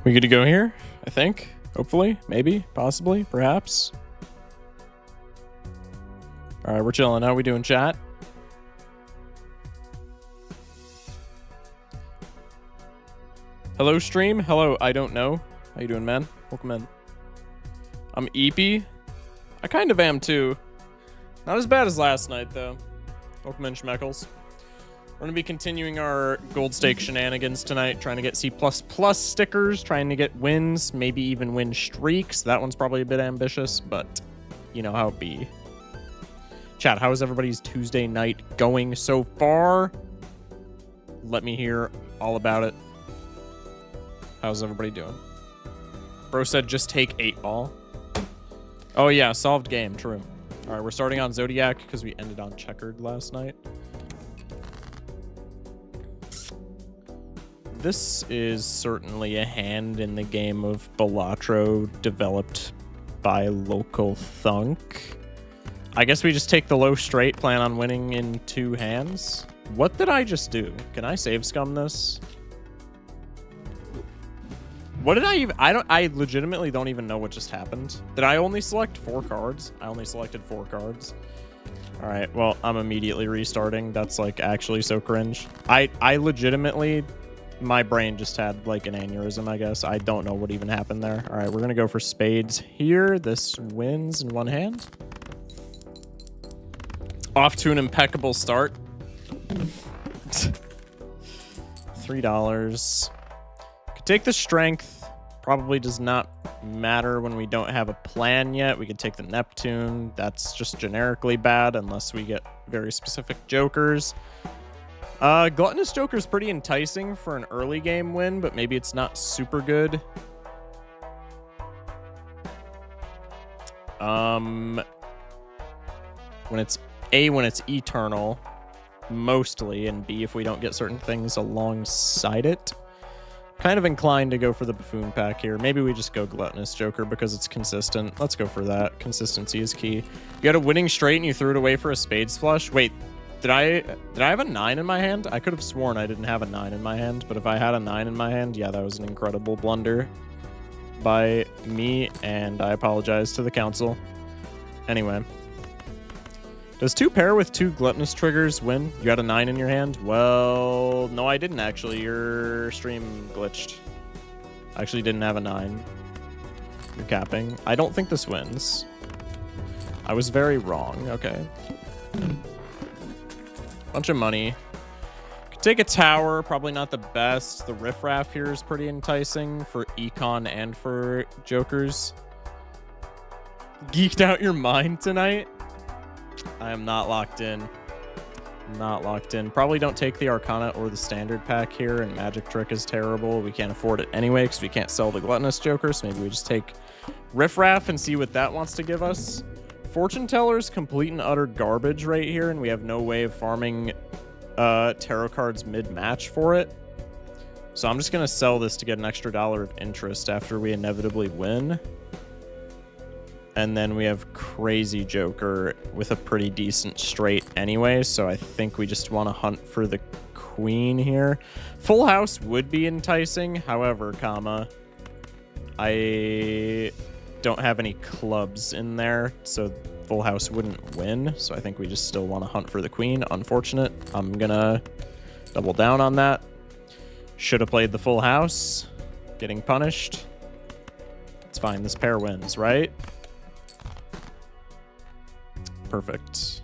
We good to go here? I think. Hopefully. Maybe. Possibly. Perhaps. All right, we're chilling. How we doing, chat? Hello, stream. Hello, I don't know. How you doing, man? Welcome in. I'm Eepy. I kind of am, too. Not as bad as last night, though. Welcome in, Schmeckles. We're going to be continuing our gold stake shenanigans tonight, trying to get C++ stickers, trying to get wins, maybe even win streaks. That one's probably a bit ambitious, but you know how it be. Chat, how is everybody's Tuesday night going so far? Let me hear all about it. How's everybody doing? Bro said just take 8-ball. Oh yeah, solved game, true. All right, we're starting on Zodiac because we ended on Checkered last night. This is certainly a hand in the game of Balatro developed by Local Thunk. I guess we just take the low straight, plan on winning in 2 hands. What did I just do? Can I save scum this? What did I even... I legitimately don't even know what just happened. Did I only select 4 cards? I only selected 4 cards. All right, well, I'm immediately restarting. That's like actually so cringe. I legitimately... My brain just had like an aneurysm, I guess. I don't know what even happened there. All right, we're going to go for spades here. This wins in 1 hand. Off to an impeccable start. $3. Could take the strength. Probably does not matter when we don't have a plan yet. We could take the Neptune. That's just generically bad unless we get very specific jokers. Gluttonous Joker is pretty enticing for an early game win, but maybe it's not super good. When it's eternal, mostly, and B, if we don't get certain things alongside it. Kind of inclined to go for the Buffoon pack here. Maybe we just go Gluttonous Joker because it's consistent. Let's go for that. Consistency is key. You got a winning straight and you threw it away for a spades flush. Wait. Did I have a 9 in my hand? I could have sworn I didn't have a 9 in my hand, but if I had a 9 in my hand, yeah, that was an incredible blunder by me, and I apologize to the council. Anyway. Does 2 pair with 2 gluttonous triggers win? You had a 9 in your hand? Well, no, I didn't actually. Your stream glitched. I actually didn't have a 9. You're capping. I don't think this wins. I was very wrong. Okay. Bunch of money. Could take a tower, probably not the best. The riffraff here is pretty enticing for econ and for jokers. Geeked out your mind tonight? I am not locked in. Not locked in. Probably don't take the Arcana or the standard pack here, and Magic Trick is terrible. We can't afford it anyway because we can't sell the Gluttonous Joker, so maybe we just take riffraff and see what that wants to give us. Fortune Teller's complete and utter garbage right here, and we have no way of farming tarot cards mid-match for it. So I'm just going to sell this to get an extra $1 of interest after we inevitably win. And then we have Crazy Joker with a pretty decent straight anyway, so I think we just want to hunt for the queen here. Full house would be enticing, however, I don't have any clubs in there, so full house wouldn't win. So I think we just still want to hunt for the queen. Unfortunate. I'm gonna double down on that. Should have played the full house. Getting punished. It's fine. This pair wins, right? Perfect.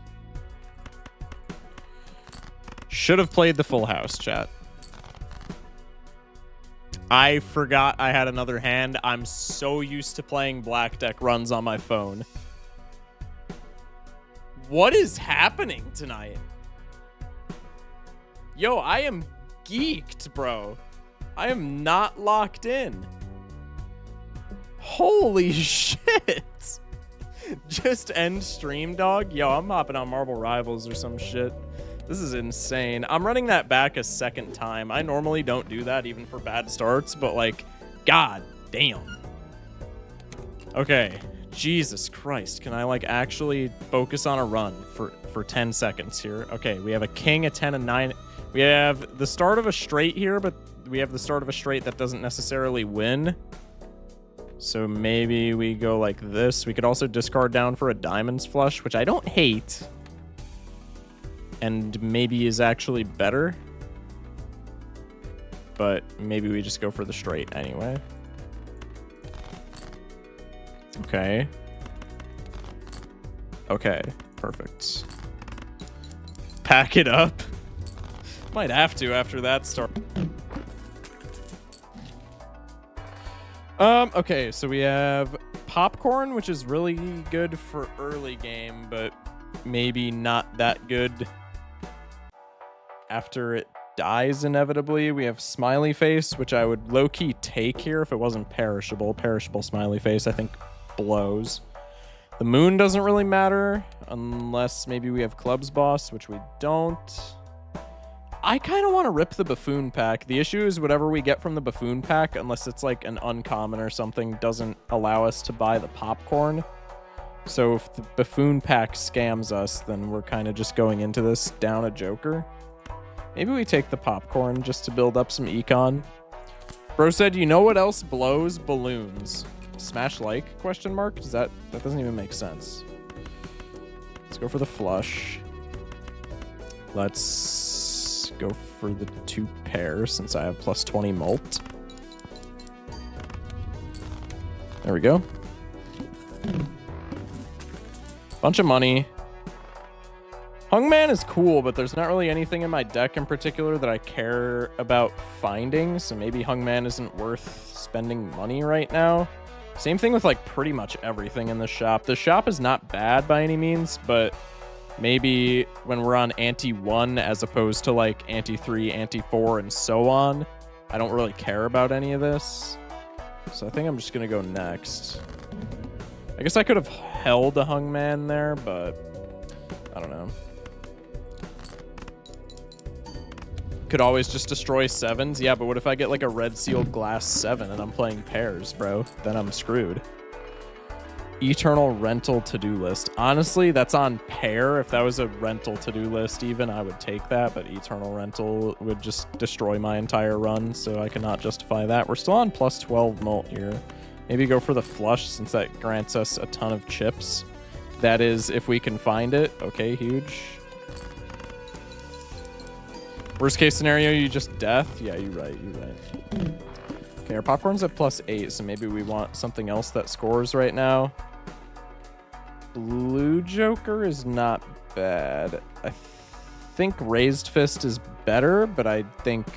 Should have played the full house, chat. I forgot I had another hand. I'm so used to playing black deck runs on my phone. What is happening tonight? Yo, I am geeked, bro. I am not locked in. Holy shit. Just end stream, dog. Yo, I'm hopping on Marvel Rivals or some shit. This is insane. I'm running that back a second time. I normally don't do that even for bad starts, but like, god damn. Okay, Jesus Christ. Can I like actually focus on a run for 10 seconds here? Okay, we have a king, a 10, a 9. We have the start of a straight here, but we have the start of a straight that doesn't necessarily win. So maybe we go like this. We could also discard down for a diamonds flush, which I don't hate. And maybe is actually better. But maybe we just go for the straight anyway. Okay. Okay, perfect. Pack it up. Might have to after that start. Okay, so we have popcorn, which is really good for early game, but maybe not that good after it dies inevitably. We have smiley face, which I would low-key take here if it wasn't perishable. Perishable smiley face, I think, blows. The moon doesn't really matter unless maybe we have clubs boss, which we don't. I kind of want to rip the buffoon pack. The issue is whatever we get from the buffoon pack, unless it's like an uncommon or something, doesn't allow us to buy the popcorn. So if the buffoon pack scams us, then we're kind of just going into this down a joker. Maybe we take the popcorn just to build up some econ. Bro said, you know what else blows? Balloons. Smash like? Question mark? Does that doesn't even make sense. Let's go for the flush. Let's go for the 2 pair since I have plus 20 molt. There we go. Bunch of money. Hungman is cool, but there's not really anything in my deck in particular that I care about finding, so maybe Hungman isn't worth spending money right now. Same thing with like pretty much everything in the shop. The shop is not bad by any means, but maybe when we're on ante 1 as opposed to like ante 3, ante 4, and so on, I don't really care about any of this. So I think I'm just going to go next. I guess I could have held a Hungman there, but I don't know. Could always just destroy 7s. Yeah, but what if I get like a red sealed glass 7 and I'm playing pairs, bro? Then I'm screwed. Eternal rental to-do list. Honestly, that's on pair. If that was a rental to-do list even, I would take that, but eternal rental would just destroy my entire run, so I cannot justify that. We're still on plus 12 molt here. Maybe go for the flush since that grants us a ton of chips. That is, if we can find it. Okay, huge. Worst case scenario, you just death? Yeah, you're right, you're right. Okay, our popcorn's at plus 8, so maybe we want something else that scores right now. Blue Joker is not bad. I think Raised Fist is better, but I think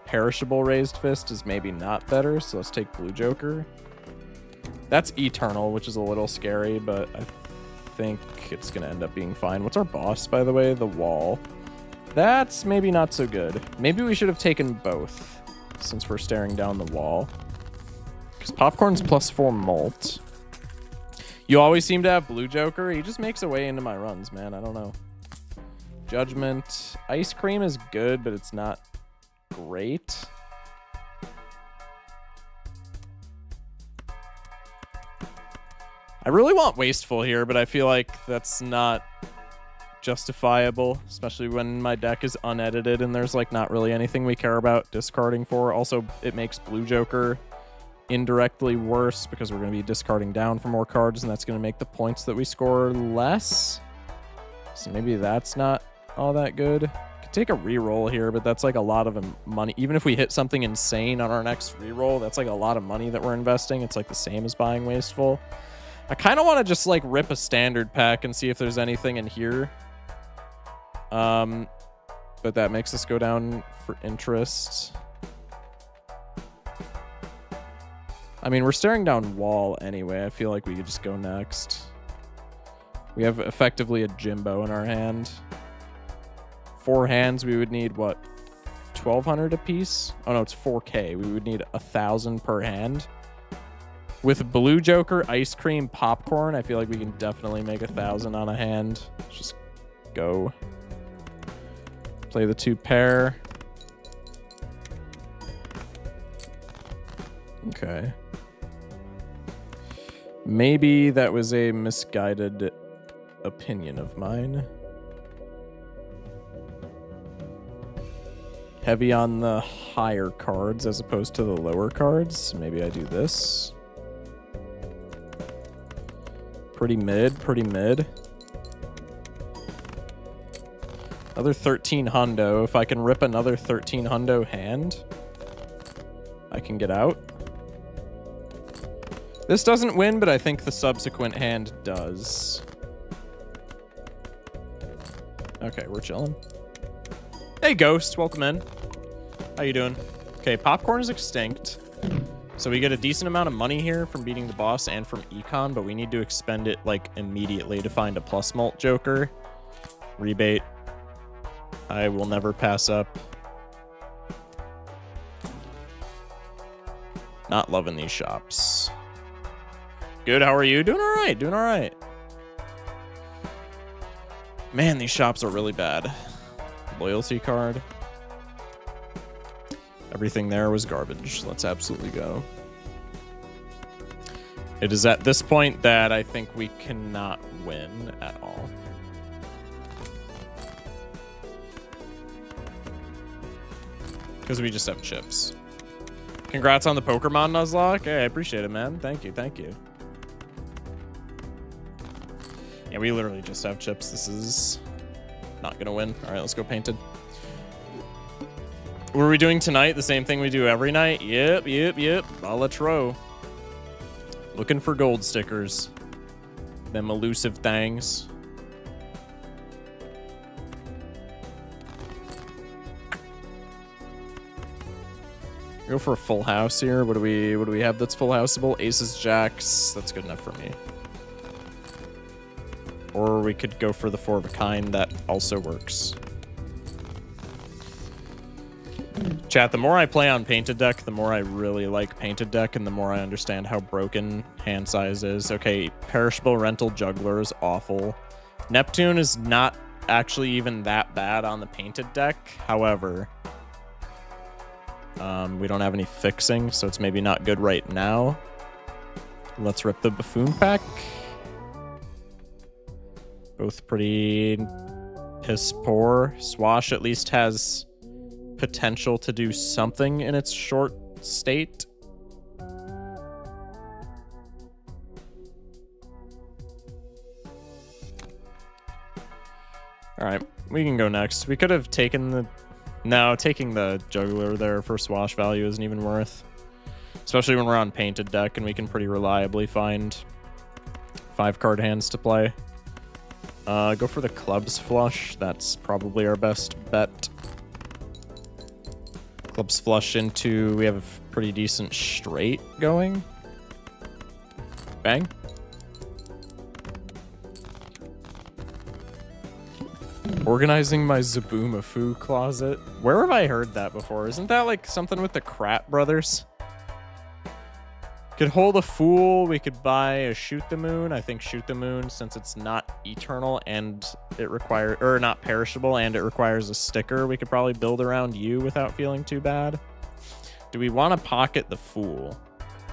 Perishable Raised Fist is maybe not better, so let's take Blue Joker. That's Eternal, which is a little scary, but I think it's going to end up being fine. What's our boss, by the way? The wall. That's maybe not so good. Maybe we should have taken both, since we're staring down the wall. Because popcorn's plus 4 molt. You always seem to have Blue Joker. He just makes a way into my runs, man. I don't know. Judgment. Ice Cream is good, but it's not great. I really want Wasteful here, but I feel like that's not justifiable, especially when my deck is unedited and there's like not really anything we care about discarding for. Also, it makes Blue Joker indirectly worse because we're going to be discarding down for more cards, and that's going to make the points that we score less. So maybe that's not all that good. Could take a reroll here, but that's like a lot of money. Even if we hit something insane on our next reroll, that's like a lot of money that we're investing. It's like the same as buying Wasteful. I kind of want to just like rip a standard pack and see if there's anything in here. But that makes us go down for interest. I mean, we're staring down wall anyway. I feel like we could just go next. We have effectively a Jimbo in our hand. 4 hands, we would need, what, 1,200 a piece? Oh, no, it's 4K. We would need 1,000 per hand. With Blue Joker, Ice Cream, Popcorn, I feel like we can definitely make 1,000 on a hand. Let's just go. Play the 2 pair. Okay. Maybe that was a misguided opinion of mine. heavy on the higher cards as opposed to the lower cards. Maybe I do this. Pretty mid, pretty mid. Another 13 hundo. If I can rip another 13 hundo hand, I can get out. This doesn't win, but I think the subsequent hand does. Okay, we're chilling. Hey, Ghost, welcome in. How you doing? Okay, Popcorn is extinct. So we get a decent amount of money here from beating the boss and from Econ, but we need to expend it, like, immediately to find a plus mult Joker. Rebate. I will never pass up. Not loving these shops. Good, how are you? Doing all right, doing all right. Man, these shops are really bad. Loyalty card. Everything there was garbage. Let's absolutely go. It is at this point that I think we cannot win at all. Because we just have chips. Congrats on the Pokemon, Nuzlocke. Hey, I appreciate it, man. Thank you, thank you. Yeah, we literally just have chips. This is not gonna win. All right, let's go Painted. What are we doing tonight? The same thing we do every night? Yep. Balatro. Looking for gold stickers. Them elusive things. Go for a full house here. What do we have that's full houseable? Aces, jacks. That's good enough for me. Or we could go for the 4 of a kind. That also works. Chat, the more I play on Painted Deck, the more I really like Painted Deck, and the more I understand how broken hand size is. Okay, Perishable Rental Juggler is awful. Neptune is not actually even that bad on the Painted Deck. However, we don't have any fixing, so it's maybe not good right now. Let's rip the Buffoon pack. Both pretty piss poor. Swash at least has potential to do something in its short state. All right, we can go next. We could have taken the... No, taking the Juggler there for Swash value isn't even worth. Especially when we're on Painted Deck and we can pretty reliably find 5-card hands to play. Go for the Clubs Flush. That's probably our best bet. Clubs Flush into... We have a pretty decent straight going. Bang. Organizing my Zaboomafoo closet. Where have I heard that before? Isn't that like something with the Krat brothers? Could hold a Fool. We could buy a Shoot the Moon. I think Shoot the Moon, since it's not eternal and it requires, or not perishable, and it requires a sticker, we could probably build around you without feeling too bad. Do we want to pocket the Fool?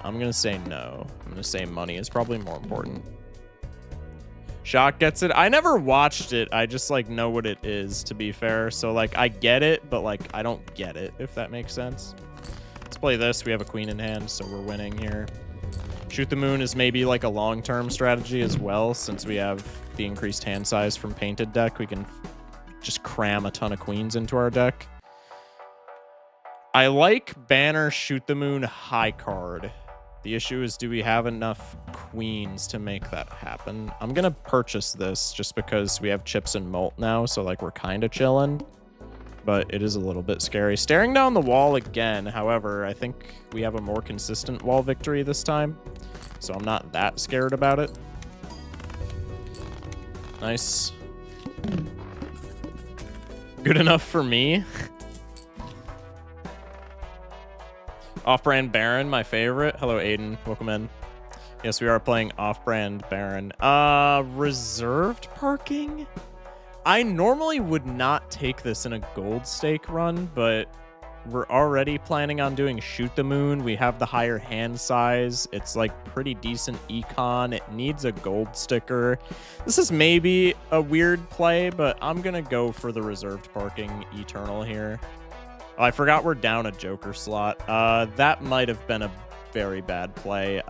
I'm going to say no. I'm going to say money is probably more important. Shock gets it. I never watched it. I just like know what it is, to be fair. So like I get it, but like I don't get it, if that makes sense. Let's play this. We have a queen in hand, so we're winning here. Shoot the Moon is maybe like a long-term strategy as well, since we have the increased hand size from Painted Deck. We can just cram a ton of queens into our deck. I like Banner Shoot the Moon high card. The issue is, do we have enough queens to make that happen? I'm gonna purchase this just because we have chips and mult now, so like we're kind of chilling. But it is a little bit scary. Staring down the wall again, however, I think we have a more consistent wall victory this time. So I'm not that scared about it. Nice. Good enough for me. Off-brand Baron, my favorite. Hello, Aiden. Welcome in. Yes, we are playing off-brand Baron. Reserved parking? I normally would not take this in a gold stake run, but we're already planning on doing Shoot the Moon. We have the higher hand size. It's like pretty decent econ. It needs a gold sticker. This is maybe a weird play, but I'm going to go for the reserved parking Eternal here. Oh, I forgot we're down a Joker slot. That might have been a very bad play.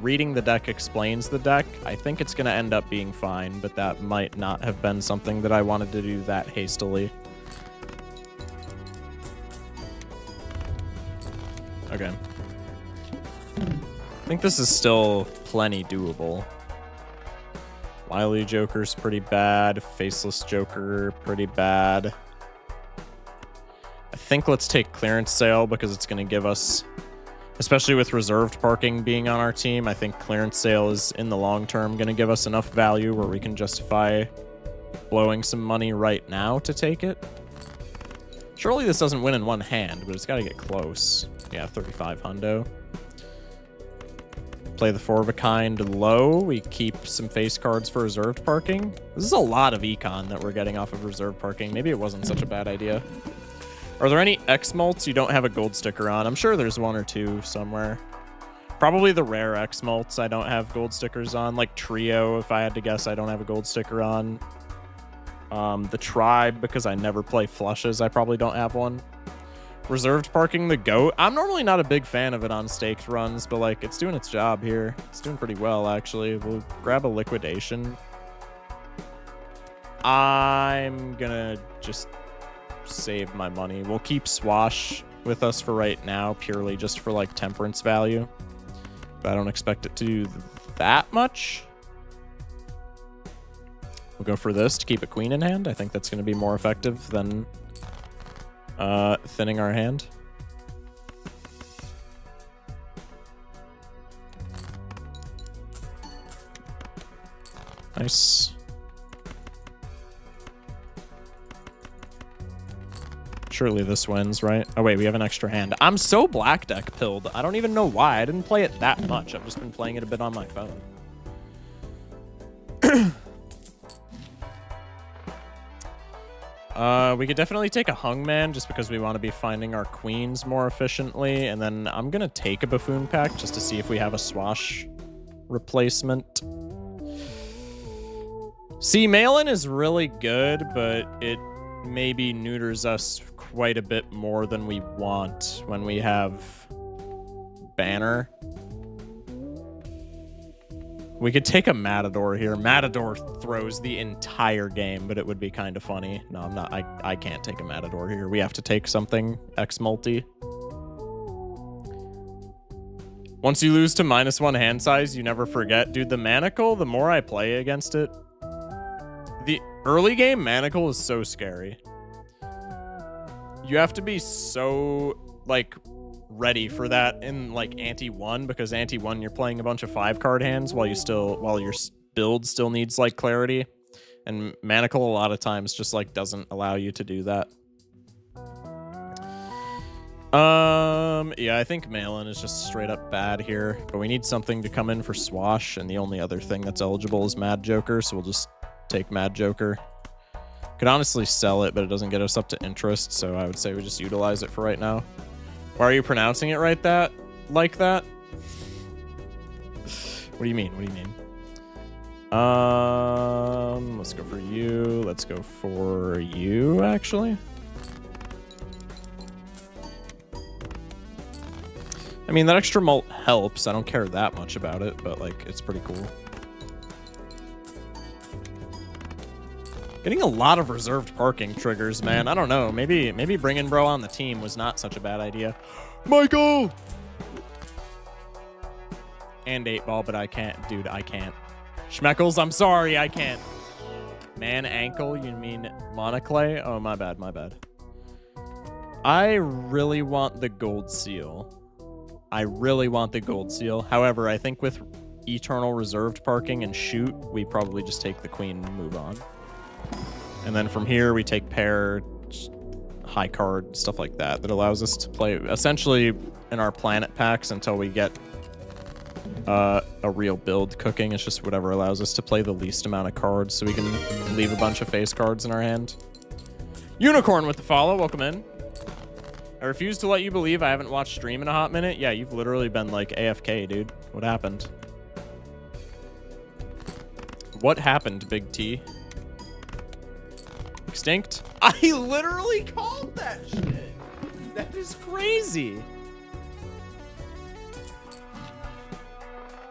Reading the deck explains the deck. I think it's going to end up being fine, but that might not have been something that I wanted to do that hastily. Okay. I think this is still plenty doable. Wily Joker's pretty bad. Faceless Joker, pretty bad. I think let's take clearance sale because it's going to give us, especially with reserved parking being on our team, I think clearance sale is in the long term going to give us enough value where we can justify blowing some money right now to take it. Surely this doesn't win in one hand, but it's got to get close. Yeah, 35 hundo. Play the 4 of a kind low. We keep some face cards for reserved parking. This is a lot of econ that we're getting off of reserved parking. Maybe it wasn't such a bad idea. Are there any X mults you don't have a gold sticker on? I'm sure there's one or two somewhere. Probably the rare X mults I don't have gold stickers on. Like Trio, if I had to guess, I don't have a gold sticker on. The Tribe, because I never play flushes, I probably don't have one. Reserved parking the Goat. I'm normally not a big fan of it on staked runs, but like it's doing its job here. It's doing pretty well, actually. We'll grab a liquidation. I'm gonna just save my money. We'll keep Swash with us for right now, purely just for like temperance value. But I don't expect it to do that much. We'll go for this to keep a queen in hand. I think that's going to be more effective than thinning our hand. Nice. Surely this wins, right? Oh, wait, we have an extra hand. I'm so black deck pilled. I don't even know why. I didn't play it that much. I've just been playing it a bit on my phone. We could definitely take a Hungman just because we want to be finding our queens more efficiently. And then I'm going to take a Buffoon pack just to see if we have a Swash replacement. See, Malin is really good, but it maybe neuters us quite a bit more than we want when we have Banner. We could take a Matador here. Matador throws the entire game, but it would be kind of funny. No, I'm not. I can't take a Matador here. We have to take something X multi. Once you lose to -1 hand size, you never forget. Dude, the Manacle, the more I play against it, the early game Manacle is so scary. You have to be so, like, ready for that in like ante 1, because ante 1 you're playing a bunch of 5-card hands while your build still needs like clarity, and Manacle a lot of times just like doesn't allow you to do that. Yeah, I think Malin is just straight up bad here, but we need something to come in for Swash, and the only other thing that's eligible is Mad Joker, so we'll just take Mad Joker. Could honestly sell it, but it doesn't get us up to interest, so I would say we just utilize it for right now. Why are you pronouncing it like that? What do you mean? What do you mean? Let's go for you. Let's go for you, actually. I mean, that extra mult helps. I don't care that much about it, but like, it's pretty cool. Getting a lot of reserved parking triggers, man. I don't know. Maybe bringing bro on the team was not such a bad idea. Michael! And 8-ball, but I can't. Dude, I can't. Schmeckles, I'm sorry, I can't. Man ankle, you mean Monoclay? Oh, my bad, my bad. I really want the gold seal. However, I think with eternal reserved parking and shoot, we probably just take the queen and move on. And then from here, we take pair, high card, stuff like that. That allows us to play essentially in our planet packs until we get a real build cooking. It's just whatever allows us to play the least amount of cards so we can leave a bunch of face cards in our hand. Unicorn with the follow. Welcome in. I refuse to let you believe I haven't watched stream in a hot minute. Yeah, you've literally been like AFK, dude. What happened? What happened, Big T? Extinct? I literally called that shit. That is crazy.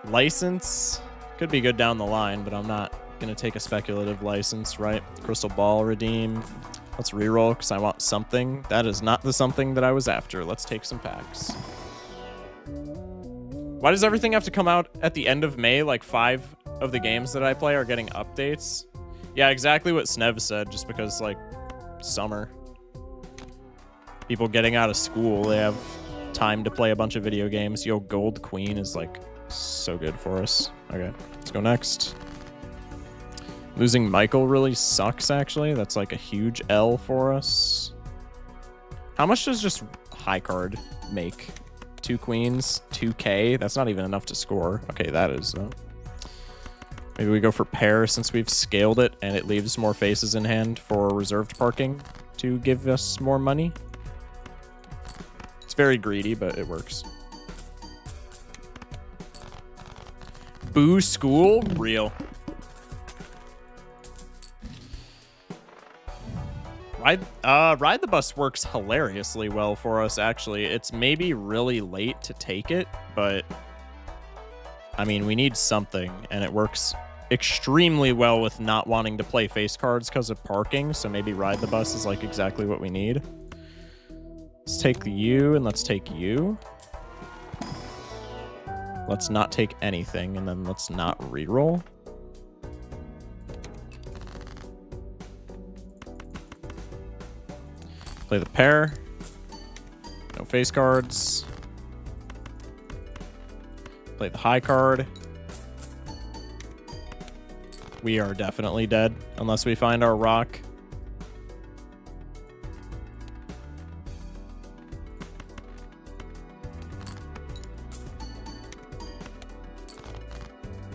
License could be good down the line, but I'm not gonna take a speculative license, right? Crystal ball redeem. Let's reroll because I want something. That is not the something that I was after. Let's take some packs. Why does everything have to come out at the end of May? Like 5 of the games that I play are getting updates. Yeah, exactly what Snev said, just because like summer. People getting out of school, they have time to play a bunch of video games. Yo, Gold Queen is like so good for us. Okay, let's go next. Losing Michael really sucks, actually. That's like a huge L for us. How much does just high card make? 2 queens, 2k? That's not even enough to score. Okay, that is. Maybe we go for pair since we've scaled it and it leaves more faces in hand for reserved parking to give us more money. It's very greedy, but it works. Boo school? Real. Ride the bus works hilariously well for us, actually. It's maybe really late to take it, but I mean, we need something, and it works extremely well with not wanting to play face cards because of parking, so maybe ride the bus is like exactly what we need. Let's take you, and let's take you. Let's not take anything, and then let's not reroll. Play the pair. No face cards. Play the high card. We are definitely dead unless we find our rock.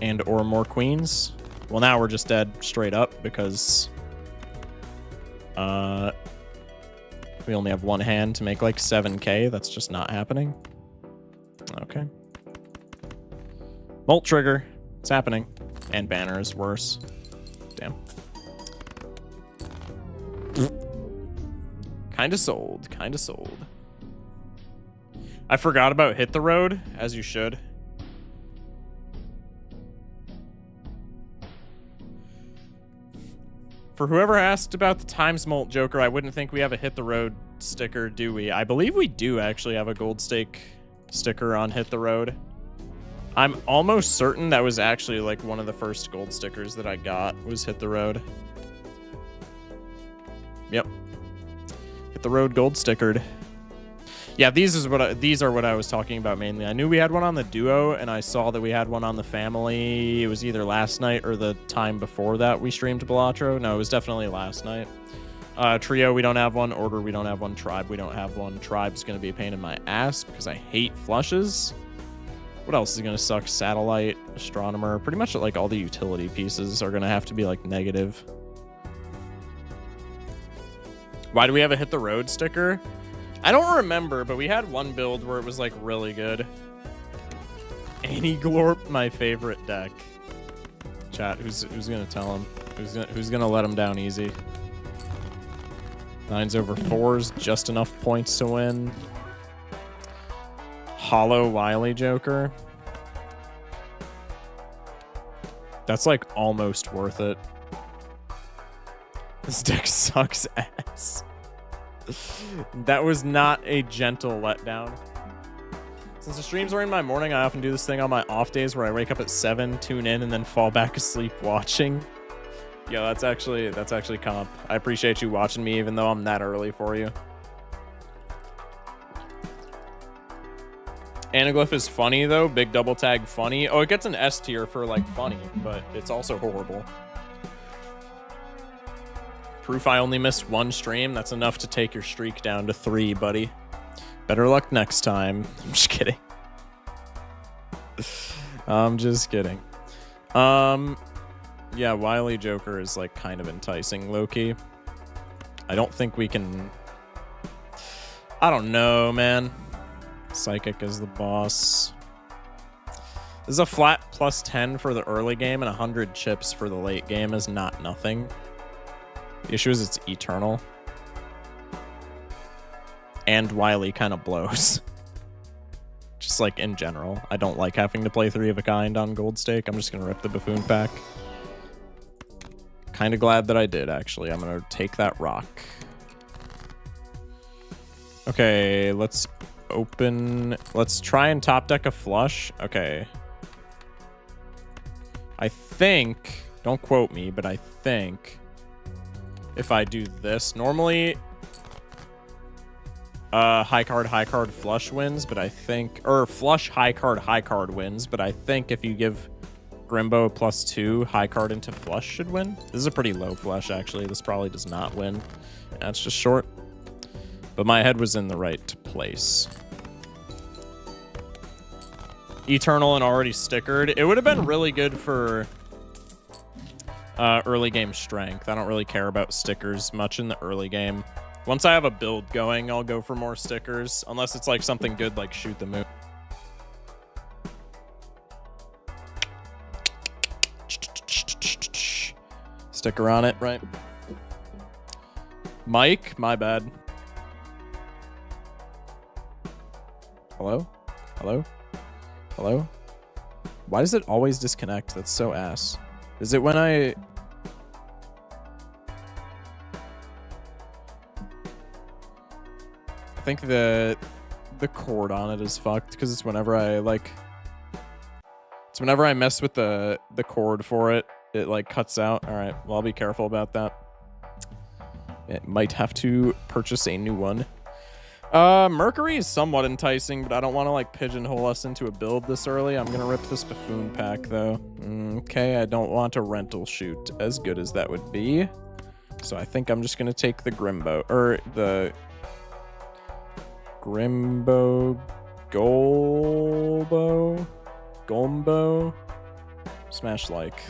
And or more queens. Well, now we're just dead straight up because we only have one hand to make like 7k. That's just not happening. Okay. Molt trigger. It's happening. And banner is worse. Damn. Kinda sold. Kinda sold. I forgot about hit the road, as you should. For whoever asked about the Times Molt Joker, I wouldn't think we have a Hit the Road sticker, do we? I believe we do actually have a gold stake sticker on Hit the Road. I'm almost certain that was actually like one of the first gold stickers that I got was Hit the Road. Yep. Hit the Road gold stickered. Yeah, these are what I was talking about mainly. I knew we had one on the duo, and I saw that we had one on the family. It was either last night or the time before that we streamed Balatro. No, it was definitely last night. Trio, we don't have one. Order, we don't have one. Tribe, we don't have one. Tribe's going to be a pain in my ass because I hate flushes. What else is going to suck? Satellite, Astronomer. Pretty much like all the utility pieces are going to have to be like negative. Why do we have a Hit the Road sticker? I don't remember, but we had one build where it was like really good. Annie-Glorp, my favorite deck. Chat, who's gonna tell him? Who's gonna let him down easy? 9s over 4s, just enough points to win. Hollow Wily Joker. That's like almost worth it. This deck sucks ass. That was not a gentle letdown. Since the streams are in my morning, I often do this thing on my off days where I wake up at 7, tune in, and then fall back asleep watching. Yo, that's actually comp. I appreciate you watching me even though I'm that early for you. Anaglyph is funny though, big double tag funny. Oh, it gets an S tier for like funny, but it's also horrible. Proof I only missed one stream. That's enough to take your streak down to 3, buddy. Better luck next time. I'm just kidding. I'm just kidding. Yeah, Wily Joker is like kind of enticing, low-key. I don't think we can... I don't know, man. Psychic is the boss. This is a flat plus 10 for the early game, and 100 chips for the late game is not nothing. The issue is it's eternal. and Wily kind of blows. Just like in general. I don't like having to play 3 of a kind on gold stake. I'm just going to rip the buffoon pack. Kind of glad that I did, actually. I'm going to take that rock. Okay, let's open. Let's try and top deck a flush. Okay. I think, don't quote me, but I think if I do this, normally high card flush wins, but I think, or flush high card wins, but I think if you give Grimbo +2, high card into flush should win. This is a pretty low flush, actually. This probably does not win. That's just short. But my head was in the right place. Eternal and already stickered. It would have been really good for early game strength. I don't really care about stickers much in the early game. Once I have a build going, I'll go for more stickers. Unless it's like something good like Shoot the Moon. Sticker on it, right? Mike, my bad. Hello? Hello? Hello? Why does it always disconnect? That's so ass. Is it when I... I think the cord on it is fucked because it's whenever I like... It's whenever I mess with the cord for it, it like cuts out. All right, well, I'll be careful about that. It might have to purchase a new one. Mercury is somewhat enticing, but I don't want to like pigeonhole us into a build this early. I'm gonna rip this buffoon pack though. Okay, I don't want a rental shoot, as good as that would be. So I think I'm just gonna take the Grimbo, or the Grimbo Golbo smash like.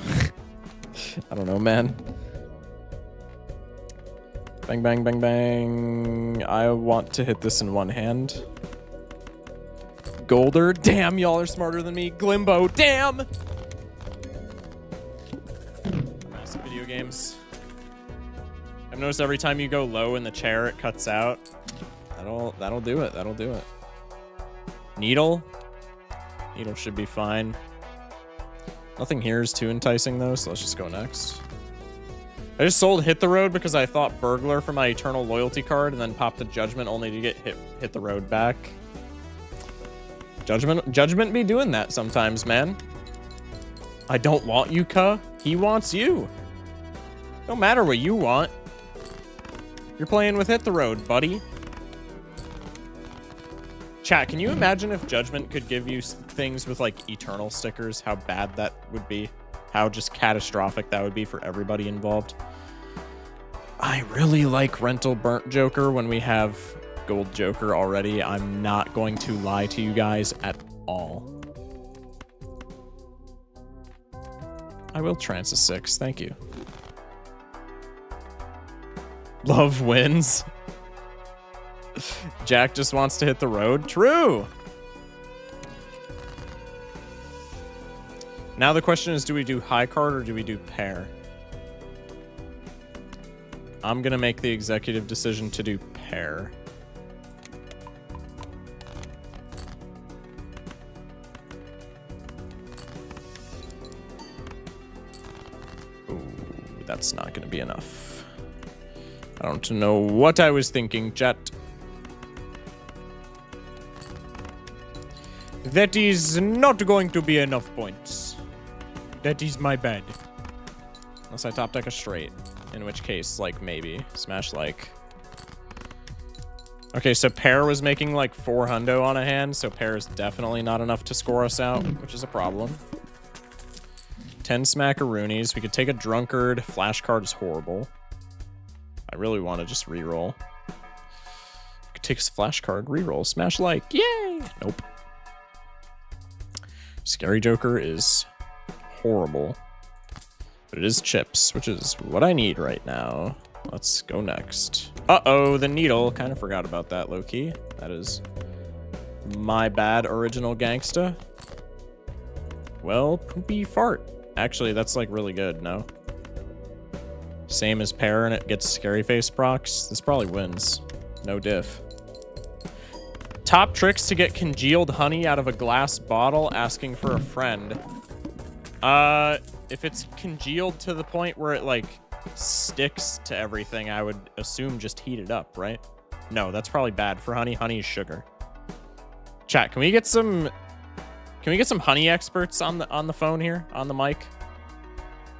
I don't know, man. Bang, bang, bang, bang. I want to hit this in one hand. Golder. Damn, y'all are smarter than me. Glimbo. Damn! Massive video games. I've noticed every time you go low in the chair, it cuts out. That'll do it. That'll do it. Needle. Needle should be fine. Nothing here is too enticing, though, so let's just go next. I just sold Hit the Road because I thought Burglar for my Eternal Loyalty card and then popped the Judgment only to get hit the Road back. Judgment be doing that sometimes, man. I don't want you, Ka. He wants you. No matter what you want. You're playing with Hit the Road, buddy. Chat, can you imagine if Judgment could give you things with, like, Eternal stickers? How bad that would be? How just catastrophic that would be for everybody involved. I really like Rental Burnt Joker when we have Gold Joker already. I'm not going to lie to you guys at all. I will trance a 6. Thank you. Love wins. Jack just wants to hit the road. True. Now the question is, do we do high card or do we do pair? I'm going to make the executive decision to do pair. Ooh, that's not going to be enough. I don't know what I was thinking, chat. That is not going to be enough points. That is my bad. Unless I top deck a straight. In which case, like, maybe. Smash like. Okay, so pair was making like 4 hundo on a hand, so pair is definitely not enough to score us out, which is a problem. 10 smackaroonies. We could take a drunkard. Flashcard is horrible. I really want to just reroll. We could take a flashcard, reroll, smash like. Yay! Nope. Scary Joker is horrible. But it is chips, which is what I need right now. Let's go next. Uh-oh, the needle. Kind of forgot about that, low-key. That is my bad, original gangsta. Well, poopy fart. Actually, that's like really good, no? Same as pair and it gets scary face procs. This probably wins. No diff. Top tricks to get congealed honey out of a glass bottle, asking for a friend. If it's congealed to the point where it, like, sticks to everything, I would assume just heat it up, right? No, that's probably bad for honey. Honey is sugar. Chat, can we get some honey experts on the phone here, on the mic?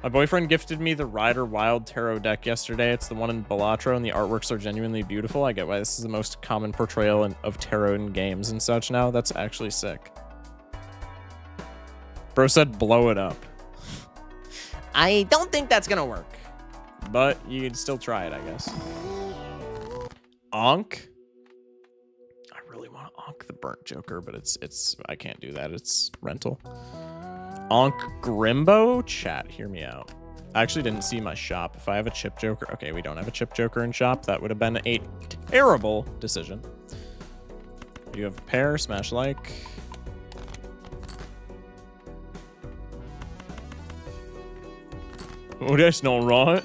My boyfriend gifted me the Rider Wild Tarot deck yesterday. It's the one in Balatro, and the artworks are genuinely beautiful. I get why this is the most common portrayal of tarot in games and such now. That's actually sick. Bro said blow it up. I don't think that's gonna work. But you can still try it, I guess. Onk? I really want to onk the burnt Joker, but it's I can't do that. It's rental. Onk Grimbo? Chat, hear me out. I actually didn't see my shop. If I have a chip Joker... Okay, we don't have a chip Joker in shop. That would have been a terrible decision. You have a pair, smash like. Oh, that's not right.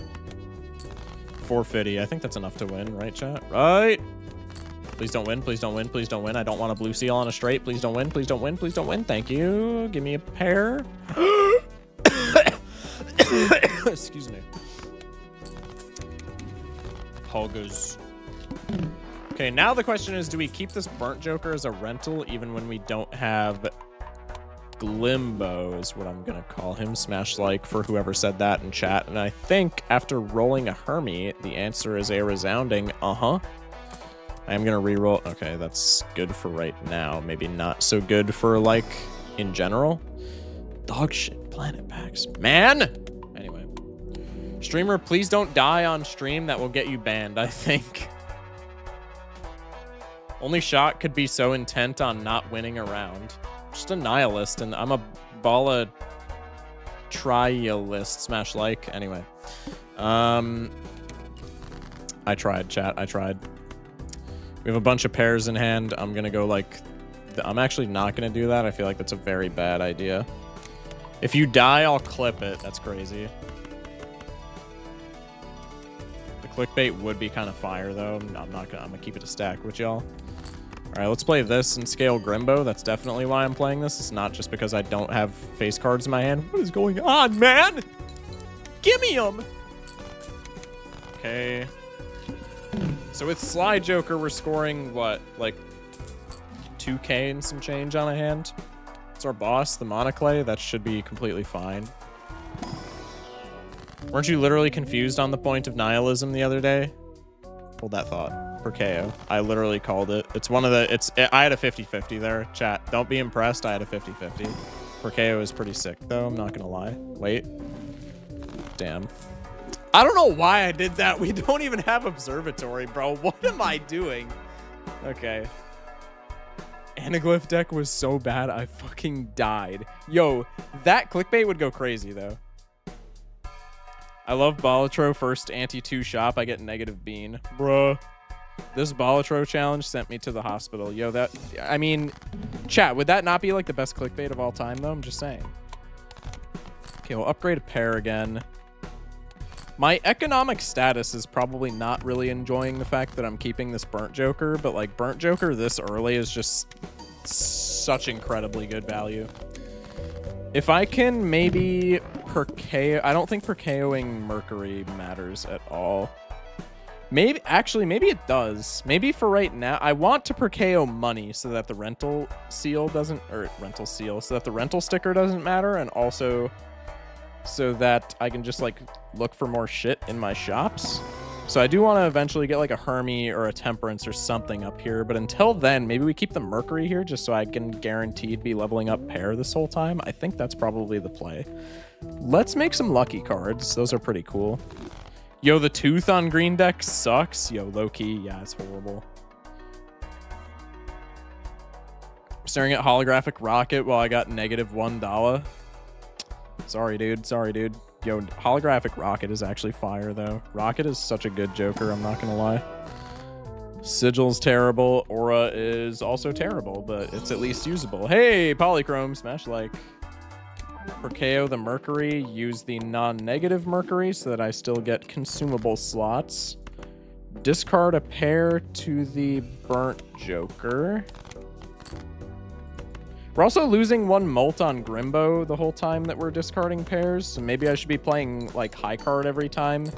450. I think that's enough to win, right, chat? Right. Please don't win. Please don't win. Please don't win. I don't want a blue seal on a straight. Please don't win. Please don't win. Please don't win. Thank you. Give me a pair. Excuse me. Poggers. Okay, now the question is, do we keep this burnt Joker as a rental even when we don't have Glimbo is what I'm gonna call him. Smash like for whoever said that in chat. And I think after rolling a Hermie, the answer is a resounding I am gonna re-roll. Okay, that's good for right now. Maybe not so good for, like, in general. Dog shit planet packs. Man! Anyway. Streamer, please don't die on stream. That will get you banned, I think. Only shot could be so intent on not winning a round. Just a nihilist, and I'm a Balatrialist. Smash like. Anyway. I tried, chat. I tried. We have a bunch of pairs in hand. I'm gonna go like... I'm actually not gonna do that. I feel like that's a very bad idea. If you die, I'll clip it. That's crazy. The clickbait would be kind of fire, though. I'm gonna keep it a stack with y'all. All right, let's play this and scale Grimbo. That's definitely why I'm playing this. It's not just because I don't have face cards in my hand. What is going on, man? Give me them. Okay. So with Sly Joker, we're scoring, what, like 2K and some change on a hand? It's our boss, the Monoclay. That should be completely fine. Weren't you literally confused on the point of nihilism the other day? Hold that thought. For KO. I literally called it. It's one of the... I had a 50-50 there. Chat, don't be impressed. I had a 50-50. For KO is pretty sick, though. I'm not gonna lie. Wait. Damn. I don't know why I did that. We don't even have Observatory, bro. What am I doing? Okay. Anaglyph deck was so bad, I fucking died. Yo, that clickbait would go crazy, though. I love Balatro first anti-2 shop. I get negative bean. Bruh. This Balatro challenge sent me to the hospital. Yo, that... I mean, chat, would that not be, like, the best clickbait of all time, though? I'm just saying. Okay, we'll upgrade a pair again. My economic status is probably not really enjoying the fact that I'm keeping this Burnt Joker, but, like, Burnt Joker this early is just such incredibly good value. If I can maybe Perkeo... I don't think Perkeoing Mercury matters at all. Maybe... Actually, maybe it does. Maybe for right now... I want to Perkeo money so that the rental seal doesn't... Or rental seal. So that the rental sticker doesn't matter, and also so that I can just, like, look for more shit in my shops. So I do want to eventually get, like, a Hermie or a Temperance or something up here. But until then, maybe we keep the Mercury here just so I can guaranteed be leveling up pair this whole time. I think that's probably the play. Let's make some lucky cards. Those are pretty cool. Yo, the Tooth on green deck sucks. Yo, low-key, yeah, it's horrible. Staring at holographic rocket while I got negative $1. Sorry, dude. Sorry, dude. Yo, holographic rocket is actually fire, though. Rocket is such a good Joker, I'm not gonna lie. Sigil's terrible. Aura is also terrible, but it's at least usable. Hey, Polychrome, smash like. Perkeo the Mercury, use the non-negative Mercury so that I still get consumable slots. Discard a pair to the Burnt Joker. We're also losing 1 molt on Grimbo the whole time that we're discarding pairs, so maybe I should be playing, like, high card every time.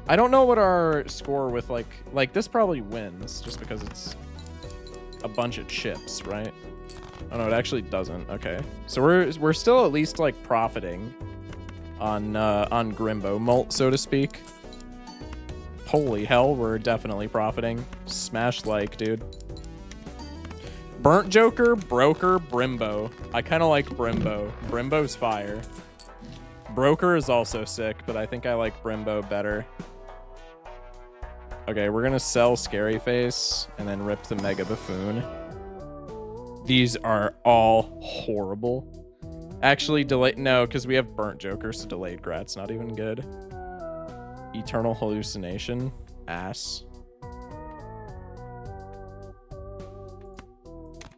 I don't know what our score with, like this probably wins, just because it's a bunch of chips, right? Oh, no, it actually doesn't. Okay. So we're still at least, like, profiting on Grimbo molt, so to speak. Holy hell, we're definitely profiting. Smash like, dude. Burnt Joker, Broker, Brimbo. I kind of like Brimbo. Brimbo's fire. Broker is also sick, but I think I like Brimbo better. Okay, we're gonna sell Scary Face and then rip the Mega Buffoon. These are all horrible. Actually, no, because we have Burnt Joker, so Delayed Grat's not even good. Eternal Hallucination. Ass.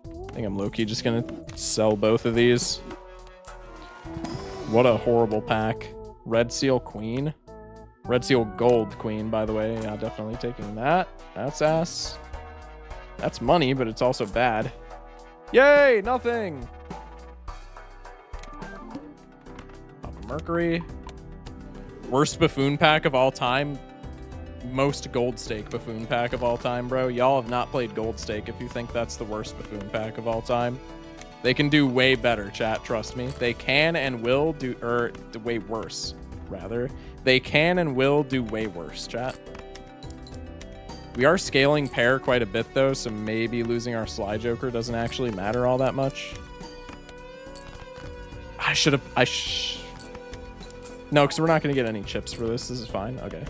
I think I'm low-key just gonna sell both of these. What a horrible pack. Red Seal Queen. Red Seal Gold Queen, by the way. Yeah, definitely taking that. That's ass. That's money, but it's also bad. Yay! Nothing! Papa Mercury. Worst Buffoon pack of all time. Most Gold Stake Buffoon pack of all time, bro. Y'all have not played Gold Stake if you think that's the worst Buffoon pack of all time. They can do way better, chat, trust me. They can and will do, way worse, rather. They can and will do way worse, chat. We are scaling pair quite a bit, though, so maybe losing our Sly Joker doesn't actually matter all that much. No, because we're not going to get any chips for this. This is fine. Okay.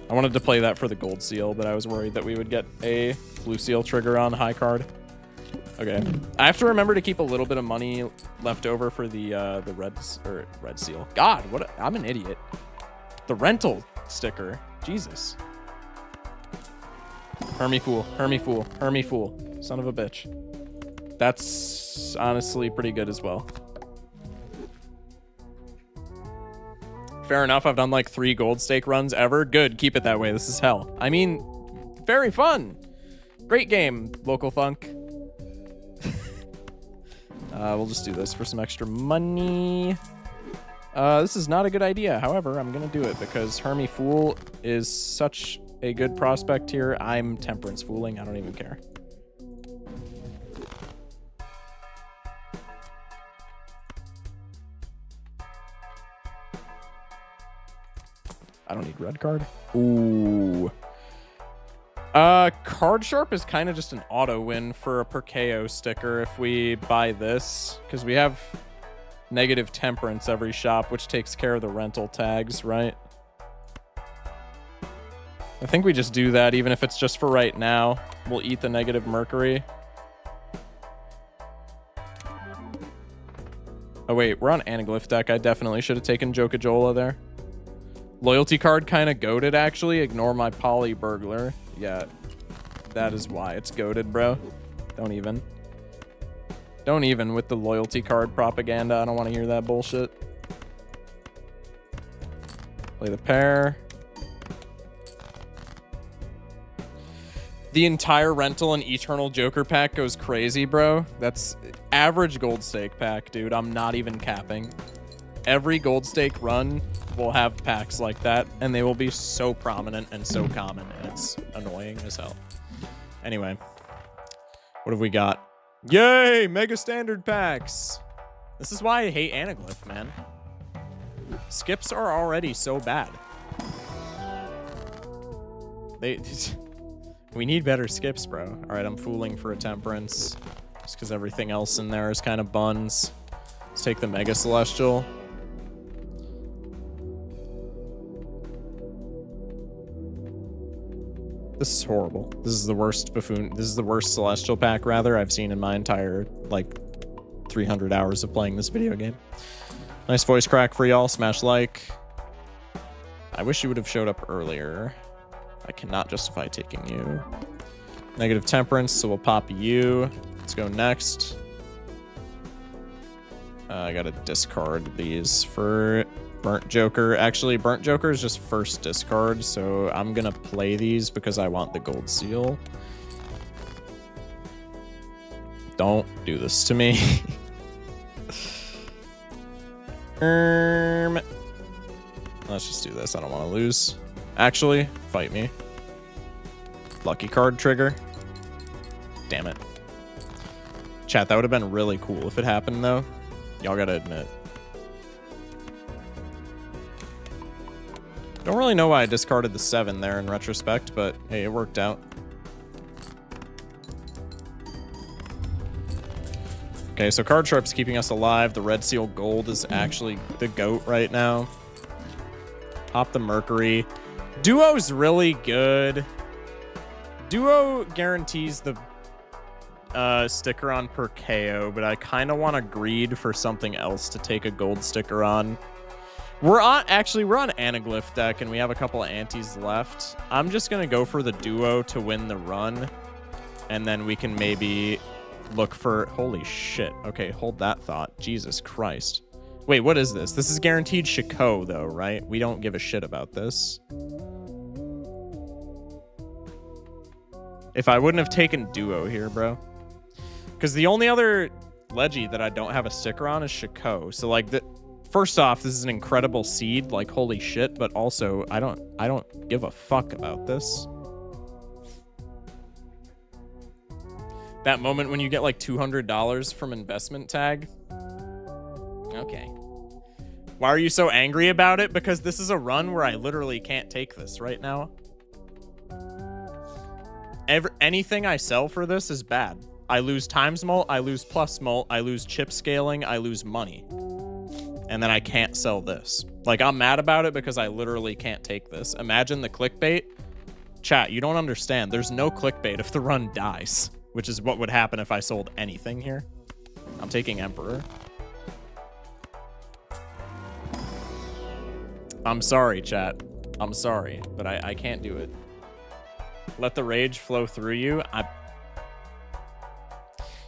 I wanted to play that for the gold seal, but I was worried that we would get a blue seal trigger on high card. Okay. I have to remember to keep a little bit of money left over for the red seal. God, I'm an idiot. The rental sticker. Jesus. Hermie Fool. Hermie Fool. Hermie Fool. Son of a bitch. That's honestly pretty good as well. Fair enough. I've done like 3 gold stake runs ever. Good. Keep it that way. This is hell. I mean, very fun. Great game, Local Thunk. We'll just do this for some extra money. This is not a good idea. However, I'm going to do it because Hermie Fool is such a good prospect here. I'm Temperance Fooling. I don't even care. I don't need red card. Ooh. Card Sharp is kind of just an auto win for a Perkeo sticker if we buy this, because we have negative temperance every shop, which takes care of the rental tags, right? I think we just do that, even if it's just for right now. We'll eat the negative mercury. Oh wait, we're on Anaglyph deck. I definitely should have taken Jokajola there. Loyalty card kind of goated, actually. Ignore my poly burglar. Yeah, that is why it's goated, bro. Don't even with the loyalty card propaganda. I don't want to hear that bullshit. Play the pair. The entire rental and Eternal Joker pack goes crazy, bro. That's average gold stake pack, dude. I'm not even capping. Every gold stake run will have packs like that, and they will be so prominent and so common, and it's annoying as hell. Anyway, what have we got? Yay! Mega standard packs! This is why I hate Anaglyph, man. Skips are already so bad. We need better skips, bro. Alright, I'm fooling for a temperance, just because everything else in there is kind of buns. Let's take the Mega Celestial. This is horrible. This is the worst buffoon. This is the worst Celestial pack, rather, I've seen in my entire, like, 300 hours of playing this video game. Nice voice crack for y'all. Smash like. I wish you would have showed up earlier. I cannot justify taking you. Negative temperance, so we'll pop you. Let's go next. I gotta discard these for Burnt Joker. Actually, Burnt Joker is just first discard, so I'm gonna play these because I want the gold seal. Don't do this to me. Let's just do this. I don't want to lose. Actually, fight me. Lucky card trigger. Damn it. Chat, that would have been really cool if it happened, though. Y'all gotta admit. Don't really know why I discarded the 7 there in retrospect, but hey, it worked out. Okay, so Card Sharp's keeping us alive. The Red Seal Gold is actually the GOAT right now. Pop the Mercury. Duo's really good. Duo guarantees the sticker on per KO, but I kind of want to greed for something else to take a gold sticker on. We're on Anaglyph deck, and we have a couple of antis left. I'm just going to go for the Duo to win the run, and then we can maybe look for... Holy shit. Okay, hold that thought. Jesus Christ. Wait, what is this? This is guaranteed Shiko, though, right? We don't give a shit about this. If I wouldn't have taken Duo here, bro. Because the only other Leggy that I don't have a sticker on is Shiko. So, like, first off, this is an incredible seed. Like, holy shit. But also, I don't give a fuck about this. That moment when you get like $200 from investment tag. Okay. Why are you so angry about it? Because this is a run where I literally can't take this right now. Anything I sell for this is bad. I lose times mult, I lose plus mult, I lose chip scaling, I lose money. And then I can't sell this. Like, I'm mad about it because I literally can't take this. Imagine the clickbait. Chat, you don't understand. There's no clickbait if the run dies, which is what would happen if I sold anything here. I'm taking Emperor. I'm sorry, chat. I'm sorry, but I can't do it. Let the rage flow through you.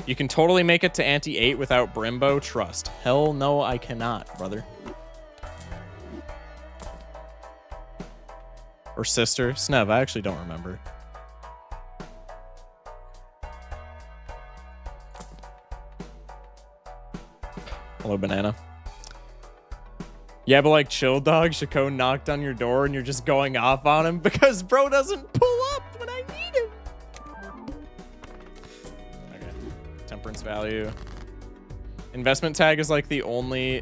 You can totally make it to ante 8 without Brimbo. Trust. Hell no, I cannot, brother. Or sister. Snev, I actually don't remember. Hello, Banana. Yeah, but like, chill, dog. Shiko knocked on your door and you're just going off on him because bro doesn't pull up when I need him. Okay. Temperance value. Investment tag is like the only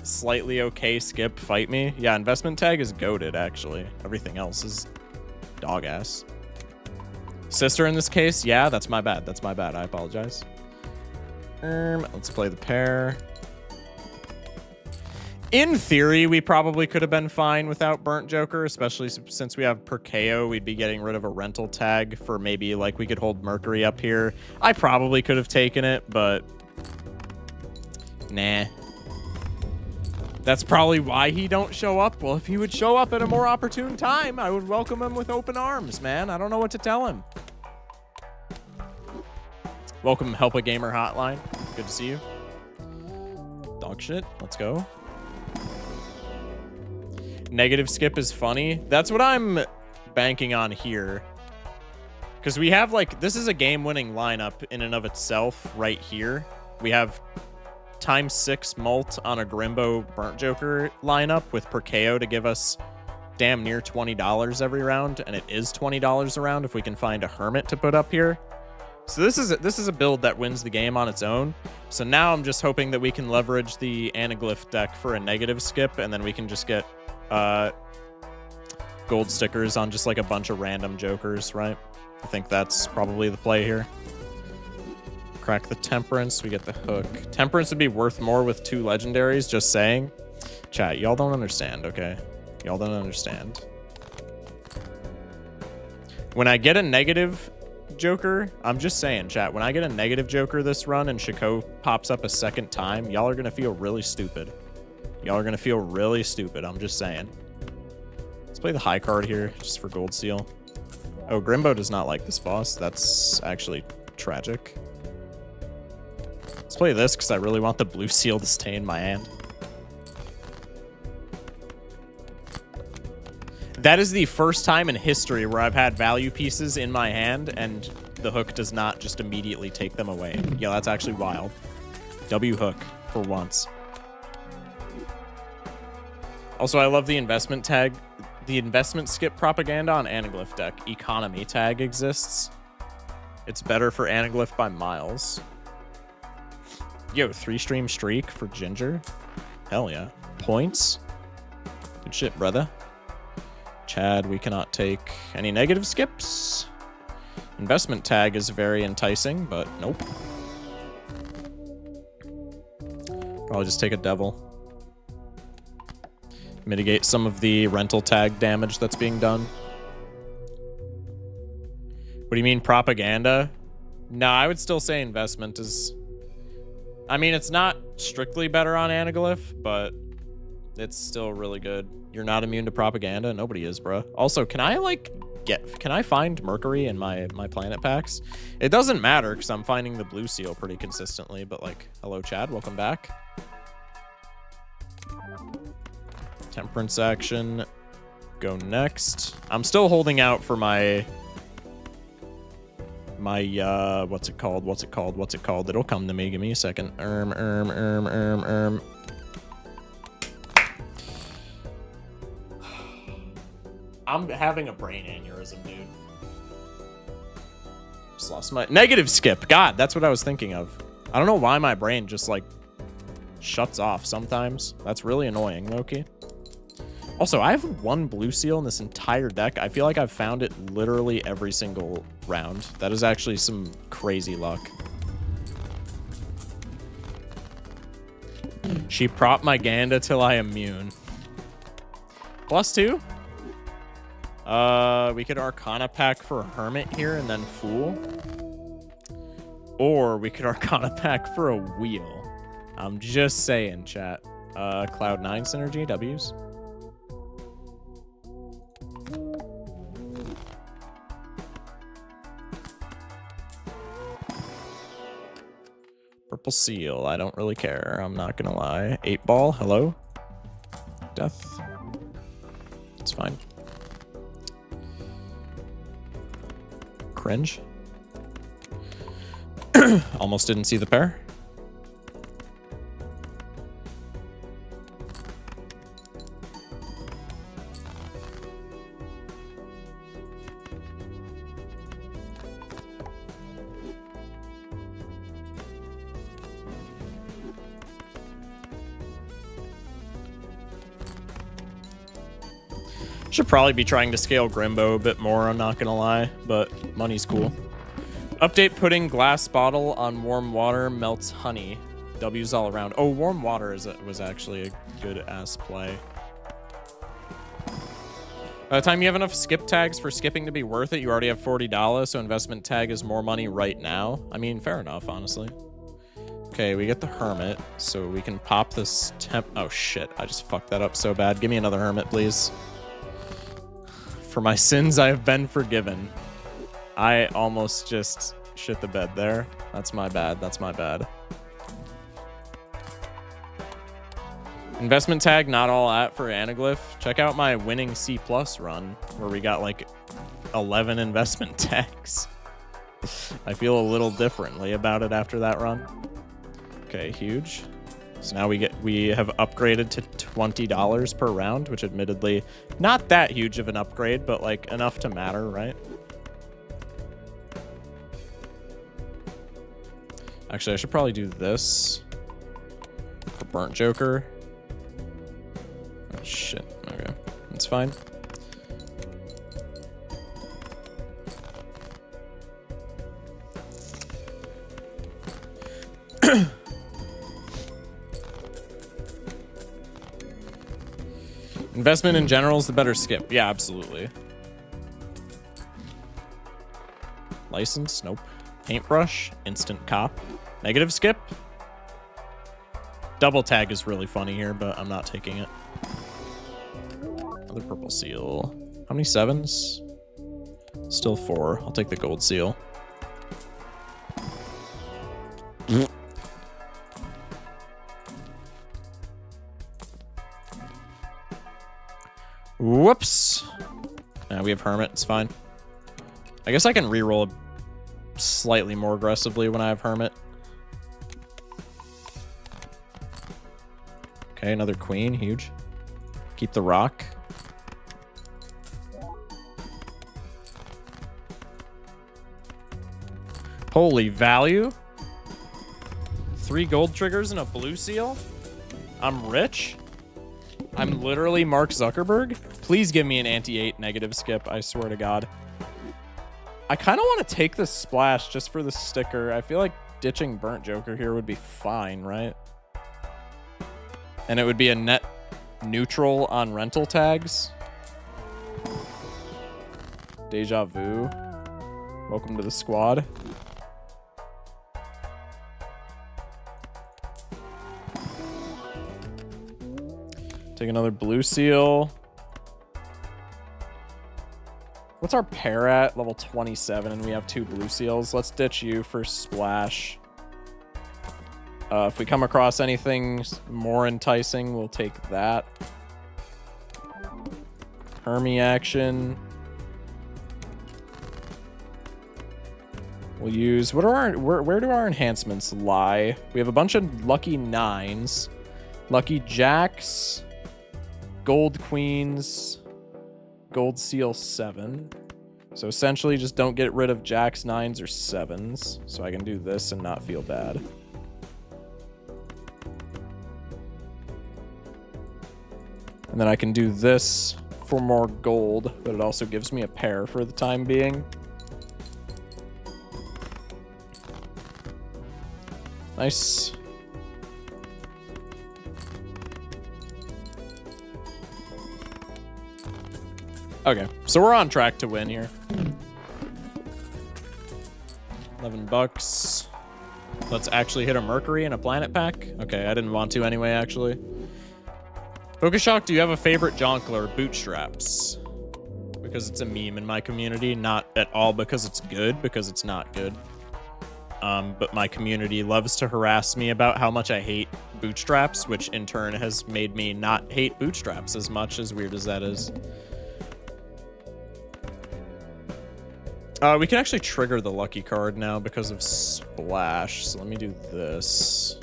slightly okay skip. Fight me. Yeah, investment tag is goated, actually. Everything else is dog ass. Sister in this case. Yeah, that's my bad. That's my bad. I apologize. Let's play the pair. In theory, we probably could have been fine without Burnt Joker, especially since we have per KO. We'd be getting rid of a rental tag for maybe, like, we could hold Mercury up here. I probably could have taken it, but nah. That's probably why he don't show up. Well, if he would show up at a more opportune time, I would welcome him with open arms, man. I don't know what to tell him. Welcome, Help a Gamer Hotline. Good to see you. Dog shit. Let's go. Negative skip is funny. That's what I'm banking on here. Because we have, like, this is a game-winning lineup in and of itself right here. We have ×6 mult on a Grimbo Burnt Joker lineup with per KO to give us damn near $20 every round. And it is $20 a round if we can find a Hermit to put up here. So this is a build that wins the game on its own. So now I'm just hoping that we can leverage the Anaglyph deck for a negative skip, and then we can just get gold stickers on just like a bunch of random jokers, right? I think that's probably the play here. Crack the Temperance, we get the hook. Temperance would be worth more with 2 legendaries, just saying. Chat, y'all don't understand, okay? Y'all don't understand. When I get a negative Joker, I'm just saying, chat, when I get a negative Joker this run and Shiko pops up a second time, y'all are gonna feel really stupid. Y'all are gonna feel really stupid, I'm just saying. Let's play the high card here, just for gold seal. Oh, Grimbo does not like this boss. That's actually tragic. Let's play this, because I really want the blue seal to stay in my hand. That is the first time in history where I've had value pieces in my hand and the hook does not just immediately take them away. Yeah, that's actually wild. W hook for once. Also, I love the investment tag. The investment skip propaganda on Anaglyph deck. Economy tag exists. It's better for Anaglyph by miles. Yo, 3-stream streak for Ginger. Hell yeah. Points. Good shit, brother. Chad, we cannot take any negative skips. Investment tag is very enticing, but nope. Probably just take a devil. Mitigate some of the rental tag damage that's being done. What do you mean, propaganda? No, I would still say investment is... I mean, it's not strictly better on Anaglyph, but it's still really good. You're not immune to propaganda? Nobody is, bro. Also, can I, like, can I find Mercury in my planet packs? It doesn't matter, because I'm finding the blue seal pretty consistently, but, like, hello, Chad. Welcome back. Temperance action. Go next. I'm still holding out for my what's it called? It'll come to me. Give me a second. I'm having a brain aneurysm, dude. Just lost my negative skip. God, that's what I was thinking of. I don't know why my brain just like shuts off sometimes. That's really annoying, Loki. Also, I have one blue seal in this entire deck. I feel like I've found it literally every single round. That is actually some crazy luck. She propped my Ganda till I immune. +2? We could Arcana pack for a Hermit here and then Fool. Or we could Arcana pack for a Wheel. I'm just saying, chat. Cloud 9 synergy, W's. Purple seal. I don't really care. I'm not gonna lie. 8-ball. Hello. Death. It's fine. Cringe. Almost didn't see the pair. Should probably be trying to scale Grimbo a bit more, I'm not gonna lie, but money's cool. Update: putting glass bottle on warm water melts honey. W's all around. Oh, warm water was actually a good ass play. By the time you have enough skip tags for skipping to be worth it, you already have $40, so investment tag is more money right now. I mean, fair enough, honestly. Okay, we get the Hermit, so we can pop this temp... Oh, shit. I just fucked that up so bad. Give me another Hermit, please. For my sins, I have been forgiven. I almost just shit the bed there. That's my bad. That's my bad. Investment tag, not all at for Anaglyph. Check out my winning C+ run, where we got like 11 investment tags. I feel a little differently about it after that run. Okay, huge. So now we have upgraded to $20 per round, which admittedly not that huge of an upgrade, but like enough to matter, right? Actually, I should probably do this for Burnt Joker. Oh, shit. Okay, that's fine. Investment in general is the better skip. Yeah, absolutely. License? Nope. Paintbrush? Instant cop. Negative skip? Double tag is really funny here, but I'm not taking it. Another purple seal. How many 7s? Still 4. I'll take the gold seal. Whoops. We have Hermit. It's fine. I guess I can reroll slightly more aggressively when I have Hermit. Okay, another queen, huge. Keep the rock. Holy value. 3 gold triggers and a blue seal. I'm rich. I'm literally Mark Zuckerberg. Please give me an anti-8 negative skip, I swear to God. I kind of want to take this splash just for the sticker. I feel like ditching Burnt Joker here would be fine, right? And it would be a net neutral on rental tags. Deja vu. Welcome to the squad. Take another blue seal. What's our pair at? Level 27, and we have 2 blue seals. Let's ditch you for splash. If we come across anything more enticing, we'll take that. Hermie action. We'll use... What are our... Where do our enhancements lie? We have a bunch of lucky 9s. Lucky jacks. Gold queens. Gold seal 7. So essentially just don't get rid of jacks, 9s, or 7s. So I can do this and not feel bad. And then I can do this for more gold, but it also gives me a pair for the time being. Nice. Okay, so we're on track to win here. 11 bucks. Let's actually hit a Mercury and a Planet Pack. Okay, I didn't want to anyway, actually. Focus Shock, do you have a favorite jonkler? Bootstraps. Because it's a meme in my community. Not at all because it's good, because it's not good. But my community loves to harass me about how much I hate Bootstraps, which in turn has made me not hate Bootstraps as much, as weird as that is. We can actually trigger the lucky card now because of Splash. So let me do this.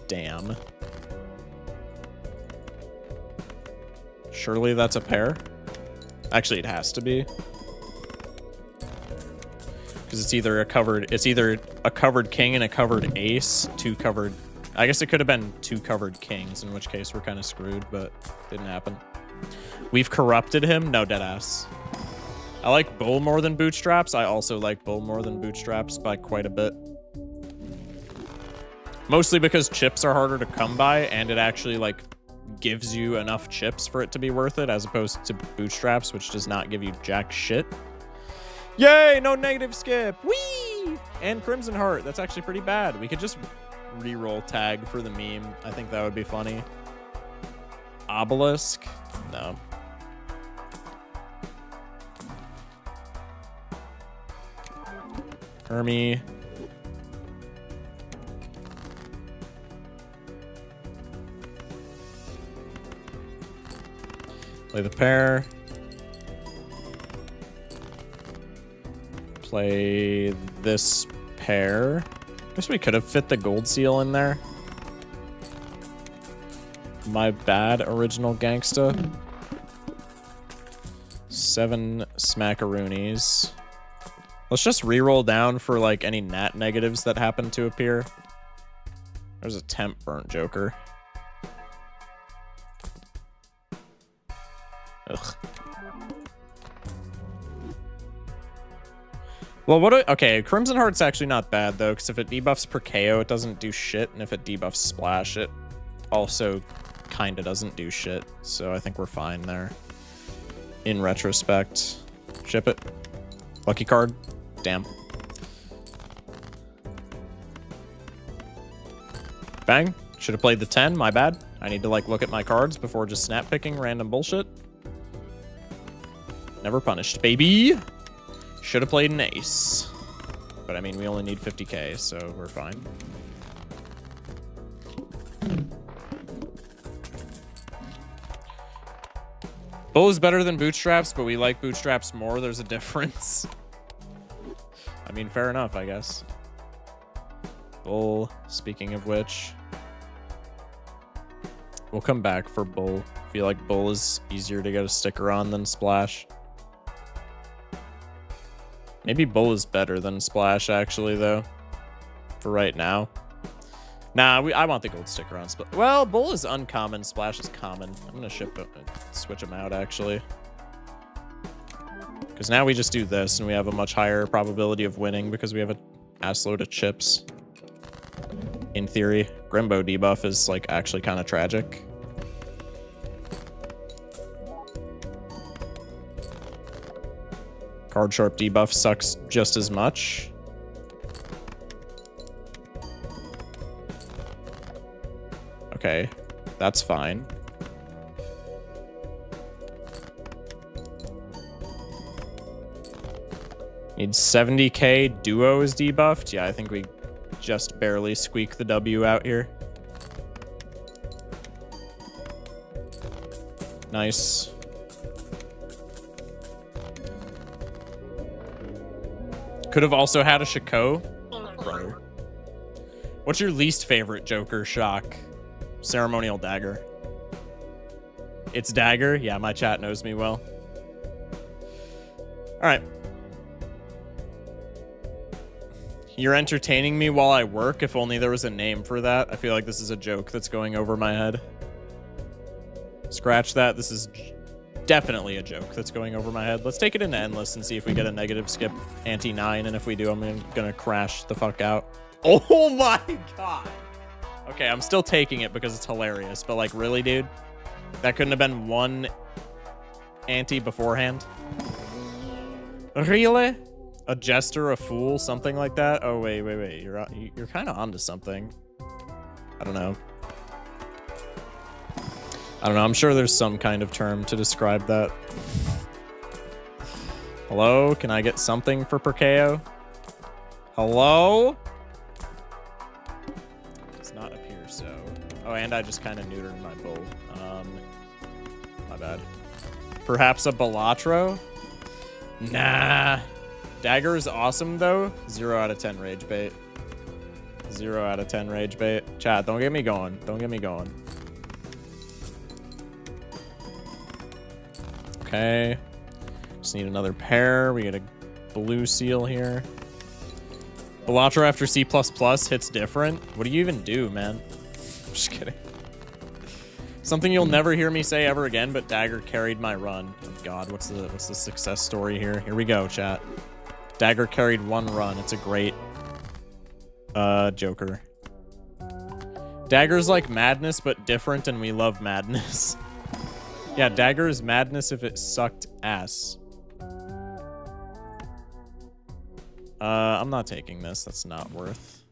Damn. Surely that's a pair? Actually, it has to be. Because it's either a covered king and a covered ace, 2 covered... I guess it could have been 2 covered kings, in which case we're kind of screwed, but didn't happen. We've corrupted him? No, deadass. I like Bull more than Bootstraps. I also like Bull more than Bootstraps by quite a bit. Mostly because chips are harder to come by, and it actually, like, gives you enough chips for it to be worth it, as opposed to Bootstraps, which does not give you jack shit. Yay! No negative skip! Whee! And Crimson Heart. That's actually pretty bad. We could just reroll tag for the meme. I think that would be funny. Obelisk? No. Hermie. Play the pair. Play this pair. Guess we could have fit the gold seal in there. My bad, original gangsta. 7 smackaroonies. Let's just reroll down for like any nat negatives that happen to appear. There's a temp Burnt Joker. Ugh. Well, okay, Crimson Heart's actually not bad though, because if it debuffs per KO, it doesn't do shit, and if it debuffs Splash, it also kinda doesn't do shit. So I think we're fine there. In retrospect, ship it. Lucky card. Damn. Bang. Should have played the 10. My bad. I need to like look at my cards before just snap picking random bullshit. Never punished, baby. Should have played an ace. But I mean, we only need 50k, so we're fine. Bull is better than Bootstraps, but we like Bootstraps more. There's a difference. I mean, fair enough, I guess. Bull, speaking of which, we'll come back for Bull. I feel like Bull is easier to get a sticker on than Splash. Maybe Bull is better than Splash, actually, though, for right now. Nah, I want the gold sticker on Splash. Well, Bull is uncommon. Splash is common. I'm going to switch them out, actually. Because now we just do this, and we have a much higher probability of winning because we have a assload of chips. In theory, Grimbo debuff is, like, actually kind of tragic. Card Sharp debuff sucks just as much. Okay, that's fine. Need 70k duo is debuffed. Yeah, I think we just barely squeak the W out here. Nice. Could have also had a Shaco. Brother. What's your least favorite Joker shock? Ceremonial Dagger. It's Dagger? Yeah, my chat knows me well. Alright. You're entertaining me while I work. If only there was a name for that. I feel like this is a joke that's going over my head. Scratch that. This is definitely a joke that's going over my head. Let's take it into Endless and see if we get a negative skip anti-9. And if we do, I'm gonna crash the fuck out. Oh my god. Okay, I'm still taking it because it's hilarious. But like, really, dude? That couldn't have been one anti beforehand? Really? A jester, a fool, something like that? Oh, wait. You're kind of onto something. I don't know. I'm sure there's some kind of term to describe that. Hello? Can I get something for Perkeo? Hello? Does not appear so. Oh, and I just kind of neutered my bull. My bad. Perhaps a Balatro? Nah. Dagger is awesome, though. 0 out of 10 rage bait. 0 out of 10 rage bait. Chat, don't get me going. Don't get me going. Okay. Just need another pair. We get a blue seal here. Balatro after C++ hits different. What do you even do, man? I'm just kidding. Something you'll never hear me say ever again, but Dagger carried my run. Oh god, what's the success story here? Here we go, chat. Dagger carried one run. It's a great Joker. Dagger's like madness, but different, and we love madness. Yeah, Dagger is madness if it sucked ass. I'm not taking this. That's not worth.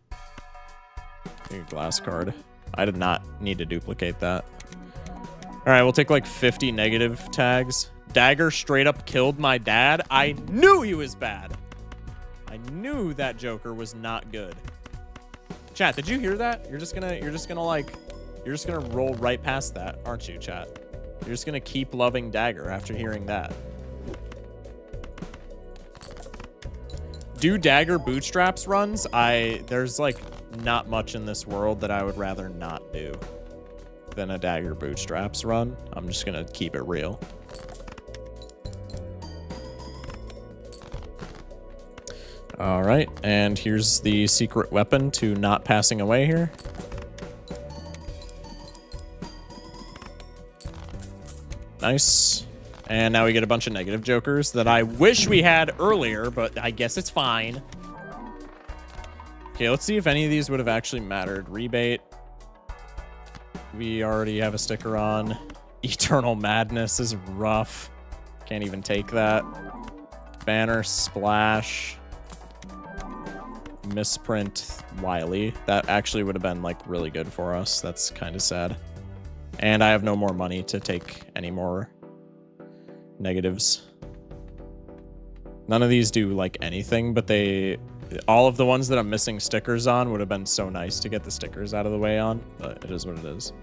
Your glass card. I did not need to duplicate that. Alright, we'll take like 50 negative tags. Dagger straight up killed my dad. I knew he was bad. I knew that Joker was not good. Chat, did you hear that? You're just gonna roll right past that, aren't you, chat? You're just gonna keep loving Dagger after hearing that. Do Dagger bootstraps runs? There's like not much in this world that I would rather not do than a Dagger bootstraps run. I'm just gonna keep it real. All right, and here's the secret weapon to not passing away here. Nice. And now we get a bunch of negative Jokers that I wish we had earlier, but I guess it's fine. Okay, let's see if any of these would have actually mattered. Rebate. We already have a sticker on. Eternal Madness is rough. Can't even take that. Banner, Splash. Misprint, Wily. That actually would have been like really good for us. That's kind of sad. And I have no more money to take any more negatives. None of these do like anything, but all of the ones that I'm missing stickers on would have been so nice to get the stickers out of the way on, but it is what it is.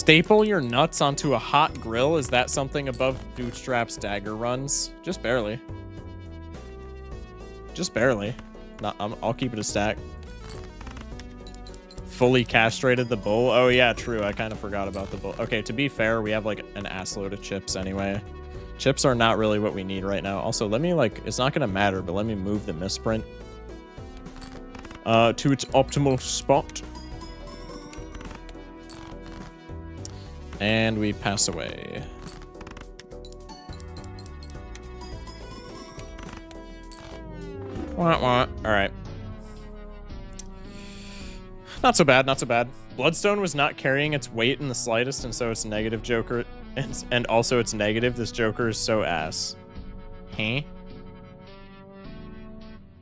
Staple your nuts onto a hot grill. Is that something above Bootstrap's dagger runs? Just barely. Just barely. I'll keep it a stack. Fully castrated the bull. Oh yeah, true. I kind of forgot about the bull. Okay, to be fair, we have like an ass load of chips anyway. Chips are not really what we need right now. Also, let me like, it's not gonna matter, but let me move the misprint to its optimal spot. And we pass away. Wah, wah. All right. Not so bad, not so bad. Bloodstone was not carrying its weight in the slightest, and so it's negative Joker. And also it's negative. This Joker is so ass. Huh?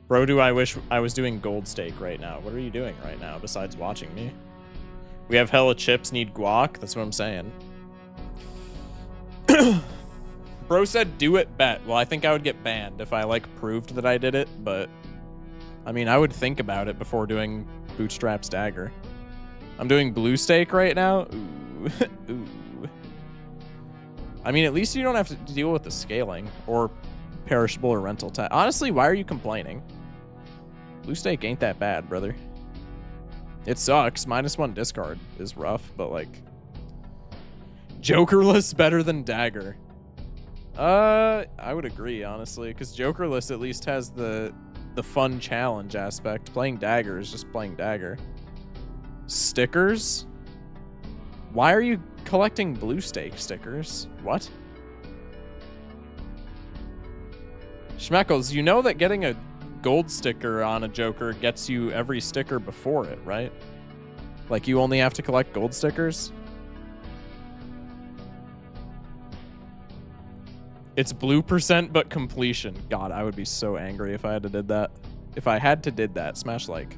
Bro, do I wish I was doing gold stake right now. What are you doing right now besides watching me? We have hella chips, need guac. That's what I'm saying. Bro said do it bet. Well, I think I would get banned if I like proved that I did it, but I mean, I would think about it before doing Bootstrap's dagger. I'm doing blue stake right now. Ooh. Ooh. I mean, at least you don't have to deal with the scaling or perishable or rental tax. Honestly, why are you complaining? Blue stake ain't that bad, brother. It sucks. -1 discard is rough, but like Jokerless better than dagger. I would agree, honestly, because Jokerless at least has the fun challenge aspect. Playing dagger is just playing dagger. Stickers? Why are you collecting blue stake stickers? What? Schmeckles, you know that getting a gold sticker on a Joker gets you every sticker before it, right? Like, you only have to collect gold stickers? It's blue percent, but completion. God, I would be so angry if I had to did that. If I had to did that, smash like.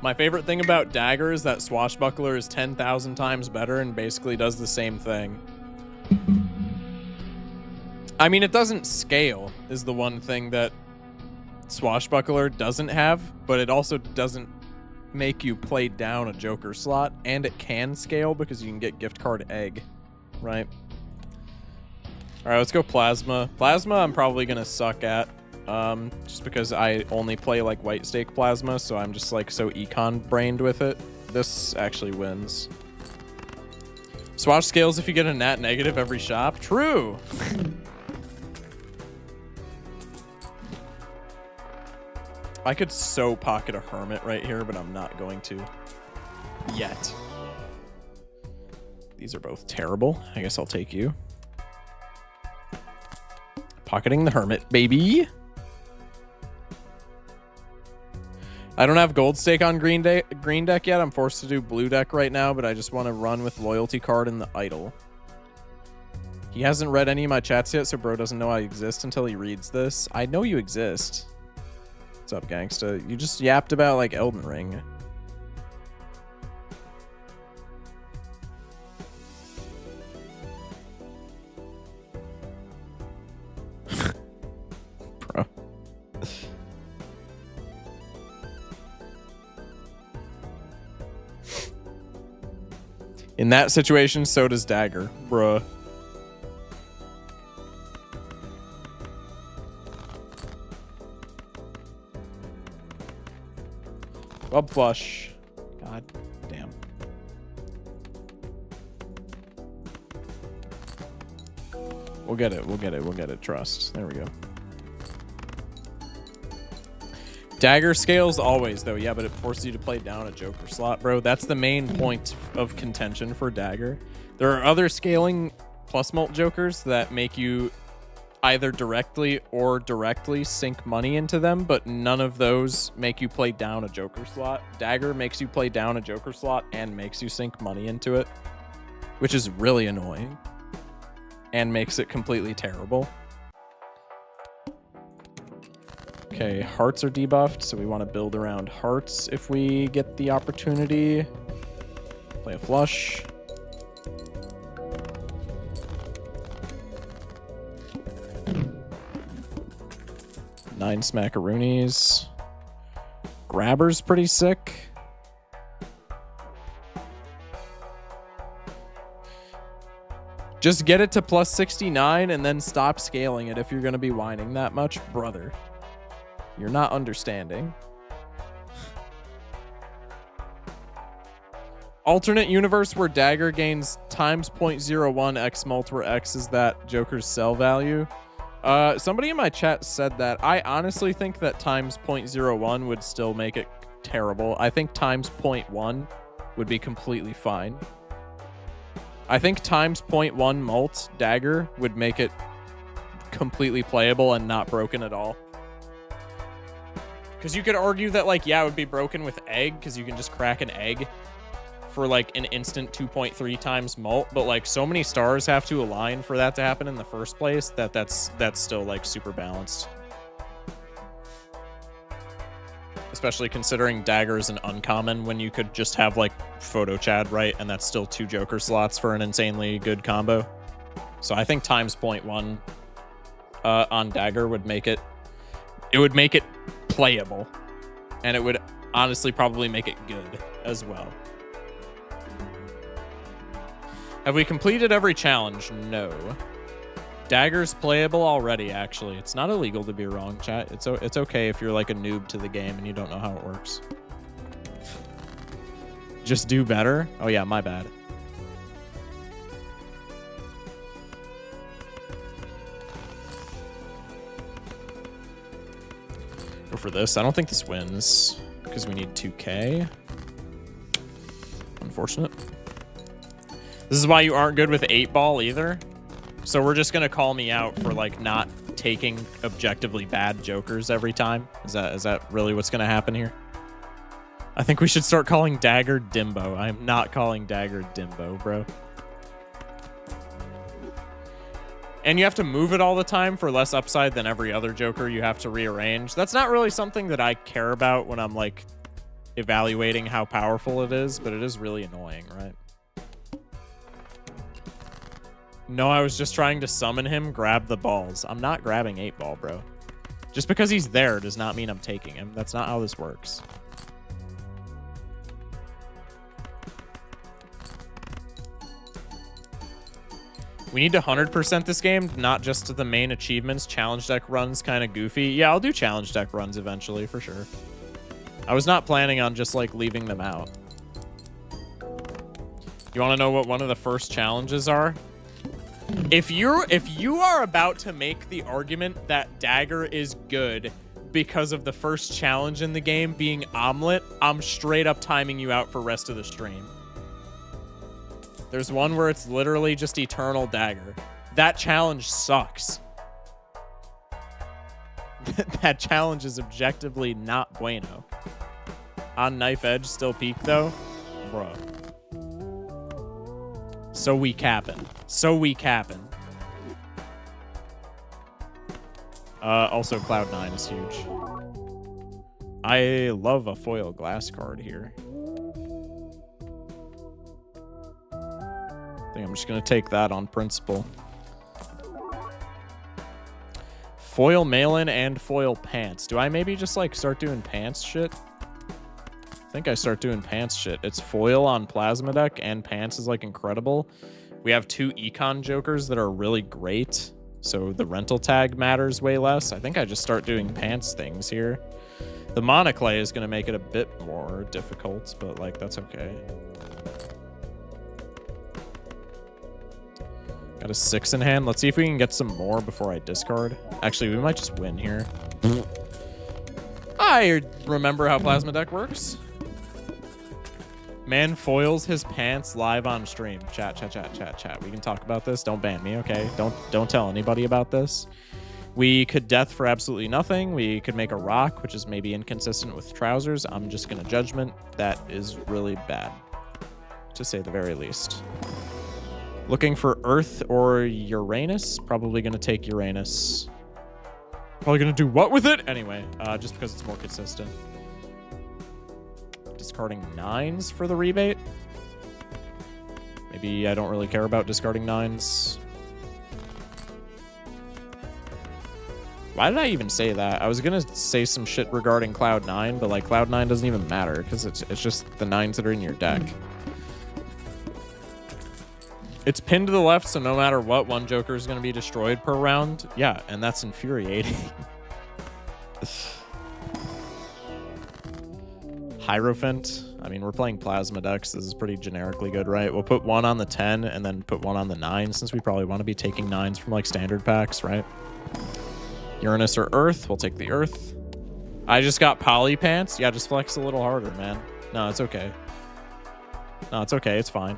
My favorite thing about dagger is that Swashbuckler is 10,000 times better and basically does the same thing. I mean, it doesn't scale is the one thing that Swashbuckler doesn't have, but it also doesn't make you play down a Joker slot, and it can scale because you can get gift card egg, right? All right, let's go Plasma. Plasma I'm probably going to suck at, just because I only play like white stake Plasma, so I'm just like so econ-brained with it. This actually wins. Swash scales if you get a nat negative every shop. True! I could so pocket a Hermit right here, but I'm not going to. Yet. These are both terrible. I guess I'll take you. Pocketing the Hermit, baby. I don't have gold stake on green deck yet. I'm forced to do blue deck right now, but I just want to run with loyalty card in the idol. He hasn't read any of my chats yet, so bro doesn't know I exist until he reads this. I know you exist. What's up, gangsta? You just yapped about like Elden Ring. Bro. In that situation, so does Dagger, bruh. Rub flush. God damn. We'll get it. We'll get it. We'll get it. Trust. There we go. Dagger scales always, though. Yeah, but it forces you to play down a Joker slot, bro. That's the main point of contention for Dagger. There are other scaling plus mult Jokers that make you either directly or directly sink money into them, but none of those make you play down a Joker slot. Dagger makes you play down a Joker slot and makes you sink money into it, which is really annoying and makes it completely terrible. Okay, hearts are debuffed, so we want to build around hearts if we get the opportunity. Play a flush. 9 smackaroonies. Grabber's pretty sick. Just get it to plus 69 and then stop scaling it if you're going to be whining that much. Brother, you're not understanding. Alternate universe where dagger gains times 0.01 x mult where x is that Joker's sell value. Somebody in my chat said that. I honestly think that times 0.01 would still make it terrible. I think times 0.1 would be completely fine. I think times 0.1 mult dagger would make it completely playable and not broken at all. Because you could argue that, like, yeah, it would be broken with egg, because you can just crack an egg for, like, an instant 2.3 times mult, but, like, so many stars have to align for that to happen in the first place that that's still, like, super balanced. Especially considering dagger is an uncommon when you could just have, like, photo chad, right? And that's still 2 Joker slots for an insanely good combo. So I think times 0.1 on dagger would make it... It would make it playable. And it would honestly probably make it good as well. Have we completed every challenge? No. Dagger's playable already, actually. It's not illegal to be wrong, chat. It's okay if you're like a noob to the game and you don't know how it works. Just do better? Oh yeah, my bad. Go for this. I don't think this wins because we need 2K. Unfortunate. This is why you aren't good with 8-ball either. So we're just gonna call me out for like not taking objectively bad Jokers every time. Is that really what's gonna happen here? I think we should start calling Dagger Dimbo. I'm not calling Dagger Dimbo, bro. And you have to move it all the time for less upside than every other Joker you have to rearrange. That's not really something that I care about when I'm like evaluating how powerful it is, but it is really annoying, right? No, I was just trying to summon him, grab the balls. I'm not grabbing 8-ball, bro. Just because he's there does not mean I'm taking him. That's not how this works. We need to 100% this game, not just to the main achievements. Challenge deck runs kind of goofy. Yeah, I'll do challenge deck runs eventually, for sure. I was not planning on just, like, leaving them out. You want to know what one of the first challenges are? If you are about to make the argument that Dagger is good because of the first challenge in the game being Omelet, I'm straight up timing you out for rest of the stream. There's one where it's literally just Eternal Dagger. That challenge sucks. That challenge is objectively not bueno. On Knife Edge, still peak though? Bruh. So we capping. So we capping. Also, Cloud9 is huge. I love a foil glass card here. I think I'm just going to take that on principle. Foil mail-in and foil pants. Do I maybe just, like, start doing pants shit? I think I start doing pants shit. It's foil on plasma deck, and pants is, like, incredible. We have 2 econ Jokers that are really great, so the rental tag matters way less. I think I just start doing pants things here. The Monoclay is going to make it a bit more difficult, but, like, that's okay. Got a 6 in hand. Let's see if we can get some more before I discard. Actually, we might just win here. I remember how plasma deck works. Man foils his pants live on stream. Chat. We can talk about this. Don't ban me, okay? Don't tell anybody about this. We could death for absolutely nothing. We could make a rock, which is maybe inconsistent with trousers. I'm just gonna judgment. That is really bad, to say the very least. Looking for Earth or Uranus. Probably gonna take Uranus. Probably gonna do what with it? Anyway, just because it's more consistent. Discarding 9s for the rebate. Maybe I don't really care about discarding 9s. Why did I even say that? I was gonna say some shit regarding Cloud9, but like Cloud9 doesn't even matter because it's just the 9s that are in your deck. It's pinned to the left, so no matter what, one Joker is gonna be destroyed per round. Yeah, and that's infuriating. Hierophant. I mean, we're playing Plasma decks. This is pretty generically good, right? We'll put one on the 10 and then put one on the 9 since we probably want to be taking 9s from like standard packs, right? Uranus or Earth. We'll take the Earth. I just got Poly Pants. Yeah, just flex a little harder, man. No, it's okay. No, it's okay. It's fine.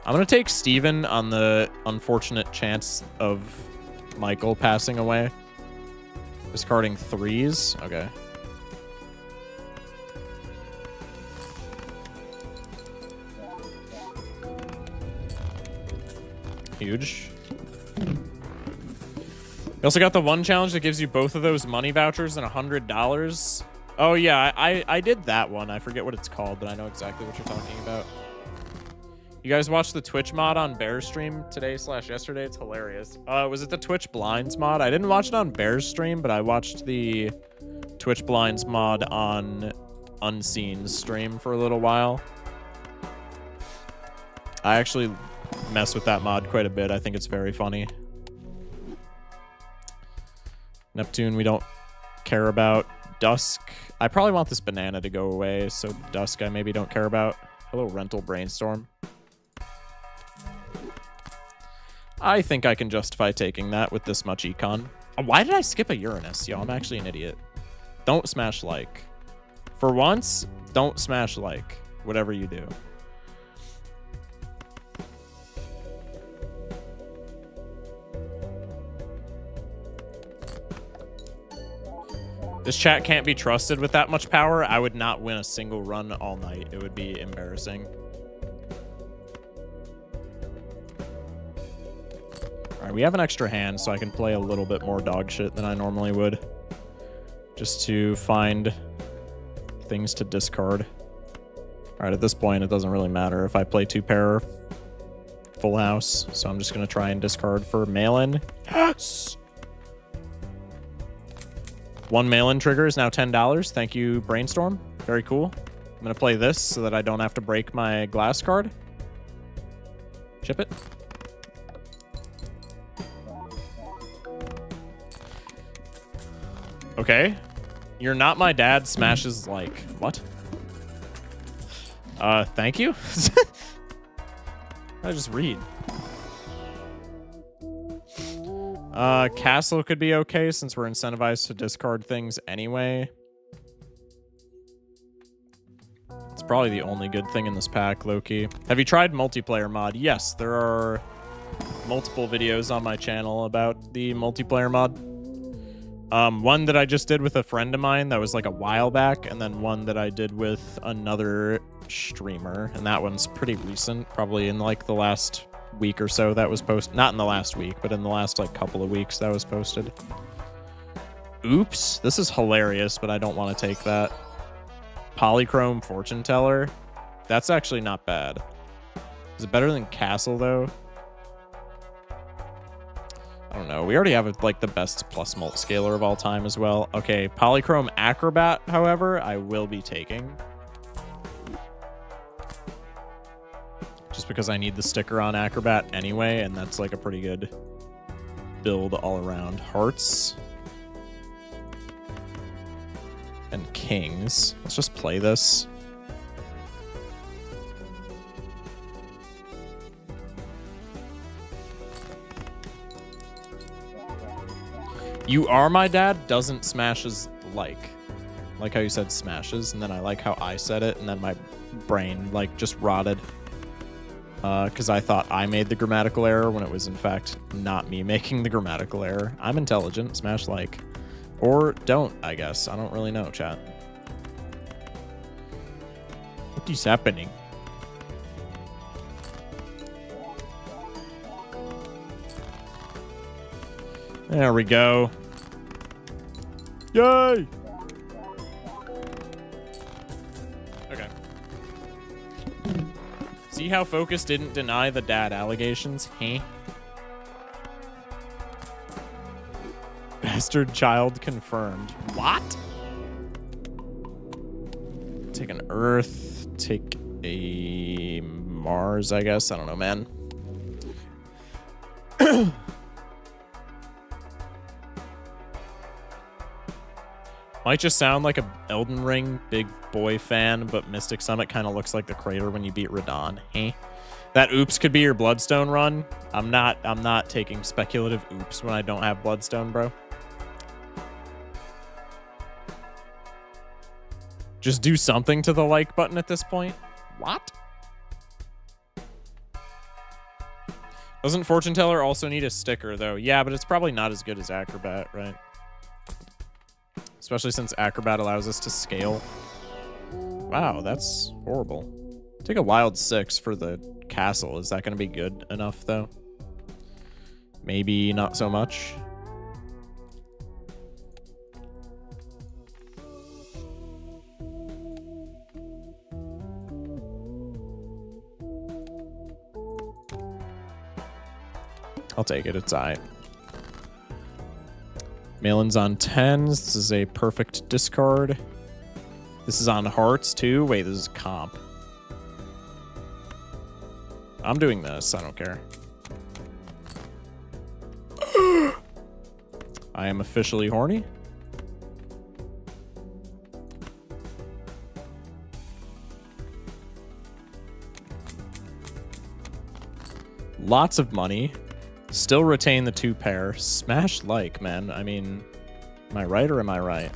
I'm going to take Steven on the unfortunate chance of Michael passing away. Discarding 3s. Okay. Huge. You also got the one challenge that gives you both of those money vouchers and $100. Oh yeah, I did that one. I forget what it's called, but I know exactly what you're talking about. You guys watched the Twitch mod on Bear's stream today/yesterday? It's hilarious. Was it the Twitch Blinds mod? I didn't watch it on Bear's stream, but I watched the Twitch Blinds mod on Unseen's stream for a little while. I actually mess with that mod quite a bit. I think it's very funny. Neptune, we don't care about. Dusk, I probably want this banana to go away, so Dusk I maybe don't care about. Hello, Rental Brainstorm. I think I can justify taking that with this much econ. Why did I skip a Uranus? Yo, I'm actually an idiot. Don't smash like. For once, don't smash like. Whatever you do. This chat can't be trusted with that much power. I would not win a single run all night. It would be embarrassing. All right, we have an extra hand, so I can play a little bit more dog shit than I normally would. Just to find things to discard. All right, at this point, it doesn't really matter if I play 2-pair full house. So I'm just going to try and discard for mail-in. Yes! One mail-in trigger is now $10. Thank you, Brainstorm. Very cool. I'm going to play this so that I don't have to break my glass card. Chip it. Okay. You're not my dad smashes like... What? Thank you? I just read. Castle could be okay since we're incentivized to discard things anyway. It's probably the only good thing in this pack, low-key. Have you tried multiplayer mod? Yes, there are multiple videos on my channel about the multiplayer mod. One that I just did with a friend of mine that was like a while back, and then one that I did with another streamer, and that one's pretty recent, probably in like the last week or so that was posted. Not in the last week, but in the last like couple of weeks that was posted. Oops, this is hilarious, but I don't want to take that. Polychrome Fortune Teller. That's actually not bad. Is it better than Castle though? I don't know. We already have like the best plus mult scaler of all time as well. Okay, Polychrome Acrobat, however, I will be taking. Just because I need the sticker on Acrobat anyway, and that's like a pretty good build all around. Hearts. And Kings. Let's just play this. You are my dad doesn't smashes like how you said smashes, and then I like how I said it, and then my brain like just rotted. Because I thought I made the grammatical error when it was in fact not me making the grammatical error. I'm intelligent, smash like. Or don't, I guess. I don't really know, chat. What is happening? There we go. Yay! Okay. See how Focus didn't deny the dad allegations? Huh? bastard child confirmed. What? Take an Earth. Take a Mars, I guess. I don't know, man. Might just sound like a Elden Ring big boy fan, but Mystic Summit kind of looks like the crater when you beat Radon. Eh? That oops could be your Bloodstone run. I'm not taking speculative oops when I don't have Bloodstone, bro. Just do something to the like button at this point. What? Doesn't Fortune Teller also need a sticker, though? Yeah, but it's probably not as good as Acrobat, right? Especially since Acrobat allows us to scale. Wow, that's horrible. Take a wild 6 for the castle. Is that going to be good enough, though? Maybe not so much. I'll take it. It's alright. Malin's on 10s. This is a perfect discard. This is on hearts, too. Wait, this is comp. I'm doing this. I don't care. I am officially horny. Lots of money. Still retain the 2 pair. Smash like, man. I mean, am I right or am I right?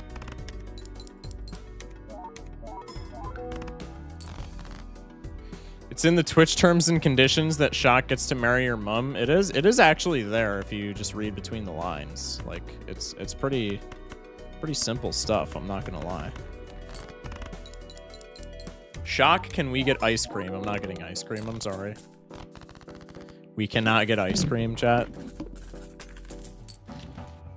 It's in the Twitch terms and conditions that Shock gets to marry your mum. It is actually there if you just read between the lines. Like, it's pretty simple stuff, I'm not gonna lie. Shock, can we get ice cream? I'm not getting ice cream, I'm sorry. We cannot get ice cream, chat.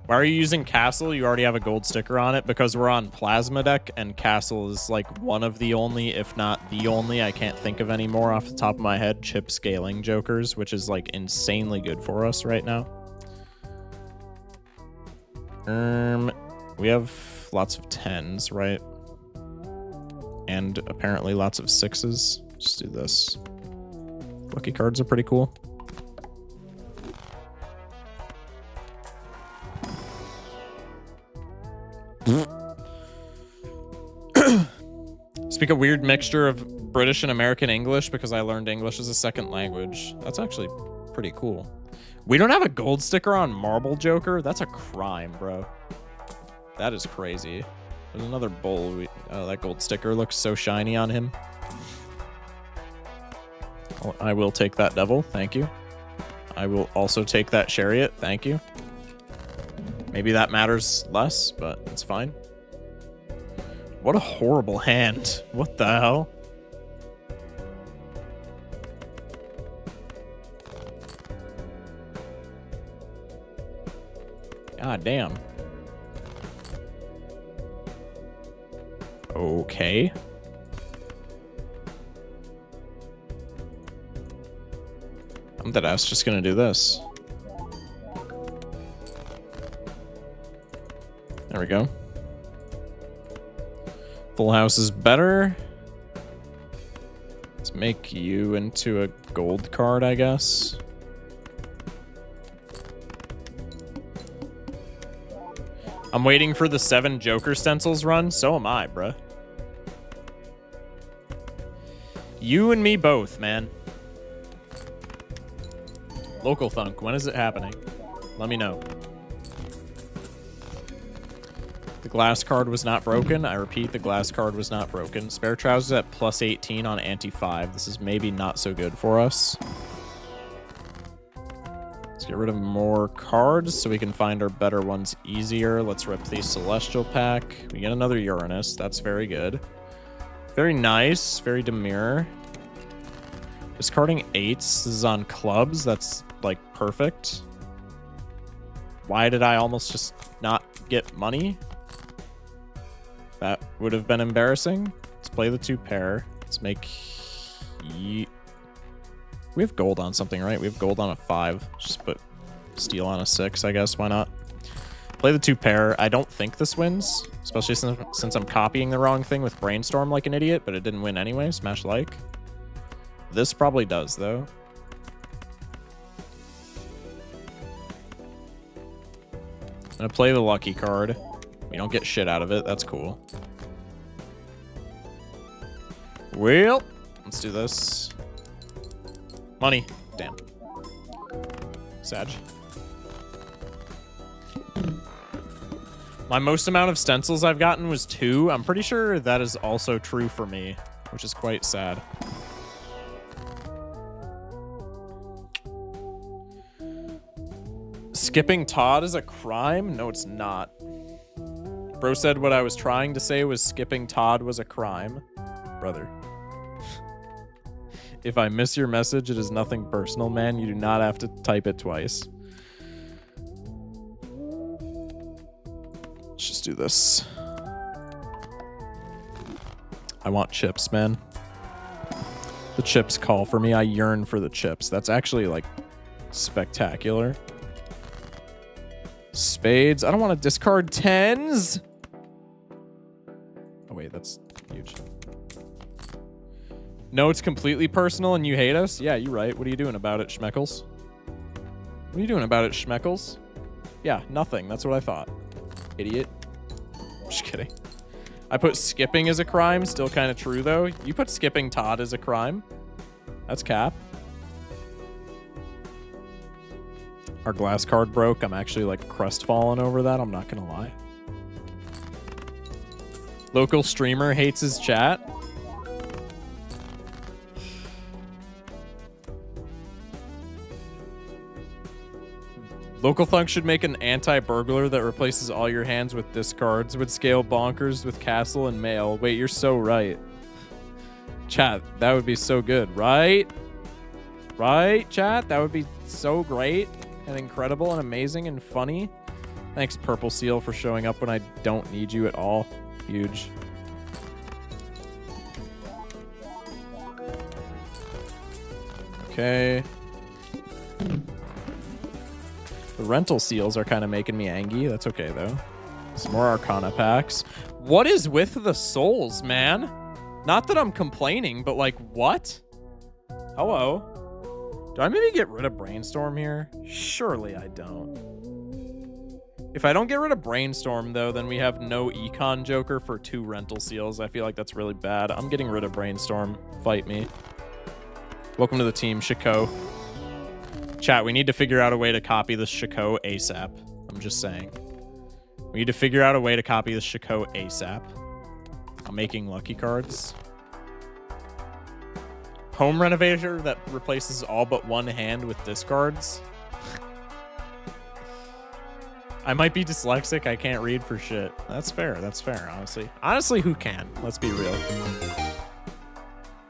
Why are you using Castle? You already have a gold sticker on it. Because we're on Plasma deck, and Castle is like one of the only, if not the only, I can't think of any more off the top of my head, chip scaling jokers, which is like insanely good for us right now. We have lots of 10s, right? And apparently lots of 6s. Just do this. Lucky cards are pretty cool. Speak a weird mixture of British and American English because I learned English as a second language. That's actually pretty cool. We don't have a gold sticker on Marble Joker? That's a crime, bro. That is crazy. There's another bull. Oh, that gold sticker looks so shiny on him. Oh, I will take that devil. Thank you. I will also take that chariot. Thank you. Maybe that matters less, but it's fine. What a horrible hand. What the hell? God damn. Okay. I'm deadass just gonna do this. There we go. Full house is better. Let's make you into a gold card, I guess. I'm waiting for the 7 Joker stencils run. So am I, bruh. You and me both, man. Local Thunk, when is it happening? Let me know. The glass card was not broken. I repeat, the glass card was not broken. Spare Trousers at plus 18 on anti-5. This is maybe not so good for us. Let's get rid of more cards so we can find our better ones easier. Let's rip the Celestial pack. We get another Uranus. That's very good. Very nice. Very demure. Discarding 8s. This is on clubs. That's, like, perfect. Why did I almost just not get money? That would have been embarrassing. Let's play the 2 pair. Let's make... We have gold on something, right? We have gold on a 5. Just put steel on a 6, I guess. Why not? Play the 2 pair. I don't think this wins, especially since I'm copying the wrong thing with Brainstorm like an idiot, but it didn't win anyway. Smash like. This probably does, though. I'm gonna play the lucky card. We don't get shit out of it. That's cool. Well, let's do this. Money. Damn. Sag. My most amount of stencils I've gotten was 2. I'm pretty sure that is also true for me, which is quite sad. Skipping Todd is a crime? No, it's not. Bro said what I was trying to say was skipping Todd was a crime. Brother. If I miss your message, it is nothing personal, man. You do not have to type it twice. Let's just do this. I want chips, man. The chips call for me. I yearn for the chips. That's actually, like, spectacular. Spades. I don't want to discard 10s. Oh, wait. That's huge. No, it's completely personal and you hate us? Yeah, you're right. What are you doing about it, Schmeckles? What are you doing about it, Schmeckles? Yeah, nothing. That's what I thought. Idiot. Just kidding. I put skipping as a crime. Still kind of true, though. You put skipping Todd as a crime. That's cap. Our glass card broke. I'm actually, like, crestfallen over that. I'm not gonna lie. Local streamer hates his chat. Local Thunk should make an anti-burglar that replaces all your hands with discards. Would scale bonkers with castle and mail. Wait, you're so right. Chat, that would be so good, right? Right, chat? That would be so great and incredible and amazing and funny. Thanks, Purple Seal, for showing up when I don't need you at all. Huge. Okay. The rental seals are kind of making me angry. That's okay, though. Some more Arcana packs. What is with the souls, man? Not that I'm complaining, but like, what? Hello? Do I maybe get rid of Brainstorm here? Surely I don't. If I don't get rid of Brainstorm, though, then we have no Econ Joker for 2 rental seals. I feel like that's really bad. I'm getting rid of Brainstorm. Fight me. Welcome to the team, Chico. Chat, we need to figure out a way to copy this Chico ASAP. I'm just saying. We need to figure out a way to copy this Chico ASAP. I'm making lucky cards. Home renovator that replaces all but 1 hand with discards. I might be dyslexic. I can't read for shit. That's fair. That's fair, honestly. Honestly, who can? Let's be real.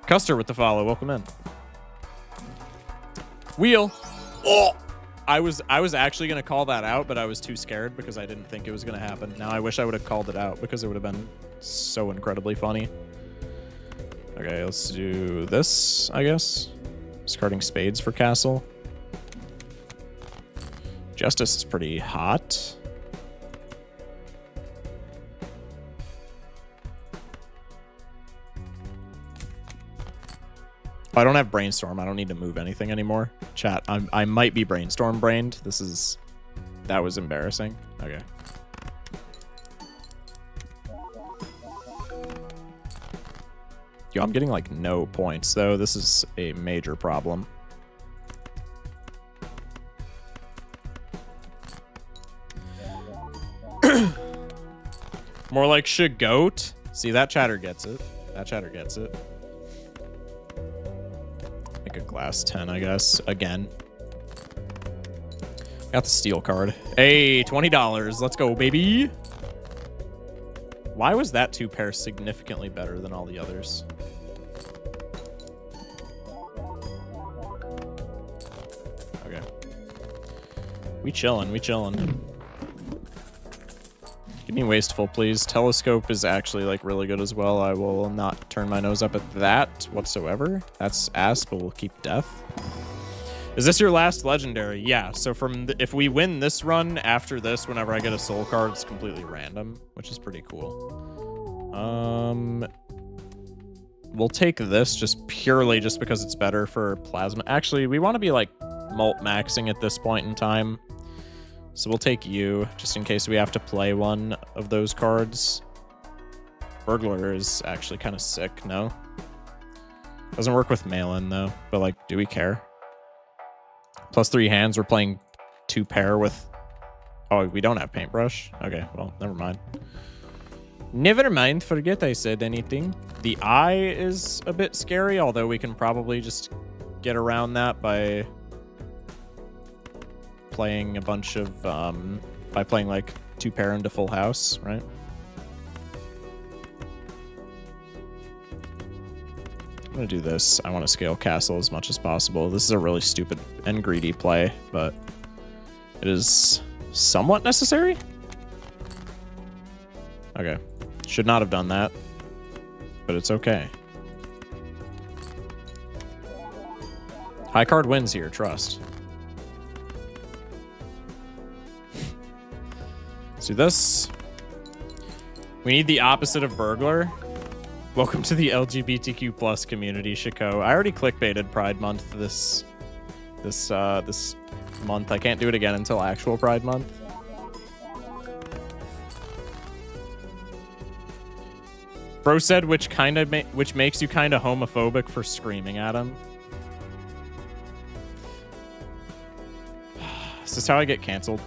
Custer with the follow. Welcome in. Wheel. Oh! I was actually going to call that out, but I was too scared because I didn't think it was going to happen. Now I wish I would have called it out because it would have been so incredibly funny. Okay, let's do this, I guess. Discarding spades for castle. Justice is pretty hot. I don't have Brainstorm. I don't need to move anything anymore. Chat, I might be Brainstorm brained. That was embarrassing. Okay. Yo, I'm getting like no points though. This is a major problem. More like Shagoat. See, that chatter gets it. That chatter gets it. Make a glass 10, I guess. Again. Got the steel card. Hey, $20. Let's go, baby. Why was that 2 pair significantly better than all the others? Okay. We chillin', we chillin'. Give me Wasteful, please. Telescope is actually, like, really good as well. I will not turn my nose up at that whatsoever. That's ass, but we'll keep Death. Is this your last legendary? Yeah, so if we win this run, after this, whenever I get a soul card, it's completely random, which is pretty cool. We'll take this just purely just because it's better for plasma. Actually, we want to be like mult maxing at this point in time. So we'll take you just in case we have to play one of those cards. Burglar is actually kind of sick, no? Doesn't work with mail-in though, but like, do we care? +3 hands, we're playing 2 pair with... Oh, we don't have paintbrush? Okay, well, never mind. Never mind, forget I said anything. The eye is a bit scary, although we can probably just get around that by playing a bunch of... by playing like 2 pair into full house, right? I'm gonna do this. I want to scale castle as much as possible. This is a really stupid and greedy play, but it is somewhat necessary. Okay. Should not have done that, but it's okay. High card wins here, trust. Let's do this. We need the opposite of burglar. Welcome to the LGBTQ plus community, Chico. I already clickbaited Pride Month this month. I can't do it again until actual Pride Month. Bro said which makes you kind of homophobic for screaming at him. Is this how I get canceled?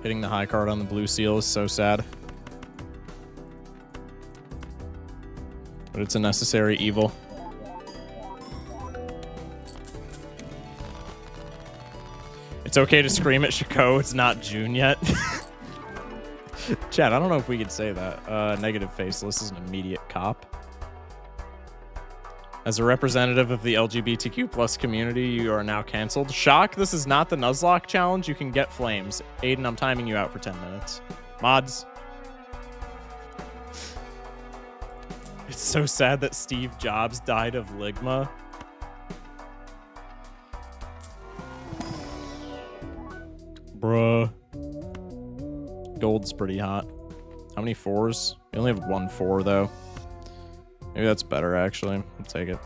Hitting the high card on the blue seal is so sad. But it's a necessary evil. It's okay to scream at Chico, it's not June yet. Chad, I don't know if we could say that. Negative faceless is an immediate cop. As a representative of the LGBTQ plus community, you are now canceled. Shock, this is not the Nuzlocke challenge. You can get flames. Aiden, I'm timing you out for 10 minutes. Mods. It's so sad that Steve Jobs died of Ligma. Bruh. Gold's pretty hot. How many 4s? We only have 1 4 though. Maybe that's better, actually. I'll take it.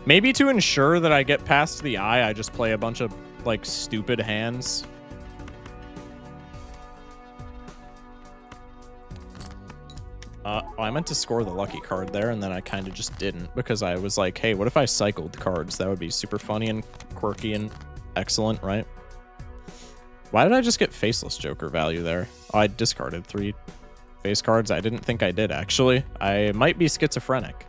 Maybe to ensure that I get past the eye, I just play a bunch of, like, stupid hands. I meant to score the lucky card there, and then I kind of just didn't, because I was like, hey, what if I cycled cards? That would be super funny and quirky and excellent, right? Why did I just get faceless Joker value there? Oh, I discarded 3 face cards. I didn't think I did, actually. I might be schizophrenic.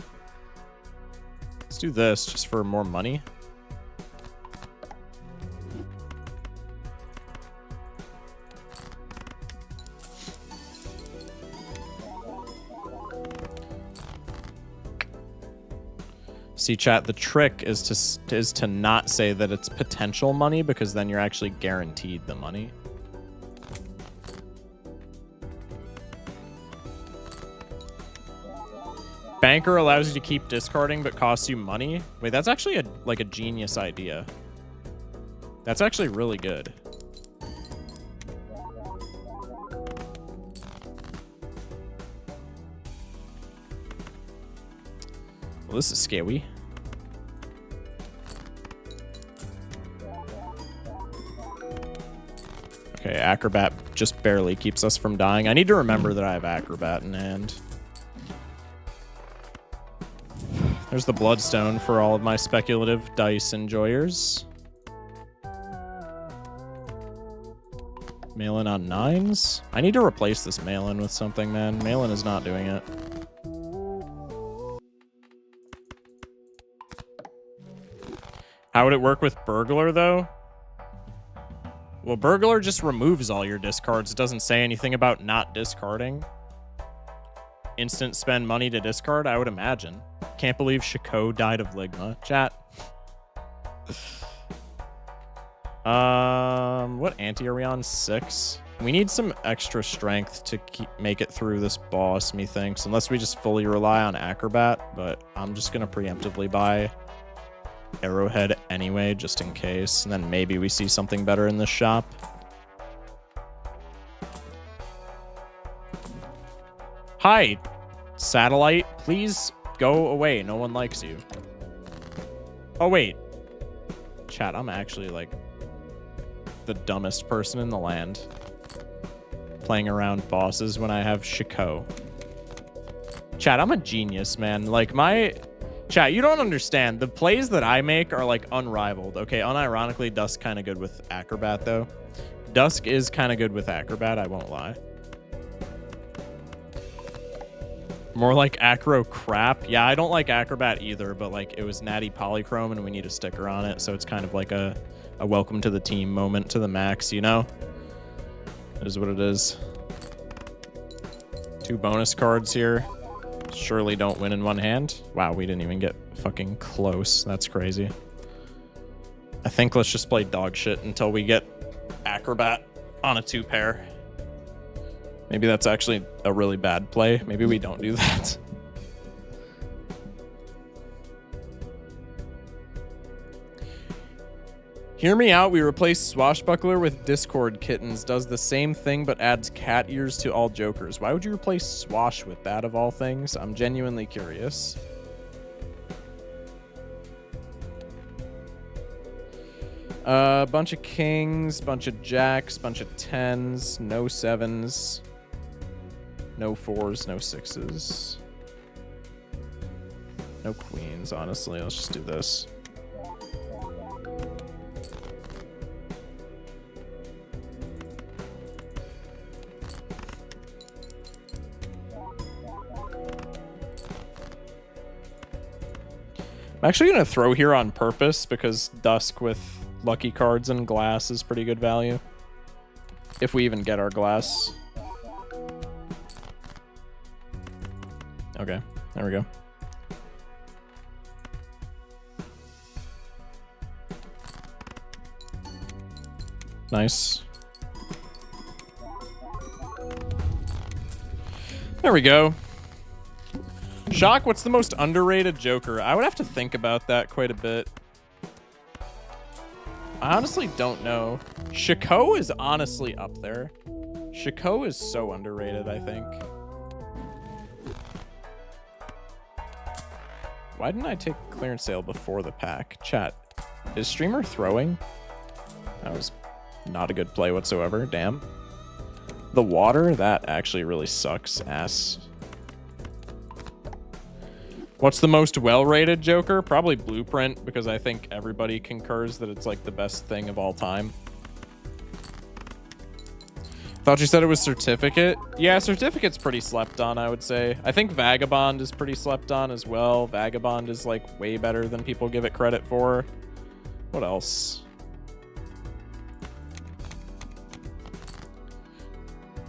Let's do this just for more money. See, chat, the trick is to not say that it's potential money, because then you're actually guaranteed the money. Banker allows you to keep discarding but costs you money. Wait, that's actually like a genius idea. That's actually really good. Well, this is scary. Okay, Acrobat just barely keeps us from dying. I need to remember that I have Acrobat in hand. There's the Bloodstone for all of my speculative dice enjoyers. Mail-in on 9s? I need to replace this mail-in with something, man. Mail-in is not doing it. How would it work with Burglar, though? Well, Burglar just removes all your discards. It doesn't say anything about not discarding. Instant spend money to discard, I would imagine. Can't believe Chico died of Ligma. Chat. What ante are we on? 6? We need some extra strength to make it through this boss, methinks, unless we just fully rely on Acrobat, but I'm just gonna preemptively buy Arrowhead anyway, just in case, and then maybe we see something better in this shop. Hi, satellite, please go away. No one likes you. Oh, wait. Chat, I'm actually, like, the dumbest person in the land. Playing around bosses when I have Shiko. Chat, I'm a genius, man. Like, Chat, you don't understand. The plays that I make are, like, unrivaled. Okay, unironically, Dusk kind of good with Acrobat, though. Dusk is kind of good with Acrobat, I won't lie. More like Acro crap. Yeah, I don't like Acrobat either, but, like, it was Natty Polychrome, and we need a sticker on it, so it's kind of like a welcome to the team moment to the max, you know? It is what it is. 2 bonus cards here. Surely don't win in one hand. Wow, we didn't even get fucking close. That's crazy. I think let's just play dog shit until we get Acrobat on a 2-pair. Maybe that's actually a really bad play. Maybe we don't do that. Hear me out, we replace Swashbuckler with Discord Kittens. Does the same thing but adds cat ears to all Jokers. Why would you replace Swash with that of all things? I'm genuinely curious. Bunch of kings, bunch of jacks, bunch of 10s, no 7s, no 4s, no 6s. No queens, honestly. Let's just do this. I'm actually going to throw here on purpose because Dusk with lucky cards and glass is pretty good value. If we even get our glass. Okay, there we go. Nice. There we go. Shock, what's the most underrated Joker? I would have to think about that quite a bit. I honestly don't know. Shiko is honestly up there. Shiko is so underrated, I think. Why didn't I take clearance sale before the pack? Chat, is streamer throwing? That was not a good play whatsoever, damn. The water, that actually really sucks ass. What's the most well-rated Joker? Probably Blueprint, because I think everybody concurs that it's like the best thing of all time. Thought you said it was Certificate. Yeah, Certificate's pretty slept on, I would say. I think Vagabond is pretty slept on as well. Vagabond is like way better than people give it credit for. What else?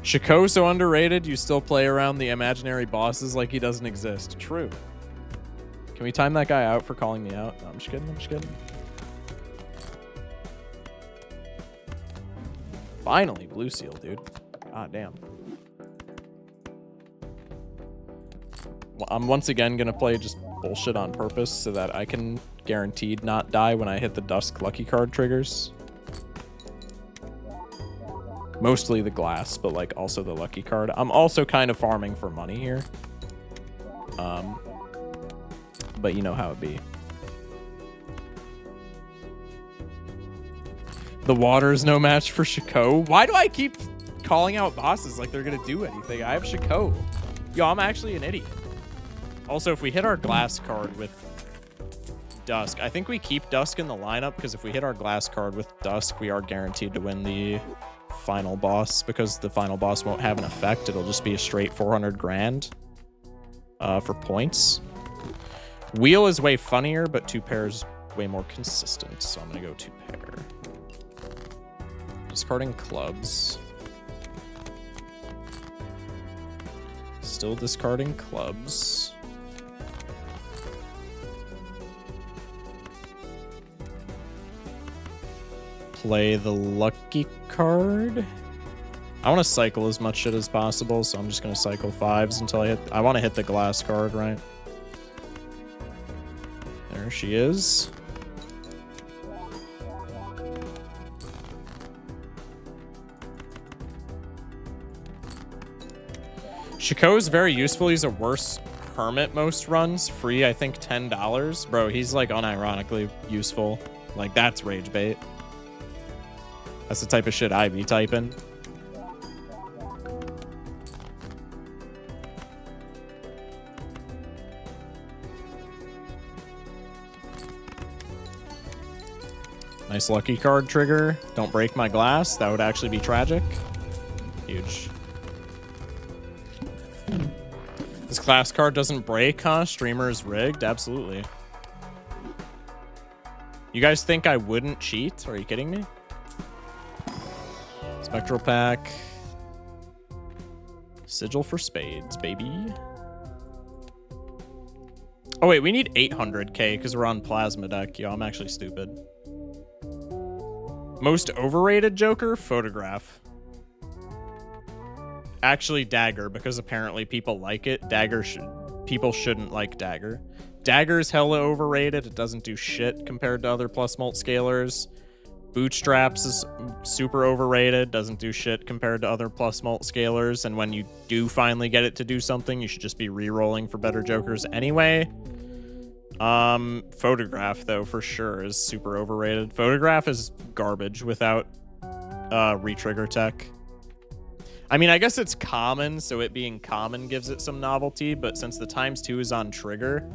Shiko so underrated, you still play around the imaginary bosses like he doesn't exist. True. Can we time that guy out for calling me out? No, I'm just kidding. I'm just kidding. Finally, blue seal, dude. God damn. Well, I'm once again going to play just bullshit on purpose so that I can guaranteed not die when I hit the Dusk lucky card triggers. Mostly the glass, but like also the lucky card. I'm also kind of farming for money here. But you know how it be. The water's no match for Shiko. Why do I keep calling out bosses like they're gonna do anything? I have Shiko. Yo, I'm actually an idiot. Also, if we hit our glass card with Dusk, I think we keep Dusk in the lineup because if we hit our glass card with Dusk, we are guaranteed to win the final boss because the final boss won't have an effect. It'll just be a straight 400 grand for points. Wheel is way funnier, but 2-pair's way more consistent, so I'm gonna go 2-pair. Discarding clubs. Still discarding clubs. play the lucky card. I want to cycle as much shit as possible, so I'm just going to cycle 5s until I want to hit the glass card, right? There she is. Shiko is very useful. He's a worse hermit most runs. Free, I think, $10. Bro, he's like unironically useful. Like, that's rage bait. That's the type of shit I be typing. Nice lucky card trigger. Don't break my glass. That would actually be tragic. Huge. This glass card doesn't break, huh? Streamer is rigged? Absolutely. You guys think I wouldn't cheat? Are you kidding me? Spectral pack. Sigil for spades, baby. Oh, wait. We need 800k because we're on plasma deck. Yo, I'm actually stupid. Most overrated Joker? Photograph. Actually, Dagger, because apparently people like it. People shouldn't like Dagger. Dagger's hella overrated. It doesn't do shit compared to other plus mult scalers. Bootstraps is super overrated. Doesn't do shit compared to other plus mult scalers. And when you do finally get it to do something, you should just be re-rolling for better Jokers anyway. Photograph, though, for sure is super overrated. Photograph is garbage without re-trigger tech. I mean, I guess it's common, so it being common gives it some novelty, but since the ×2 is on trigger,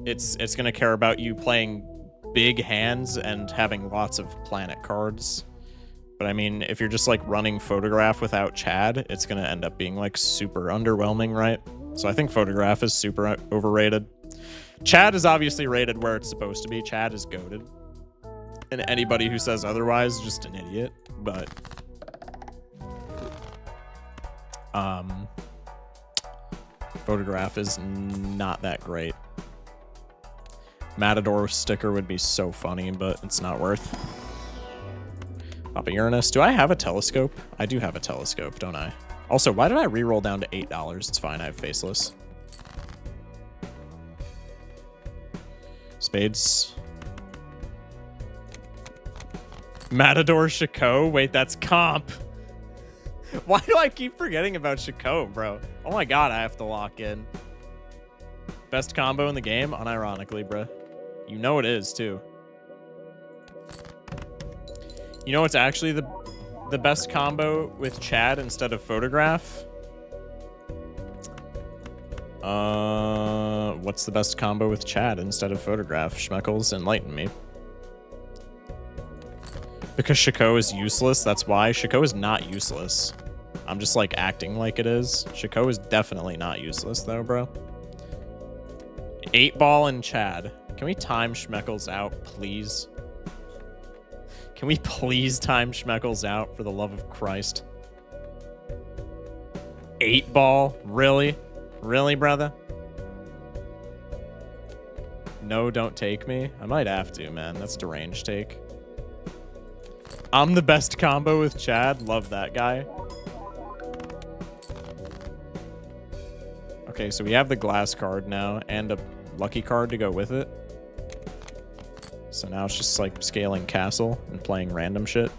it's going to care about you playing big hands and having lots of planet cards. But I mean, if you're just like running Photograph without Chad, it's going to end up being like super underwhelming, right? So I think Photograph is super overrated. Chad is obviously rated where it's supposed to be. Chad is goated. And anybody who says otherwise is just an idiot, but... Photograph is not that great. Matador sticker would be so funny, but it's not worth. Papa Uranus. Do I have a telescope? I do have a telescope, don't I? Also, why did I re-roll down to $8? It's fine, I have faceless. Spades. Matador Shiko? Wait, that's comp. Why do I keep forgetting about Shiko, bro? Oh my god, I have to lock in. Best combo in the game? Unironically, bro. You know it is, too. You know what's actually the best combo with Chad instead of Photograph? What's the best combo with Chad instead of Photograph? Schmeckles, enlighten me. Because Shiko is useless, that's why. Shiko is not useless. I'm just, like, acting like it is. Shiko is definitely not useless, though, bro. 8-ball and Chad. Can we time Schmeckles out, please? Can we please time Schmeckles out, for the love of Christ? 8-ball? Really? Really, brother? No, don't take me? I might have to, man. That's a deranged take. I'm the best combo with Chad. Love that guy. Okay, so we have the glass card now and a lucky card to go with it. So now it's just like scaling castle and playing random shit.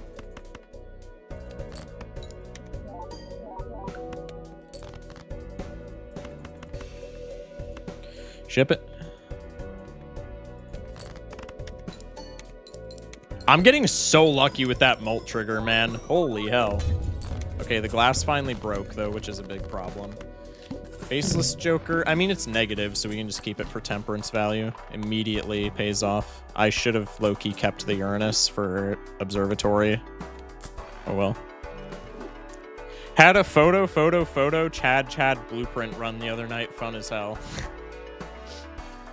Ship it. I'm getting so lucky with that molt trigger, man. Holy hell. Okay, the glass finally broke, though, which is a big problem. Faceless Joker. I mean, it's negative, so we can just keep it for temperance value. Immediately pays off. I should have low-key kept the Uranus for Observatory. Oh, well. Had a photo, Chad blueprint run the other night. Fun as hell.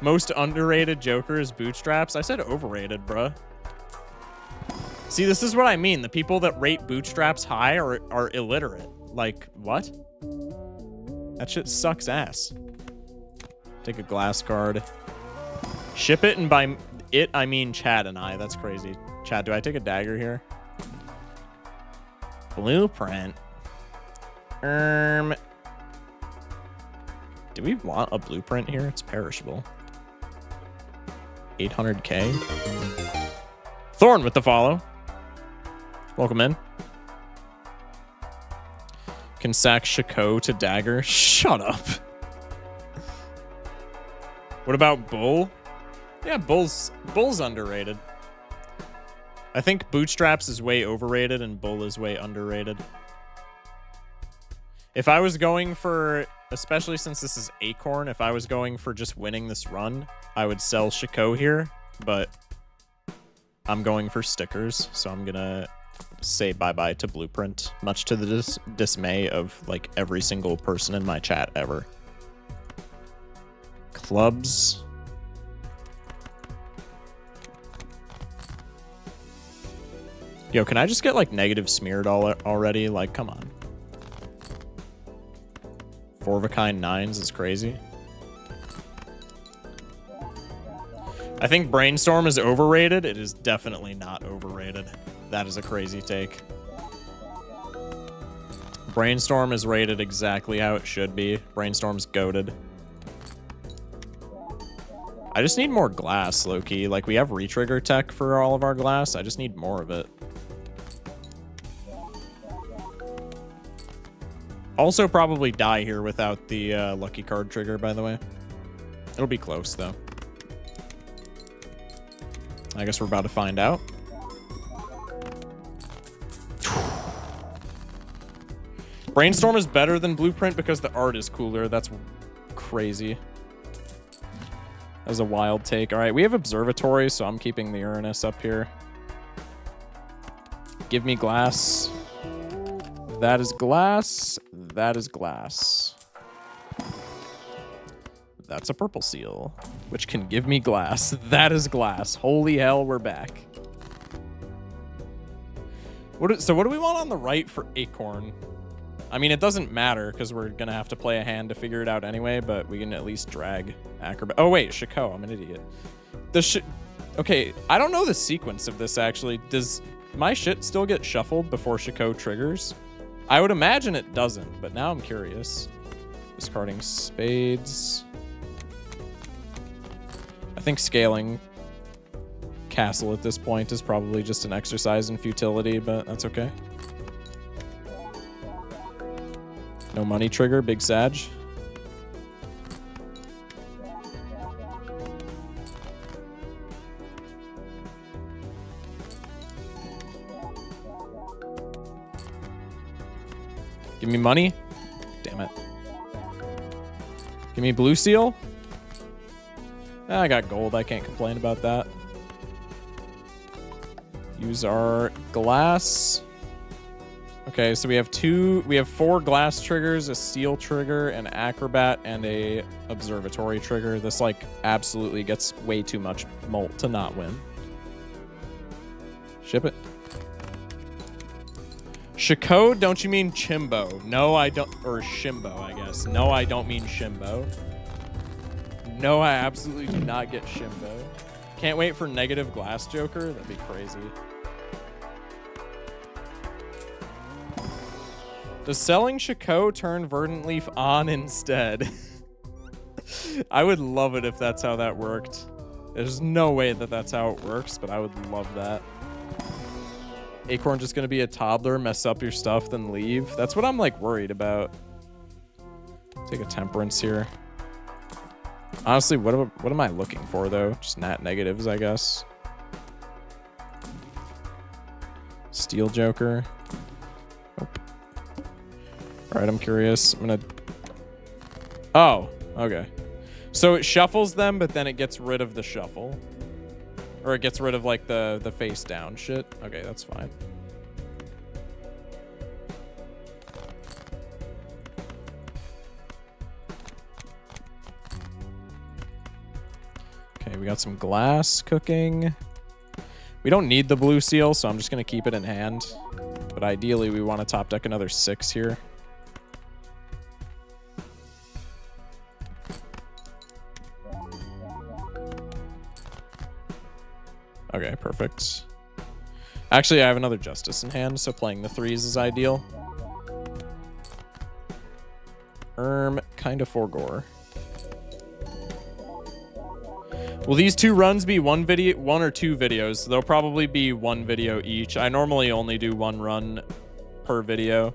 Most underrated Joker is Bootstraps. I said overrated, bruh. See, this is what I mean. The people that rate Bootstraps high are illiterate. Like, what? That shit sucks ass. Take a glass card. Ship it, and by it, I mean Chad and I. That's crazy. Chad, do I take a dagger here? Blueprint. Do we want a blueprint here? It's perishable. 800k. Thorn with the follow. Welcome in. Can sack Shako to dagger. Shut up. What about Bull? Yeah, Bull's underrated. I think Bootstraps is way overrated and Bull is way underrated. If I was going for, especially since this is Acorn, if I was going for just winning this run, I would sell Shako here, but I'm going for stickers, so I'm gonna say bye-bye to Blueprint, much to the dismay of like every single person in my chat ever. Clubs. Yo, can I just get like negative smeared already? Like, come on. 4 of a kind 9s is crazy. I think Brainstorm is overrated. It is definitely not overrated. That is a crazy take. Brainstorm is rated exactly how it should be. Brainstorm's goated. I just need more glass, low-key. Like, we have retrigger tech for all of our glass. I just need more of it. Also probably die here without the lucky card trigger, by the way. It'll be close, though. I guess we're about to find out. Brainstorm is better than Blueprint because the art is cooler. That's crazy. That was a wild take. All right, we have Observatory, so I'm keeping the Uranus up here. Give me glass. That is glass. That is glass. That's a purple seal, which can give me glass. That is glass. Holy hell, we're back. So what do we want on the right for Acorn? I mean, it doesn't matter because we're going to have to play a hand to figure it out anyway, but we can at least drag Acrobat. Oh, wait, Shako. I'm an idiot. Okay, I don't know the sequence of this, actually. Does my shit still get shuffled before Shako triggers? I would imagine it doesn't, but now I'm curious. Discarding spades. I think scaling castle at this point is probably just an exercise in futility, but that's okay. No money trigger, big Sag. Give me money. Damn it. Give me blue seal. I got gold. I can't complain about that. Use our glass. Okay, so we have 4 glass triggers, a steel trigger, an acrobat, and a observatory trigger. This like absolutely gets way too much molt to not win. Ship it. Shako, don't you mean Chimbo? No, I don't. Or Shimbo, I guess. No, I don't mean Shimbo. No, I absolutely do not get Shimbo. Can't wait for negative glass Joker. That'd be crazy. Does selling Shako turn Verdant Leaf on instead? I would love it if that's how that worked. There's no way that that's how it works, but I would love that. Acorn just gonna be a toddler, mess up your stuff, then leave. That's what I'm like worried about. Take a Temperance here. Honestly, what am I looking for though? Just nat negatives, I guess. Steel Joker. Nope. All right, I'm curious. I'm gonna. Oh, okay. So it shuffles them, but then it gets rid of the shuffle. Or it gets rid of like the face down shit. Okay, that's fine. Okay, we got some glass cooking. We don't need the blue seal, so I'm just gonna keep it in hand. But ideally we want to top deck another 6 here. Okay, perfect. Actually, I have another Justice in hand, so playing the 3s is ideal. Kind of for gore. Will these 2 runs be one or 2 videos? They'll probably be 1 video each. I normally only do 1 run per video.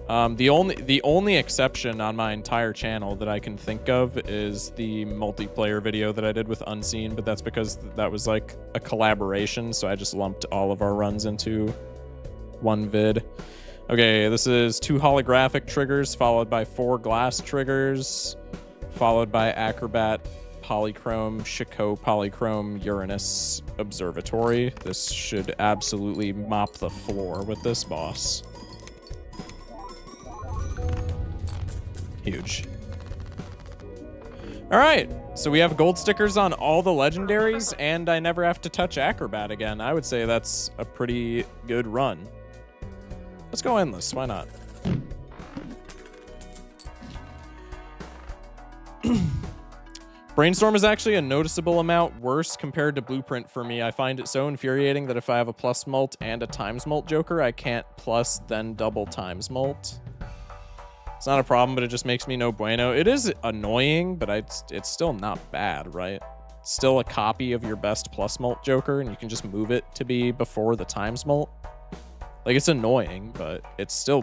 The only exception on my entire channel that I can think of is the multiplayer video that I did with Unseen, but that's because that was like a collaboration, so I just lumped all of our runs into 1 vid. Okay, this is 2 holographic triggers, followed by 4 glass triggers, followed by Acrobat, Polychrome, Shiko, Polychrome, Uranus, Observatory. This should absolutely mop the floor with this boss. Huge. All right, so we have gold stickers on all the legendaries, and I never have to touch Acrobat again. I would say that's a pretty good run. Let's go endless. Why not? Brainstorm is actually a noticeable amount worse compared to Blueprint for me. I find it so infuriating that if I have a plus mult and a times mult joker, I can't plus then double times mult. It's not a problem, but it just makes me no bueno. It is annoying, but it's still not bad, right? It's still a copy of your best plus mult joker, and you can just move it to be before the times mult. Like, it's annoying, but it's still,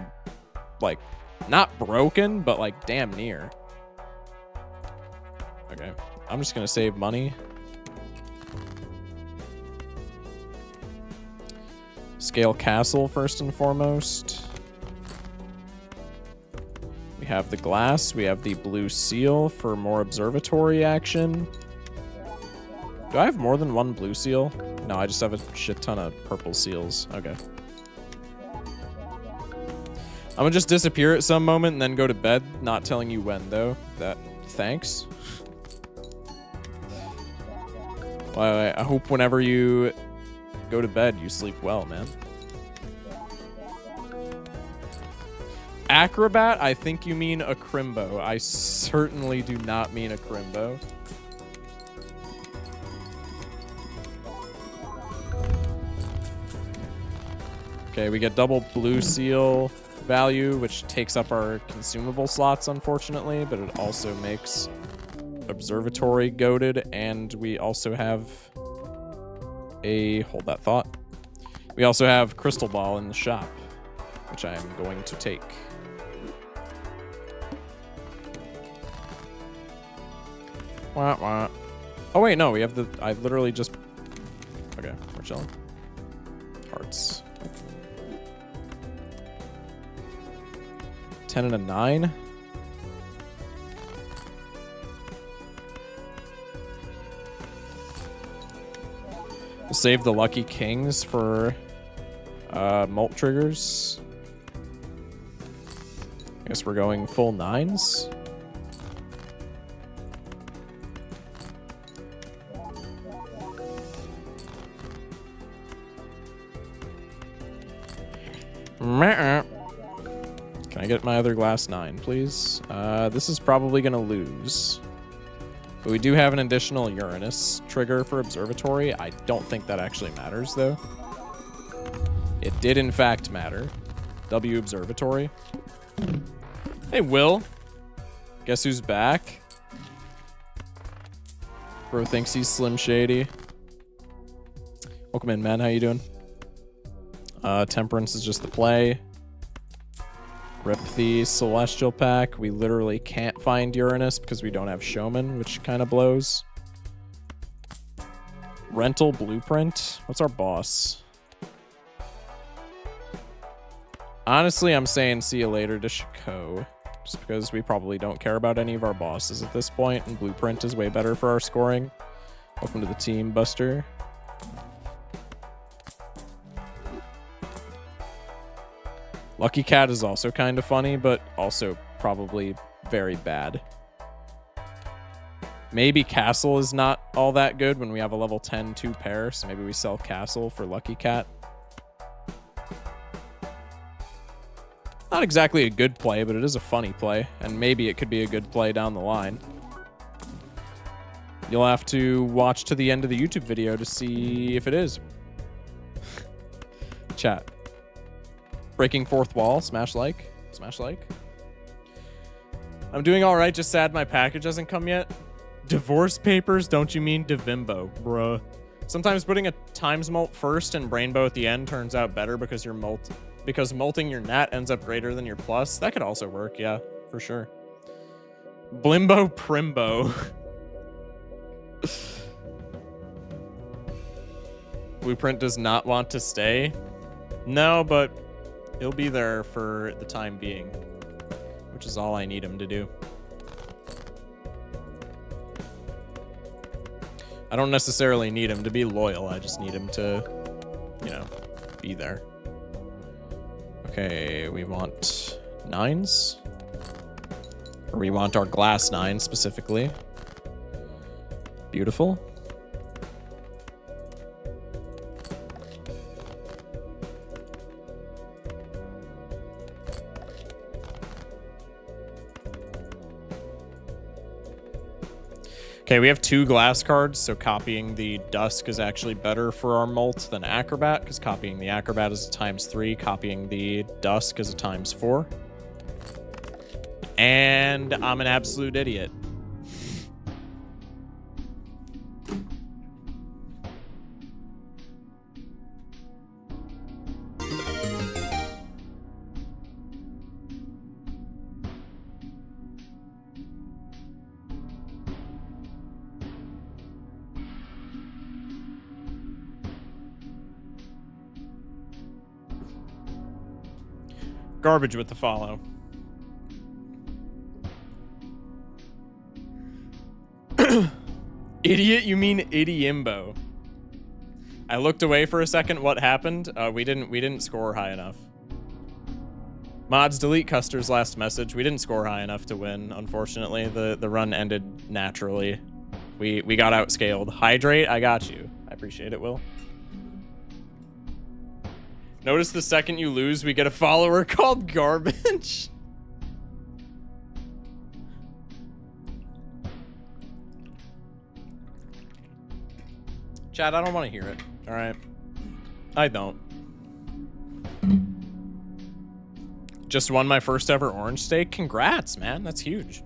like, not broken, but, like, damn near. Okay, I'm just gonna save money. Scale Castle first and foremost. We have the glass. We have the blue seal for more observatory action. Do I have more than 1 blue seal? No, I just have a shit ton of purple seals. Okay. I'm gonna just disappear at some moment and then go to bed, not telling you when, though. Thanks. Well, I hope whenever you go to bed, you sleep well, man. Acrobat, I think you mean a Crimbo. I certainly do not mean a Crimbo. Okay, we get double blue seal value, which takes up our consumable slots, unfortunately, but it also makes observatory goated, and we also have a... hold that thought. We also have crystal ball in the shop, which I am going to take. Wah, wah. Oh, wait, no, we have the... I literally just... Okay, we're chilling. Hearts. 10 and a 9. We'll save the Lucky Kings for mult triggers. I guess we're going full 9s. Can I get my other glass 9, please? This is probably going to lose. But we do have an additional Uranus trigger for Observatory. I don't think that actually matters, though. It did, in fact, matter. W Observatory. Hey, Will. Guess who's back? Bro thinks he's Slim Shady. Welcome in, man. How you doing? Temperance is just the play. Rip the Celestial pack. We literally can't find Uranus because we don't have Showman, which kind of blows. Rental Blueprint. What's our boss? Honestly, I'm saying see you later to Shiko. Just because we probably don't care about any of our bosses at this point, and Blueprint is way better for our scoring. Welcome to the team, Buster. Lucky Cat is also kind of funny, but also probably very bad. Maybe Castle is not all that good when we have a level 10 2 pair, so maybe we sell Castle for Lucky Cat. Not exactly a good play, but it is a funny play, and maybe it could be a good play down the line. You'll have to watch to the end of the YouTube video to see if it is. Chat. Breaking fourth wall. Smash like. Smash like. I'm doing all right. Just sad my package hasn't come yet. Divorce papers? Don't you mean Devimbo, bruh? Sometimes putting a times molt first and Brainbow at the end turns out better because you're molting your nat ends up greater than your plus. That could also work, yeah, for sure. Blimbo Primbo. Blueprint does not want to stay. No, but he'll be there for the time being, which is all I need him to do. I don't necessarily need him to be loyal. I just need him to, you know, be there. Okay, we want 9s. Or we want our glass 9 specifically. Beautiful. Okay, we have 2 glass cards, so copying the Dusk is actually better for our molt than Acrobat, because copying the Acrobat is a ×3, copying the Dusk is a ×4. And I'm an absolute idiot. Garbage with the follow. Idiot, you mean idiimbo. I looked away for a second. What happened? We didn't score high enough. Mods, delete Custer's last message. We didn't score high enough to win, unfortunately. The run ended naturally. We got outscaled. Hydrate, I got you. I appreciate it, Will. Notice the second you lose, we get a follower called Garbage. Chad, I don't want to hear it. All right. I don't. Just won my first ever orange steak. Congrats, man. That's huge.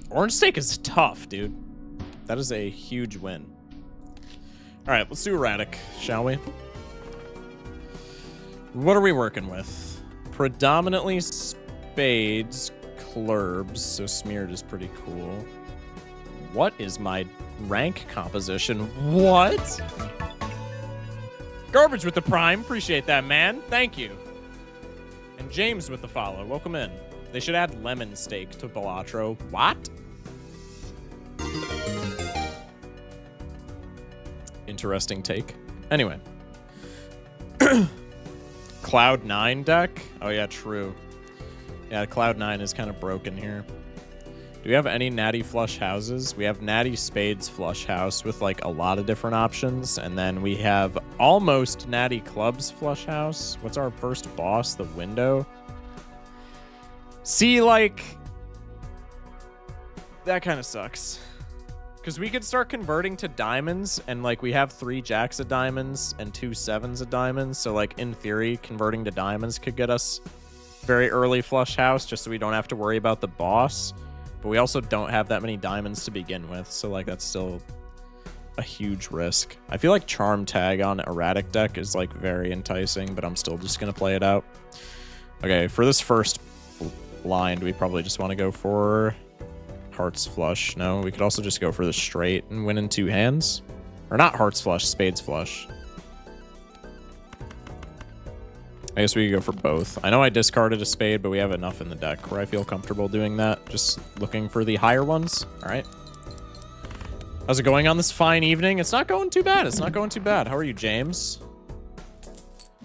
Orange steak is tough, dude. That is a huge win. All right, let's do erratic, shall we? What are we working with? Predominantly spades, clurbs, so smeared is pretty cool. What is my rank composition? What? Garbage with the prime. Appreciate that, man. Thank you. And James with the follow. Welcome in. They should add lemon steak to Balatro. What? Interesting take. Anyway. Cloud 9 deck? Oh yeah, true. Yeah, Cloud 9 is kind of broken here. Do we have any natty flush houses? We have natty spades flush house with like a lot of different options. And then we have almost natty clubs flush house. What's our first boss? The window. See, like, that kind of sucks. Because we could start converting to diamonds, and like we have 3 jacks of diamonds and 2 7s of diamonds. So like in theory, converting to diamonds could get us very early flush house, just so we don't have to worry about the boss. But we also don't have that many diamonds to begin with, so like that's still a huge risk. I feel like Charm Tag on erratic deck is like very enticing, but I'm still just gonna play it out. Okay, for this first blind, we probably just want to go for Hearts Flush. No, we could also just go for the straight and win in 2 hands. Or not Hearts Flush, Spades Flush. I guess we could go for both. I know I discarded a spade, but we have enough in the deck where I feel comfortable doing that. Just looking for the higher ones. All right. How's it going on this fine evening? It's not going too bad. It's not going too bad. How are you, James?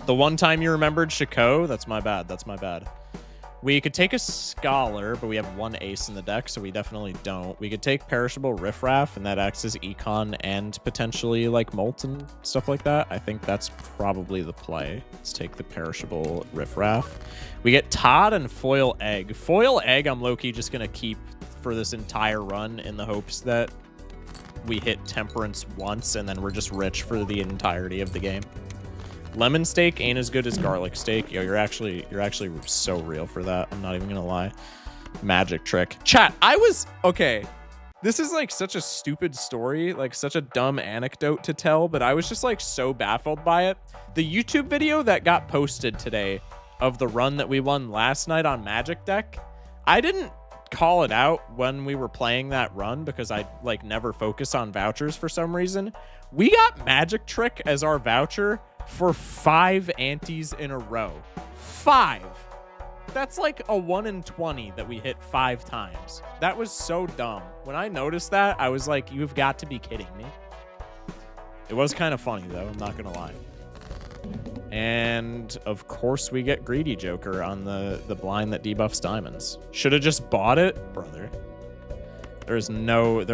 The one time you remembered Shiko? That's my bad. That's my bad. We could take a Scholar, but we have 1 ace in the deck, so we definitely don't. We could take Perishable Riffraff, and that acts as Econ and potentially, like, Molten, stuff like that. I think that's probably the play. Let's take the Perishable Riffraff. We get Todd and Foil Egg. Foil Egg, I'm low-key just going to keep for this entire run in the hopes that we hit Temperance once, and then we're just rich for the entirety of the game. Lemon steak ain't as good as garlic steak. Yo, you're actually so real for that. I'm not even gonna lie. Magic trick. Chat, okay. This is like such a stupid story, like such a dumb anecdote to tell, but I was just like so baffled by it. The YouTube video that got posted today of the run that we won last night on Magic Deck, I didn't call it out when we were playing that run because I like never focus on vouchers for some reason. We got Magic Trick as our voucher for 5 antes in a row. 5. That's like a 1 in 20 that we hit 5 times. That was so dumb. When I noticed that, I was like, you've got to be kidding me. It was kind of funny, though. I'm not going to lie. And, of course, we get Greedy Joker on the blind that debuffs diamonds. Should have just bought it? Brother. There is no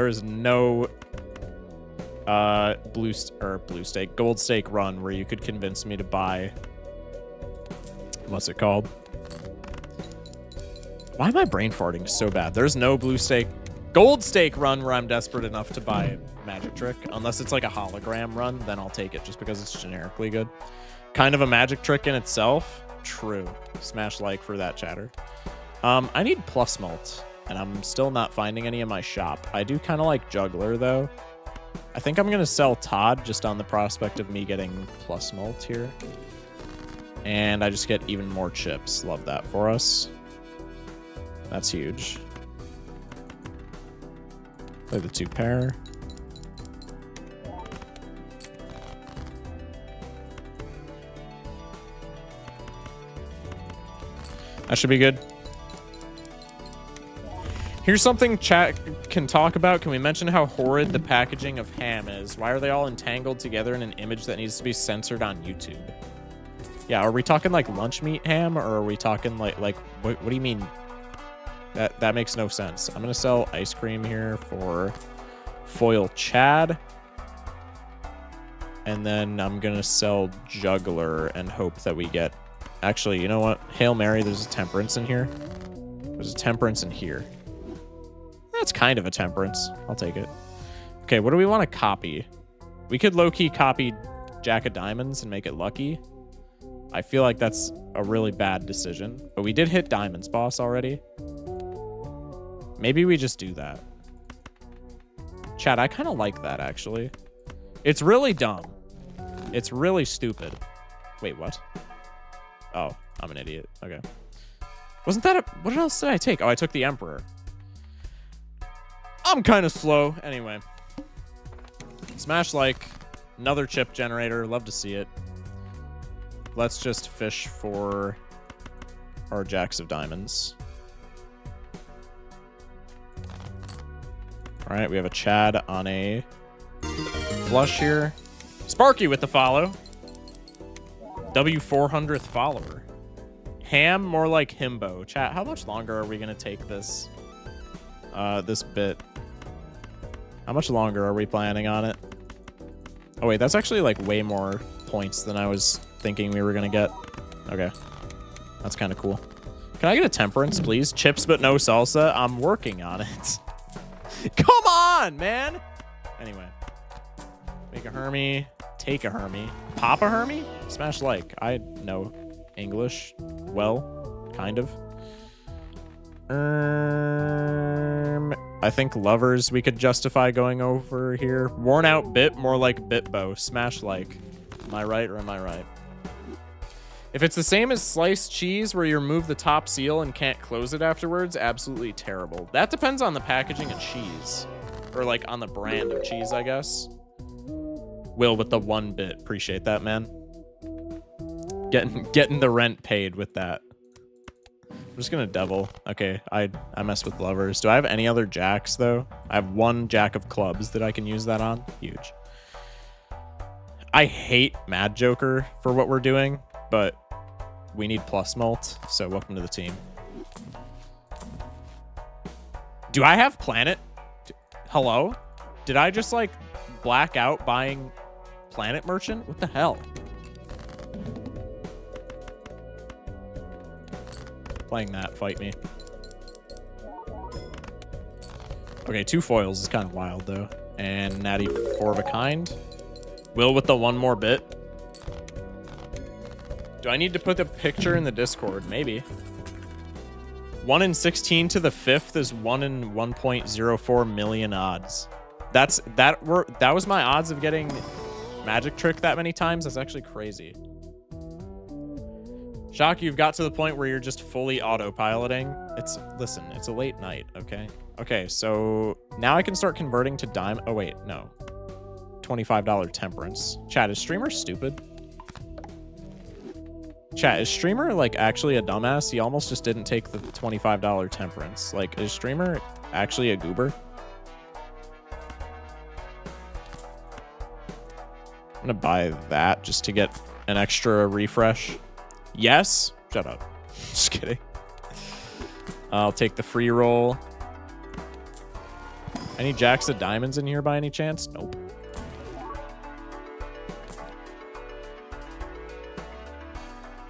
gold stake run where you could convince me to buy... What's it called? Why am I brain farting so bad? There's no gold stake run where I'm desperate enough to buy Magic Trick. Unless it's like a hologram run, then I'll take it just because it's generically good. Kind of a Magic Trick in itself. True. Smash like for that, chatter. I need plus mult, and I'm still not finding any in my shop. I do kind of like Juggler, though. I think I'm going to sell Todd just on the prospect of me getting plus mult here. And I just get even more chips. Love that for us. That's huge. Play the 2 pair. That should be good. Here's something chat can talk about. Can we mention how horrid the packaging of ham is? Why are they all entangled together in an image that needs to be censored on YouTube? Yeah, are we talking like lunch meat ham, or are we talking like what do you mean? That makes no sense. I'm gonna sell ice cream here for foil Chad. And then I'm gonna sell Juggler and hope that we get... Actually, you know what? Hail Mary, there's a temperance in here. There's a temperance in here. That's kind of a temperance. I'll take it. Okay, what do we want to copy? We could low-key copy Jack of Diamonds and make it lucky. I feel like that's a really bad decision. But we did hit Diamonds Boss already. Maybe we just do that. Chat, I kind of like that, actually. It's really dumb. It's really stupid. Wait, what? Oh, I'm an idiot. Okay. Wasn't that a... What else did I take? Oh, I took the Emperor. I'm kind of slow. Anyway. Smash like. Another chip generator. Love to see it. Let's just fish for our Jacks of Diamonds. All right, we have a Chad on a flush here. Sparky with the follow. W400th follower. Ham, more like himbo. Chat, how much longer are we going to take this this bit? How much longer are we planning on it? Oh, wait, that's actually like way more points than I was thinking we were going to get. Okay. That's kind of cool. Can I get a temperance, please? Chips but no salsa? I'm working on it. Come on, man! Anyway. Make a Hermie. Take a Hermie. Pop a Hermie? Smash like. I know English. Well, kind of. I think lovers we could justify going over here. Worn out bit, more like Bitbo. Smash like. Am I right or am I right? If it's the same as sliced cheese where you remove the top seal and can't close it afterwards, absolutely terrible. That depends on the packaging of cheese. Or like on the brand of cheese, I guess. Will with the 1 bit. Appreciate that, man. Getting the rent paid with that. I'm just gonna devil. Okay, I mess with lovers. Do I have any other jacks though? I have 1 jack of clubs that I can use that on. Huge. I hate Mad Joker for what we're doing, but we need plus mult, so welcome to the team. Do I have Planet? Hello? Did I just like black out buying Planet Merchant? What the hell? Playing that, fight me. Okay, 2 foils is kind of wild though. And Natty 4 of a kind. Will with the 1 more bit. Do I need to put the picture in the Discord? Maybe. 1 in 16 to the 5th is 1 in 1.04 million odds. That was my odds of getting magic trick that many times. That's actually crazy. Shock, you've got to the point where you're just fully autopiloting. Listen, it's a late night, okay? Okay, so now I can start converting to dime. Oh wait, no. $25 temperance. Chat, is streamer stupid? Chat, is streamer like actually a dumbass? He almost just didn't take the $25 temperance. Like, is streamer actually a goober? I'm gonna buy that just to get an extra refresh. Yes? Shut up. Just kidding. I'll take the free roll. Any jacks of diamonds in here by any chance? Nope.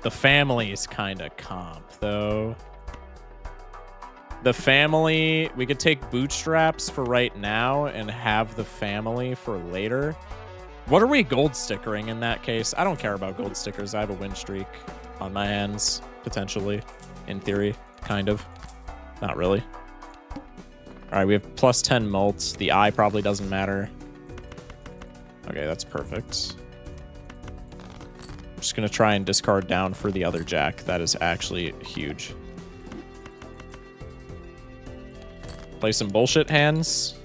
The family's kind of comp, though. The family, we could take bootstraps for right now and have the family for later. What are we gold stickering in that case? I don't care about gold stickers. I have a win streak on my hands, potentially. In theory, kind of. Not really. All right, we have plus 10 mults. The eye probably doesn't matter. Okay, that's perfect. I'm just going to try and discard down for the other jack. That is actually huge. Play some bullshit hands.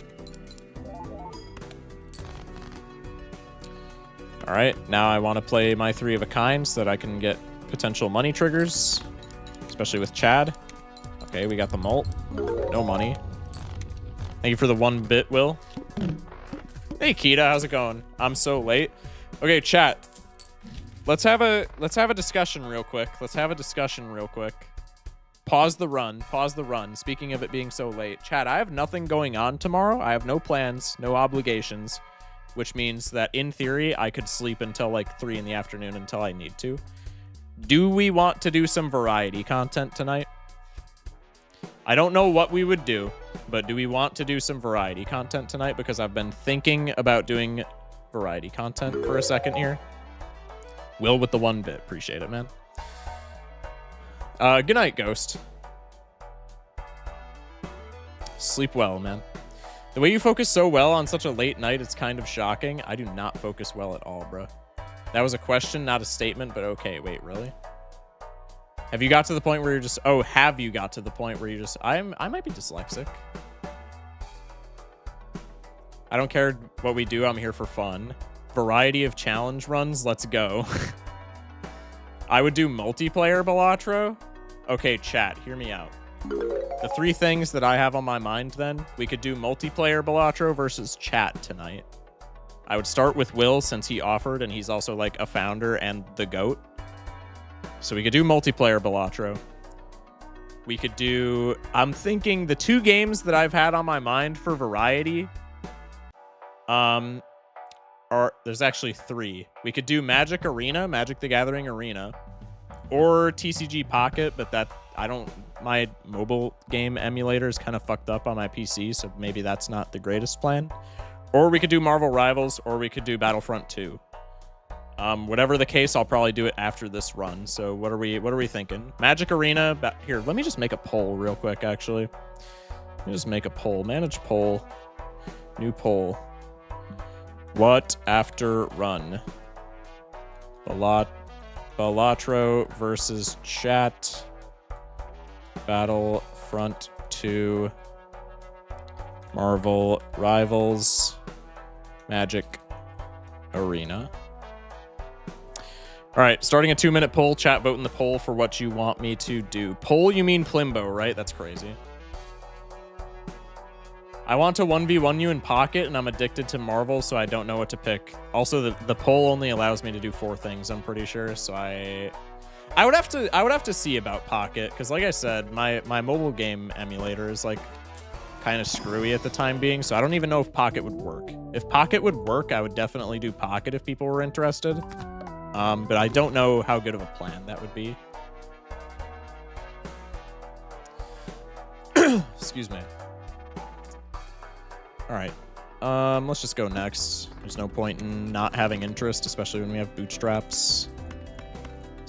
All right, now I want to play my 3 of a kind so that I can get potential money triggers, especially with Chad. Okay, we got the mult. No money. Thank you for the 1 bit, Will. Hey, Kita, how's it going? I'm so late. Okay, chat. Let's have a discussion real quick. Pause the run. Speaking of it being so late. Chat, I have nothing going on tomorrow. I have no plans, no obligations, which means that in theory, I could sleep until like 3 in the afternoon until I need to. Do we want to do some variety content tonight? I don't know what we would do, but do we want to do some variety content tonight? Because I've been thinking about doing variety content for a second here. Will with the 1 bit. Appreciate it, man. Good night, Ghost. Sleep well, man. The way you focus so well on such a late night, it's kind of shocking. I do not focus well at all, bro. That was a question, not a statement, but okay. Wait, really? Have you got to the point where you're just... Oh, have you got to the point where you just... I might be dyslexic. I don't care what we do. I'm here for fun. Variety of challenge runs. Let's go. I would do multiplayer Balatro. Okay, chat, hear me out. The 3 things that I have on my mind then, we could do multiplayer Balatro versus chat tonight. I would start with Will since he offered and he's also like a founder and the GOAT. So we could do multiplayer Balatro. We could do... I'm thinking the 2 games that I've had on my mind for variety... There's actually 3. We could do Magic Arena, Magic the Gathering Arena, or TCG Pocket, but that my mobile game emulator is kind of fucked up on my PC, so maybe that's not the greatest plan. Or we could do Marvel Rivals, or we could do Battlefront 2. Whatever the case, I'll probably do it after this run. So what are we thinking? Magic Arena. Here, let me just make a poll real quick. Actually, let me just make a poll. Manage poll. New poll. What after run? Balatro versus chat. Battlefront 2. Marvel Rivals. Magic Arena. All right, starting a 2-minute poll. Chat, vote in the poll for what you want me to do. Poll, you mean Plimbo, right? That's crazy. I want to 1v1 you in Pocket, and I'm addicted to Marvel, so I don't know what to pick. Also, the poll only allows me to do 4 things, I'm pretty sure. So I would have to see about Pocket, because like I said, my mobile game emulator is like kind of screwy at the time being, so I don't even know if Pocket would work. If Pocket would work, I would definitely do Pocket if people were interested. But I don't know how good of a plan that would be. Excuse me. All right, let's just go next. There's no point in not having interest, especially when we have bootstraps.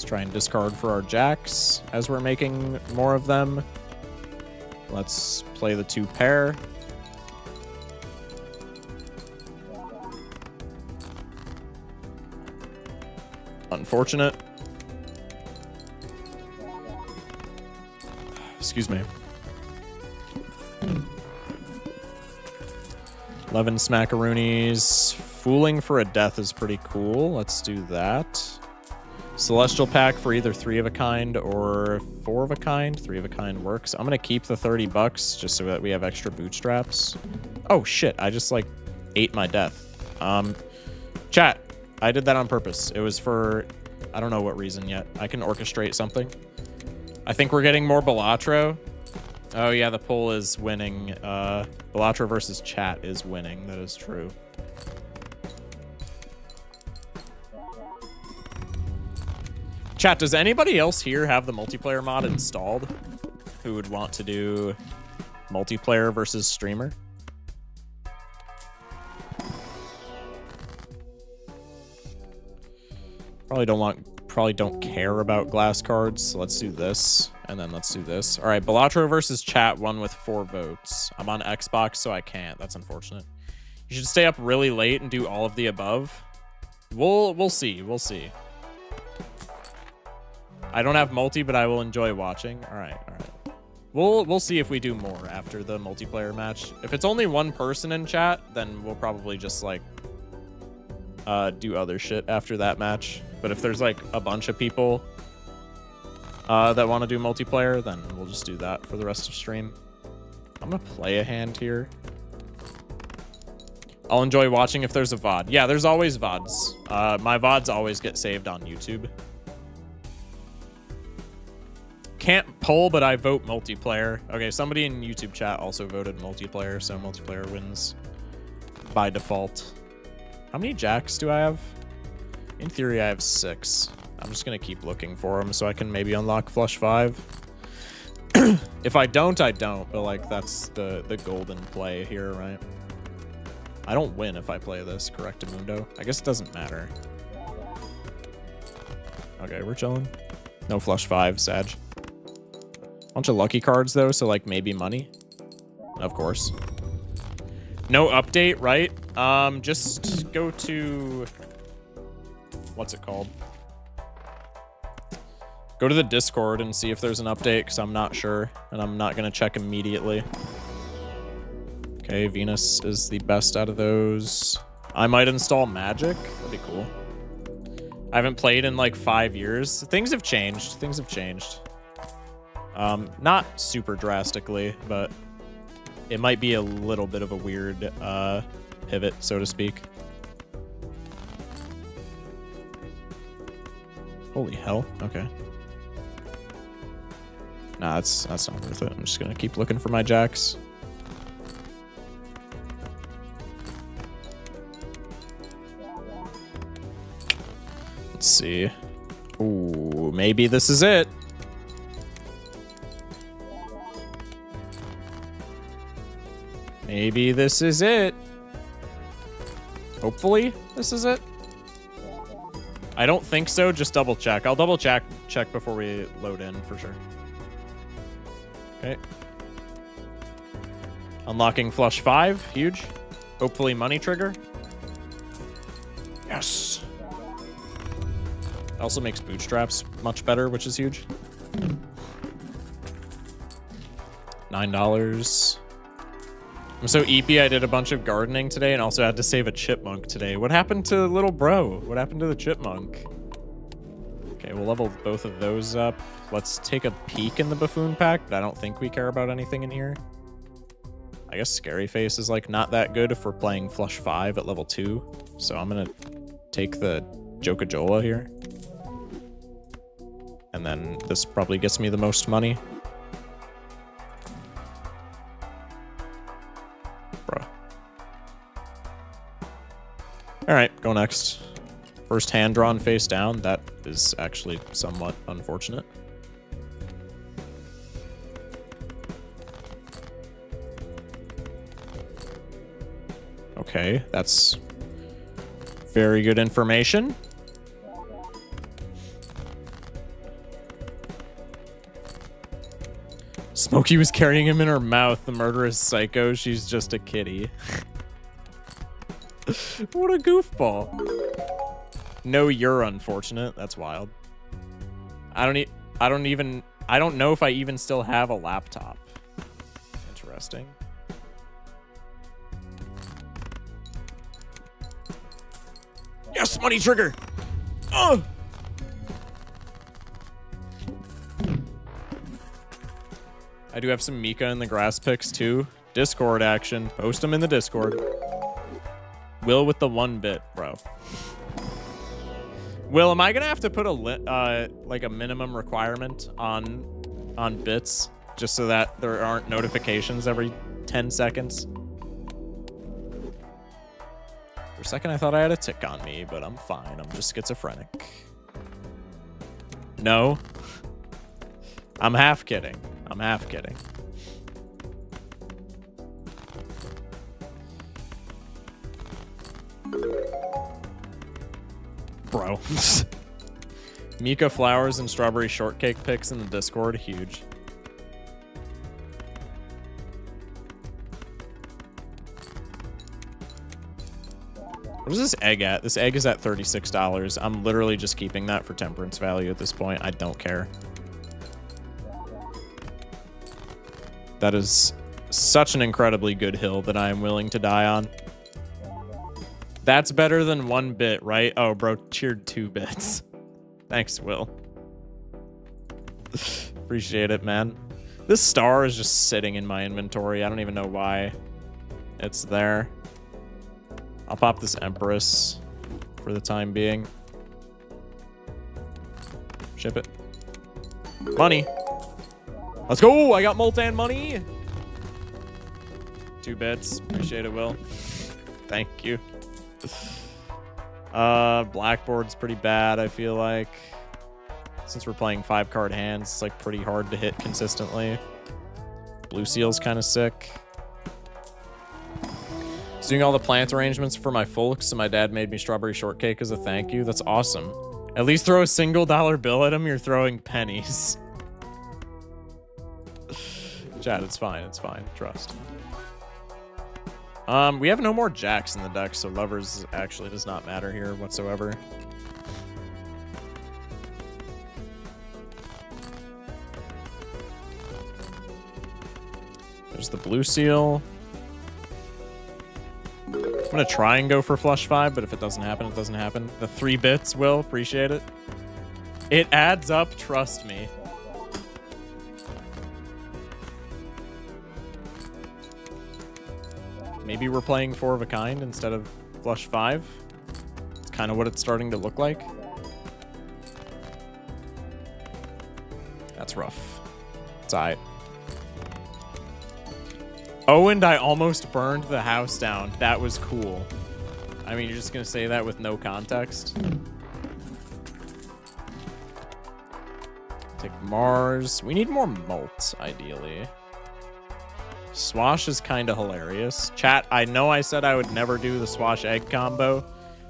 Let's try and discard for our jacks as we're making more of them. Let's play the 2 pair. Unfortunate. Excuse me. 11 smackaroonies. Fooling for a death is pretty cool. Let's do that. Celestial pack for either 3 of a kind or 4 of a kind. 3 of a kind works. I'm going to keep the 30 bucks just so that we have extra bootstraps. Oh, shit. I just, like, ate my death. Chat. I did that on purpose. It was for... I don't know what reason yet. I can orchestrate something. I think we're getting more Balatro. Oh, yeah, the poll is winning. Balatro versus chat is winning. That is true. Chat, does anybody else here have the multiplayer mod installed who would want to do multiplayer versus streamer? Probably don't care about glass cards. So let's do this, and then let's do this. All right, Balatro versus chat won with 4 votes. I'm on Xbox, so I can't. That's unfortunate. You should stay up really late and do all of the above. We'll see. We'll see. I don't have multi, but I will enjoy watching. All right, all right. We'll see if we do more after the multiplayer match. If it's only 1 person in chat, then we'll probably just like do other shit after that match. But if there's like a bunch of people that want to do multiplayer, then we'll just do that for the rest of stream. I'm gonna play a hand here. I'll enjoy watching if there's a VOD. Yeah, there's always VODs. My VODs always get saved on YouTube. Can't poll, but I vote multiplayer. Okay, somebody in YouTube chat also voted multiplayer, so multiplayer wins by default. How many jacks do I have? In theory, I have 6. I'm just gonna keep looking for them so I can maybe unlock flush 5. If I don't, I don't. But like that's the golden play here, right? I don't win if I play this Correctamundo. I guess it doesn't matter. Okay, we're chilling. No flush 5, Sag. Bunch of lucky cards though, so like maybe money. Of course. No update, right? Just go to... What's it called? Go to the Discord and see if there's an update, because I'm not sure, and I'm not going to check immediately. Okay, Venus is the best out of those. I might install Magic. That'd be cool. I haven't played in like 5 years. Things have changed. Things have changed. Not super drastically, but it might be a little bit of a weird pivot, so to speak. Holy hell. Okay. Nah, that's not worth it. I'm just gonna keep looking for my jacks. Let's see. Ooh, maybe this is it. Maybe this is it. Hopefully this is it. I don't think so. Just double check. I'll double check before we load in for sure. Okay. Unlocking flush 5. Huge. Hopefully money trigger. Yes. Also makes bootstraps much better, which is huge. $9. I'm so eepy, I did a bunch of gardening today and also had to save a chipmunk today. What happened to little bro? What happened to the chipmunk? Okay, we'll level both of those up. Let's take a peek in the buffoon pack, but I don't think we care about anything in here. I guess Scary Face is like not that good if we're playing flush 5 at level 2. So I'm gonna take the Jokajola here. And then this probably gets me the most money. All right, go next. First hand drawn face down. That is actually somewhat unfortunate. Okay, that's very good information. Smokey was carrying him in her mouth. The murderous psycho. She's just a kitty. What a goofball. No, you're unfortunate. That's wild. I don't know if I even still have a laptop. Interesting. Yes, money trigger. Oh. I do have some Mika in the grass picks too. Discord action. Post them in the Discord. Will with the 1 bit, bro. Will, am I gonna have to put a like a minimum requirement on bits just so that there aren't notifications every 10 seconds? For a second, I thought I had a tick on me, but I'm fine. I'm just schizophrenic. No. I'm half kidding. I'm half kidding. Bro. Mika flowers and strawberry shortcake picks in the Discord. Huge. What is this egg at? This egg is at $36. I'm literally just keeping that for temperance value at this point. I don't care. That is such an incredibly good hill that I am willing to die on. That's better than 1 bit, right? Oh, bro, cheered 2 bits. Thanks, Will. Appreciate it, man. This star is just sitting in my inventory. I don't even know why it's there. I'll pop this Empress for the time being. Ship it. Money. Let's go. I got Moltan money. 2 bits. Appreciate it, Will. Thank you. Blackboard's pretty bad, I feel like. Since we're playing 5-card hands, it's like pretty hard to hit consistently. Blue Seal's kind of sick. Just doing all the plant arrangements for my folks, so my dad made me strawberry shortcake as a thank you. That's awesome. At least throw a single dollar bill at him. You're throwing pennies. Chad, it's fine. It's fine. Trust. We have no more jacks in the deck, so lovers actually does not matter here whatsoever. There's the blue seal. I'm gonna try and go for flush 5, but if it doesn't happen, it doesn't happen. The 3 bits, Will, appreciate it. It adds up, trust me. Maybe we're playing 4 of a kind instead of flush 5. It's kind of what it's starting to look like. That's rough. It's alright. Oh, and I almost burned the house down. That was cool. I mean, you're just gonna say that with no context? Take Mars. We need more Molt, ideally. Swash is kind of hilarious. Chat, I know I said I would never do the Swash egg combo.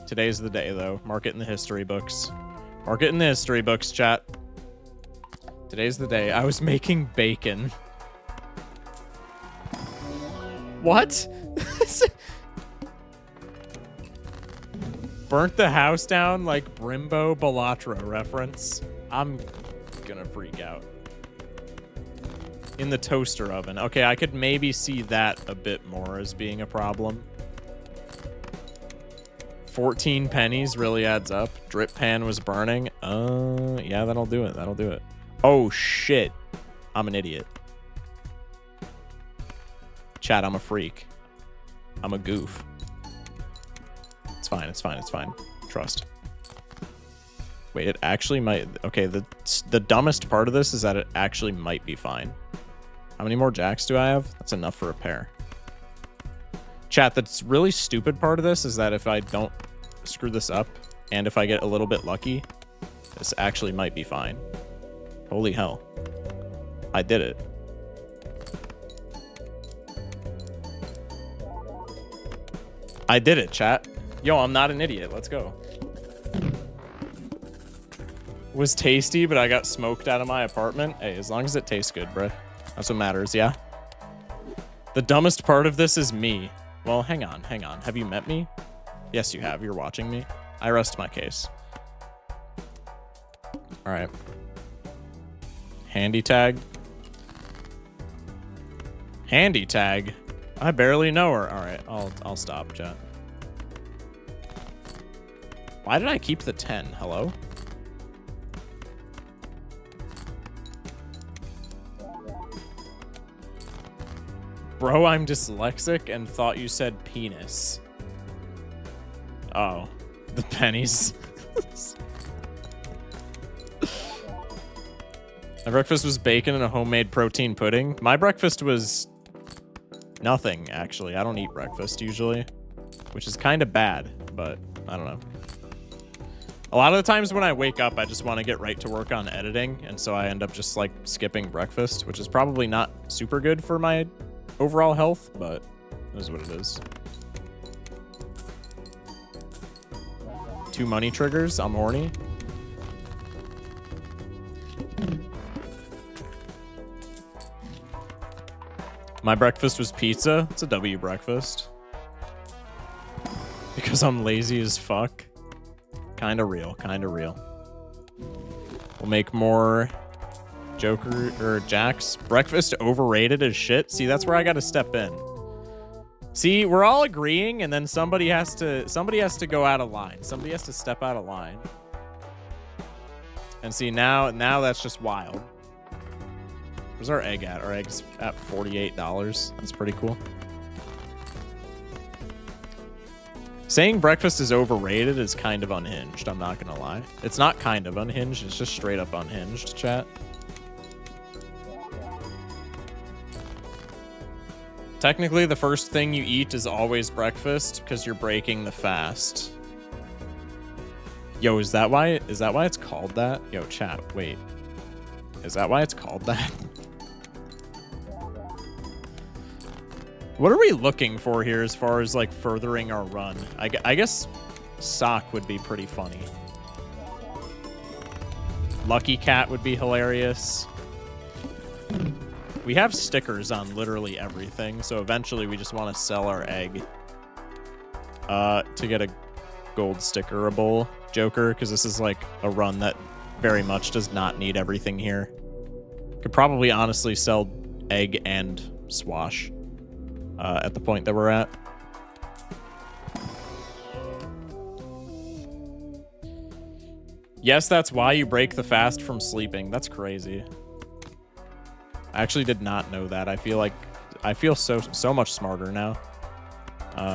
Today's the day, though. Mark it in the history books. Mark it in the history books, chat. Today's the day. I was making bacon. What? Burnt the house down like Brimbo Balatro reference. I'm gonna freak out. In the toaster oven. Okay, I could maybe see that a bit more as being a problem. 14 pennies really adds up. Drip pan was burning. Yeah, that'll do it. That'll do it. Oh, shit. I'm an idiot. Chat, I'm a freak. I'm a goof. It's fine. It's fine. It's fine. Trust. Wait, it actually might... Okay, the dumbest part of this is that it actually might be fine. How many more jacks do I have? That's enough for a pair. Chat, the really stupid part of this is that if I don't screw this up, and if I get a little bit lucky, this actually might be fine. Holy hell. I did it. I did it, chat. Yo, I'm not an idiot. Let's go. Was tasty, but I got smoked out of my apartment. Hey, as long as it tastes good, bruh. That's what matters, yeah? The dumbest part of this is me. Well, hang on. Have you met me? Yes, you have. You're watching me. I rest my case. All right. Handy tag. Handy tag? I barely know her. All right, I'll stop, chat. Why did I keep the 10? Hello? Bro, I'm dyslexic and thought you said penis. Oh, the pennies. My breakfast was bacon and a homemade protein pudding. My breakfast was nothing, actually. I don't eat breakfast usually, which is kind of bad, but I don't know. A lot of the times when I wake up, I just want to get right to work on editing, and so I end up just like skipping breakfast, which is probably not super good for my overall health, but it is what it is. 2 money triggers. I'm horny. My breakfast was pizza. It's a W breakfast. Because I'm lazy as fuck. Kinda real. We'll make more Joker or Jack's. Breakfast overrated as shit. See, that's where I gotta step in. See, we're all agreeing, and then somebody has to go out of line. Somebody has to step out of line. And see, now that's just wild. Where's our egg at? Our egg's at $48. That's pretty cool. Saying breakfast is overrated is kind of unhinged, I'm not gonna lie. It's not kind of unhinged, it's just straight up unhinged, chat. Technically, the first thing you eat is always breakfast because you're breaking the fast. Yo, is that why it's called that? Yo, chat, wait. Is that why it's called that? What are we looking for here as far as like furthering our run? I guess sock would be pretty funny. Lucky cat would be hilarious. We have stickers on literally everything, so eventually we just want to sell our egg to get a gold stickerable Joker, because this is like a run that very much does not need everything here. Could probably honestly sell egg and swash at the point that we're at. Yes, that's why you break the fast from sleeping. That's crazy. I actually did not know that. I feel so much smarter now.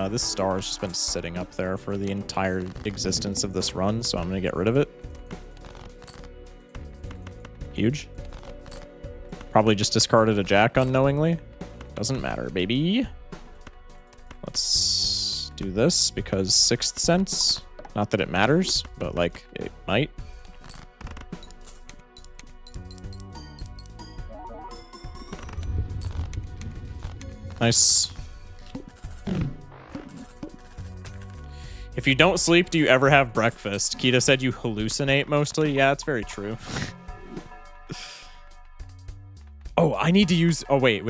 This star has just been sitting up there for the entire existence of this run, so I'm gonna get rid of it. Huge. Probably just discarded a jack unknowingly. Doesn't matter, baby. Let's do this because 6th sense. Not that it matters, but like it might. Nice. If you don't sleep, do you ever have breakfast? Kita said you hallucinate mostly. Yeah, that's very true. Oh, I need to use... Oh, wait,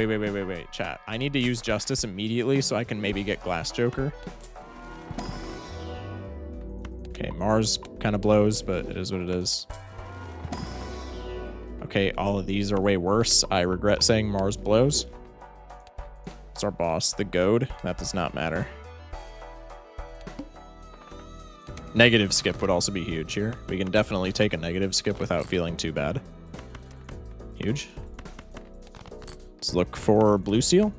chat. I need to use Justice immediately so I can maybe get Glass Joker. Okay, Mars kind of blows, but it is what it is. Okay, all of these are way worse. I regret saying Mars blows. It's our boss, the goad. That does not matter. Negative skip would also be huge here. We can definitely take a negative skip without feeling too bad. Huge. Let's look for blue seal.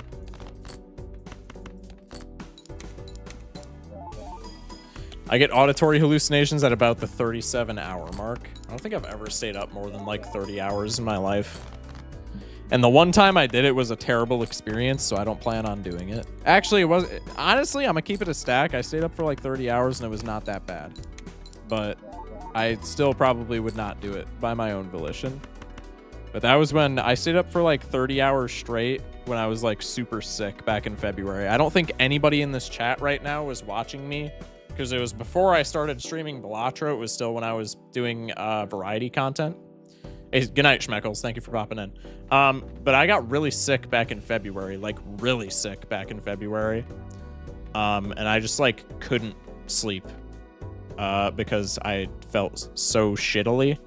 I get auditory hallucinations at about the 37-hour mark. I don't think I've ever stayed up more than like 30 hours in my life. And the one time I did it was a terrible experience, so I don't plan on doing it. Actually, it was... Honestly, I'm gonna keep it a stack. I stayed up for like 30 hours and it was not that bad. But I still probably would not do it by my own volition. But that was when I stayed up for like 30 hours straight when I was like super sick back in February. I don't think anybody in this chat right now was watching me because it was before I started streaming Balatro. It was still when I was doing variety content. Hey, good night, Schmeckles. Thank you for popping in. But I got really sick back in February, like really sick back in February. And I just like couldn't sleep because I felt so shittily.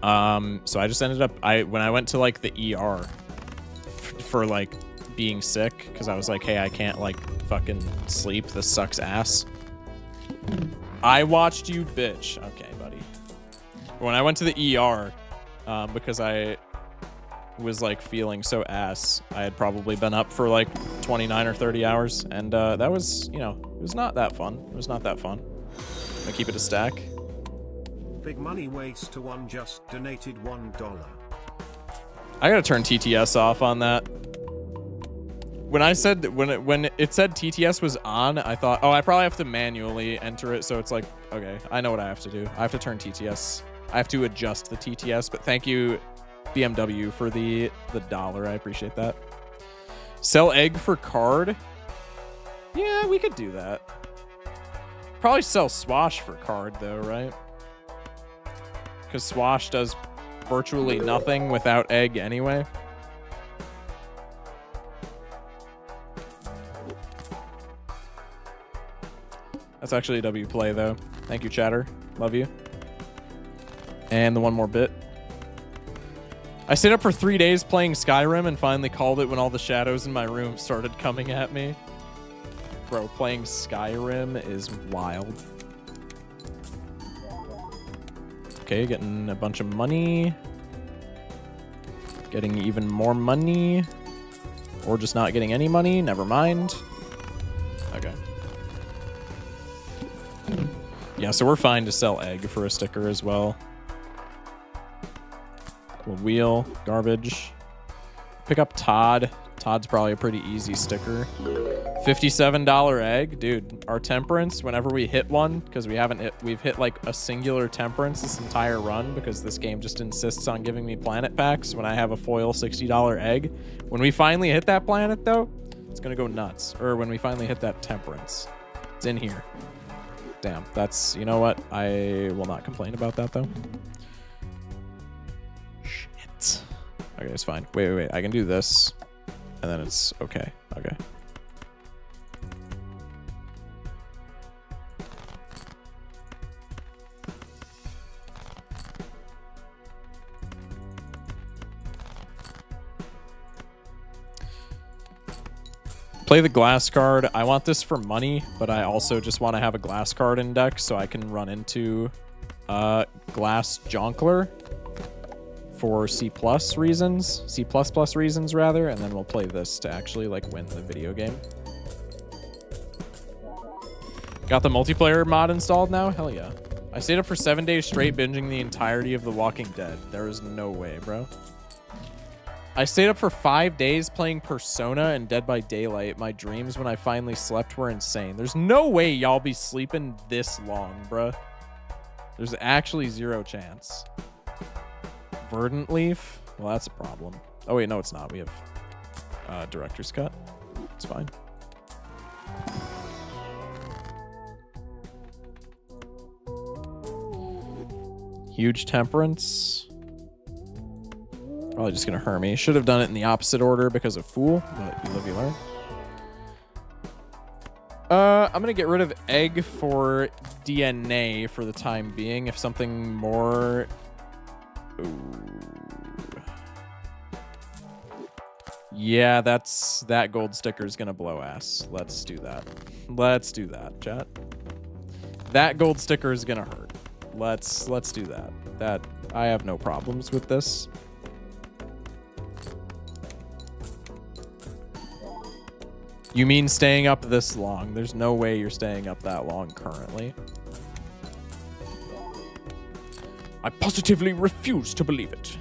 So I just ended up, when I went to like the ER for like being sick, because I was like, hey, I can't like fucking sleep. This sucks ass. I watched you, bitch. Okay, buddy. When I went to the ER, because I was like feeling so ass, I had probably been up for like 29 or 30 hours, and that was, you know, it was not that fun. It was not that fun. I keep it a stack. Big money waste to one just donated $1. I gotta turn TTS off on that. When I said when it said TTS was on, I thought, oh, I probably have to manually enter it. So it's like, okay, I know what I have to do. I have to turn TTS. I have to adjust the TTS. But thank you, BMW, for the $1. I appreciate that. Sell egg for card. Yeah, we could do that. Probably sell Swash for card though, right? Because Swash does virtually nothing without egg anyway. That's actually a W play, though. Thank you, chatter. Love you. And the one more bit. I stayed up for 3 days playing Skyrim and finally called it when all the shadows in my room started coming at me. Bro, playing Skyrim is wild. Okay, getting a bunch of money. Getting even more money. Or just not getting any money. Never mind. Okay. Yeah, so we're fine to sell egg for a sticker as well. A wheel, garbage. Pick up Todd. Todd's probably a pretty easy sticker. $57 egg. Dude, our temperance, whenever we hit one, because we've hit like a singular temperance this entire run because this game just insists on giving me planet packs when I have a foil $60 egg. When we finally hit that planet though, it's gonna go nuts. Or when we finally hit that temperance. It's in here. Damn, that's, you know what? I will not complain about that, though. Shit. Okay, it's fine. Wait. I can do this. And then it's okay. Okay. Play the glass card. I want this for money, but I also just want to have a glass card in deck so I can run into glass jonkler for C+ reasons. C++ reasons, rather, and then we'll play this to actually like win the video game. Got the multiplayer mod installed now? Hell yeah. I stayed up for 7 days straight binging the entirety of The Walking Dead. There is no way, bro. I stayed up for 5 days playing Persona and Dead by Daylight. My dreams when I finally slept were insane. There's no way y'all be sleeping this long, bruh. There's actually zero chance. Verdant Leaf? Well, that's a problem. Oh, wait, no, it's not. We have Director's Cut. It's fine. Huge Temperance. Probably just gonna Hermie. Should have done it in the opposite order because of Fool, but you live, you learn. I'm gonna get rid of Egg for DNA for the time being. If something more... Ooh. Yeah, that gold sticker is gonna blow ass. Let's do that. Let's do that, chat. That gold sticker is gonna hurt. Let's do that. That I have no problems with this. You mean staying up this long? There's no way you're staying up that long currently. I positively refuse to believe it.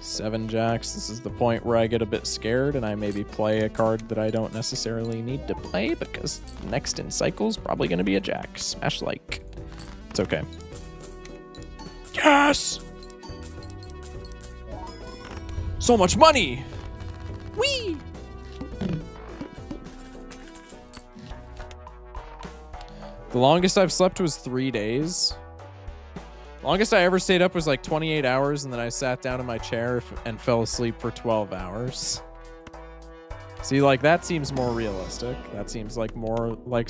7 jacks. This is the point where I get a bit scared and I maybe play a card that I don't necessarily need to play because next in cycle is probably going to be a jack. Smash like. It's okay. Yes! So much money! Whee! The longest I've slept was 3 days. Longest I ever stayed up was like 28 hours, and then I sat down in my chair and fell asleep for 12 hours. See, like, that seems more realistic. That seems like more like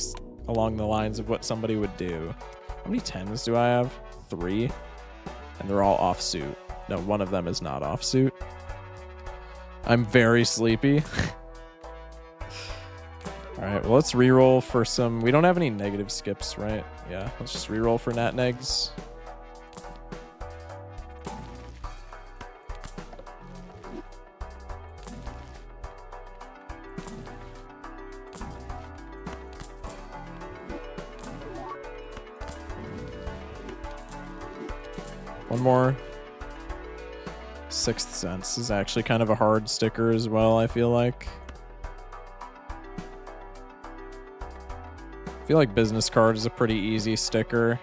along the lines of what somebody would do. How many 10s do I have? 3. And they're all offsuit. No, one of them is not offsuit. I'm very sleepy. All right, well, let's reroll for some... We don't have any negative skips, right? Yeah, let's just reroll for nat negs. One more. Sixth Sense is actually kind of a hard sticker as well, I feel like. I feel like business card is a pretty easy sticker.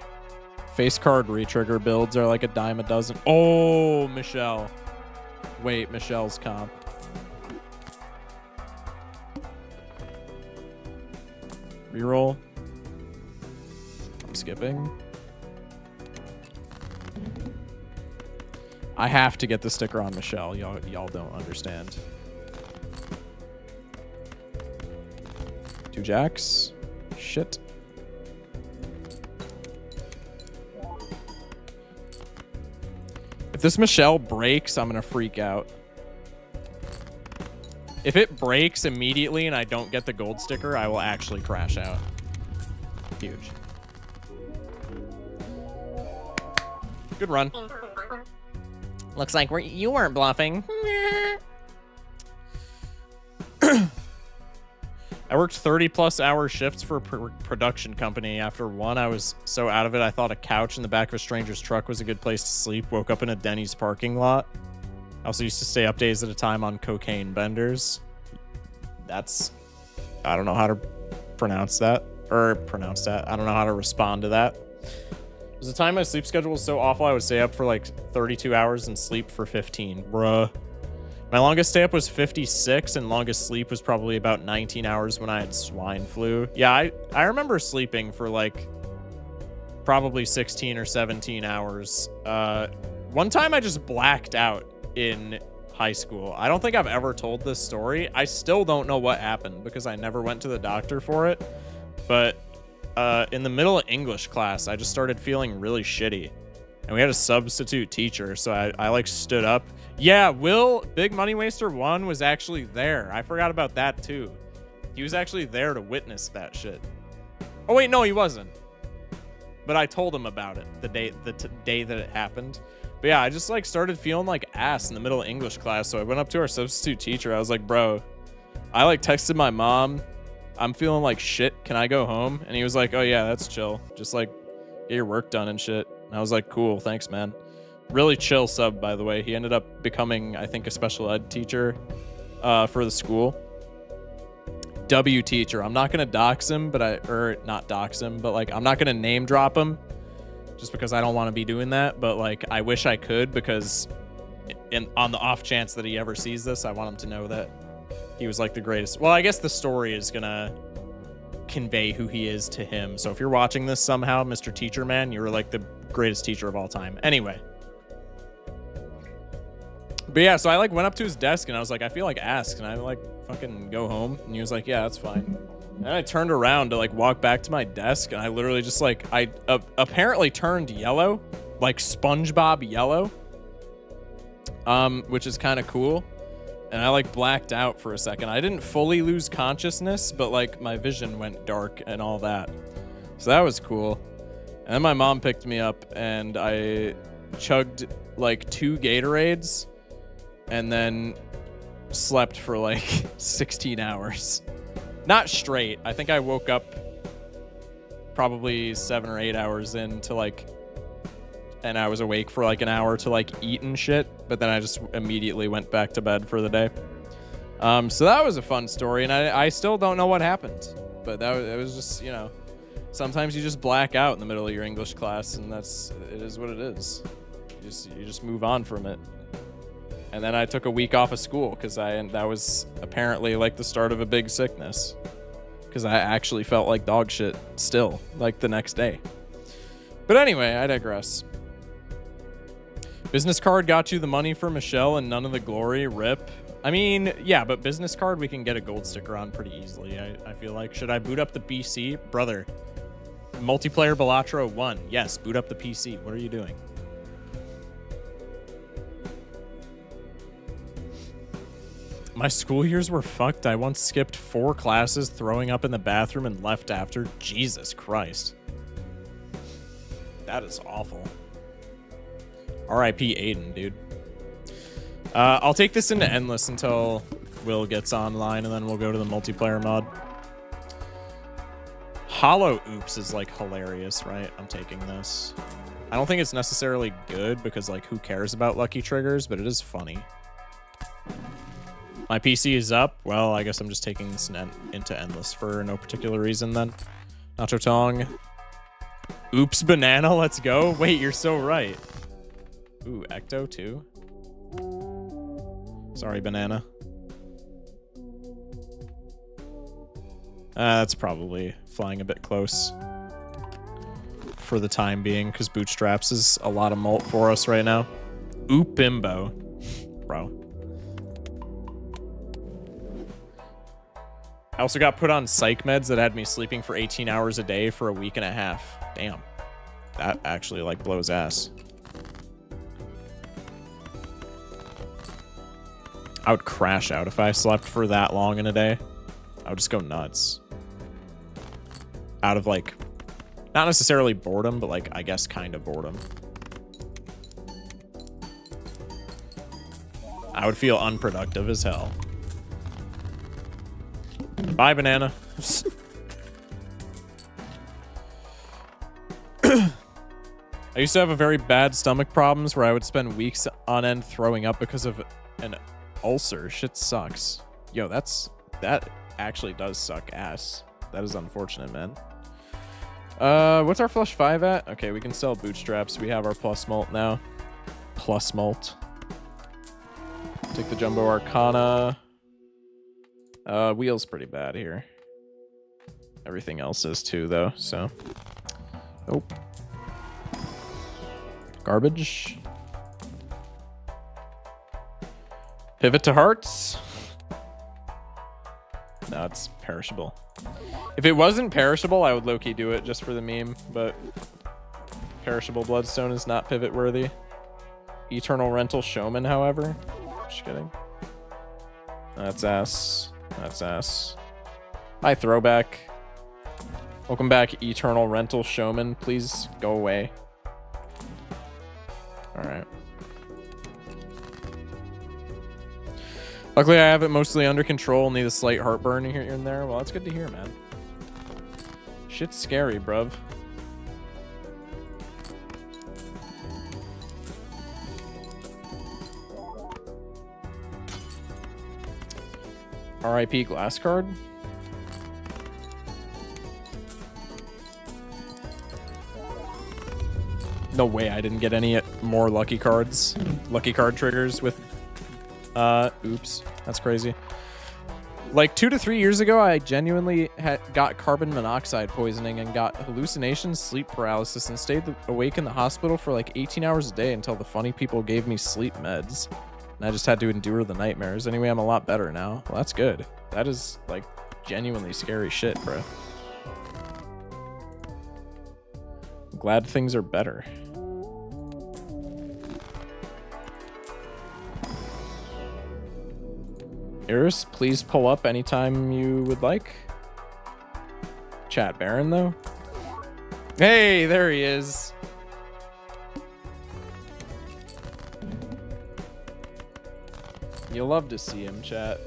Face card retrigger builds are like a dime a dozen. Oh, Michelle. Wait, Michelle's comp. Reroll. I'm skipping. I have to get the sticker on Michelle. Y'all don't understand. 2 jacks. Shit. If this Michelle breaks, I'm gonna freak out. If it breaks immediately and I don't get the gold sticker, I will actually crash out. Huge. Good run. Looks like you weren't bluffing. I worked 30+ hour shifts for a production company. After one, I was so out of it, I thought a couch in the back of a stranger's truck was a good place to sleep. Woke up in a Denny's parking lot. I also used to stay up days at a time on cocaine benders. That's... I don't know how to pronounce that. I don't know how to respond to that. There was a time my sleep schedule was so awful I would stay up for like 32 hours and sleep for 15. Bruh. My longest stay up was 56, and longest sleep was probably about 19 hours when I had swine flu. Yeah, I remember sleeping for like probably 16 or 17 hours. One time I just blacked out in high school. I don't think I've ever told this story. I still don't know what happened because I never went to the doctor for it. But in the middle of English class, I just started feeling really shitty. And we had a substitute teacher, so I like stood up. Yeah, Will, Big Money Waster 1 was actually there. I forgot about that too. He was actually there to witness that shit. Oh wait, no, he wasn't. But I told him about it the day that it happened. But yeah, I just like started feeling like ass in the middle of English class. So I went up to our substitute teacher. I was like, bro, I like texted my mom. I'm feeling like shit. Can I go home? And he was like, oh yeah, that's chill. Just like get your work done and shit. And I was like, cool, thanks, man. Really chill sub, by the way. He ended up becoming, I think, a special ed teacher for the school. W teacher. I'm not gonna dox him, but not dox him, but like I'm not gonna name drop him just because I don't want to be doing that. But like I wish I could, because on the off chance that he ever sees this, I want him to know that he was like the greatest. Well, I guess the story is gonna convey who he is to him. So if you're watching this somehow, Mr. Teacher Man, you were like the greatest teacher of all time. Anyway. But yeah, so I like went up to his desk and I was like, I feel like ass. Can I like fucking go home? And he was like, yeah, that's fine. And I turned around to like walk back to my desk, and I literally just like, I apparently turned yellow, like SpongeBob yellow, which is kind of cool. And I like blacked out for a second. I didn't fully lose consciousness, but like my vision went dark and all that. So that was cool. And then my mom picked me up and I chugged like 2 Gatorades and then slept for like 16 hours. Not straight. I think I woke up probably 7 or 8 hours into like, and I was awake for like an hour to like eat and shit, but then I just immediately went back to bed for the day. So that was a fun story, and I still don't know what happened, but it was just, you know, sometimes you just black out in the middle of your English class, and it is what it is. You just move on from it. And then I took a week off of school because that was apparently like the start of a big sickness, because I actually felt like dog shit still, like the next day. But anyway, I digress. Business card got you the money for Michelle and none of the glory. Rip. I mean, yeah, but business card we can get a gold sticker on pretty easily, I feel like. Should I boot up the PC? Brother, multiplayer Balatro 1. Yes, boot up the PC. What are you doing? My school years were fucked. I once skipped 4 classes, throwing up in the bathroom and left after. Jesus Christ. That is awful. R.I.P. Aiden, dude. I'll take this into endless until Will gets online, and then we'll go to the multiplayer mod. Hollow Oops is, like, hilarious, right? I'm taking this. I don't think it's necessarily good because, like, who cares about lucky triggers, but it is funny. My PC is up. Well, I guess I'm just taking this into endless for no particular reason then. Nacho Tong. Oops, banana, let's go. Wait, you're so right. Ooh, Ecto too. Sorry, banana. That's probably flying a bit close for the time being, because Bootstraps is a lot of mult for us right now. Oop bimbo. Bro. I also got put on psych meds that had me sleeping for 18 hours a day for a week and a half. Damn. That actually, like, blows ass. I would crash out if I slept for that long in a day. I would just go nuts. Out of, like, not necessarily boredom, but, like, I guess kind of boredom. I would feel unproductive as hell. Bye, banana. I used to have a very bad stomach problems where I would spend weeks on end throwing up because of an ulcer. Shit sucks. Yo, that actually does suck ass. That is unfortunate, man. What's our flush 5 at? Okay, we can sell bootstraps. We have our plus mult now. Plus mult. Take the jumbo arcana. Wheel's pretty bad here. Everything else is too, though, so. Oh. Garbage. Pivot to hearts. No, it's perishable. If it wasn't perishable, I would low-key do it just for the meme, but perishable bloodstone is not pivot worthy. Eternal rental showman, however. Just kidding. That's ass. That's ass. Hi, throwback. Welcome back, Eternal Rental Showman. Please go away. Alright. Luckily, I have it mostly under control. Need a slight heartburn here and there. Well, that's good to hear, man. Shit's scary, bruv. RIP glass card. No way I didn't get any more lucky cards. Lucky card triggers with... oops. That's crazy. Like 2 to 3 years ago, I genuinely got carbon monoxide poisoning and got hallucinations, sleep paralysis, and stayed awake in the hospital for like 18 hours a day until the funny people gave me sleep meds. And I just had to endure the nightmares. Anyway, I'm a lot better now. Well, that's good. That is, like, genuinely scary shit, bro. I'm glad things are better. Iris, please pull up anytime you would like. Chat Baron, though. Hey, there he is. You'll love to see him, chat.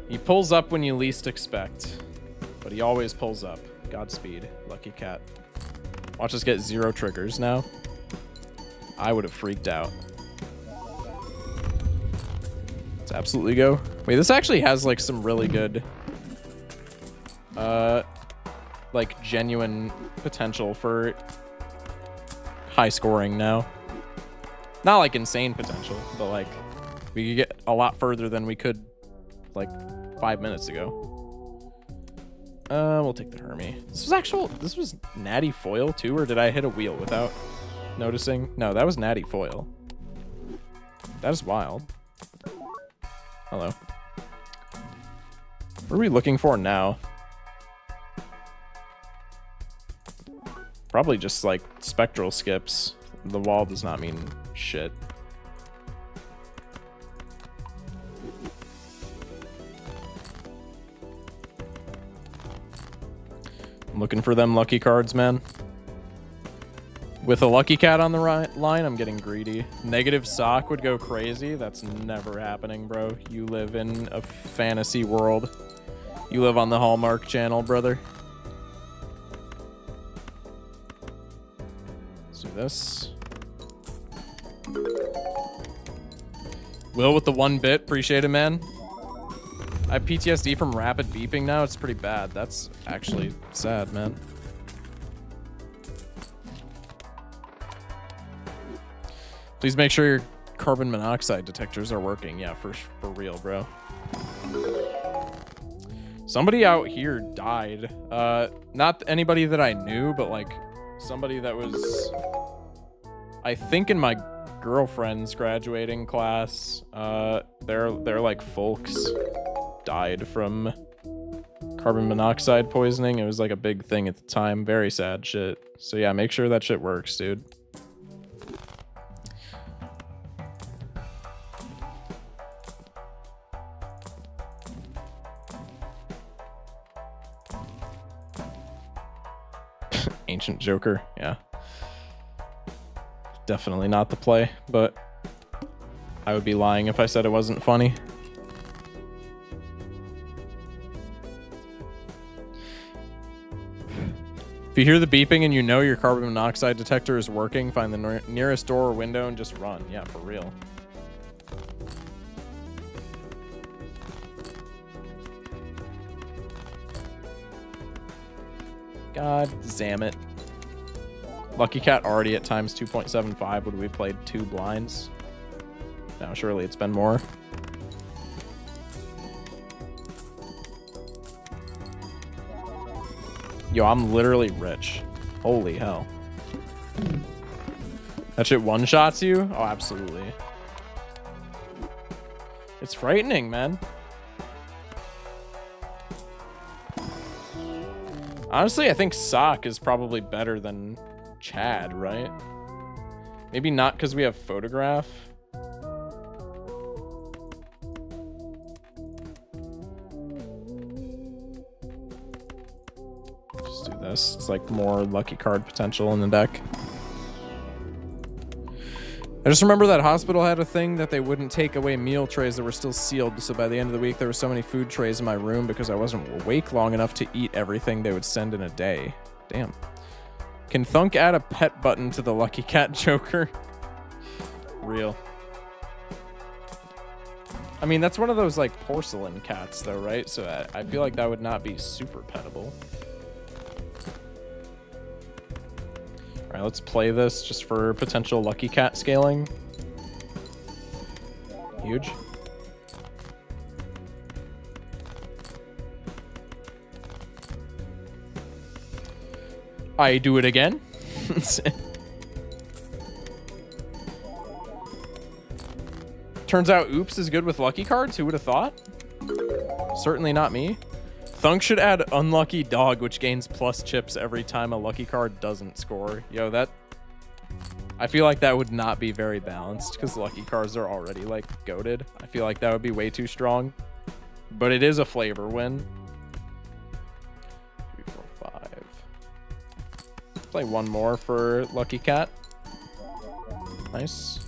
He pulls up when you least expect, but he always pulls up. Godspeed, lucky cat. Watch us get 0 triggers now. I would have freaked out. Let's absolutely go. Wait, this actually has like some really good, like genuine potential for high scoring now. Not like insane potential, but like we could get a lot further than we could like 5 minutes ago. We'll take the Hermie. This was natty foil too, or did I hit a wheel without noticing? No, that was natty foil. That is wild. Hello. What are we looking for now? Probably just like spectral skips. The wall does not mean shit. I'm looking for them lucky cards, man. With a lucky cat on the line, I'm getting greedy. Negative sock would go crazy. That's never happening, bro. You live in a fantasy world. You live on the Hallmark Channel, brother. Let's do this. Will with the 1 bit. Appreciate it, man. I have PTSD from rapid beeping now. It's pretty bad. That's actually sad, man. Please make sure your carbon monoxide detectors are working. Yeah, for real, bro. Somebody out here died. Not anybody that I knew, but like somebody that was, I think, in my girlfriend's graduating class. Their like folks died from carbon monoxide poisoning. It was like a big thing at the time. Very sad shit. So yeah, make sure that shit works, dude. Ancient Joker, yeah. Definitely not the play, but I would be lying if I said it wasn't funny. If you hear the beeping and you know your carbon monoxide detector is working, find the nearest door or window and just run. Yeah, for real. God damn it. Lucky Cat already at times 2.75. Would we played 2 blinds? No, surely it's been more. Yo, I'm literally rich. Holy hell. That shit one-shots you? Oh, absolutely. It's frightening, man. Honestly, I think Sock is probably better than Chad, right? Maybe not because we have Photograph. Just do this. It's like more lucky card potential in the deck. I just remember that hospital had a thing that they wouldn't take away meal trays that were still sealed. So by the end of the week, there were so many food trays in my room because I wasn't awake long enough to eat everything they would send in a day. Damn. Can Thunk add a pet button to the Lucky Cat Joker? Real. I mean, that's one of those like porcelain cats though, right? So I feel like that would not be super pettable. All right, let's play this just for potential Lucky Cat scaling. Huge. I do it again. Turns out Oops is good with lucky cards. Who would have thought? Certainly not me. Thunk should add Unlucky Dog, which gains plus chips every time a lucky card doesn't score. Yo, that... I feel like that would not be very balanced because lucky cards are already, like, goated. I feel like that would be way too strong. But it is a flavor win. 3, 4, 5. Play one more for Lucky Cat. Nice.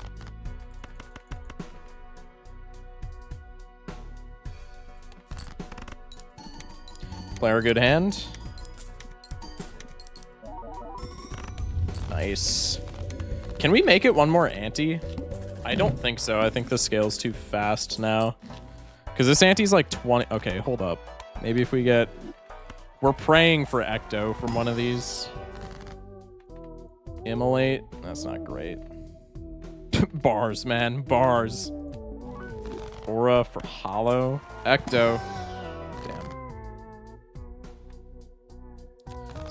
Player good hand. Nice. Can we make it one more ante? I don't think so. I think the scale's too fast now. Because this ante's like 20. Okay, hold up. Maybe if we get... We're praying for Ecto from one of these. Immolate. That's not great. Bars, man. Bars. Aura for Hollow. Ecto. Damn.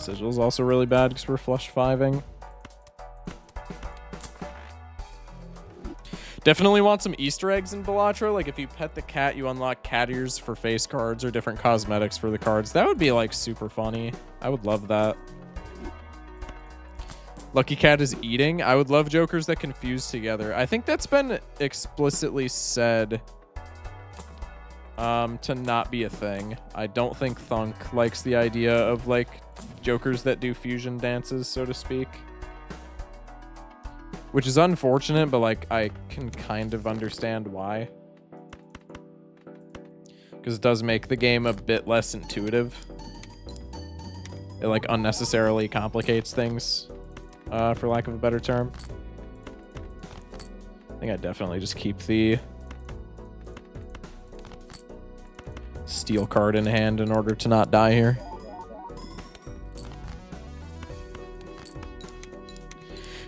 Sigil's also really bad because we're flush fiving. Definitely want some Easter eggs in Balatro. Like if you pet the cat, you unlock cat ears for face cards or different cosmetics for the cards. That would be like super funny. I would love that. Lucky Cat is eating. I would love jokers that confuse together. I think that's been explicitly said to not be a thing. I don't think Thunk likes the idea of like jokers that do fusion dances, so to speak. Which is unfortunate, but like I can kind of understand why. Because it does make the game a bit less intuitive. It like unnecessarily complicates things, for lack of a better term. I think I definitely just keep the steel card in hand in order to not die here.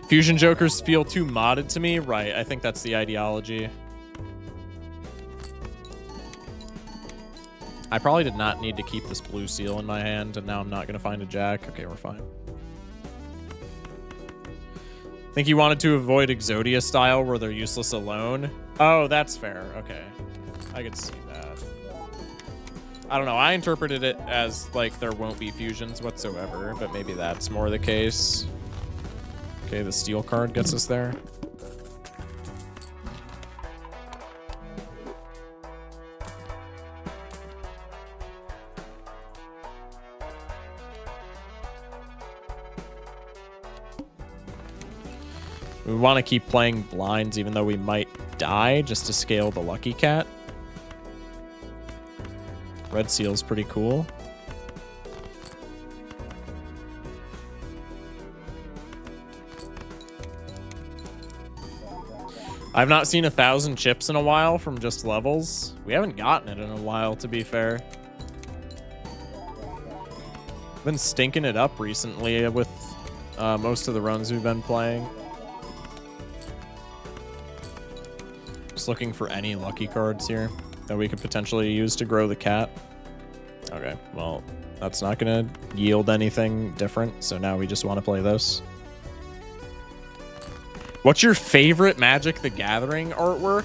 Fusion jokers feel too modded to me. Right, I think that's the ideology. I probably did not need to keep this blue seal in my hand, and now I'm not going to find a jack. Okay, we're fine. Think you wanted to avoid Exodia style where they're useless alone? Oh, that's fair. Okay. I could see that. I don't know. I interpreted it as like there won't be fusions whatsoever, but maybe that's more the case. Okay, the steel card gets us there. We want to keep playing blinds even though we might die just to scale the Lucky Cat. Red Seal's pretty cool. I've not seen 1,000 chips in a while from just levels. We haven't gotten it in a while, to be fair. Been stinking it up recently with most of the runs we've been playing. Just looking for any lucky cards here that we could potentially use to grow the cat. Okay, well, that's not going to yield anything different, so now we just want to play this. What's your favorite Magic the Gathering artwork?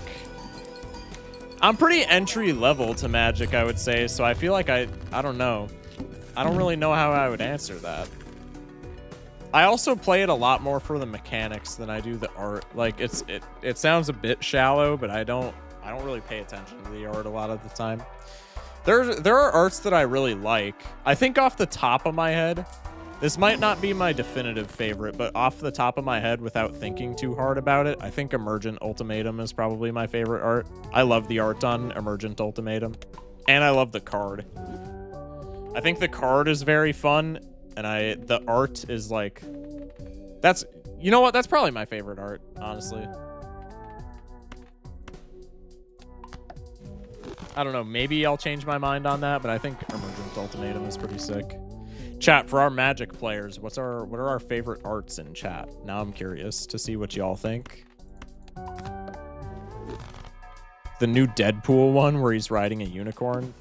I'm pretty entry level to Magic, I would say, so I feel like I don't know. I don't really know how I would answer that. I also play it a lot more for the mechanics than I do the art. Like it sounds a bit shallow, but I don't really pay attention to the art a lot of the time. There are arts that I really like. I think off the top of my head, this might not be my definitive favorite, but off the top of my head, without thinking too hard about it, I think Emergent Ultimatum is probably my favorite art. I love the art on Emergent Ultimatum, and I love the card. I think the card is very fun, and the art is like, you know what? That's probably my favorite art, honestly. I don't know. Maybe I'll change my mind on that, but I think Emergent Ultimatum is pretty sick. Chat, for our Magic players, what are our favorite arts in chat? Now I'm curious to see what y'all think. The new Deadpool one where he's riding a unicorn.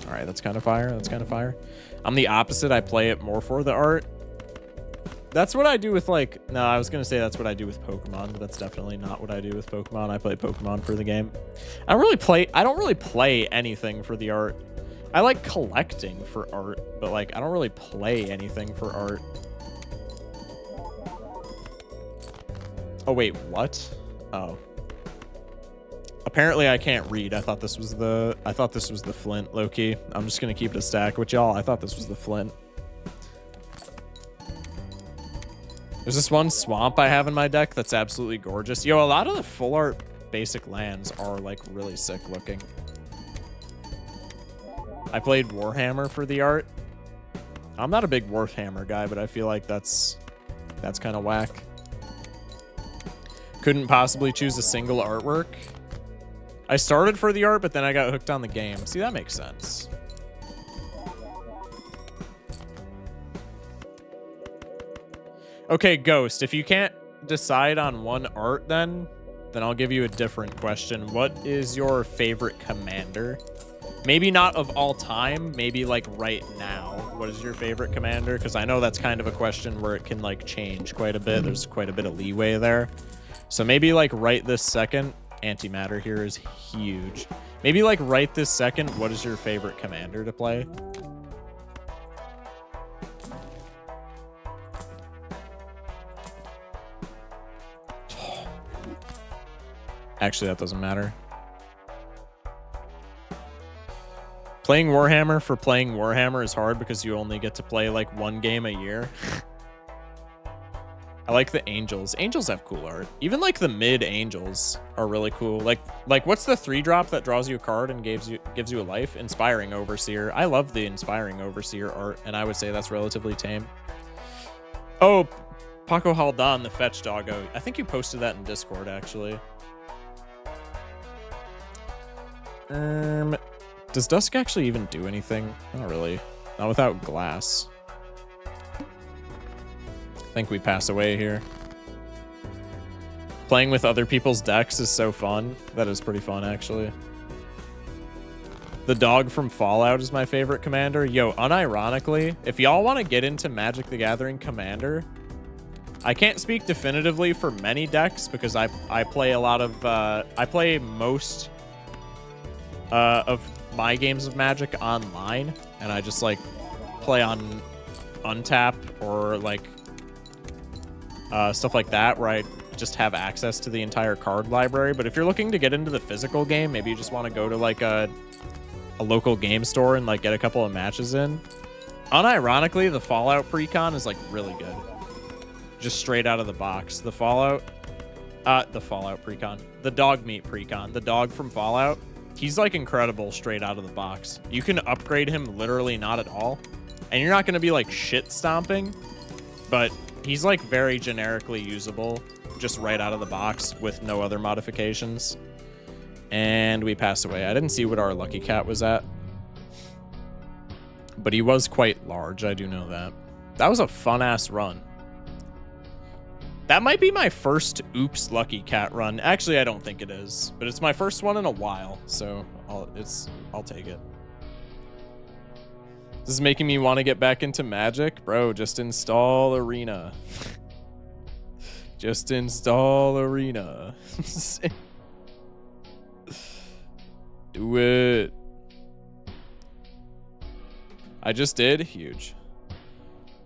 All right, that's kind of fire. That's kind of fire. I'm the opposite. I play it more for the art. That's what I do with like... No, I was going to say that's what I do with Pokemon, but that's definitely not what I do with Pokemon. I play Pokemon for the game. I don't really play anything for the art. I like collecting for art, but like I don't really play anything for art. Oh wait, what? Oh. Apparently I can't read. I thought this was the Flint, low-key. I'm just gonna keep it a stack with y'all. I thought this was the Flint. There's this one swamp I have in my deck that's absolutely gorgeous. Yo, a lot of the full art basic lands are like really sick looking. I played Warhammer for the art. I'm not a big Warhammer guy, but I feel like that's kind of whack. Couldn't possibly choose a single artwork. I started for the art, but then I got hooked on the game. See, that makes sense. Okay, Ghost, if you can't decide on one art then I'll give you a different question. What is your favorite commander? Maybe not of all time, maybe like right now. what is your favorite commander? Because I know that's kind of a question where it can like change quite a bit. There's quite a bit of leeway there. So maybe like right this second, antimatter here is huge. Maybe like right this second, what is your favorite commander to play? Actually, that doesn't matter. Playing Warhammer for playing Warhammer is hard because you only get to play like one game a year. I like the Angels. Angels have cool art. Even like the mid Angels are really cool. Like what's the 3-drop that draws you a card and gives you a life? Inspiring Overseer. I love the Inspiring Overseer art, and I would say that's relatively tame. Oh, Paco Haldan, the fetch doggo. I think you posted that in Discord actually. Does Dusk actually even do anything? Not really. Not without glass. I think we pass away here. Playing with other people's decks is so fun. That is pretty fun, actually. The dog from Fallout is my favorite commander. Yo, unironically, if y'all want to get into Magic the Gathering Commander, I can't speak definitively for many decks because I play a lot of... I play most of my games of Magic online, and I just like play on Untap or like stuff like that where I just have access to the entire card library. But if you're looking to get into the physical game, maybe you just want to go to like a local game store and like get a couple of matches in. Unironically, the Fallout precon is like really good. Just straight out of the box. The Fallout precon. The dog meat precon. The dog from Fallout. He's like incredible straight out of the box. You can upgrade him literally not at all. And you're not going to be like shit stomping, but he's like very generically usable just right out of the box with no other modifications. And we pass away. I didn't see what our lucky cat was at, but he was quite large. I do know that. That was a fun ass run. That might be my first Oops Lucky Cat run. Actually, I don't think it is, but it's my first one in a while, so I'll take it. This is making me want to get back into Magic. Bro, just install Arena. Just install Arena. Do it. I just did. Huge.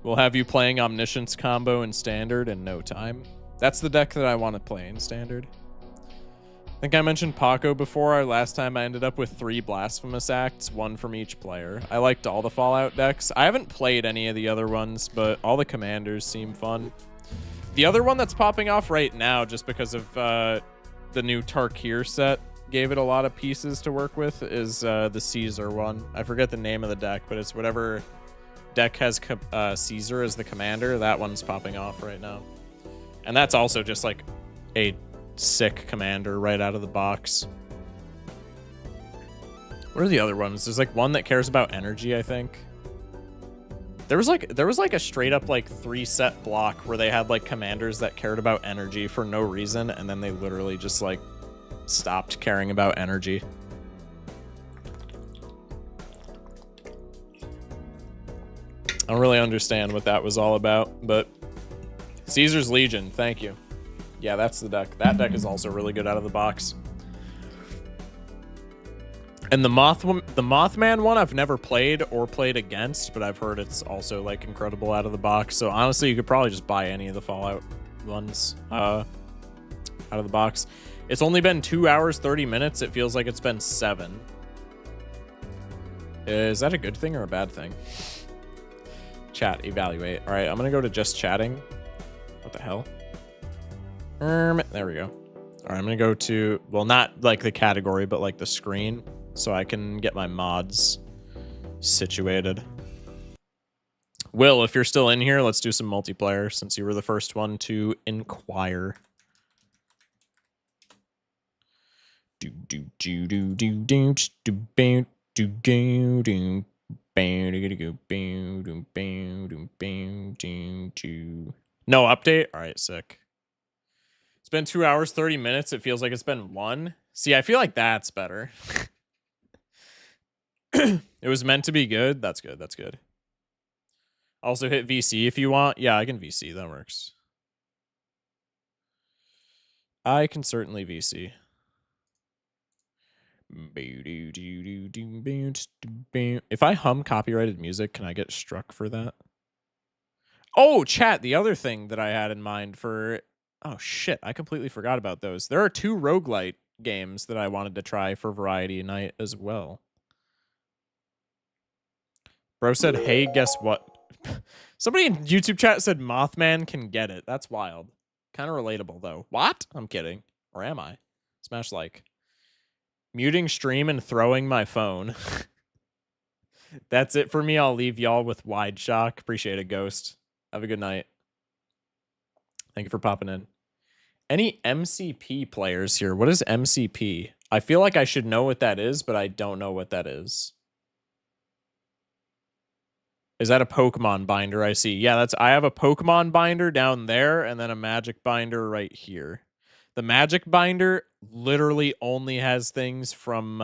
We'll have you playing Omniscience combo in Standard in no time. That's the deck that I want to play in Standard. I think I mentioned Paco before. Last time I ended up with 3 Blasphemous Acts, 1 from each player. I liked all the Fallout decks. I haven't played any of the other ones, but all the commanders seem fun. The other one that's popping off right now, just because of the new Tarkir set, gave it a lot of pieces to work with, is the Caesar one. I forget the name of the deck, but it's whatever deck has Caesar as the commander. That one's popping off right now. And that's also just like a sick commander right out of the box. What are the other ones? There's like one that cares about energy, I think. There was like a straight up like 3-set block where they had like commanders that cared about energy for no reason, and then they literally just like stopped caring about energy. I don't really understand what that was all about, but Caesar's Legion, thank you. Yeah, that's the deck. That deck is also really good out of the box. And the Mothman one I've never played or played against, but I've heard it's also like incredible out of the box. So honestly, you could probably just buy any of the Fallout ones out of the box. It's only been 2 hours, 30 minutes. It feels like it's been 7. Is that a good thing or a bad thing? Chat, evaluate. All right, I'm gonna go to just chatting. What the hell? There we go. All right, I'm gonna go to, well, not like the category, but like the screen, so I can get my mods situated. Will, if you're still in here, let's do some multiplayer since you were the first one to inquire. No update? All right, sick. It's been 2 hours, 30 minutes. It feels like it's been 1. See, I feel like that's better. It was meant to be good. That's good. That's good. Also hit VC if you want. Yeah, I can VC. That works. I can certainly VC. If I hum copyrighted music, can I get struck for that? Oh, chat, the other thing that I had in mind for... Oh, shit, I completely forgot about those. There are 2 roguelite games that I wanted to try for Variety Night as well. Bro said, hey, guess what? Somebody in YouTube chat said Mothman can get it. That's wild. Kind of relatable, though. What? I'm kidding. Or am I? Smash like. Muting stream and throwing my phone. That's it for me. I'll leave y'all with Wide Shock. Appreciate it, Ghost. Have a good night. Thank you for popping in. Any MCP players here? What is MCP? I feel like I should know what that is, but I don't know what that is. Is that a Pokemon binder I see? Yeah, I have a Pokemon binder down there and then a Magic binder right here. The Magic binder literally only has things from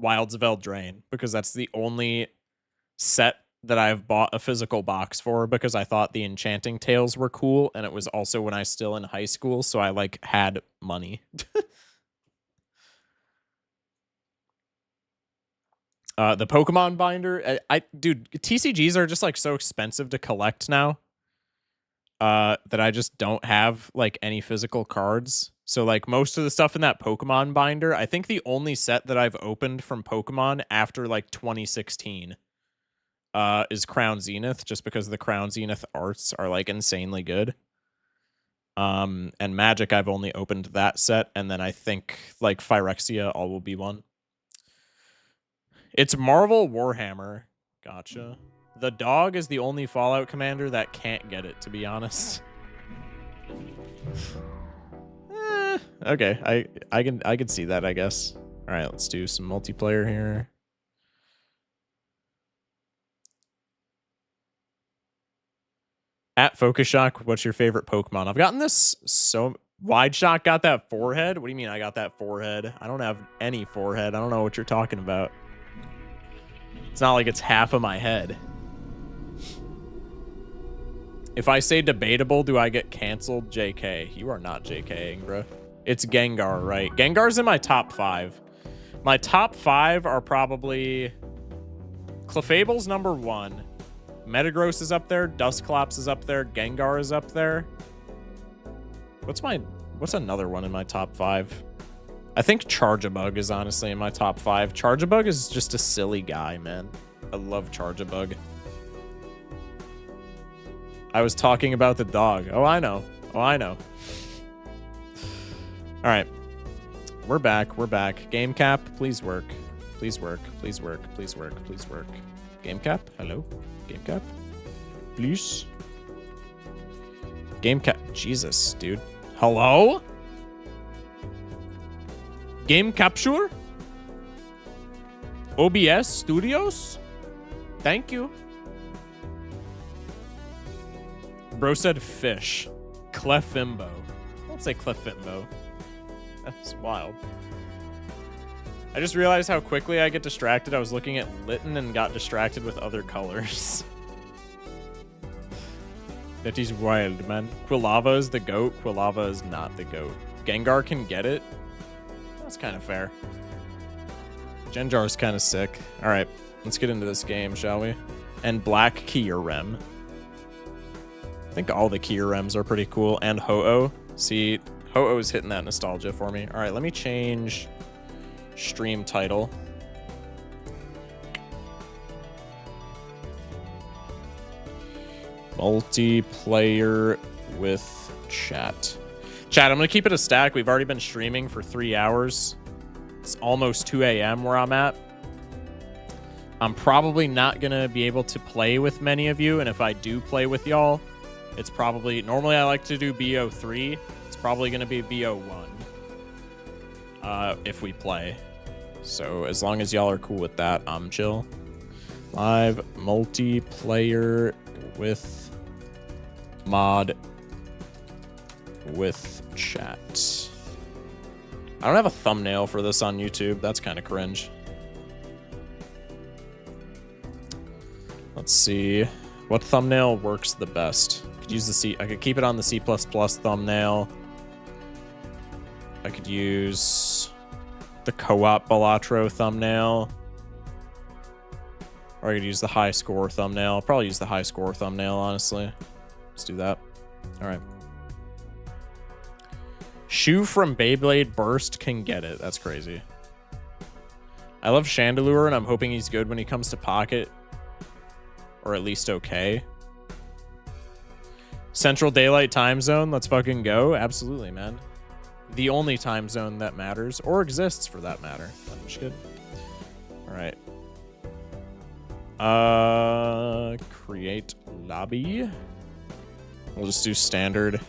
Wilds of Eldraine because that's the only set that I've bought a physical box for because I thought the Enchanting Tales were cool, and it was also when I was still in high school, so I like had money. The Pokemon binder, dude, TCGs are just like so expensive to collect now that I just don't have like any physical cards. So like most of the stuff in that Pokemon binder, I think the only set that I've opened from Pokemon after like 2016 is Crown Zenith, just because the Crown Zenith arts are like insanely good. And Magic, I've only opened that set, and then I think like Phyrexia all will be one. It's Marvel Warhammer. Gotcha. The dog is the only Fallout commander that can't get it, to be honest. Okay, I can see that, I guess. All right, let's do some multiplayer here. At Focus Shock, what's your favorite Pokemon? I've gotten this so... Wide Shock got that forehead? What do you mean I got that forehead? I don't have any forehead. I don't know what you're talking about. It's not like it's half of my head. If I say debatable, do I get canceled? JK. You are not JKing, bro. It's Gengar, right? Gengar's in my top 5. My top 5 are probably... Clefable's number 1. Metagross is up there. Dusclops is up there. Gengar is up there. What's another one in my top 5? I think Charjabug is honestly in my top 5. Charjabug is just a silly guy, man. I love Charjabug. I was talking about the dog. Oh, I know. Oh, I know. All right. We're back. We're back. Game cap, please work. Please work. Please work. Please work. Please work. Game cap? Hello? Game cap? Please? Game cap. Jesus, dude. Hello? Game capture? OBS Studios? Thank you. Bro said fish. Clefimbo. Don't say Clefimbo. That's wild. I just realized how quickly I get distracted. I was looking at Litten and got distracted with other colors. That is wild, man. Quilava is the GOAT. Quilava is not the GOAT. Gengar can get it. That's kind of fair. Genjar's kind of sick. All right, let's get into this game, shall we? And Black Kyurem. I think all the Kyurems are pretty cool. And Ho-Oh. See, Ho-Oh is hitting that nostalgia for me. All right, let me change stream title. Multiplayer with chat. Chat, I'm going to keep it a stack. We've already been streaming for 3 hours. It's almost 2 a.m. where I'm at. I'm probably not going to be able to play with many of you. And if I do play with y'all, it's probably... Normally, I like to do BO3. It's probably going to be BO1 if we play. So as long as y'all are cool with that, I'm chill. Live multiplayer with mod with chat. I don't have a thumbnail for this on YouTube. That's kind of cringe. Let's see. What thumbnail works the best? I could use the C. I could keep it on the C++ thumbnail. I could use the co-op Balatro thumbnail. Or I could use the high score thumbnail. I'll probably use the high score thumbnail, honestly. Let's do that. All right. Shoe from Beyblade Burst can get it. That's crazy. I love Chandelure, and I'm hoping he's good when he comes to Pocket. Or at least okay. Central Daylight Time Zone. Let's fucking go. Absolutely, man. The only time zone that matters. Or exists, for that matter. I'm just good. All right. Create lobby. We'll just do standard.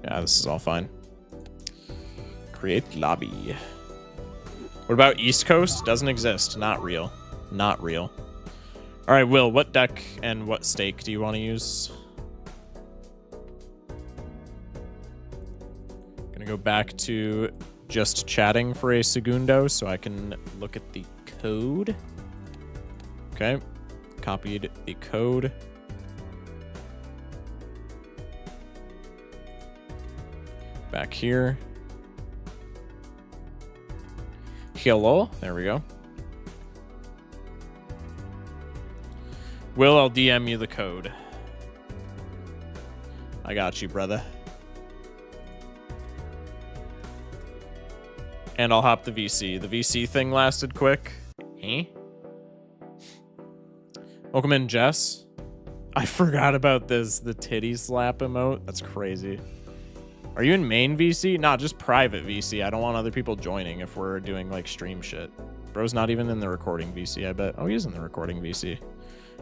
Yeah, this is all fine. Create lobby. What about East Coast? Doesn't exist. Not real. Not real. All right, Will, what deck and what stake do you want to use? Gonna go back to just chatting for a segundo so I can look at the code. Okay, copied the code. Back here. Hello, there we go. Will, I'll DM you the code. I got you, brother. And I'll hop the VC. The VC thing lasted quick. Eh? Welcome in, Jess. I forgot about this, the titty slap emote. That's crazy. Are you in main VC? Nah, just private VC. I don't want other people joining if we're doing like stream shit. Bro's not even in the recording VC, I bet. Oh, he is in the recording VC.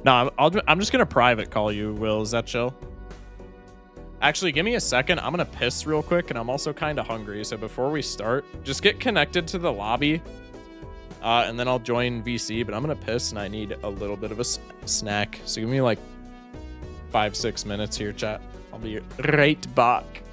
Nah, I'm just gonna private call you, Will. Is that chill? Actually, give me a second. I'm gonna piss real quick, and I'm also kind of hungry. So before we start, just get connected to the lobby, and then I'll join VC. But I'm gonna piss, and I need a little bit of a snack. So give me like 5-6 minutes here, chat. I'll be right back.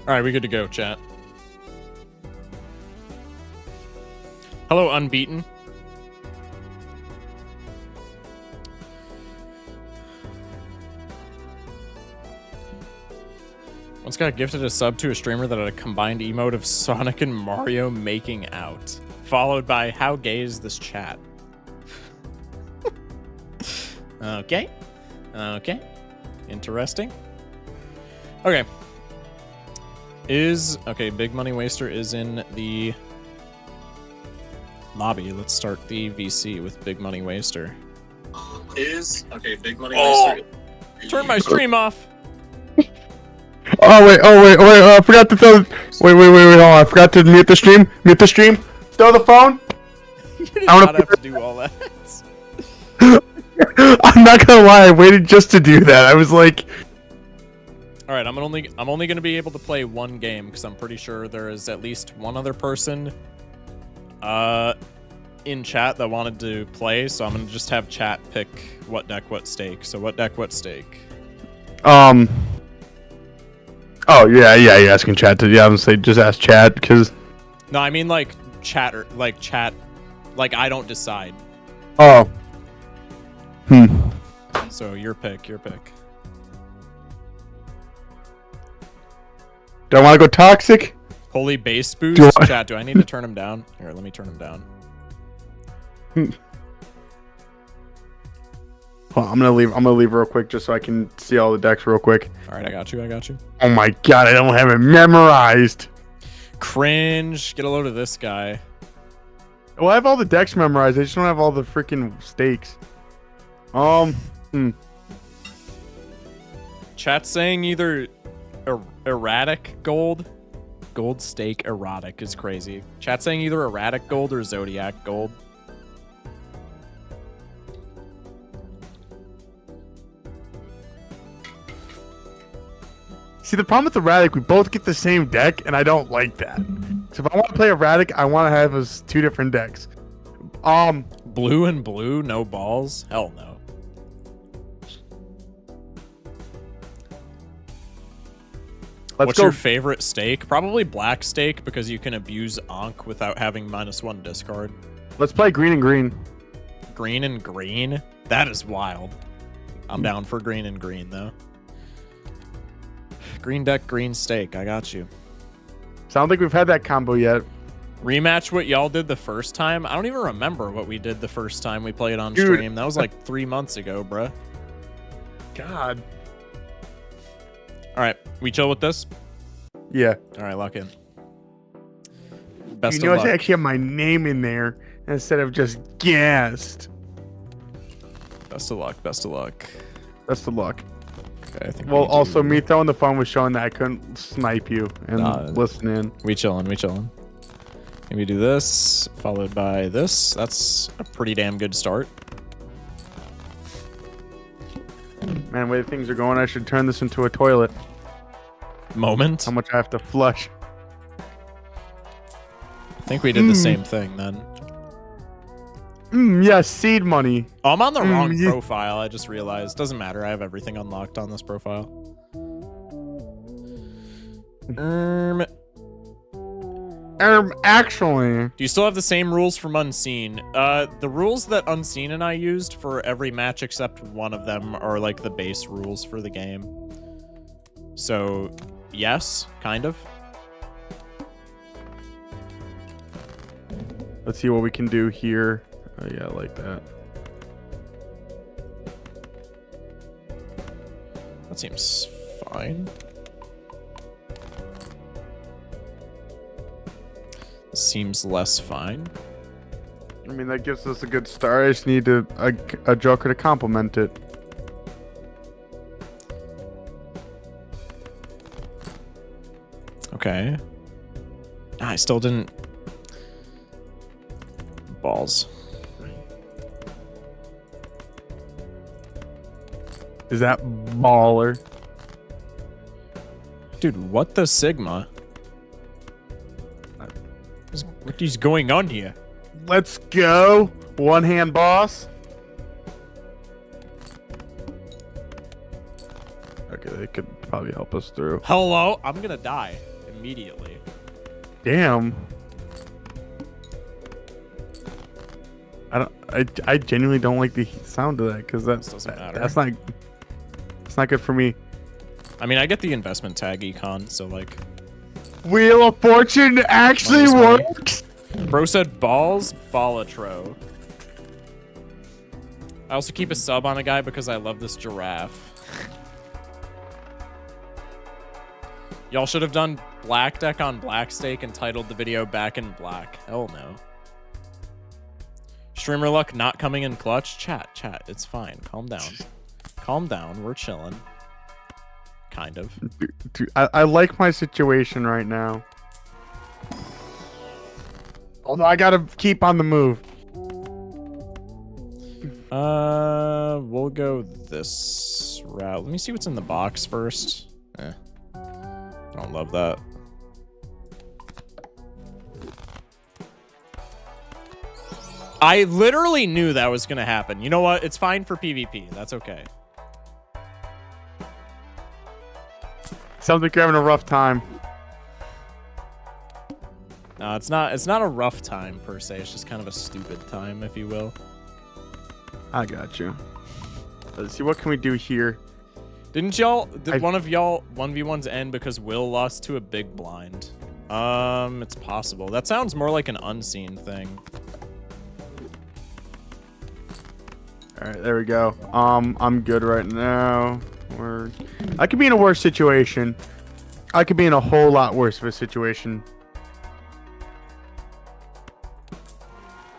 All right, we good to go, chat. Hello, Unbeaten. Once got gifted a sub to a streamer that had a combined emote of Sonic and Mario making out, followed by "How gay is this chat?" Okay. Okay. Interesting. Okay. Okay, Big Money Waster is in the lobby. Let's start the VC with Big Money Waster. Okay, Big Money Waster. Turn my stream off. Oh wait, I forgot to throw. Wait, hold on. I forgot to mute the stream. Throw the phone. You did not have to do all that. I'm not gonna lie, I waited just to do that. I was like, all right, I'm only gonna be able to play one game because I'm pretty sure there is at least one other person in chat that wanted to play, so I'm gonna just have chat pick what deck, what stake. So what deck, what stake? Oh yeah, you're asking chat to. Yeah, I'm gonna say just ask chat because. No, I mean like chat, like I don't decide. Oh. So your pick. Do I want to go toxic? Holy base boost. Chat, do I need to turn him down? Here, let me turn him down. Well, I'm gonna leave real quick just so I can see all the decks real quick. All right, I got you. Oh my god, I don't have it memorized. Cringe. Get a load of this guy. Well, I have all the decks memorized. I just don't have all the freaking stakes. Chat's saying either erratic gold stake erotic is crazy. Chat's saying either erratic gold or zodiac gold. See, the problem with erratic, we both get the same deck, and I don't like that. So if I want to play erratic, I want to have us two different decks. Blue and blue, no balls? Hell no. What's your favorite stake? Probably black stake because you can abuse Ankh without having -1 discard. Let's play green and green. Green and green? That is wild. I'm down for green and green though. Green deck, green stake. I got you. So I don't think we've had that combo yet. Rematch what y'all did the first time? I don't even remember what we did the first time we played on stream. That was like 3 months ago, bruh. God. All right, we chill with this? Yeah. All right, lock in. Best you of know, luck. I actually have my name in there instead of just guessed. Best of luck. Best of luck. Okay, I think well, also me throwing the phone was showing that I couldn't snipe you and listen in. We chillin'. Maybe do this, followed by this. That's a pretty damn good start. Man, the way things are going, I should turn this into a toilet. Moment. How much I have to flush. I think we did the same thing then. Yeah, seed money. Oh, I'm on the wrong profile. I just realized. Doesn't matter. I have everything unlocked on this profile. Actually. Do you still have the same rules from Unseen? The rules that Unseen and I used for every match except one of them are like the base rules for the game. So, yes, kind of. Let's see what we can do here. Oh, yeah, I like that. That seems fine. This seems less fine. I mean, that gives us a good start. I just need a Joker to complement it. Okay. I still didn't... Balls. Is that baller? Dude, what the Sigma? What is going on here? Let's go. One hand boss. Okay, they could probably help us through. Hello? I'm gonna die immediately. Damn. I genuinely don't like the sound of that because Doesn't matter. that's not it's not good for me. I mean, I get the investment tag econ, so like. Wheel of Fortune actually Money's money. works. Bro said balls, Balatro. I also keep a sub on a guy because I love this giraffe. Y'all should have done black deck on black stake and titled the video Back in Black. Hell no. Streamer luck not coming in clutch. Chat, it's fine. Calm down. Calm down. We're chilling. Kind of. Dude, I like my situation right now. Although I gotta keep on the move. We'll go this route. Let me see what's in the box first. I don't love that. I literally knew that was gonna happen. You know what? It's fine for PvP. That's okay. Sounds like you're having a rough time. No, it's not. It's not a rough time per se. It's just kind of a stupid time, if you will. I got you. Let's see, what can we do here? Did one of y'all 1v1s end because Will lost to a big blind? It's possible. That sounds more like an unseen thing. All right, there we go. I'm good right now. I could be in a worse situation. I could be in a whole lot worse of a situation.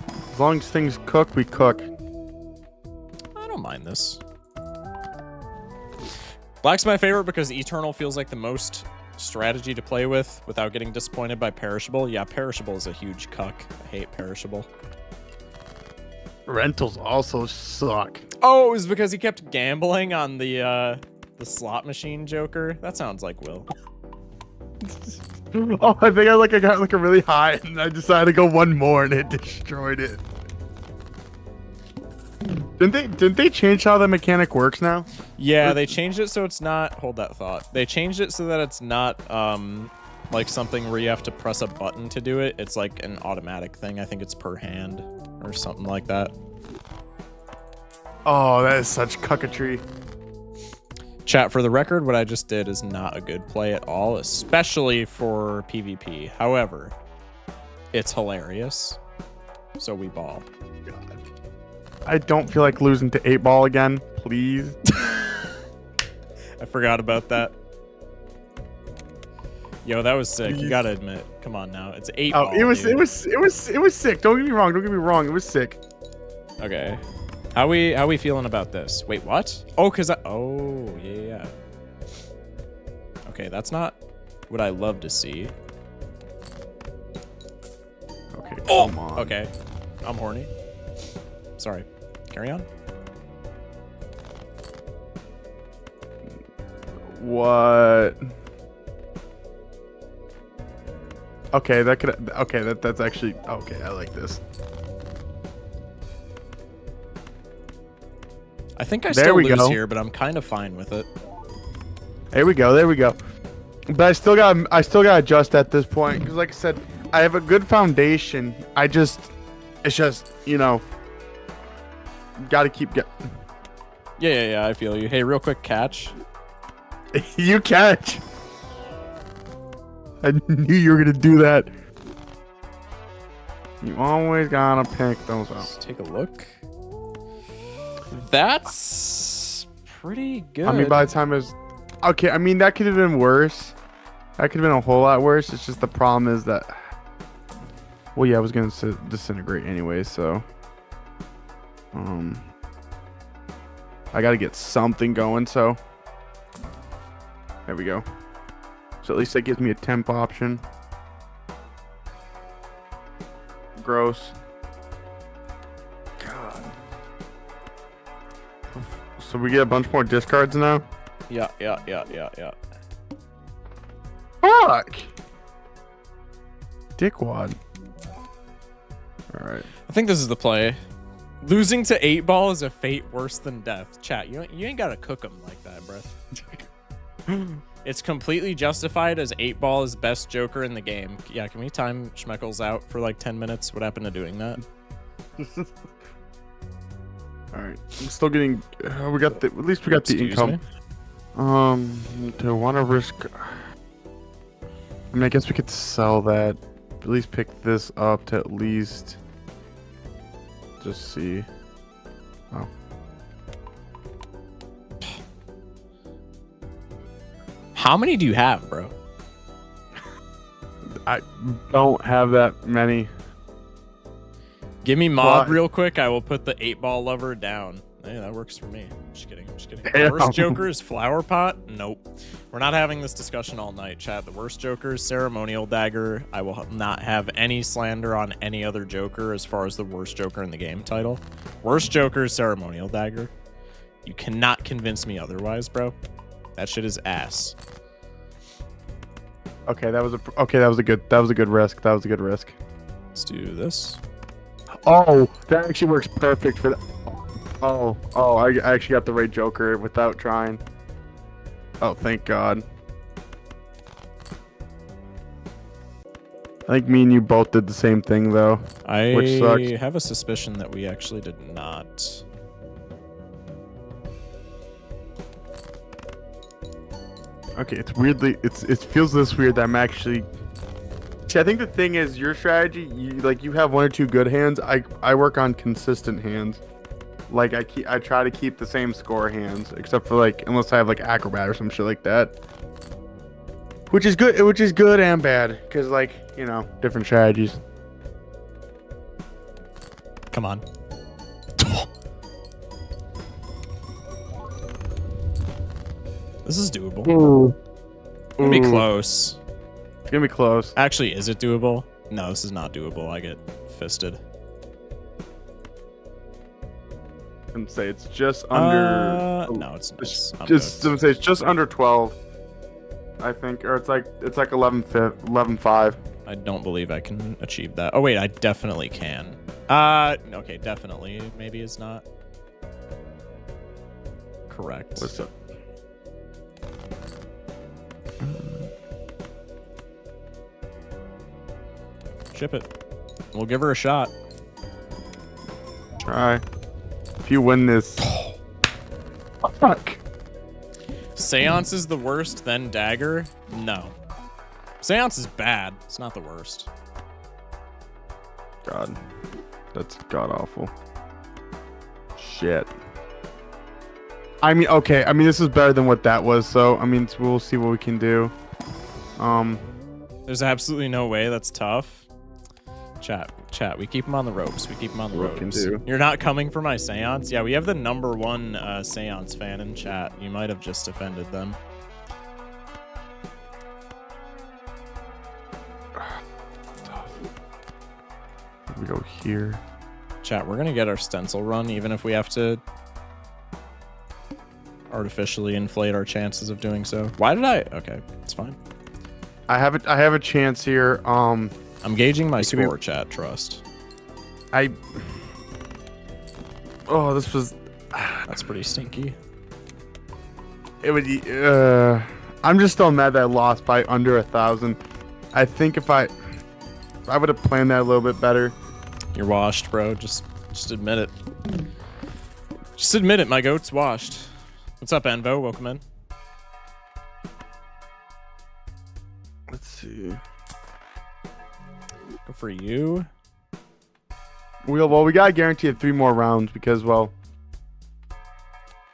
As long as things cook, we cook. I don't mind this. Black's my favorite because Eternal feels like the most strategy to play with without getting disappointed by Perishable. Yeah, Perishable is a huge cuck. I hate Perishable. Rentals also suck. Oh, it was because he kept gambling on the slot machine Joker. That sounds like Will. Oh, I think I got like a really high, and I decided to go one more, and it destroyed it. Didn't they change how the mechanic works now? Yeah, they changed it so it's not. Hold that thought. They changed it so that it's not like something where you have to press a button to do it. It's like an automatic thing. I think it's per hand or something like that. Oh, that is such cucketry. Chat, for the record, what I just did is not a good play at all, especially for PvP. However, it's hilarious. So we ball. God. I don't feel like losing to 8-ball again, please. I forgot about that. Yo, that was sick. You gotta admit. Come on now. It's 8-ball. Oh, it was sick. Don't get me wrong. It was sick. Okay. How we feeling about this? Wait, what? Oh, yeah. Okay, that's not what I love to see. Okay, come on. Okay. I'm horny. Sorry. Carry on. What? Okay, that's actually okay. I like this. I think I still lose here, but I'm kind of fine with it. There we go. But I still got to adjust at this point because, like I said, I have a good foundation. It's just, you know, got to keep getting. Yeah. I feel you. Hey, real quick catch. You catch. I knew you were gonna do that. You always gotta pick those up. Let's take a look. That's pretty good. I mean, by the time is okay. I mean, that could have been worse. That could have been a whole lot worse. It's just the problem is that. Well, yeah, I was gonna disintegrate anyway, so. I gotta get something going. So. There we go. So at least that gives me a temp option. Gross. God. So we get a bunch more discards now? Yeah. Fuck! Dickwad. Alright. I think this is the play. Losing to 8-ball is a fate worse than death. Chat, you ain't gotta cook them like that, bro. It's completely justified as 8-ball is best Joker in the game. Yeah, can we time Schmeckles out for like 10 minutes? What happened to doing that? All right, I'm still getting. We got the. At least we got the Excuse income. me? Do I want to risk? I mean, I guess we could sell that. At least pick this up to at least. Just see. Oh. How many do you have, bro? I don't have that many. Give me mod Why? real quick. I will put the 8-ball lover down. Hey, that works for me. Just kidding. I'm just kidding. Damn. Worst Joker is Flower Pot? Nope. We're not having this discussion all night, chat. The worst Joker is Ceremonial Dagger. I will not have any slander on any other Joker as far as the worst Joker in the game title. Worst Joker is Ceremonial Dagger. You cannot convince me otherwise, bro. That shit is ass. Okay, that was a good risk. That was a good risk. Let's do this. Oh, that actually works perfect for that. Oh, I actually got the right Joker without trying. Oh, thank God. I think me and you both did the same thing, though. Which sucks. I have a suspicion that we actually did not. Okay, it's weirdly, it feels this weird that I'm actually. See, I think the thing is your strategy. You have one or two good hands. I work on consistent hands. Like I try to keep the same score hands, except for like unless I have like acrobat or some shit like that. Which is good and bad, because like, you know, different strategies. Come on. This is doable. It's gonna be close. It's gonna be close. Actually, is it doable? No, this is not doable. I get fisted. And say it's just under. No, it's I'm just good. say it's just under 12. I think, or it's like 11.5. I don't believe I can achieve that. Oh wait, I definitely can. Okay, definitely. Maybe it's not correct. What's up? Ship it. We'll give her a shot. Try. If you win this. Oh, fuck. Seance is the worst, then Dagger? No. Seance is bad. It's not the worst. God. That's god awful. Shit. I mean, okay. I mean, this is better than what that was, so, I mean, we'll see what we can do. There's absolutely no way. That's tough. Chat, we keep him on the ropes. We keep him on the ropes. You're not coming for my seance? Yeah, we have the #1 seance fan in chat. You might have just offended them. We go here. Chat, we're gonna get our stencil run, even if we have to artificially inflate our chances of doing so. Why did I? Okay, it's fine. I have a chance here. I'm gauging my score, chat. Trust. Oh, this was. That's pretty stinky. It would. I'm just still mad that I lost by under 1,000. I think if I would have planned that a little bit better. You're washed, bro. Just admit it. Just admit it. My goat's washed. What's up, Envo? Welcome in. Let's see. Go for you. Well, we gotta guarantee 3 more rounds because, well,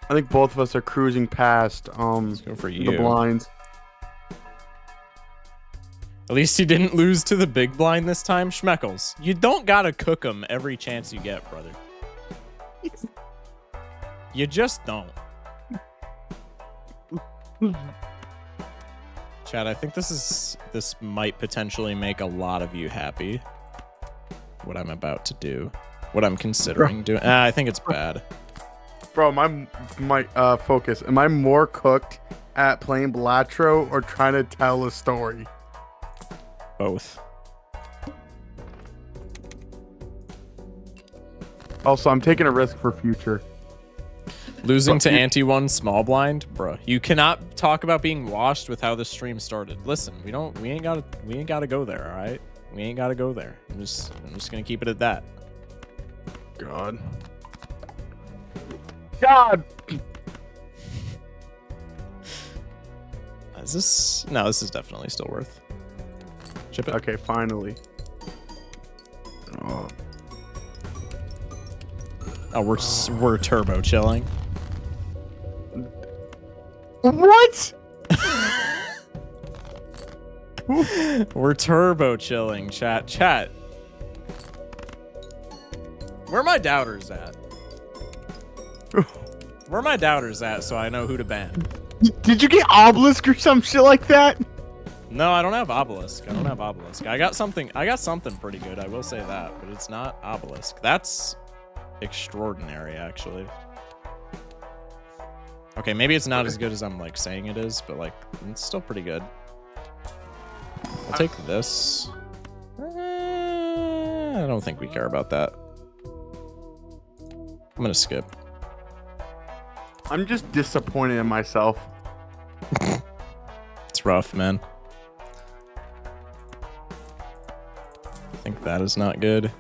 I think both of us are cruising past Let's go for you. the blinds. At least he didn't lose to the big blind this time. Schmeckles, you don't gotta cook him every chance you get, brother. You just don't. Chad, I think this might potentially make a lot of you happy. What I'm about to do. What I'm considering doing. I think it's bad. Bro, my focus. Am I more cooked at playing Balatro or trying to tell a story? Both. Also, I'm taking a risk for future. Losing to Anti-1 small blind? Bruh. You cannot talk about being washed with how the stream started. Listen, we ain't gotta go there, alright? We ain't gotta go there. I'm just gonna keep it at that. God. God! Is this... No, this is definitely still worth. Chip it. Okay, finally. Oh. Oh, we're turbo chilling. What? We're turbo chilling, chat. Chat. Where are my doubters at? Where are my doubters at so I know who to ban? Did you get obelisk or some shit like that? No, I don't have obelisk. I don't have obelisk. I got something pretty good, I will say that, but it's not obelisk. That's extraordinary, actually. Okay, maybe it's not as good as I'm like saying it is, but like it's still pretty good. I'll take this. I don't think we care about that. I'm gonna skip. I'm just disappointed in myself. It's rough, man. I think that is not good.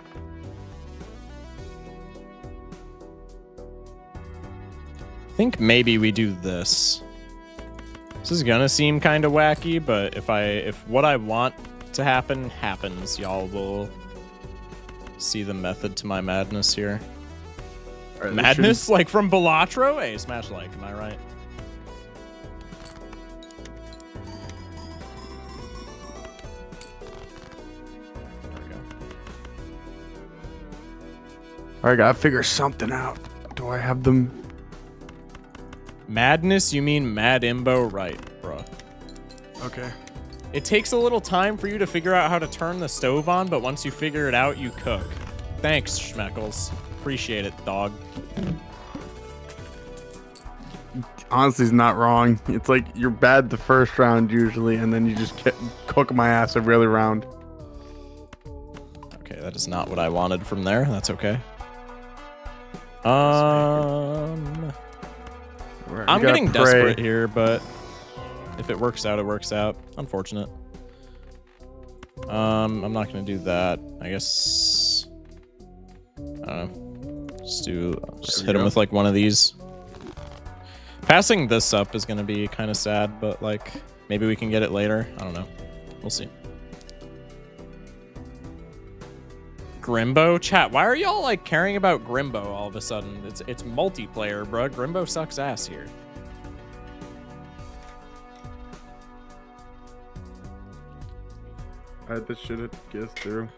I think maybe we do this. This is gonna seem kind of wacky, but if what I want to happen happens, y'all will see the method to my madness here. Right, Madness? Like from Balatro? Hey, smash like, am I right? There we go. Alright, gotta figure something out. Do I have them? Madness? You mean Mad Imbo? Right, bruh. Okay. It takes a little time for you to figure out how to turn the stove on, but once you figure it out, you cook. Thanks, Schmeckles. Appreciate it, dog. Honestly, he's not wrong. It's like you're bad the first round usually, and then you just cook my ass every other round. Okay, that is not what I wanted from there. That's okay. Right, I'm getting desperate here, but if it works out, it works out. Unfortunate. I'm not gonna do that. I guess. I don't know. Just hit him with like one of these. Passing this up is gonna be kind of sad, but like maybe we can get it later. I don't know. We'll see. Grimbo? Chat, why are y'all like caring about Grimbo all of a sudden? It's multiplayer, bro. Grimbo sucks ass here. This should get us through.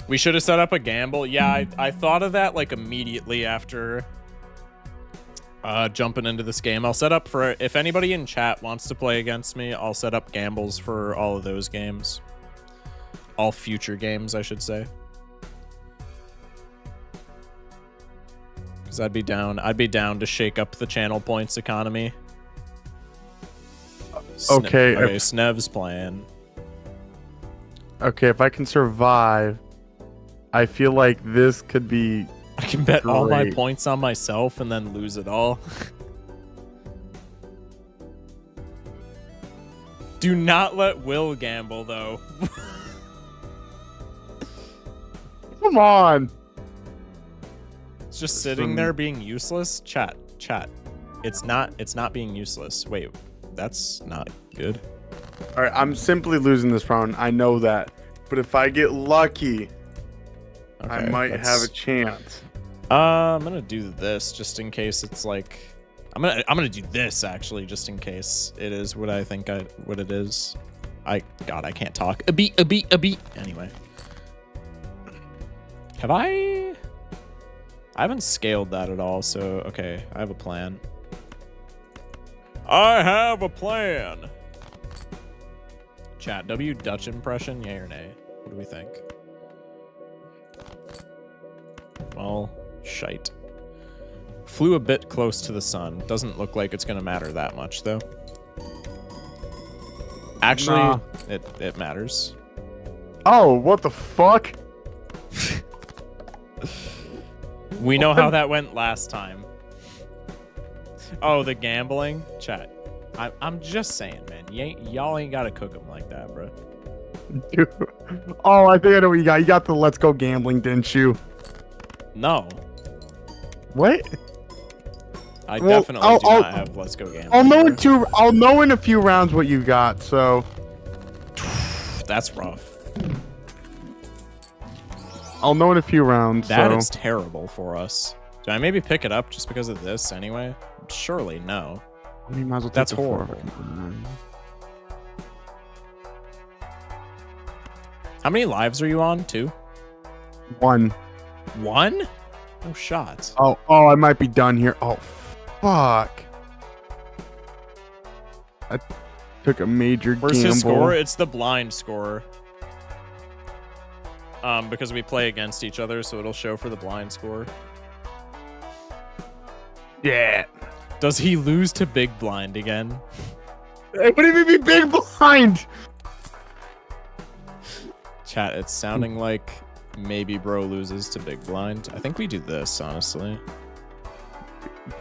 We should have set up a gamble. Yeah, I thought of that like immediately after jumping into this game. I'll set up for, if anybody in chat wants to play against me, I'll set up gambles for all of those games. All future games, I should say. Because I'd be down to shake up the channel points economy. Okay. Okay, Snev's playing. Okay, if I can survive, I feel like this could be I can bet all my great. points on myself and then lose it all. Do not let Will gamble, though. Come on. It's just sitting there being useless. Chat. It's not being useless. Wait, that's not good. All right, I'm simply losing this round. I know that. But if I get lucky, Okay, I might have a chance. I'm gonna do this just in case it's like. I'm gonna do this actually just in case it is what I think what it is. God, I can't talk. A beat. Anyway, have I haven't scaled that at all. So okay, I have a plan. I have a plan. Chat, W Dutch impression, yay or nay? What do we think? Well, shite. Flew a bit close to the sun. Doesn't look like it's gonna matter that much, though. Actually, Nah. it matters. Oh, what the fuck? We know how that went last time. Oh, the gambling? Chat. I'm just saying, man. Y'all ain't gotta cook them like that, bro. Dude. Oh, I think I know what you got. You got the let's go gambling, didn't you? No. What? I Well, definitely do not have let's go gambling. I'll know in a few rounds what you got, so. That's rough. I'll know in a few rounds. That so. is terrible for us. Do I maybe pick it up just because of this anyway? Surely no. I mean, might as well take That's the 4. horrible. How many lives are you on? 2? 1. 1? No shots. Oh, I might be done here. Oh, fuck. I took a major Where's gamble. his score? It's the blind score. Because we play against each other, so it'll show for the blind score. Yeah. Does he lose to big blind again? What do you mean be big blind? Chat, it's sounding like maybe bro loses to big blind. I think we do this, honestly.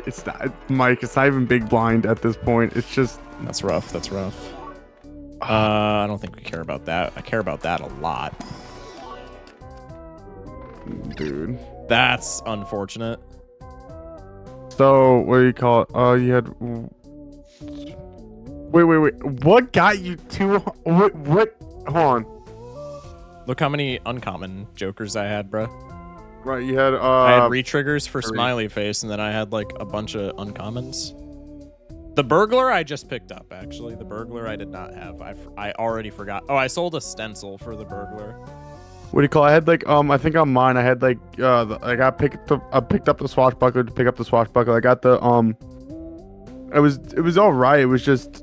It's not, Mike. It's not even big blind at this point. It's just. That's rough. That's rough. I don't think we care about that. I care about that a lot. Dude. That's unfortunate. So, what do you call it? Oh, you had. Wait. What got you to. What? Hold on. Look how many uncommon jokers I had, bro. Right, you had. I had re-triggers for smiley face, and then I had like a bunch of uncommons. The burglar I just picked up, actually. The burglar I did not have. I already forgot. Oh, I sold a stencil for the burglar. What do you call it? I had like I think on mine I had like I picked up the swashbuckler to pick up the swashbuckler. I got the it was all right. It was just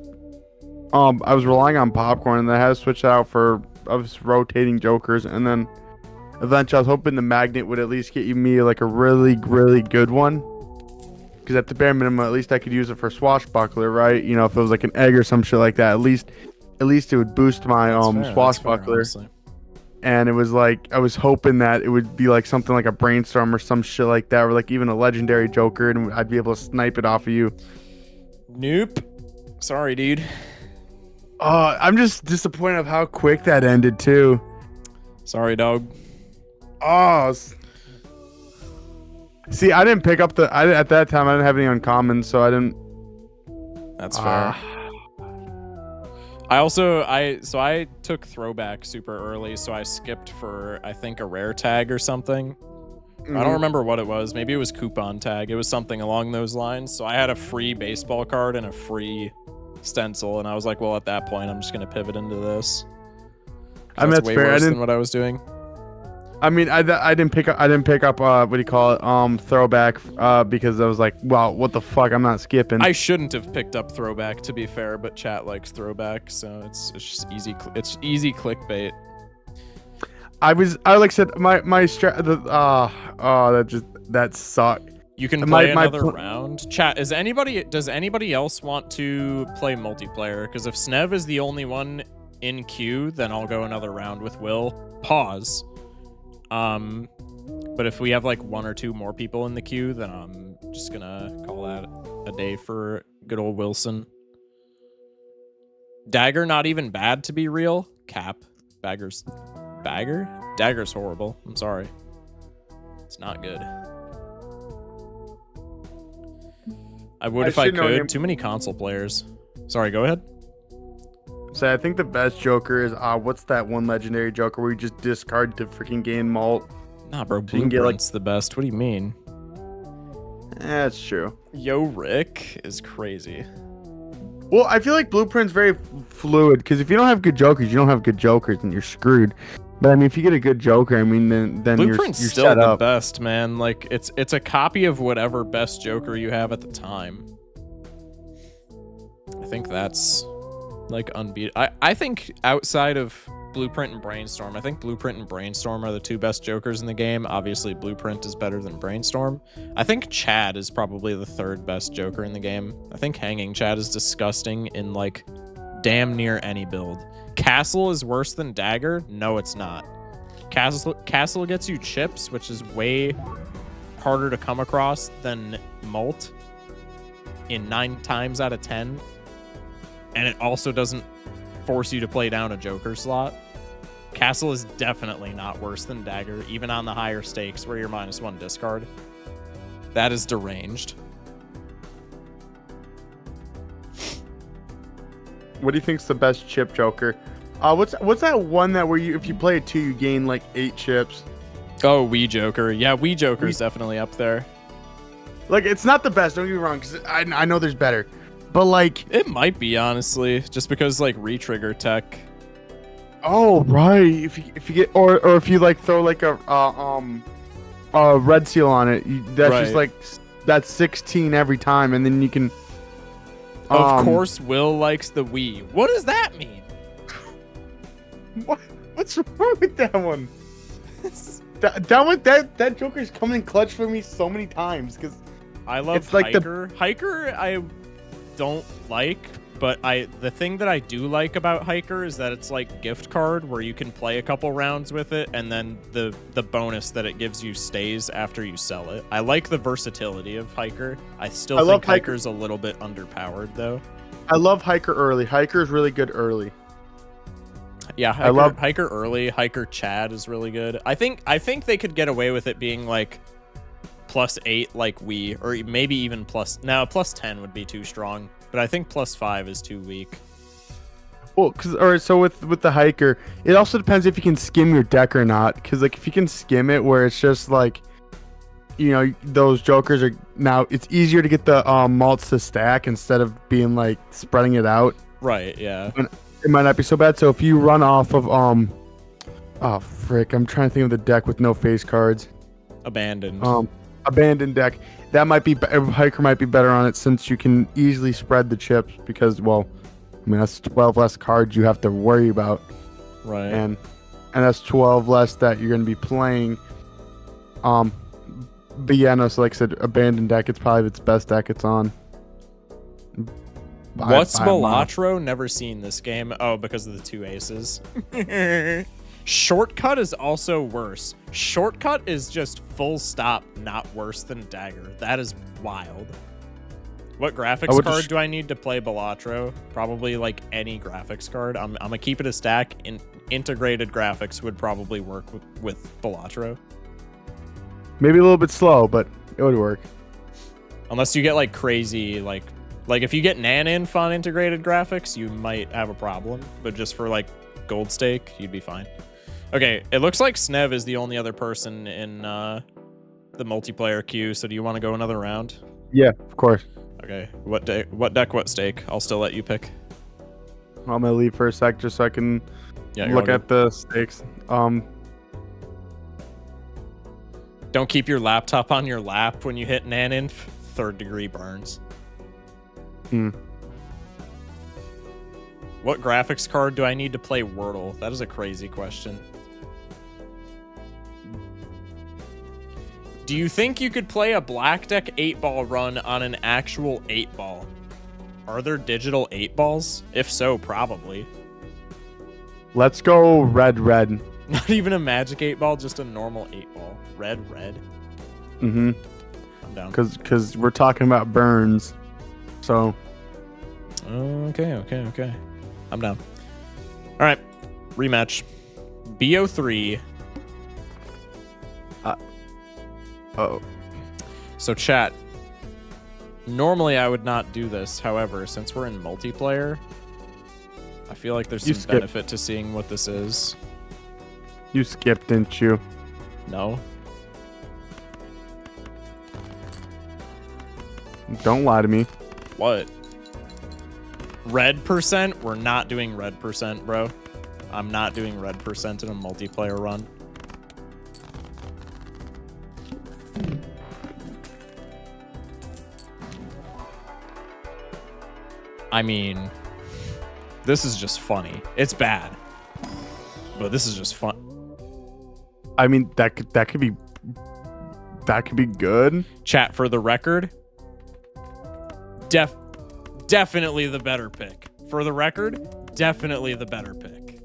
I was relying on popcorn, and then I had to switch out for I was rotating jokers, and then eventually I was hoping the magnet would at least get me like a really good one, because at the bare minimum at least I could use it for swashbuckler, right? You know, if it was like an egg or some shit like that, at least it would boost my swashbuckler. And it was like, I was hoping that it would be like something like a brainstorm or some shit like that, or like even a legendary joker, and I'd be able to snipe it off of you. Nope. Sorry, dude. I'm just disappointed of how quick that ended too. Sorry, dog. Oh. See, I didn't pick up at that time, I didn't have any uncommons, so I didn't. That's fair. I took throwback super early, so I skipped for I think a rare tag or something. I don't remember what it was. Maybe it was coupon tag. It was something along those lines. So I had a free baseball card and a free stencil, and I was like, well, at that point, I'm just gonna pivot into this. I mean, that's way fair. worse than what I was doing. I mean, I didn't pick up what do you call it, throwback, because I was like, well, what the fuck, I'm not skipping. I shouldn't have picked up throwback, to be fair, but chat likes throwback, so it's just easy. It's easy clickbait. I like I said, my that sucked. You can play another round. Chat, does anybody else want to play multiplayer? Because if Snev is the only one in queue, then I'll go another round with Will. Pause. But if we have like 1 or 2 more people in the queue, then I'm just gonna call that a day for good old Wilson. Dagger, not even bad to be real. Cap. Bagger? Dagger's horrible. I'm sorry. It's not good. I would if I could. Too many console players. Sorry, go ahead. So I think the best joker is what's that one legendary joker where you just discard to freaking gain malt? Nah, bro, Blueprint's the best. What do you mean? That's true. Yo, Rick is crazy. Well, I feel like Blueprint's very fluid, because if you don't have good jokers, you don't have good jokers, and you're screwed. But I mean, if you get a good joker, I mean, then Blueprint's you're still set the up. best, man. Like it's a copy of whatever best joker you have at the time. I think that's like unbeatable. I think outside of Blueprint and Brainstorm, I think Blueprint and Brainstorm are the 2 best jokers in the game. Obviously, Blueprint is better than Brainstorm. I think Chad is probably the 3rd best joker in the game. I think Hanging Chad is disgusting in like damn near any build. Castle is worse than Dagger? No, it's not. Castle gets you chips, which is way harder to come across than Molt in 9 times out of 10. And it also doesn't force you to play down a Joker slot. Castle is definitely not worse than Dagger, even on the higher stakes where you're -1 discard. That is deranged. What do you think's the best chip Joker? What's that one that where you if you play it 2 you gain like 8 chips? Oh, Wii Joker. Yeah, Wii Joker is definitely up there. Like it's not the best. Don't get me wrong, because I know there's better, but like It might be, honestly, just because like retrigger tech. oh right, if you get or if you like throw like a red seal on it, that's just Right. like that's 16 every time, and then you can. Of course, Will likes the Wii. What does that mean? What's wrong with that one? That Joker's coming in clutch for me so many times because I love It's like Hiker. Hiker, I don't like, but the thing that I do like about Hiker is that it's like gift card where you can play a couple rounds with it, and then the bonus that it gives you stays after you sell it. I like the versatility of Hiker. I still love think Hiker. Hiker's a little bit underpowered though. I love Hiker early. Hiker is really good early. Yeah, I love- Hiker early. Hiker Chad is really good. I think they could get away with it being like +8 like Wii, or maybe even +10 would be too strong. But I think +5 is too weak. Well, so with the Hiker, it also depends if you can skim your deck or not. Because like if you can skim it, where it's just like, you know, those Jokers are now it's easier to get the malts to stack instead of being like spreading it out. Right, yeah. It might not be so bad. So if you run off of oh frick, I'm trying to think of the deck with no face cards. Abandoned. Abandoned deck. That might be Hiker might be better on it since you can easily spread the chips because well, I mean that's 12 less cards you have to worry about, Right. and that's 12 less that you're gonna be playing. But yeah, no. So like I said, abandoned deck. It's probably its best deck it's on. What's by a mile. Balatro? Never seen this game. Oh, because of the 2 aces. Shortcut is also worse. Shortcut is just full stop not worse than Dagger. That is wild. What graphics card do I need to play Balatro? Probably like any graphics card. I'm gonna keep it a stack. Integrated graphics would probably work with Balatro. Maybe a little bit slow, but it would work. Unless you get like crazy like if you get Naninf on integrated graphics, you might have a problem. But just for like gold stake, you'd be fine. Okay, it looks like Snev is the only other person in the multiplayer queue. So do you want to go another round? Yeah, of course. Okay, what deck, what stake? I'll still let you pick. I'm gonna leave for a sec just so I can Yeah, you're look all at the stakes. Don't keep your laptop on your lap when you hit Naninf. 3rd degree burns. What graphics card do I need to play Wordle? That is a crazy question. Do you think you could play a black deck 8-ball run on an actual 8-ball? Are there digital 8-balls? If so, probably. Let's go red. Not even a magic 8-ball, just a normal 8-ball. Red. Mm-hmm. I'm down. Because we're talking about burns. So. Okay. I'm down. All right. Rematch. BO3. Oh. So chat. Normally I would not do this. However, since we're in multiplayer, I feel like there's some benefit to seeing what this is. You skipped, didn't you? No. Don't lie to me. What? Red percent? We're not doing red percent, bro. I'm not doing red percent in a multiplayer run. I mean, this is just funny. It's bad, but this is just fun. I mean, that could be good. Chat, for the record, definitely the better pick. For the record, definitely the better pick.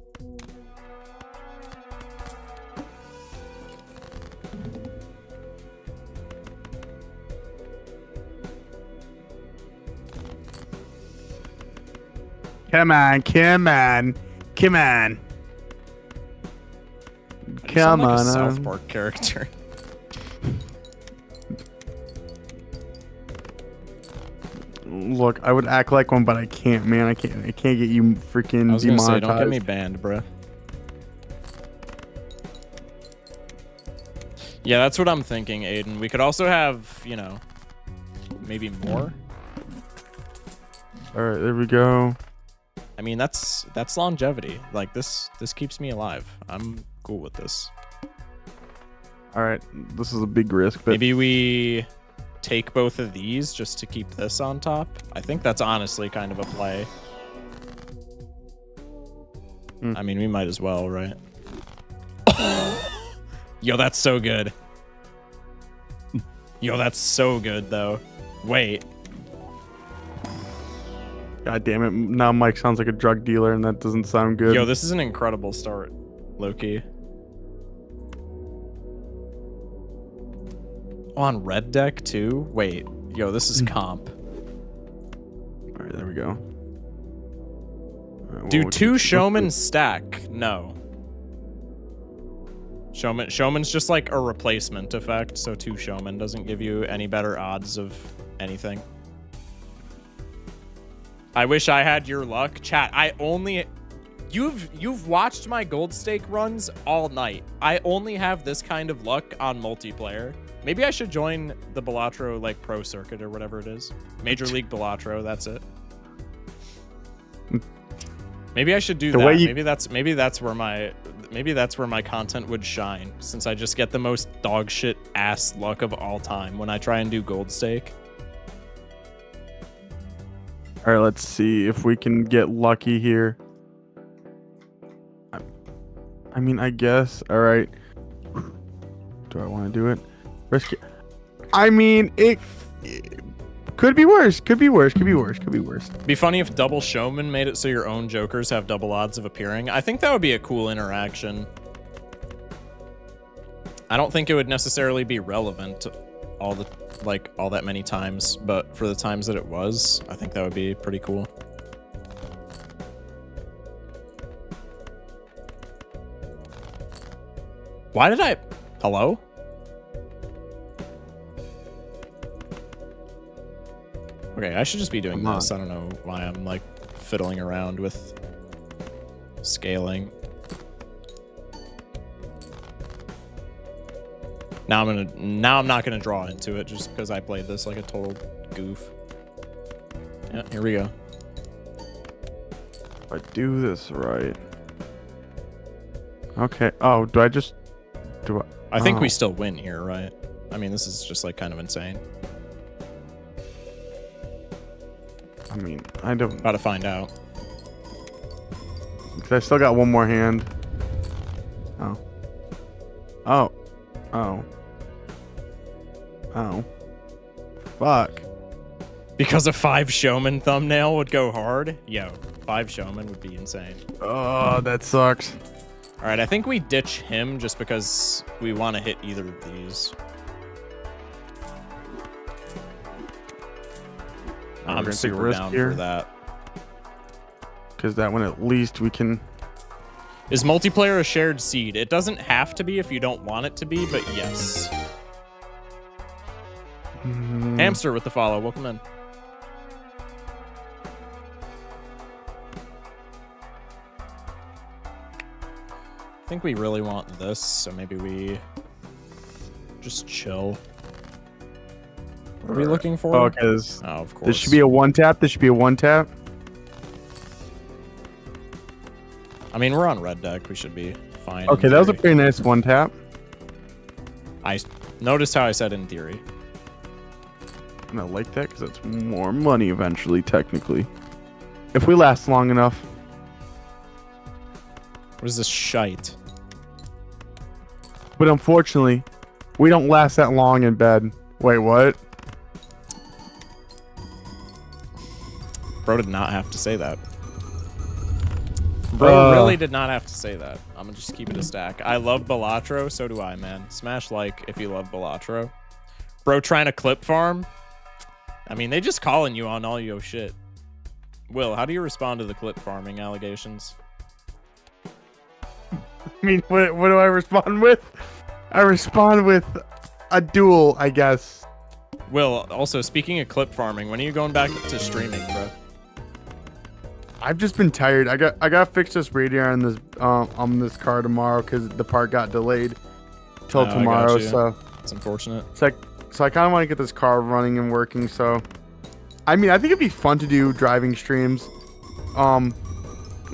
Come on, come on, come on. You Come sound like on. a South Park character. Look, I would act like one, but I can't, man. I can't get you freaking I was gonna say, demonetized. don't get me banned, bruh. Yeah, that's what I'm thinking, Aiden. We could also have, you know, maybe more. All right, there we go. I mean, that's longevity. Like this keeps me alive. I'm cool with this. All right, this is a big risk, but Maybe we take both of these just to keep this on top. I think that's honestly kind of a play. I mean, we might as well, right? Yo, that's so good. Yo, that's so good, though. Wait. God damn it! Now Mike sounds like a drug dealer, and that doesn't sound good. Yo, this is an incredible start, Loki. On red deck, too? Wait. Yo, this is comp. All right, there we go. All right, Do what two you- showmen stack? No. Showman's just like a replacement effect, so two showman doesn't give you any better odds of anything. I wish I had your luck. Chat, I only... You've watched my gold stake runs all night. I only have this kind of luck on multiplayer. Maybe I should join the Balatro like pro circuit or whatever it is. Major League Balatro, that's it. Maybe I should do The that. way you- Maybe that's where my content would shine, since I just get the most dog shit ass luck of all time when I try and do gold stake. All right, let's see if we can get lucky here. I mean, I guess. All right. Do I want to do it? Risk it. I mean, it could be worse. Could be worse. Could be worse. Could be worse. Be funny if double showman made it so your own jokers have double odds of appearing. I think that would be a cool interaction. I don't think it would necessarily be relevant all that many times, but for the times that it was, I think that would be pretty cool. Why did I... Hello? Okay, I should just be doing this. I don't know why I'm like fiddling around with scaling. Now I'm not gonna draw into it just because I played this like a total goof. Yeah, here we go. If I do this right. Okay. Oh, do I just do I think we still win here, right? I mean, this is just like kind of insane. I mean, I don't. About to find out. Cause I still got one more hand. Oh. Oh. Oh. Oh. Fuck. Because a 5 showman thumbnail would go hard? Yo, 5 showman would be insane. Oh, that sucks. All right, I think we ditch him just because we want to hit either of these. I'm gonna take a super risk down here. for that. Because that one at least we can. Is multiplayer a shared seed? It doesn't have to be if you don't want it to be, but yes. Hamster with the follow. Welcome in. I think we really want this, so maybe we just chill. What are we looking for? Oh, okay, this, Oh, of course. this should be a one tap. This should be a one tap. I mean, we're on red deck. We should be fine. Okay, in that was a theory. pretty nice one tap. I noticed how I said in theory. And I like that because it's more money eventually, technically. If we last long enough. What is this shite? But unfortunately, we don't last that long in bed. Wait, what? Bro did not have to say that. Bro really did not have to say that. I'm gonna just keep it a stack. I love Balatro, so do I, man. Smash like if you love Balatro. Bro trying to clip farm? I mean, they just calling you on all your shit. Will, how do you respond to the clip farming allegations? I mean, what do I respond with? I respond with a duel, I guess. Will, also speaking of clip farming, when are you going back to streaming, bro? I've just been tired. I got to fix this radiator on this car tomorrow because the part got delayed till I tomorrow. got you. So It's unfortunate. so I kind of want to get this car running and working. So, I mean, I think it'd be fun to do driving streams,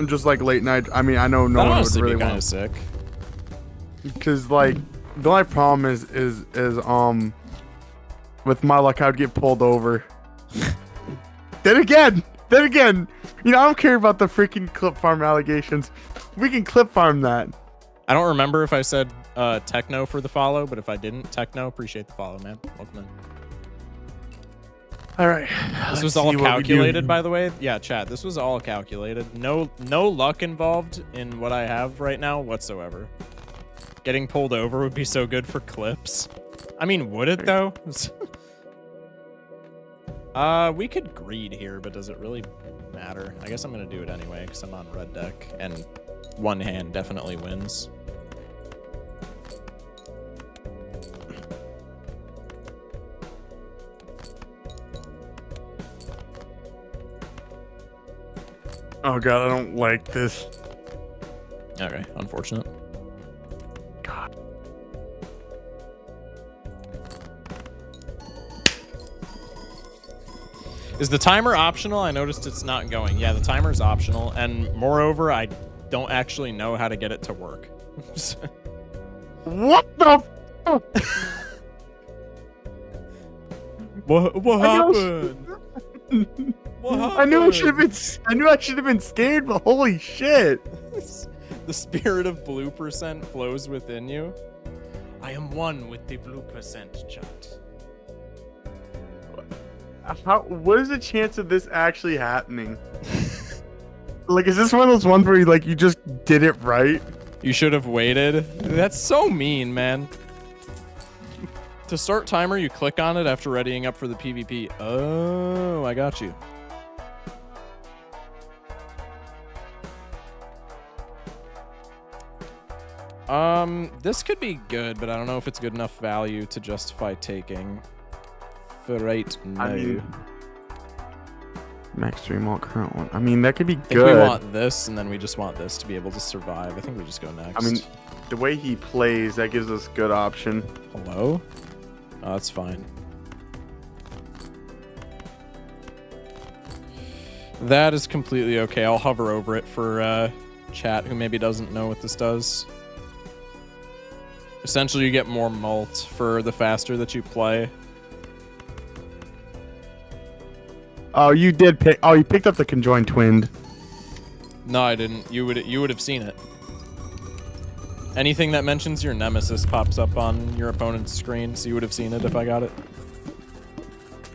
just like late night. I mean, I know no That'd one would honestly really be kind want of sick. because like the only problem is with my luck I would get pulled over. Then again, you know, I don't care about the freaking clip farm allegations. We can clip farm that. I don't remember if I said techno for the follow, but if I didn't, techno, appreciate the follow, man. Welcome in. All right. This was all calculated, by the way. Yeah, chat. This was all calculated. No luck involved in what I have right now whatsoever. Getting pulled over would be so good for clips. I mean, would it though? We could greed here, but does it really matter? I guess I'm gonna do it anyway because I'm on red deck, and one hand definitely wins. Oh god, I don't like this. Okay, unfortunate. God. Is the timer optional? I noticed it's not going. Yeah, the timer's optional, and moreover, I don't actually know how to get it to work. What the fuck? What happened? What happened? I knew I should have been scared, but holy shit. The spirit of blue percent flows within you. I am one with the blue percent, chat. What is the chance of this actually happening? Like, is this one of those ones where you just did it right? You should have waited. That's so mean, man. To start timer, you click on it after readying up for the PvP. Oh, I got you. This could be good, but I don't know if it's good enough value to justify taking. For right now. I mean, max 3 mult current one. I mean, that could be I think good. we want this, and then we just want this to be able to survive. I think we just go next. I mean, the way he plays, that gives us good option. Hello? Oh, that's fine. That is completely okay. I'll hover over it for chat who maybe doesn't know what this does. Essentially, you get more mult for the faster that you play. Oh, you did pick. Oh, you picked up the conjoined twinned. No, I didn't. You would have seen it. Anything that mentions your nemesis pops up on your opponent's screen, so you would have seen it if I got it.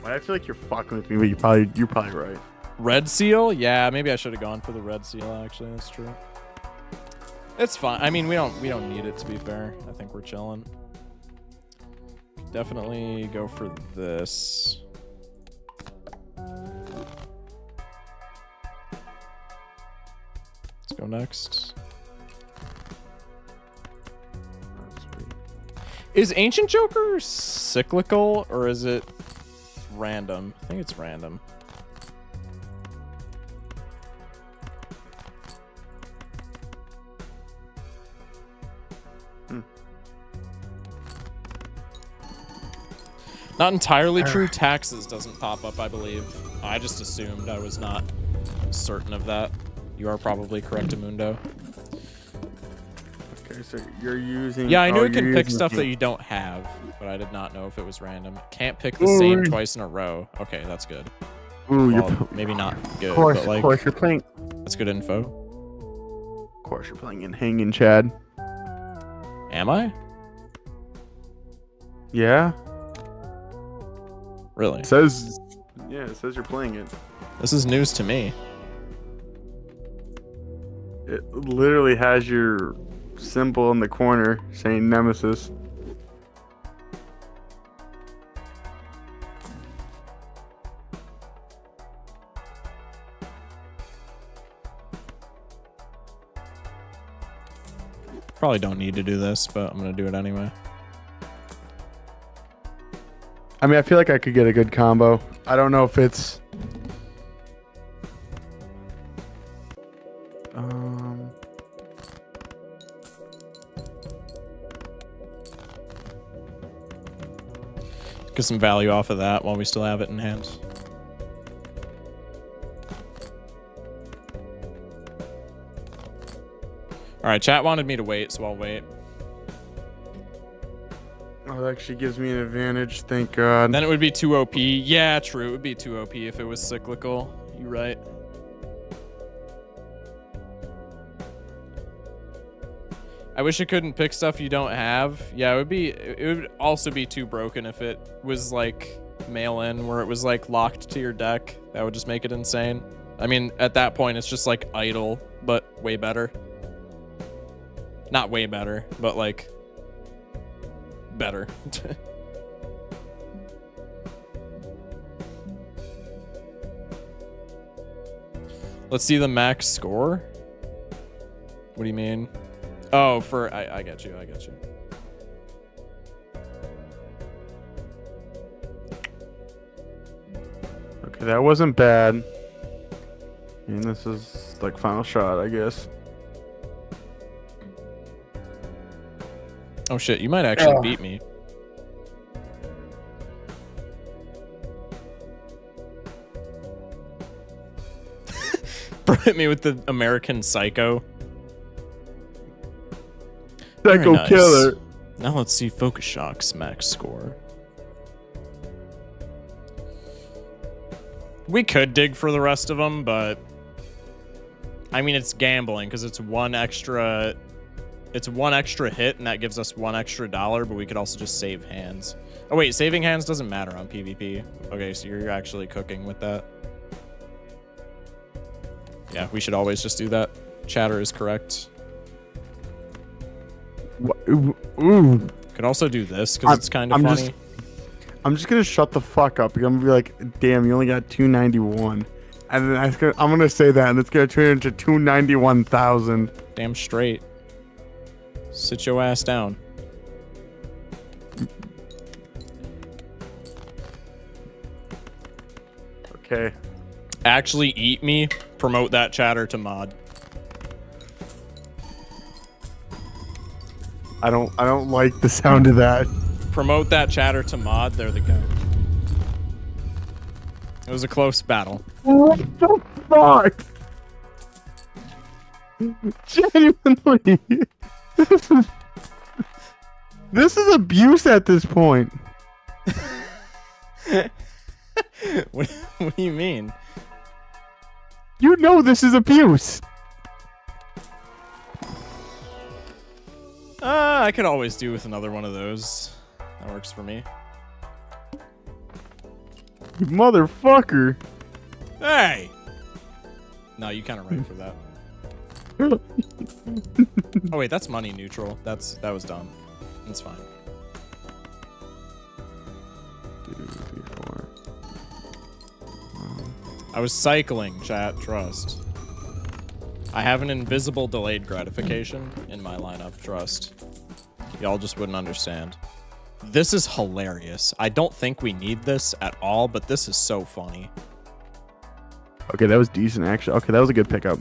Well, I feel like you're fucking with me, but you're probably right. Red seal? Yeah, maybe I should have gone for the red seal. Actually, that's true. It's fine. I mean, we don't need it, to be fair. I think we're chilling. Definitely go for this. Let's go next. Is Ancient Joker cyclical or is it random? I think it's random. Not entirely true. Taxes doesn't pop up, I believe. I just assumed. I was not certain of that. You are probably correct, Amundo. Okay, so you're using... Yeah, I knew it can pick stuff that you don't have, but I did not know if it was random. Can't pick the same twice in a row. Okay, that's good. Ooh, Well, maybe not good, Of but like, course, you're playing... that's good info. Of course, you're playing in Hanging Chad. Am I? Yeah. Really? It says you're playing it. This is news to me. It literally has your symbol in the corner saying Nemesis. Probably don't need to do this, but I'm gonna do it anyway. I mean, I feel like I could get a good combo. I don't know if it's... Get some value off of that while we still have it in hand. Alright, chat wanted me to wait, so I'll wait. Oh, that actually gives me an advantage, thank God. Then it would be 2 OP. Yeah, true. It would be 2 OP if it was cyclical. You're right. I wish it couldn't pick stuff you don't have. Yeah, it would also be too broken if it was like mail-in where it was like locked to your deck. That would just make it insane. I mean, at that point it's just like idle, but way better. Not way better, but like better. Let's see the max score. What do you mean? Oh, for I get you. I get you. Okay, that wasn't bad. And this is like final shot, I guess. Oh shit, you might actually beat me. Bro hit me with the American Psycho. Psycho nice. killer. Now let's see Focus Shock's max score. We could dig for the rest of them, but I mean it's gambling because it's one extra hit and that gives us $1 extra, but we could also just save hands. Oh wait, saving hands doesn't matter on PvP. Okay, so you're actually cooking with that. Yeah, we should always just do that. Chatter is correct. Ooh. Could also do this because it's kind of funny. I'm just gonna shut the fuck up because I'm gonna be like, damn, you only got 291, and then I'm gonna say that, and it's gonna turn into 291,000. Damn straight. Sit your ass down. Okay. Actually eat me. Promote that chatter to mod. I don't like the sound of that. Promote that chatter to mod. There they go. It was a close battle. What the fuck? Genuinely. This is abuse at this point. What do you mean? You know this is abuse. I could always do with another one of those. That works for me. You motherfucker. Hey! No, you kind of right for that. Oh wait, that's money neutral. That was dumb. That's fine. 2, 3, 4. I was cycling, chat. Trust. I have an invisible delayed gratification in my lineup. Trust. Y'all just wouldn't understand. This is hilarious. I don't think we need this at all, but this is so funny. Okay, that was decent, actually. Okay, that was a good pickup.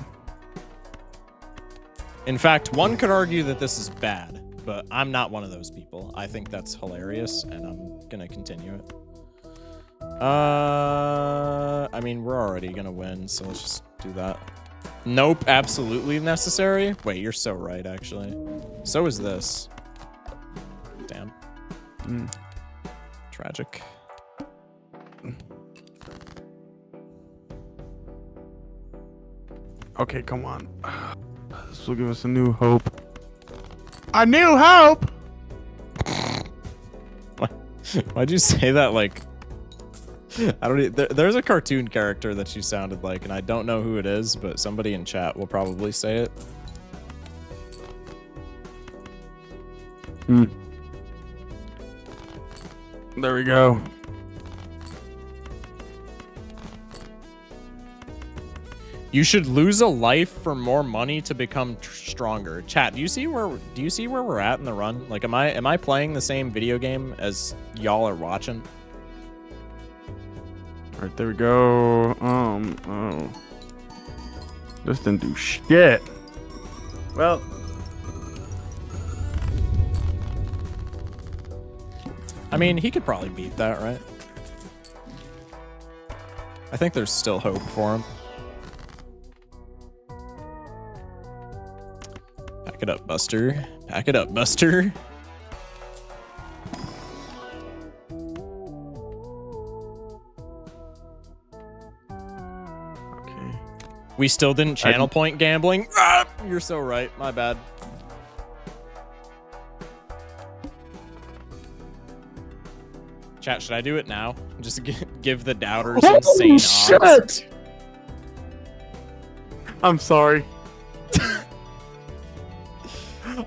In fact, one could argue that this is bad, but I'm not one of those people. I think that's hilarious, and I'm gonna continue it. I mean, we're already gonna win, so let's just do that. Nope, absolutely necessary. Wait, you're so right, actually. So is this. Damn. Tragic. Okay, come on. This will give us a new hope. A new hope? Why'd you say that like... I don't. There's a cartoon character that you sounded like, and I don't know who it is, but somebody in chat will probably say it. There we go. You should lose a life for more money to become stronger. Chat, do you see where we're at in the run? Like, am I playing the same video game as y'all are watching? All right, there we go. Oh, this didn't do shit. Well, I mean, he could probably beat that, right? I think there's still hope for him. Pack it up, Buster. Pack it up, Buster. okay. We still didn't channel point gambling. Ah, you're so right. My bad. Chat, should I do it now? Just give the doubters insane odds. I'm sorry.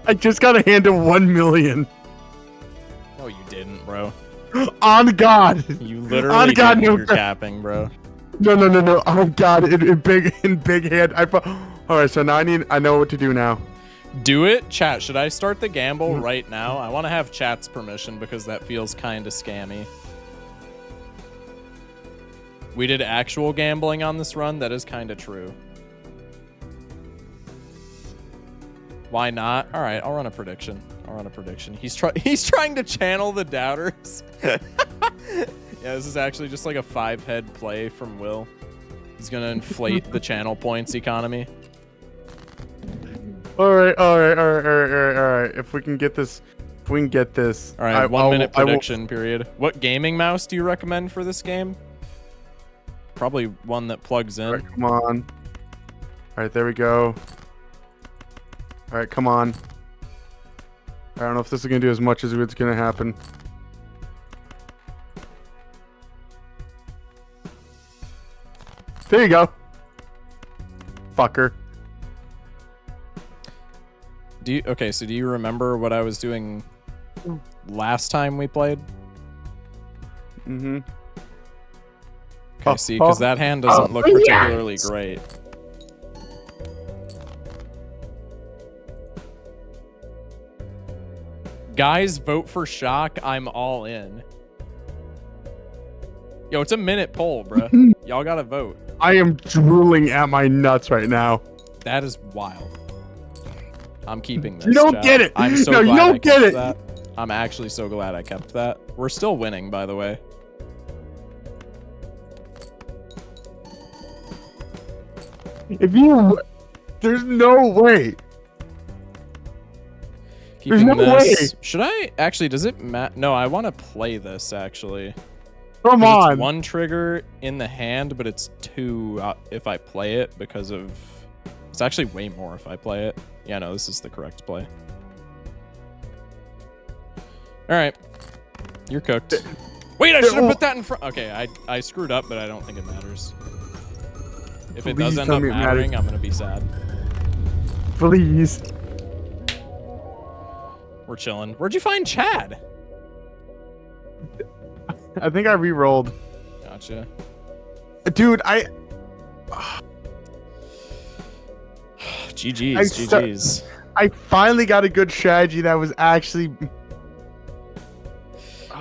I just got a hand of 1 million. No, you didn't, bro. On God. You literally God, didn't. no. You're capping, bro. No. Oh God, in big hand. All right, so now I know what to do now. Do it, chat. Should I start the gamble right now? I want to have chat's permission because that feels kind of scammy. We did actual gambling on this run. That is kind of true. Why not? All right, I'll run a prediction. He's trying to channel the doubters. Yeah, this is actually just like a 5-head play from Will. He's gonna inflate the channel points economy. All right. If we can get this, All right, 1 minute prediction period. What gaming mouse do you recommend for this game? Probably one that plugs in. All right, come on. All right, there we go. All right, come on. I don't know if this is gonna do as much as what's gonna happen. There you go. Fucker. So do you remember what I was doing last time we played? Mm-hmm. Okay, see, because that hand doesn't look particularly great. Guys, vote for Shock. I'm all in. Yo, it's a minute poll, bro. Y'all gotta vote. I am drooling at my nuts right now. That is wild. I'm keeping this. You don't chat. get it. I'm so no, glad you don't I get kept it. That. I'm actually so glad I kept that. We're still winning, by the way. There's no way. Keeping There's no this. way. Should I actually? Does it matter? No, I want to play this actually. Come on. It's 1 trigger in the hand, but it's 2 if I play it because of. It's actually way more if I play it. Yeah, no, this is the correct play. All right, you're cooked. Wait, I should have put that in front. Okay, I screwed up, but I don't think it matters. If it does end up mattering, I'm gonna be sad. Please. We're chilling. Where'd you find Chad? I think I re-rolled. Gotcha. Dude, GG's. I finally got a good strategy that was actually.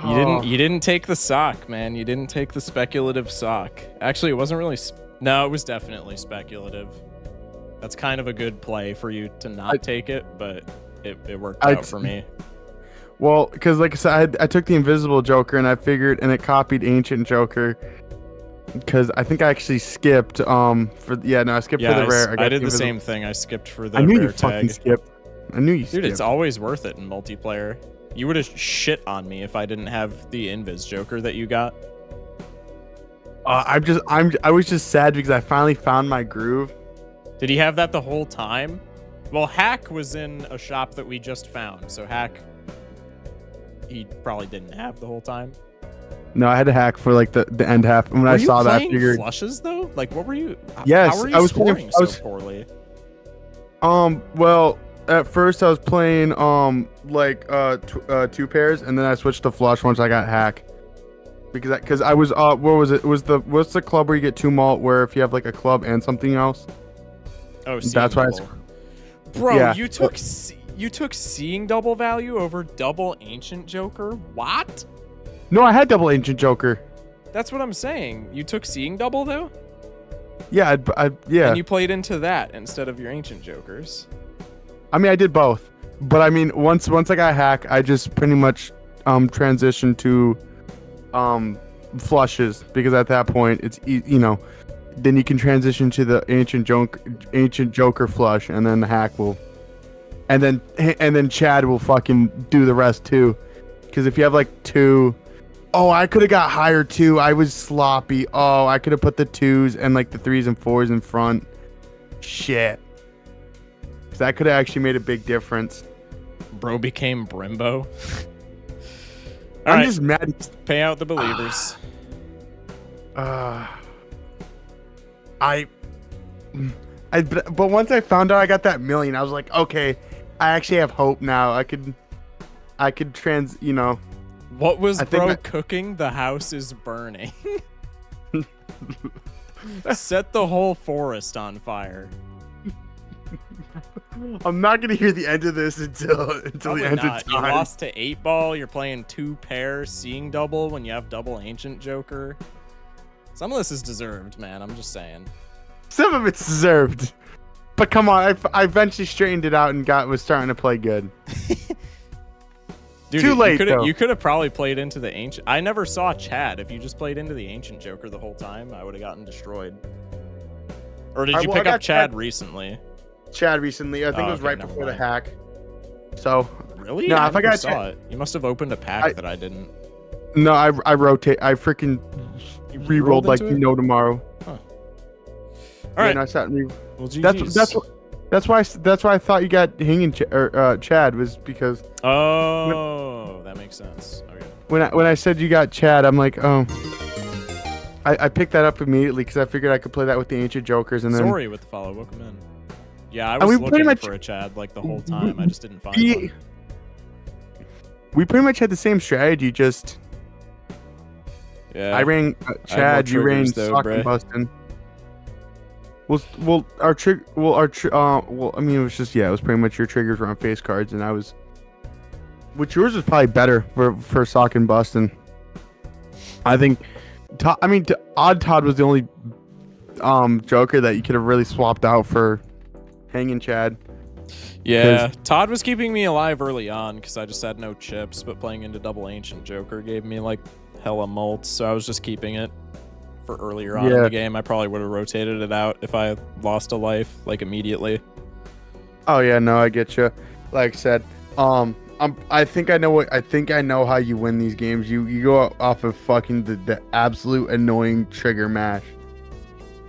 You didn't take the sock, man. You didn't take the speculative sock. Actually, it wasn't really. No, it was definitely speculative. That's kind of a good play for you to not take it, but it worked out for me. Well, because like I said, I took the invisible Joker and I figured, and it copied ancient Joker. Because I think I actually skipped. I skipped for the rare. I did the same thing. I skipped for the I knew rare you fucking tag. skipped. I knew you. Dude, it's always worth it in multiplayer. You would have shit on me if I didn't have the Invis Joker that you got. I was just sad because I finally found my groove. Did he have that the whole time? Well, Hack was in a shop that we just found, so Hack, he probably didn't have the whole time. No, I had to hack for like the end half. And when I saw that, I figured flushes though. Like, what were you? Yes, how were you I was scoring so poorly. Well, at first I was playing 2 pairs, and then I switched to flush once I got hack. because I was what was it? What's the club where you get 2 malt where if you have like a club and something else? Oh, That's why it's bro. yeah. You took seeing double value over double ancient joker. What? No, I had double ancient joker. That's what I'm saying. You took seeing double though. Yeah, yeah. And you played into that instead of your ancient jokers. I mean, I did both, but I mean, once I got hack, I just pretty much transitioned to flushes because at that point it's then you can transition to the ancient joker flush, and then the hack will, and then Chad will fucking do the rest too, because if you have like 2. Oh, I could have got higher too. I was sloppy. Oh, I could have put the 2s and like the 3s and 4s in front. Shit. That could have actually made a big difference. Bro became Brimbo. I'm just mad. Pay out the believers. But once I found out I got that million, I was like, okay, I actually have hope now. I could What was bro cooking? The house is burning. Set the whole forest on fire. I'm not gonna hear the end of this until the end of time. You lost to 8-ball. You're playing 2 pair, seeing double when you have double ancient joker. Some of this is deserved, man. I'm just saying. Some of it's deserved, but come on, I eventually straightened it out and was starting to play good. Dude, Too late, though. You could have probably played into the ancient. I never saw Chad. If you just played into the ancient joker the whole time, I would have gotten destroyed. Or did you pick up Chad recently? Chad recently. I think it was right before the hack. So really? No, if I got saw it. You must have opened a pack that I didn't. No, I rotate. I freaking re-rolled like no tomorrow. Huh. All right. I sat and well, that's why I thought you got hanging Chad was because. Oh, that makes sense. Okay. When I said you got Chad, I'm like, oh. I picked that up immediately because I figured I could play that with the ancient jokers and then. Sorry with the follow. Welcome in. Yeah, I was looking for a Chad like the whole time. I just didn't find one. We pretty much had the same strategy. Just. Yeah. I ran Chad. You ran Sock and Bustin'. Well, I mean, it was just it was pretty much your triggers were on face cards, and I was. Which yours was probably better for Sock and Bustin'. I think. Odd Todd was the only Joker that you could have really swapped out for hanging Chad. Yeah, Todd was keeping me alive early on because I just had no chips, but playing into double ancient Joker gave me like hella mults, so I was just keeping it for earlier on in the game. I probably would have rotated it out if I lost a life like immediately. Oh yeah, no, I get you. Like I said, I think I know how you win these games. You go off of fucking the absolute annoying trigger mash.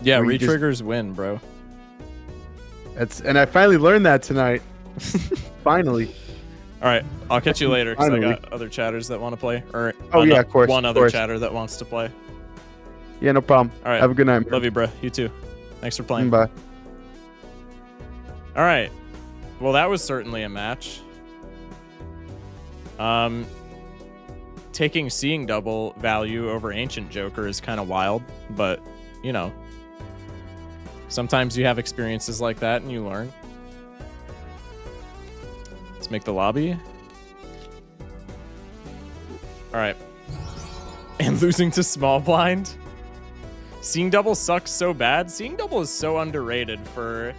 Yeah, re-triggers win, bro. And I finally learned that tonight. Finally. All right, I'll catch you later because I got other chatters that want to play. Or of course. One other chatter that wants to play. Yeah, no problem. All right. Have a good night, man. Love you, bro. You too. Thanks for playing. Bye. All right. Well, that was certainly a match. Taking seeing double value over ancient Joker is kind of wild, but sometimes you have experiences like that and you learn. Let's make the lobby. All right. And losing to small blind. Seeing double sucks so bad. Seeing double is so underrated for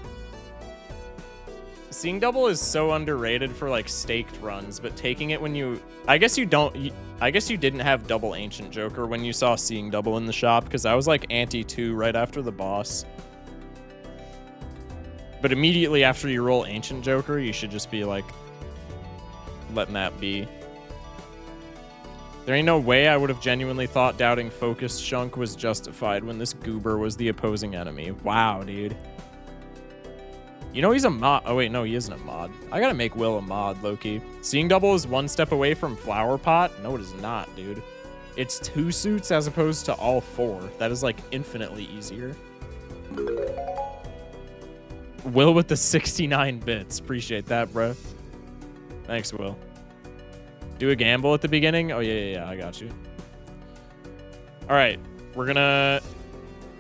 like staked runs, but taking it when you I guess you didn't have double ancient Joker when you saw seeing double in the shop, because I was like anti-2 right after the boss. But immediately after you roll ancient Joker, you should just be like letting that be. There ain't no way I would have genuinely thought doubting Focused Shunk was justified when this goober was the opposing enemy. Wow, dude. He's a mod. Oh, wait, no, he isn't a mod. I gotta make Will a mod, Loki. Seeing double is one step away from Flower Pot? No, it is not, dude. It's 2 suits as opposed to all 4. That is, like, infinitely easier. Will with the 69 bits. Appreciate that, bro. Thanks, Will. Do a gamble at the beginning? Oh, yeah, I got you. All right, we're gonna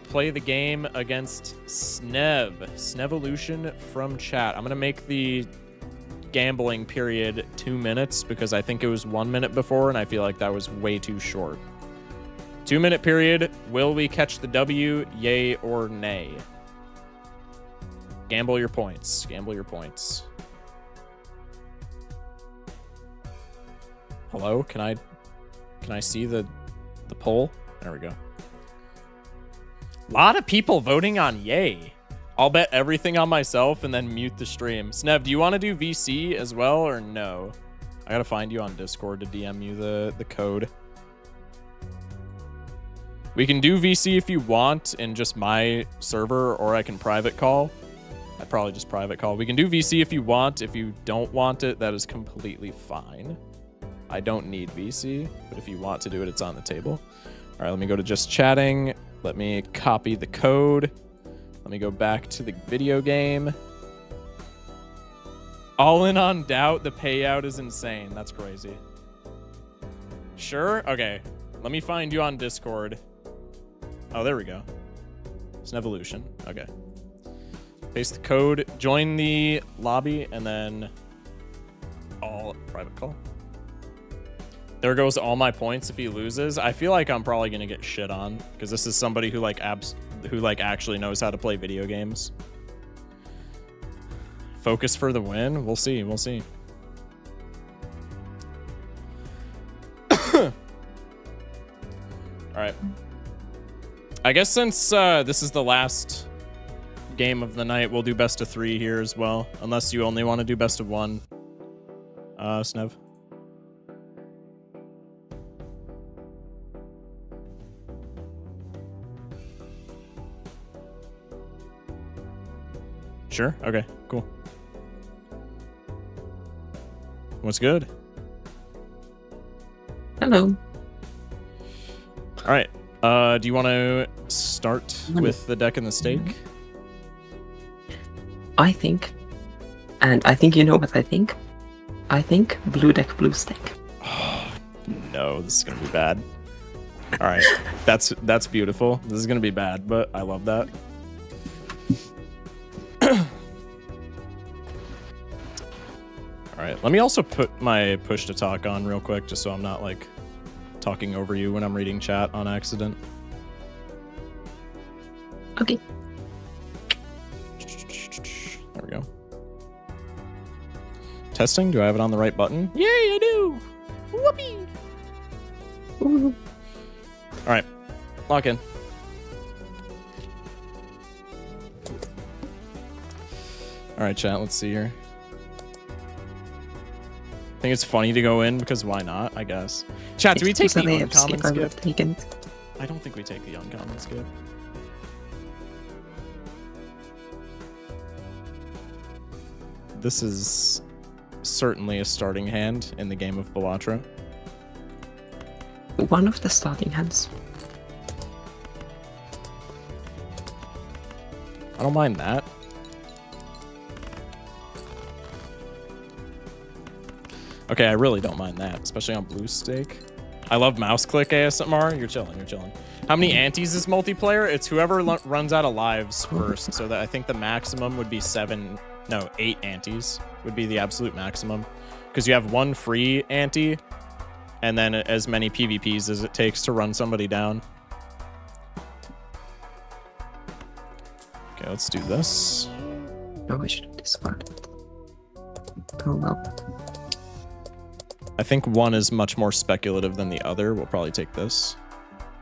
play the game against Snevolution from chat. I'm gonna make the gambling period 2 minutes because I think it was 1 minute before, and I feel like that was way too short. 2 minute period. Will we catch the W? Yay or nay? Gamble your points. Gamble your points. Hello? Can I see the poll? There we go. A lot of people voting on yay. I'll bet everything on myself and then mute the stream. Snev, do you want to do VC as well or no? I gotta find you on Discord to DM you the code. We can do VC if you want in just my server, or I can private call. I'd probably just private call. We can do VC if you want. If you don't want it, that is completely fine. I don't need VC, but if you want to do it, it's on the table. All right, let me go to just chatting. Let me copy the code. Let me go back to the video game. All in on doubt. The payout is insane. That's crazy. Sure? Okay. Let me find you on Discord. Oh, there we go. Snevolution. Okay. Paste the code. Join the lobby, and then all private call. There goes all my points if he loses. I feel like I'm probably gonna get shit on because this is somebody who actually knows how to play video games. Focus for the win. We'll see. We'll see. All right. I guess since this is the last game of the night, we'll do best of 3 here as well. Unless you only want to do best of 1. Snev. Sure? Okay, cool. What's good? Hello. All right. Do you want to start with the deck and the stake? I think, and I think you know what I think. I think blue deck, blue stake. Oh, no, this is gonna be bad. All right, that's beautiful. This is gonna be bad, but I love that. All right, let me also put my push to talk on real quick, just so I'm not like talking over you when I'm reading chat on accident. Okay. There we go. Testing, do I have it on the right button? Yay, I do! Whoopee! Ooh. All right, lock in. All right, chat, let's see here. I think it's funny to go in because why not, I guess. Chat, do we take the uncommon skip? I don't think we take the uncommon skip. This is certainly a starting hand in the game of Balatro. One of the starting hands. I don't mind that. Okay, I really don't mind that, especially on blue stake. I love mouse click ASMR. You're chilling, you're chilling. How many antes is multiplayer? It's whoever runs out of lives first. So that I think the maximum would be 8 antes would be the absolute maximum. Because you have 1 free ante, and then as many PvPs as it takes to run somebody down. Okay, let's do this. No, I should discard it. Oh well. I think 1 is much more speculative than the other. We'll probably take this.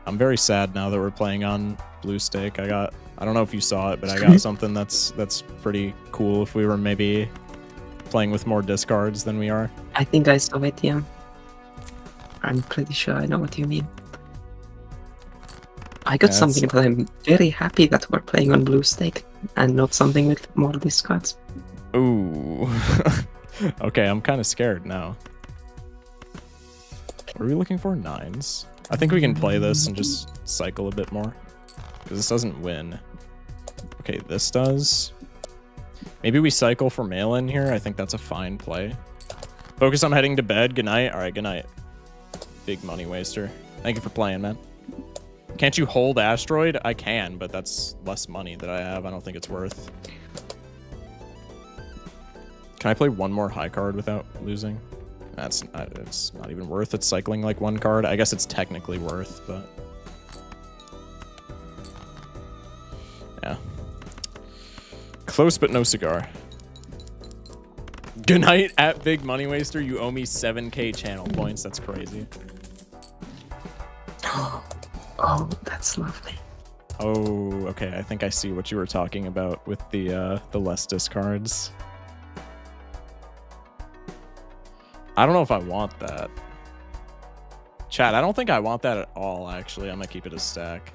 I'm very sad now that we're playing on blue stake. I don't know if you saw it, but I got something that's pretty cool if we were maybe playing with more discards than we are. I think I saw it, yeah. I'm pretty sure I know what you mean. I got something that I'm very happy that we're playing on blue stake and not something with more discards. Ooh. Okay, I'm kind of scared now. What are we looking for? 9s. I think we can play this and just cycle a bit more. Because this doesn't win. Okay, this does. Maybe we cycle for mail-in here. I think that's a fine play. Focus on heading to bed. Good night. All right, good night. Big money waster. Thank you for playing, man. Can't you hold Asteroid? I can, but that's less money that I have. I don't think it's worth. Can I play one more high card without losing? That's not, it's not even worth it cycling like one card. I guess it's technically worth, but yeah. Close but no cigar. Good night at Big Money Waster. You owe me 7k channel points. That's crazy. Oh, that's lovely. Oh, okay. I think I see what you were talking about with the less discards. I don't know if I want that. Chat, I don't think I want that at all, actually. I'm gonna keep it a stack.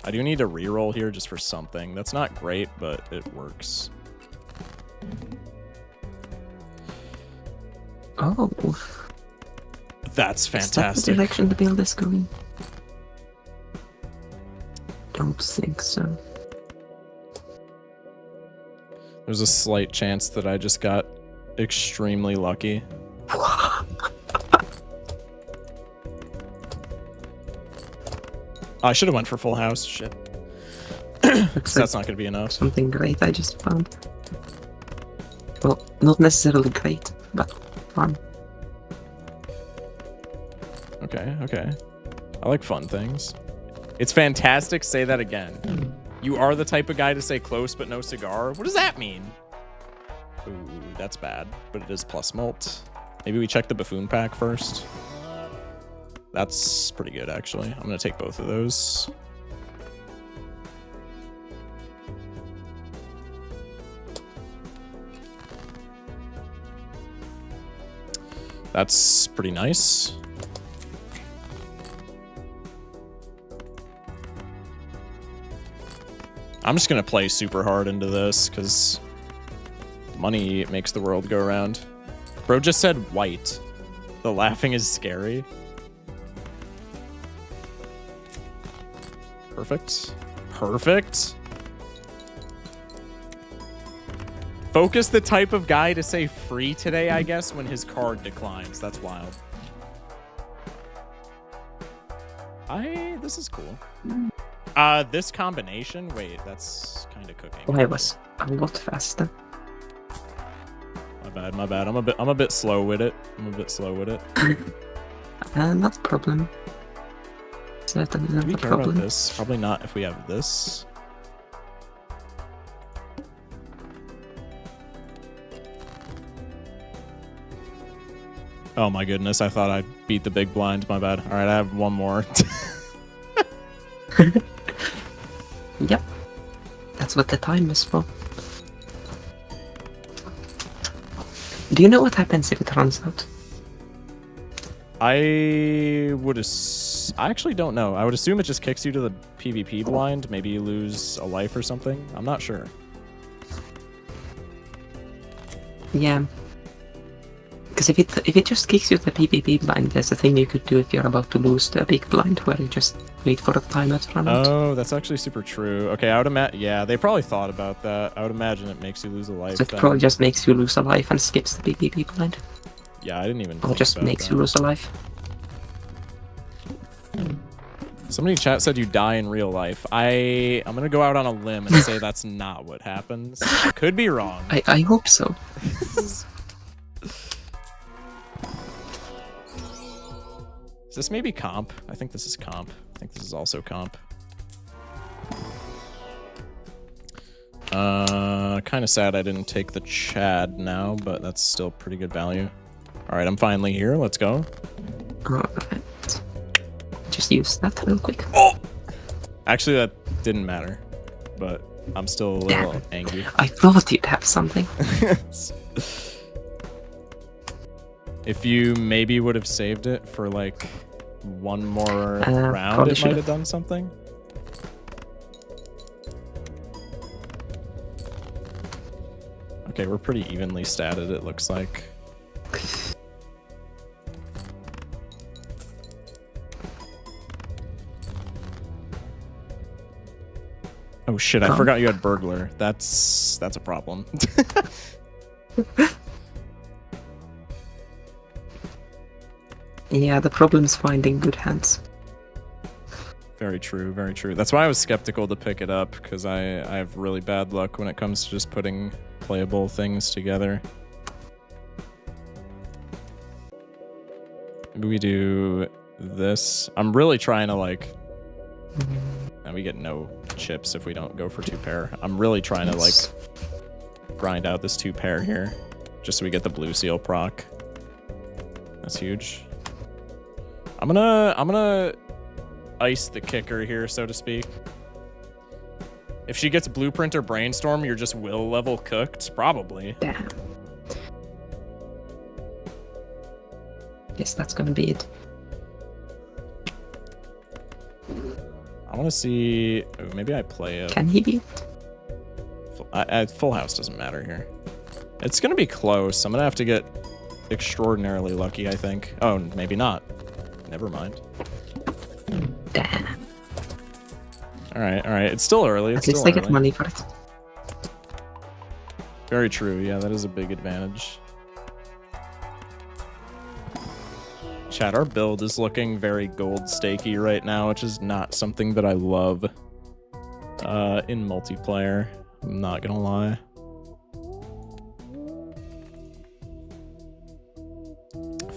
I do need a reroll here just for something. That's not great, but it works. Oh. That's Is that the fantastic. direction the build is going? Don't think so. There's a slight chance that I just got extremely lucky. I should have went for full house. Shit. Looks That's like not gonna be enough. something great I just found. Well, not necessarily great, but fun. Okay, okay. I like fun things. It's fantastic. Say that again. You are the type of guy to say close but no cigar. What does that mean? Ooh, that's bad, but it is plus mult. Maybe we check the buffoon pack first. That's pretty good, actually. I'm gonna take both of those. That's pretty nice. I'm just gonna play super hard into this because money makes the world go around. Bro just said white. The laughing is scary. Perfect. Perfect. Focus the type of guy to say free today, I guess, when his card declines. That's wild. This is cool. This combination, wait, that's kind of cooking. Oh, I was a lot faster. My bad, my bad. I'm a bit slow with it. Not a problem. Certainly Do not we a care about problem. this? Probably not if we have this. Oh my goodness, I thought I beat the big blind. My bad. All right, I have one more. Yep. That's what the time is for. Do you know what happens if it runs out? I actually don't know. I would assume it just kicks you to the PvP blind. Maybe you lose a life or something. I'm not sure. Yeah. Because if it just kicks you to the PvP blind, there's a thing you could do if you're about to lose the big blind, where you just wait for the timer to run out. Oh, that's actually super true. Okay, I would imagine. Yeah, they probably thought about that. I would imagine it makes you lose a life. So it then. probably just makes you lose a life and skips the PvP blind. Yeah, I didn't even. Or think just about makes that. you lose a life. Somebody in chat said you die in real life. I'm gonna go out on a limb and say that's not what happens. I could be wrong. I hope so. Is this maybe comp? I think this is comp. I think this is also comp. Kind of sad I didn't take the Chad now, but that's still pretty good value. All right, I'm finally here. Let's go. Alright. Just use that real quick. Oh! Actually, that didn't matter, but I'm still a little Damn. angry. I thought you'd have something. If you maybe would have saved it for like one more round, probably it might should've. have done something. Okay, we're pretty evenly statted, it looks like. Oh shit, I forgot you had burglar. That's a problem. Yeah, the problem is finding good hands. Very true, very true. That's why I was skeptical to pick it up, because I have really bad luck when it comes to just putting playable things together. Maybe we do this. I'm really trying to like... And we get no chips if we don't go for 2 pair. I'm really trying to like grind out this 2 pair here, just so we get the blue seal proc. That's huge. I'm gonna ice the kicker here, so to speak. If she gets blueprint or brainstorm, you're just will level cooked, probably. Damn. Yes, that's gonna be it. I want to see. Maybe I play it. Can he beat? Full house doesn't matter here. It's gonna be close. I'm gonna have to get extraordinarily lucky, I think. Oh, maybe not. Never mind. Damn. All right, all right. It's still early. It's At least still I get early. money for it. Very true. Yeah, that is a big advantage. Chat, our build is looking very gold stakey right now, which is not something that I love in multiplayer. I'm not gonna lie.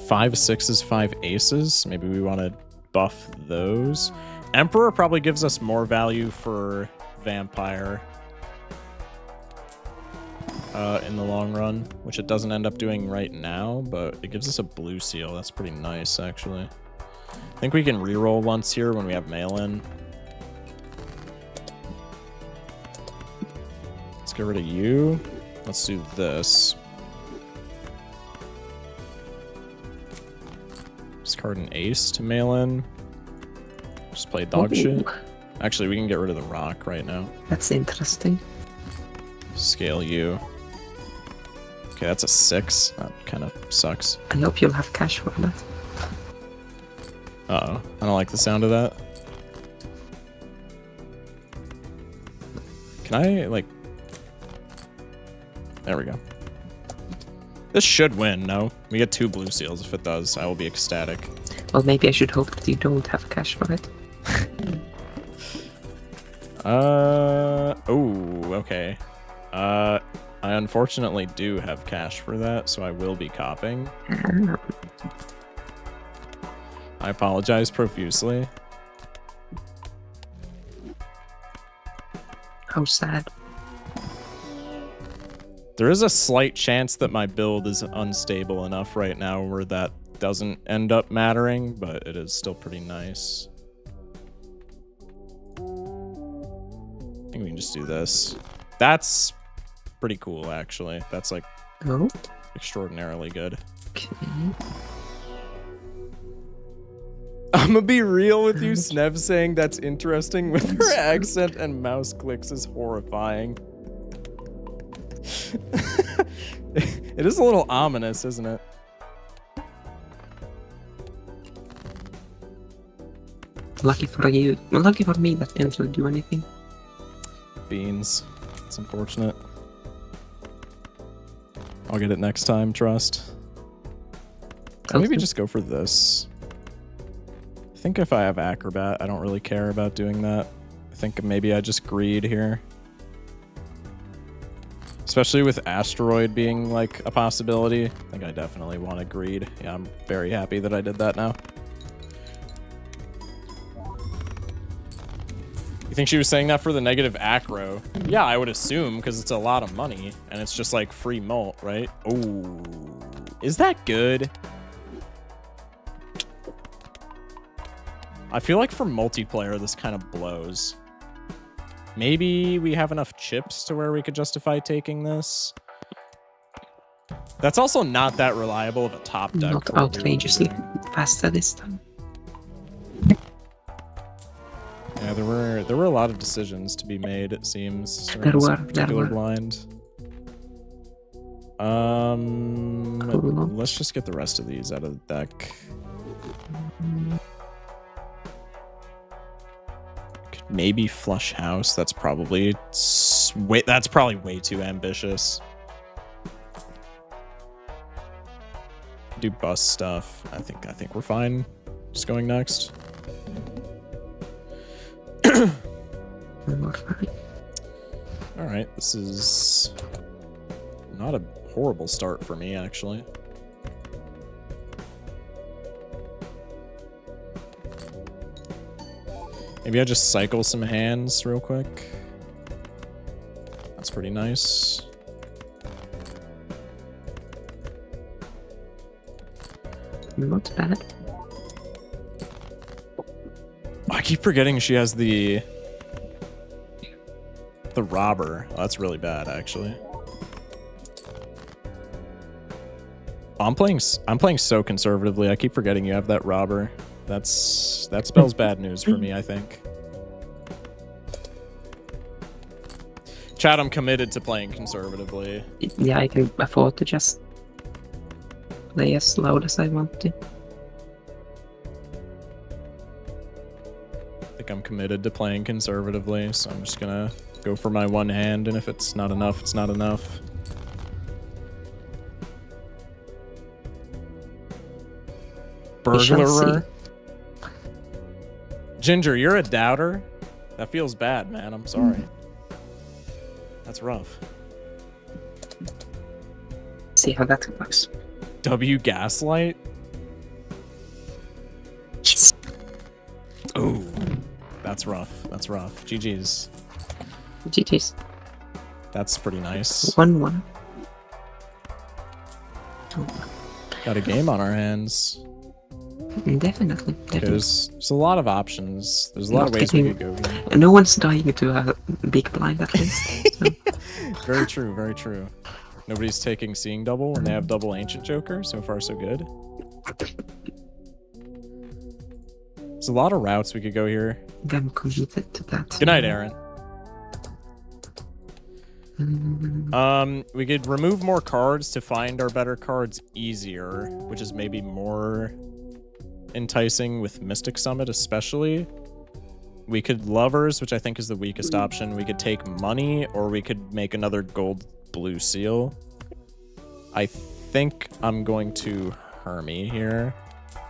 Five sixes, 5 aces. Maybe we want to buff those. Emperor probably gives us more value for vampire in the long run, which it doesn't end up doing right now, but it gives us a blue seal. That's pretty nice, actually. I think we can reroll once here when we have mail-in. Let's get rid of you. Let's do this. Discard an ace to mail-in. Just play dog shit. Actually, we can get rid of the rock right now. That's interesting. Scale you. Okay, that's a 6. That kind of sucks. I hope you'll have cash for that. Uh-oh. I don't like the sound of that. Can I, like... There we go. This should win, no? We get 2 blue seals. If it does, I will be ecstatic. Well, maybe I should hope that you don't have cash for it. Oh, okay. I unfortunately do have cash for that, so I will be copying. I apologize profusely. How sad. There is a slight chance that my build is unstable enough right now where that doesn't end up mattering, but it is still pretty nice. I think we can just do this. That's pretty cool, actually. That's like Oh, extraordinarily good. okay. I'm gonna be real with you. Snev saying that's interesting with her accent and mouse clicks is horrifying. It is a little ominous, isn't it? Lucky for you. Well, lucky for me that didn't really do anything. Beans. It's unfortunate. I'll get it next time, trust. I'll maybe Okay. just go for this. I think if I have Acrobat, I don't really care about doing that. I think maybe I just greed here. Especially with Asteroid being like a possibility. I think I definitely want to greed. Yeah, I'm very happy that I did that now. You think she was saying that for the negative acro? Yeah, I would assume, because it's a lot of money, and it's just like free mult, right? Oh, is that good? I feel like for multiplayer, this kind of blows. Maybe we have enough chips to where we could justify taking this. That's also not that reliable of a top deck. Not for a outrageously faster this time. Yeah, there were a lot of decisions to be made, it seems. during There this were, particular there were. blind. Cool. Let's just get the rest of these out of the deck. Could maybe flush house. That's probably way too ambitious. Do bust stuff. I think we're fine. Just going next. Alright, this is not a horrible start for me, actually. Maybe I just cycle some hands real quick. That's pretty nice. Not bad. I keep forgetting she has the robber. Oh, that's really bad, actually. I'm playing so conservatively. I keep forgetting you have that robber. That spells bad news for me, I think. Chad, I'm committed to playing conservatively. Yeah, I can afford to just play as loud as I want to. I think I'm committed to playing conservatively, so I'm just gonna go for my one hand, and if it's not enough, it's not enough. Burglarer. Ginger, you're a doubter? That feels bad, man. I'm sorry. That's rough. See how that works. W Gaslight? Yes. Oh, that's rough. That's rough. GG's. GG's. That's pretty nice. 1-1. Got a game on our hands. Definitely. There's a lot of options. There's a lot of ways we could go here. No one's dying to a big blind at least. So. Very true, very true. Nobody's taking Seeing Double when they have double Ancient Joker. So far, so good. There's a lot of routes we could go here. I'm committed to that. Good night, Aaron. We could remove more cards to find our better cards easier, which is maybe more enticing with Mystic Summit especially. We could Lovers, which I think is the weakest option. We could take money, or we could make another gold blue seal. I think I'm going to Hermie here,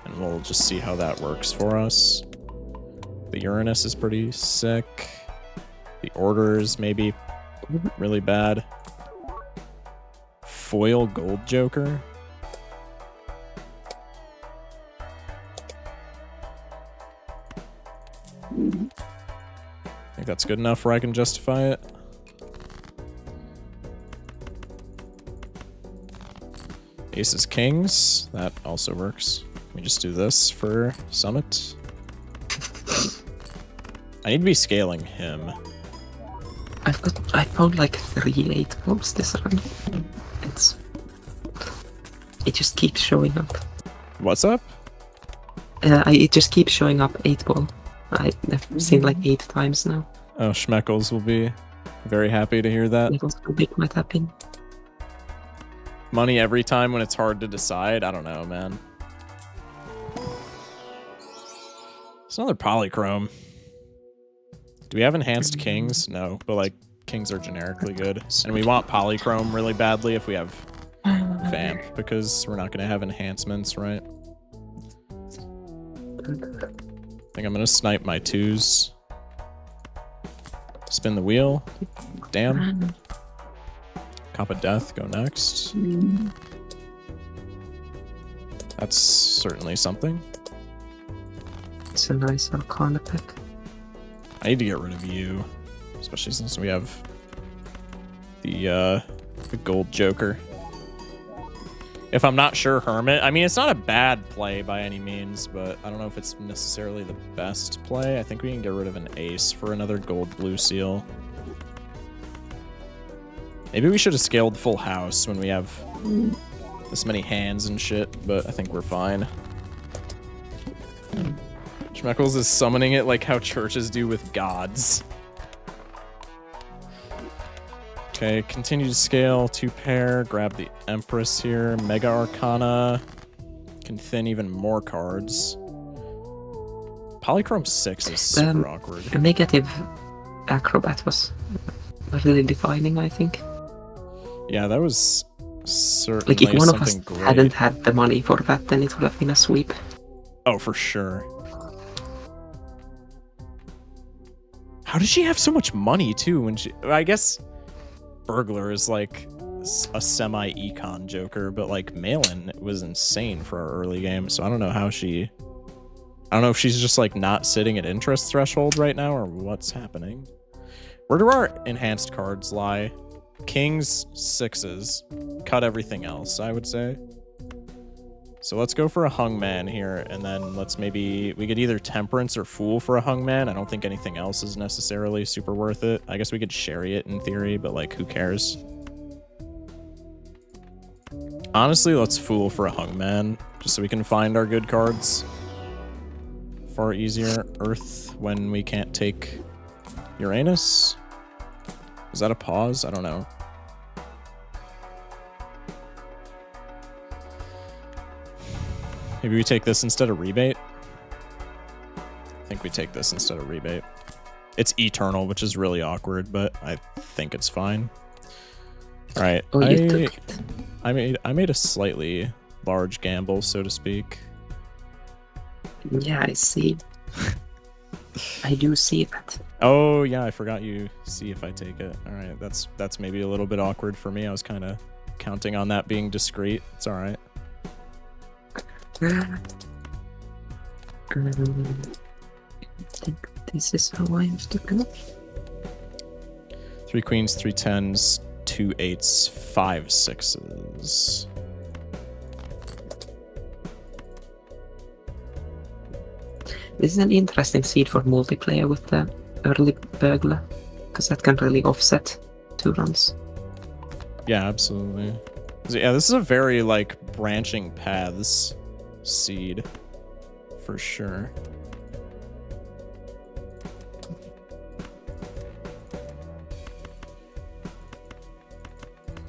and we'll just see how that works for us. The Uranus is pretty sick. The Orders maybe really bad. Foil Gold Joker. I think that's good enough where I can justify it. Aces Kings, that also works. We just do this for Summit. I need to be scaling him. I found like 3 8-balls this run. It just keeps showing up. What's up? It just keeps showing up 8-ball. I've seen like 8 times now. Oh, Schmeckles will be very happy to hear that. Schmeckles will be quite happy. Money every time when it's hard to decide? I don't know, man. It's another Polychrome. Do we have enhanced kings? No, but like kings are generically good. And we want Polychrome really badly if we have Vamp, because we're not going to have enhancements, right? I think I'm going to snipe my 2s. Spin the wheel. Damn. Cop of Death, go next. That's certainly something. It's a nice Arcana pick. I need to get rid of you, especially since we have the gold Joker. If I'm not sure, Hermit. I mean, it's not a bad play by any means, but I don't know if it's necessarily the best play. I think we can get rid of an ace for another gold blue seal. Maybe we should have scaled full house when we have this many hands and shit, but I think we're fine. Schmeckles is summoning it like how churches do with gods. Okay, continue to scale, 2 pair, grab the Empress here, Mega Arcana, can thin even more cards. Polychrome 6 is super awkward. A negative Acrobat was really defining, I think. Yeah, that was certainly like if one of us great. hadn't had the money for that, then it would have been a sweep. Oh, for sure. How does she have so much money too? When she, I guess, Burglar is like a semi-econ Joker, but like Malin was insane for our early game. So I don't know how she. I don't know if she's just like not sitting at interest threshold right now or what's happening. Where do our enhanced cards lie? Kings, sixes. Cut everything else, I would say. So let's go for a Hungman here, and then let's maybe... We could either Temperance or Fool for a Hungman. I don't think anything else is necessarily super worth it. I guess we could Chariot in theory, but like, who cares? Honestly, let's Fool for a Hungman, just so we can find our good cards. Far easier. Earth when we can't take Uranus. Is that a pause? I don't know. Maybe we take this instead of Rebate. I think we take this instead of Rebate. It's Eternal, which is really awkward, but I think it's fine. All right. Oh, you took it. I made a slightly large gamble, so to speak. Yeah, I see. I do see that. Oh yeah, I forgot you see if I take it. All right, that's maybe a little bit awkward for me. I was kind of counting on that being discreet. It's all right. I think this is how I have to go. 3 queens, 3 tens, 2 eights, 5 sixes. This is an interesting seed for multiplayer with the early Burglar, because that can really offset 2 runs. Yeah, absolutely. Yeah, this is a very like branching paths seed for sure.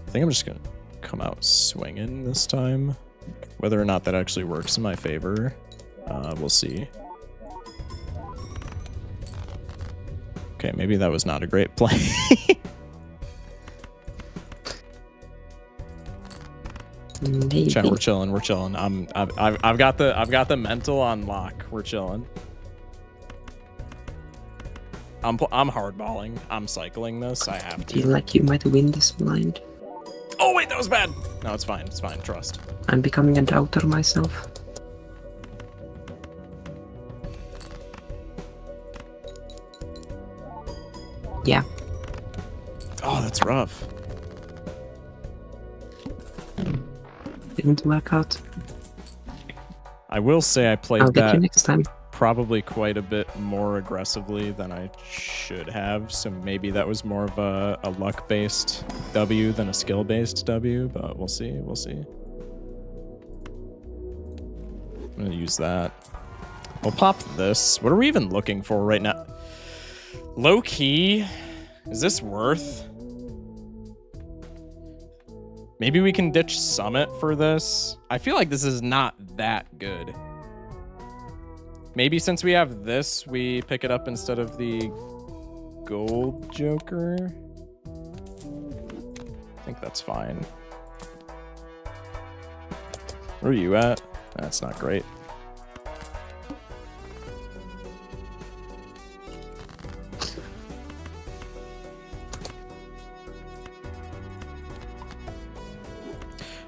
I think I'm just gonna come out swinging this time. Whether or not that actually works in my favor, we'll see. Okay, maybe that was not a great play. Maybe. Chat, we're chilling. We're chilling. I've got the mental on lock. We're chilling. I'm hardballing. I'm cycling this. I have Do you to. like you might win this blind? Oh wait, that was bad. No, it's fine. It's fine. Trust. I'm becoming a doubter myself. Yeah. Oh, that's rough. Didn't work out. I will say I played I'll get that you next time. probably quite a bit more aggressively than I should have. So maybe that was more of a luck-based W than a skill-based W, but we'll see. We'll see. I'm going to use that. We'll pop this. What are we even looking for right now? Low key, is this worth? Maybe we can ditch Summit for this. I feel like this is not that good. Maybe since we have this, we pick it up instead of the gold Joker. I think that's fine. Where are you at? That's not great.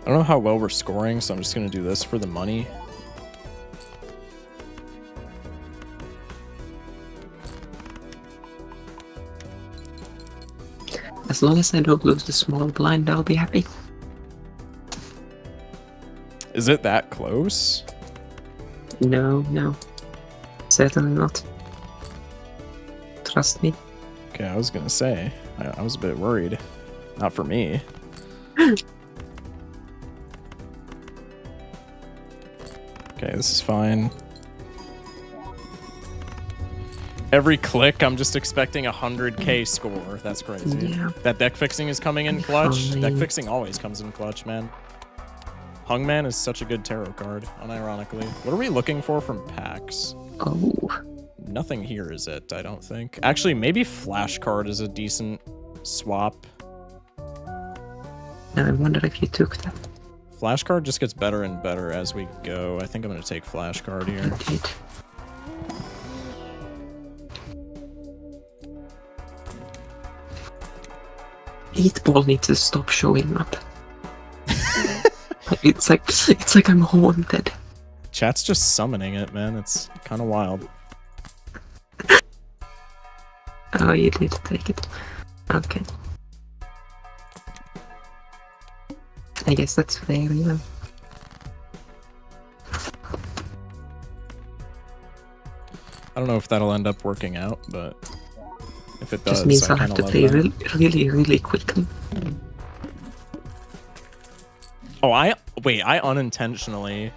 I don't know how well we're scoring, so I'm just going to do this for the money. As long as I don't lose the small blind, I'll be happy. Is it that close? No, no. Certainly not. Trust me. Okay, I was going to say. I was a bit worried. Not for me. Okay, this is fine. Every click, I'm just expecting a 100k score. That's crazy. Yeah. That deck fixing is coming in clutch. Fine. Deck fixing always comes in clutch, man. Hungman is such a good tarot card, unironically. What are we looking for from packs? Oh. Nothing here is it, I don't think. Actually, maybe Flashcard is a decent swap. Now I wonder if you took that. Flashcard just gets better and better as we go. I think I'm going to take Flashcard here. Indeed. 8-ball needs to stop showing up. It's like I'm haunted. Chat's just summoning it, man. It's kind of wild. Oh, you did take it. Okay. I guess that's fair, yeah. I don't know if that'll end up working out, but if it does, Just means I I'll have kinda to love play that. really quickly. Oh, I unintentionally.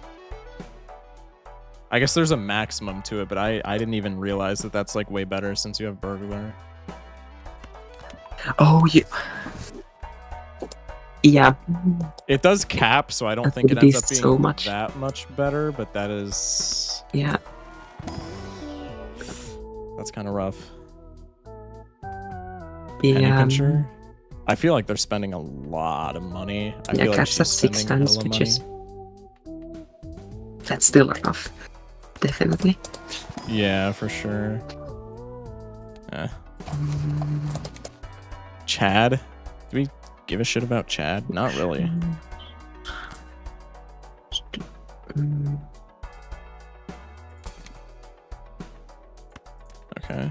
I guess there's a maximum to it, but I didn't even realize that that's like way better since you have burglar. Oh, yeah. It does cap, so I don't That think it would be ends up being so much. that much better, but that is Yeah. that's kind of rough. The, Penny pincher. I feel like they're spending a lot of money. I yeah, feel like catch that she's 6 spending times, hella which money. is... That's still enough. Definitely. Yeah, for sure. Chad? Do we give a shit about Chad? Not really. Okay.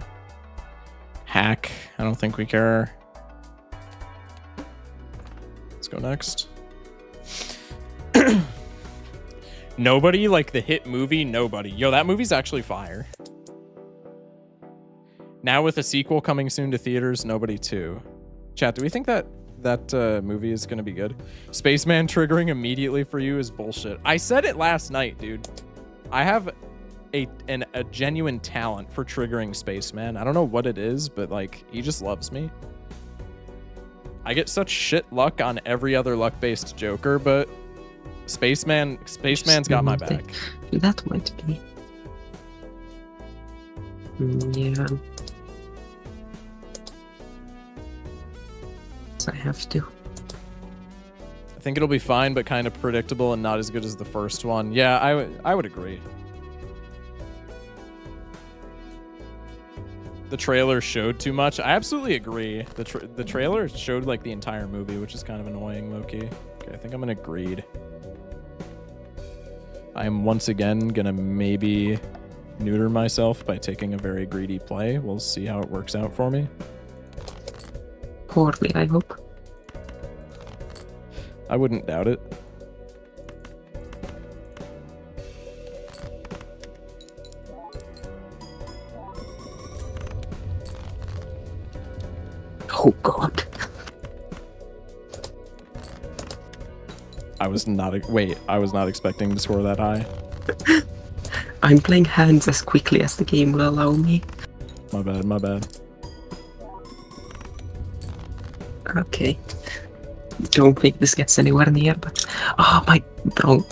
Hack. I don't think we care. Let's go next. Nobody, like the hit movie Nobody. Yo, that movie's actually fire. Now with a sequel coming soon to theaters, Nobody 2. Chat, do we think that movie is going to be good? Spaceman triggering immediately for you is bullshit. I said it last night, dude. I have a genuine talent for triggering Spaceman. I don't know what it is, but like he just loves me. I get such shit luck on every other luck-based Joker, but Spaceman's got my back. That might be. Yeah. So I have to. I think it'll be fine, but kind of predictable and not as good as the first one. Yeah, I would agree. The trailer showed too much. I absolutely agree. The trailer showed like the entire movie, which is kind of annoying, low-key. Okay, I think I'm gonna greed. I am once again gonna maybe neuter myself by taking a very greedy play. We'll see how it works out for me. Poorly, I hope. I wouldn't doubt it. Oh god. I was not expecting to score that high. I'm playing hands as quickly as the game will allow me. My bad. Okay. Don't think this gets anywhere near, but... Oh, my... Wrong.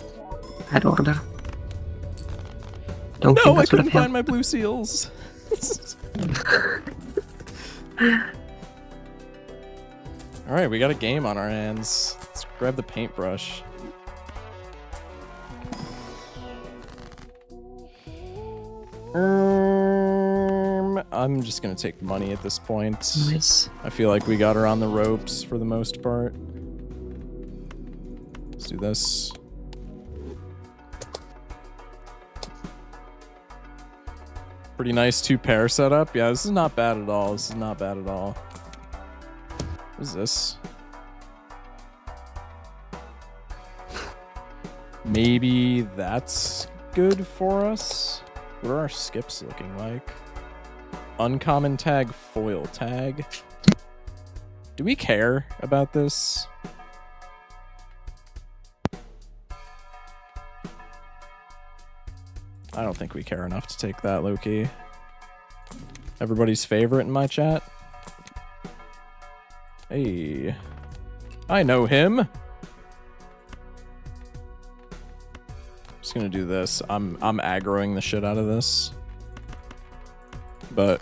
Bad order. Don't No, think I that would couldn't have find helped. my blue seals. All right, we got a game on our hands. Let's grab the paintbrush. I'm just gonna take money at this point. Nice. I feel like we got her on the ropes for the most part. Let's do this. Pretty nice 2-pair setup. Yeah, this is not bad at all. What is this? Maybe that's good for us. What are our skips looking like? Uncommon tag, foil tag. Do we care about this? I don't think we care enough to take that, low-key. Everybody's favorite in my chat. Hey. I know him. Just gonna do this. I'm aggroing the shit out of this. But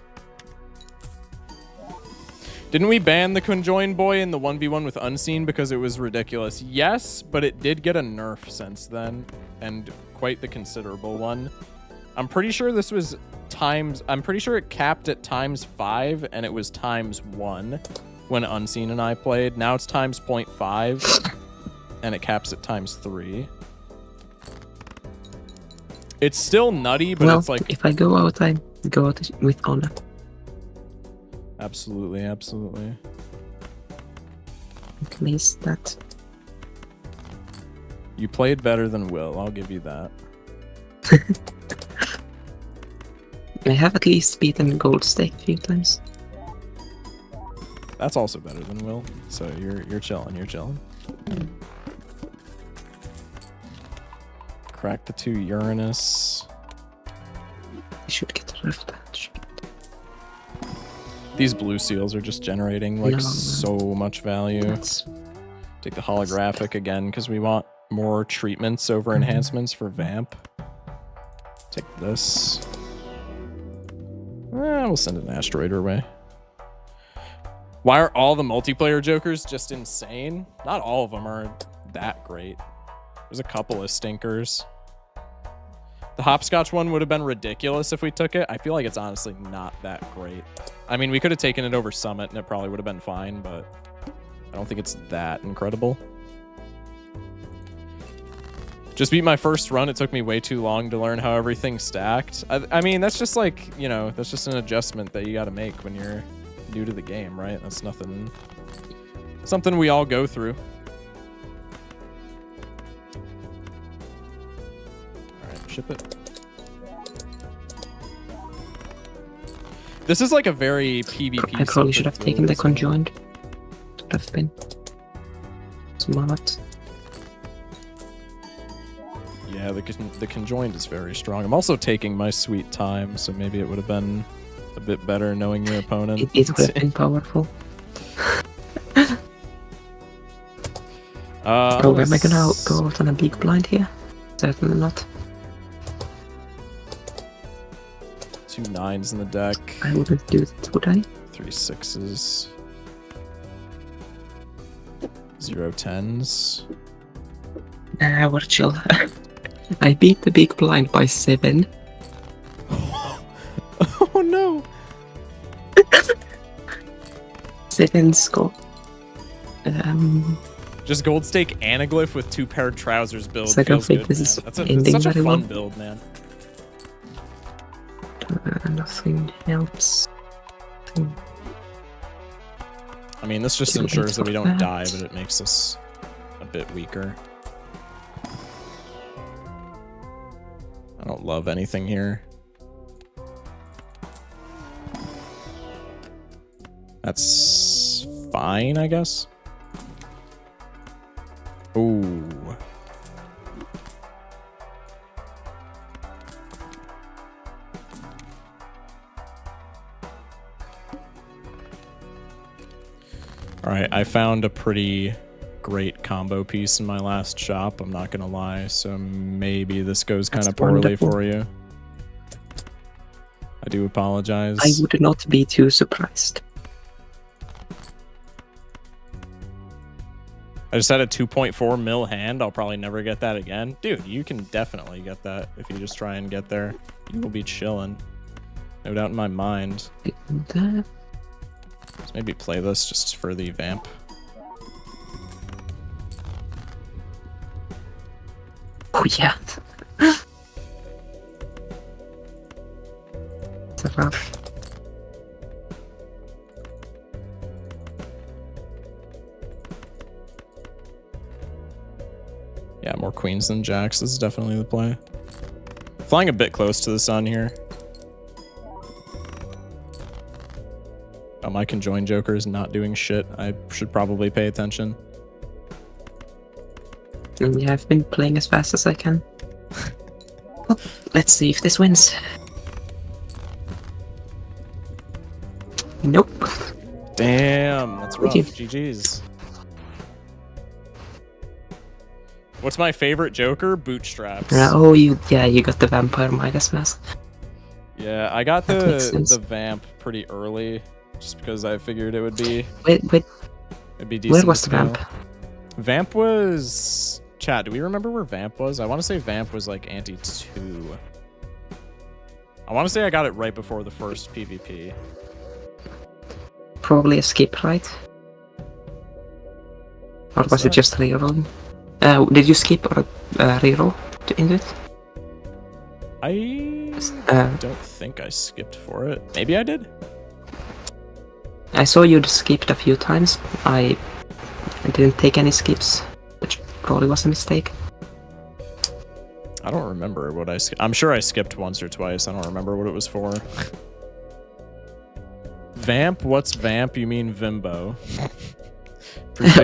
didn't we ban the conjoined boy in the 1v1 with Unseen because it was ridiculous? Yes, but it did get a nerf since then, and quite the considerable one. I'm pretty sure this was I'm pretty sure it capped at ×5 and it was ×1 when Unseen and I played. Now it's times 0.5, and it caps at times 3. It's still nutty, but well, it's like... if I go out, I go out with honor. Absolutely, absolutely. At least that. You played better than Will, I'll give you that. I have at least beaten Gold Stake a few times. That's also better than Will, so you're chilling, you're chilling. Crack the 2 Uranus. I should get rid of that. These blue seals are just generating like so much value. That's... Take the holographic again because we want more treatments over enhancements for Vamp. Take this. We'll send an asteroid our way. Why are all the multiplayer jokers just insane? Not all of them are that great. There's a couple of stinkers. The hopscotch one would have been ridiculous if we took it. I feel like it's honestly not that great. I mean, we could have taken it over Summit and it probably would have been fine, but I don't think it's that incredible. Just beat my first run. It took me way too long to learn how everything stacked. I mean, that's just like, you know, that's just an adjustment that you got to make when you're new to the game, right? That's nothing, something we all go through. All right, ship it. This is like a very PvP. I probably should have taken the conjoined. Would have been smart. Yeah, the conjoined is very strong. I'm also taking my sweet time, so maybe it would have been a bit better knowing your opponent. It would have been powerful. Oh, am I gonna go out on a big blind here? Certainly not. 2 9s in the deck. I wouldn't do that, would I? 3 6s. 0 10s. Nah, we're chill. I beat the big blind by 7. Oh no! 7 score. Just gold stake anaglyph with 2 paired trousers build. So I don't feels think good, this man. is That's ending such a very fun well. build, man. Nothing helps. I mean, this just Too ensures late that we for don't that. die, but it makes us a bit weaker. I don't love anything here. That's fine, I guess. Ooh. All right, I found a pretty great combo piece in my last shop, I'm not gonna lie, so maybe this goes kind of poorly wonderful. for you. I do apologize. I would not be too surprised. I just had a 2.4 mil hand. I'll probably never get that again. Dude, you can definitely get that if you just try and get there. You will be chilling. No doubt in my mind. And, Let's maybe play this just for the vamp. oh yeah. It's a rough. Yeah, more queens than jacks. This is definitely the play. Flying a bit close to the sun here. Oh, my conjoined joker is not doing shit. I should probably pay attention. Yeah, I've been playing as fast as I can. Well, let's see if this wins. Nope. Damn, that's rough. GG. GG's. What's my favorite joker? Bootstraps. You got the vampire Midas mask. Yeah, I got That makes sense. the vamp pretty early, just because I figured it would be Wait, it'd be decent. where to was the scale. vamp? Vamp was... Chat, do we remember where Vamp was? I want to say Vamp was like ante 2. I want to say I got it right before the first PvP. Probably a skip, right? Or What's was it that? just rerolling? Did you skip or reroll into it? I Uh, don't think I skipped for it. Maybe I did? I saw you'd skipped a few times. I didn't take any skips, which probably was a mistake. I don't remember what I skipped. I'm sure I skipped once or twice. I don't remember what it was for. Vamp? What's Vamp? You mean Vimbo.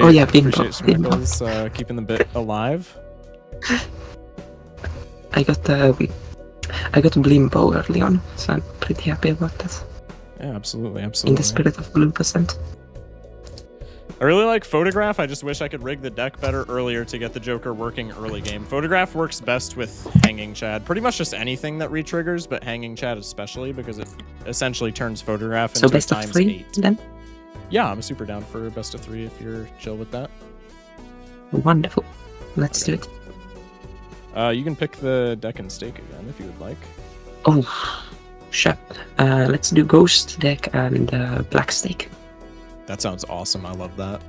Oh yeah, Vimbo. Appreciate Schmickles keeping the bit alive. I got Blimbo early on, so I'm pretty happy about that. Yeah, absolutely, In absolutely. the spirit of Blue percent. I really like Photograph. I just wish I could rig the deck better earlier to get the Joker working early game. Photograph works best with Hanging Chad. Pretty much just anything that re-triggers, but Hanging Chad especially, because it essentially turns Photograph So into best of times 3 8. then? Yeah, I'm super down for best of 3 if you're chill with that. Wonderful. Let's do it. You can pick the deck and stake again if you would like. Oh, sure. Let's do Ghost deck and Black Stake. That sounds awesome. I love that.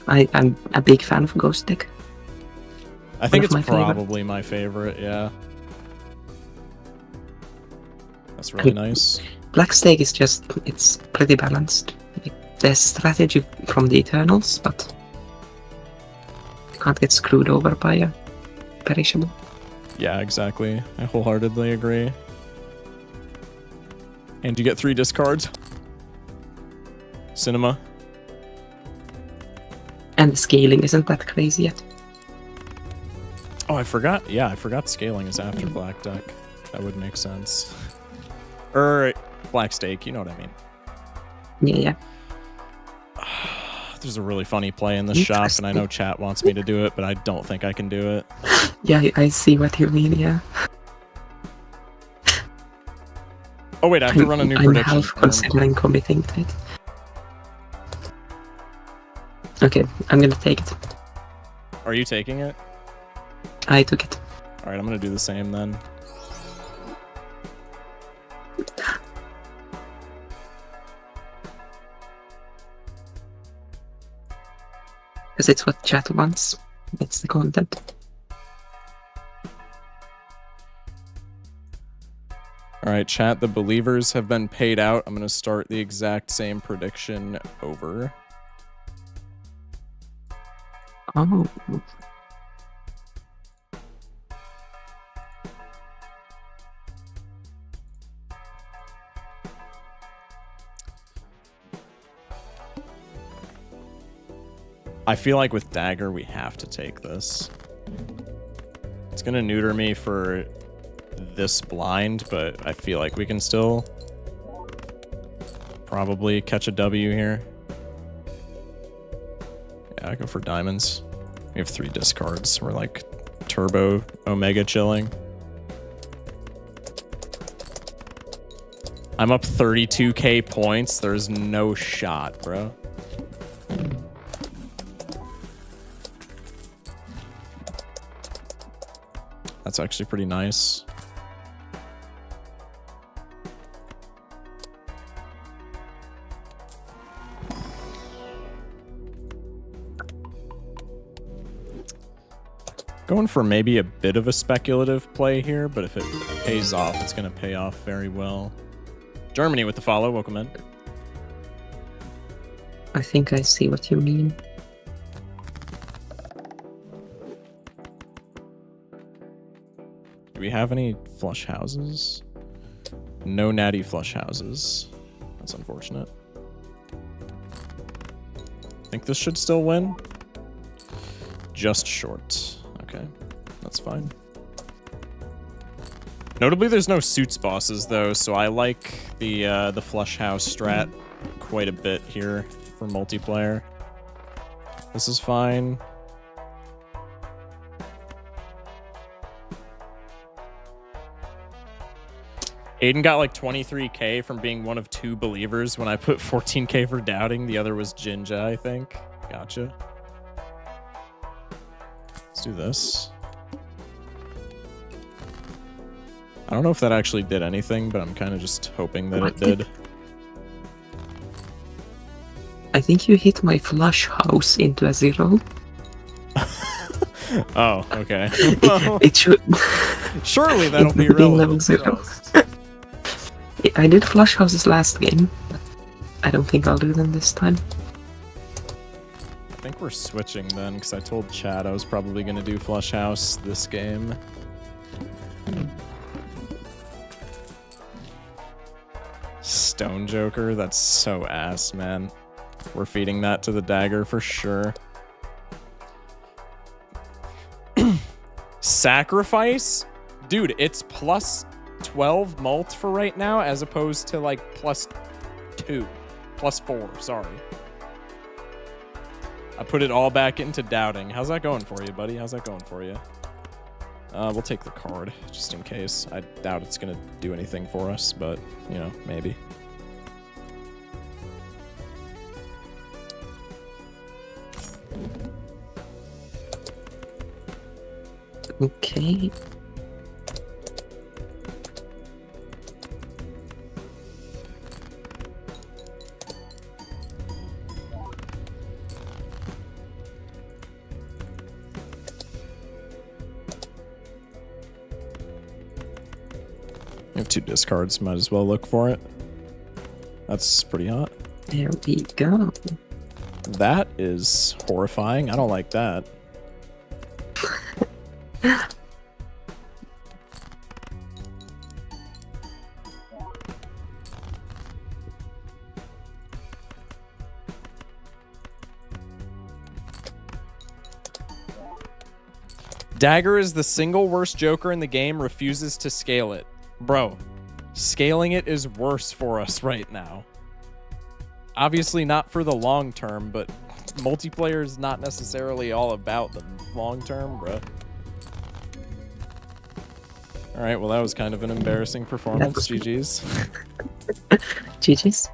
I'm a big fan of Ghost deck. I think of it's my favorite. probably my favorite, yeah. That's really nice. Black Stake is just, it's pretty balanced. There's strategy from the Eternals, but you can't get screwed over by a perishable. Yeah, exactly. I wholeheartedly agree. And you get 3 discards. Cinema. And the scaling isn't that crazy yet. Oh, I forgot. Yeah, I forgot scaling is after Black Deck. That would make sense. Or Black Stake, you know what I mean. Yeah. There's a really funny play in the shop, and I know chat wants me to do it, but I don't think I can do it. Yeah, I see what you mean, yeah. Oh wait, I have to run a new I'm prediction. half considering committing to it. Okay, I'm gonna take it. Are you taking it? I took it. Alright, I'm gonna do the same then. Because it's what chat wants. It's the content. Alright, chat, the believers have been paid out. I'm gonna start the exact same prediction over. Oh. I feel like with Dagger, we have to take this. It's gonna neuter me for this blind, but I feel like we can still probably catch a W here. Yeah, I go for diamonds. We have 3 discards. We're like turbo omega chilling. I'm up 32k points. There's no shot, bro. That's actually pretty nice. Going for maybe a bit of a speculative play here, but if it pays off, it's going to pay off very well. Germany with the follow. Welcome in. I think I see what you mean. Do we have any flush houses? No natty flush houses. That's unfortunate. Think this should still win? Just short. Okay, that's fine. Notably, there's no suits bosses though, so I like the flush house strat quite a bit here for multiplayer. This is fine. Aiden got like 23k from being one of 2 believers when I put 14k for doubting. The other was Jinja, I think. Gotcha. Let's do this. I don't know if that actually did anything, but I'm kind of just hoping that it did. I think you hit my flush house into a 0. Oh, okay. Well, It should. surely that'll be Being level relevant. 0. Trust. I did flush houses last game, but I don't think I'll do them this time. I think we're switching then, because I told Chad I was probably going to do Flush House this game. Stone Joker, that's so ass, man. We're feeding that to the dagger for sure. Sacrifice? Dude, it's plus 12 mult for right now, as opposed to like plus 2. Plus 4, sorry. I put it all back into doubting. How's that going for you, buddy? How's that going for you? We'll take the card, just in case. I doubt it's going to do anything for us, but, you know, maybe. Okay. We have 2 discards, might as well look for it. That's pretty hot. There we go. That is horrifying. I don't like that. Dagger is the single worst Joker in the game, refuses to scale it. Bro, scaling it is worse for us right now. Obviously not for the long term, but multiplayer is not necessarily all about the long term, bro. Alright, well that was kind of an embarrassing performance. GG's. GG's.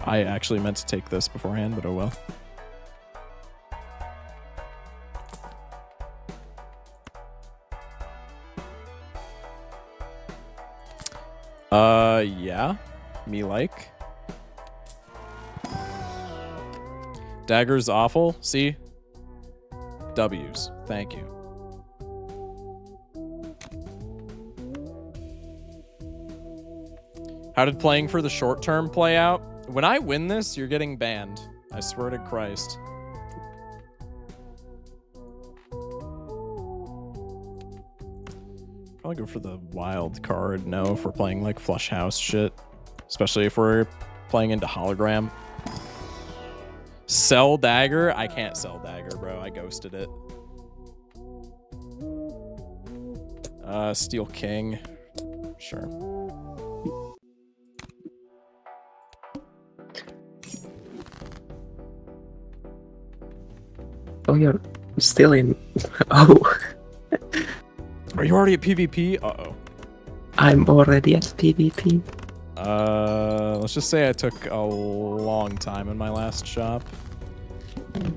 I actually meant to take this beforehand, but oh well. Yeah. Me like. Dagger's awful. See? W's. Thank you. How did playing for the short term play out? When I win this, you're getting banned. I swear to Christ. Probably go for the wild card. No, if we're playing like flush house shit. Especially if we're playing into hologram. Sell dagger? I can't sell dagger, bro. I ghosted it. Steel king. Sure. Oh, you're still in. Oh. Are you already at PvP? Uh-oh. I'm already at PvP. Let's just say I took a long time in my last shop. I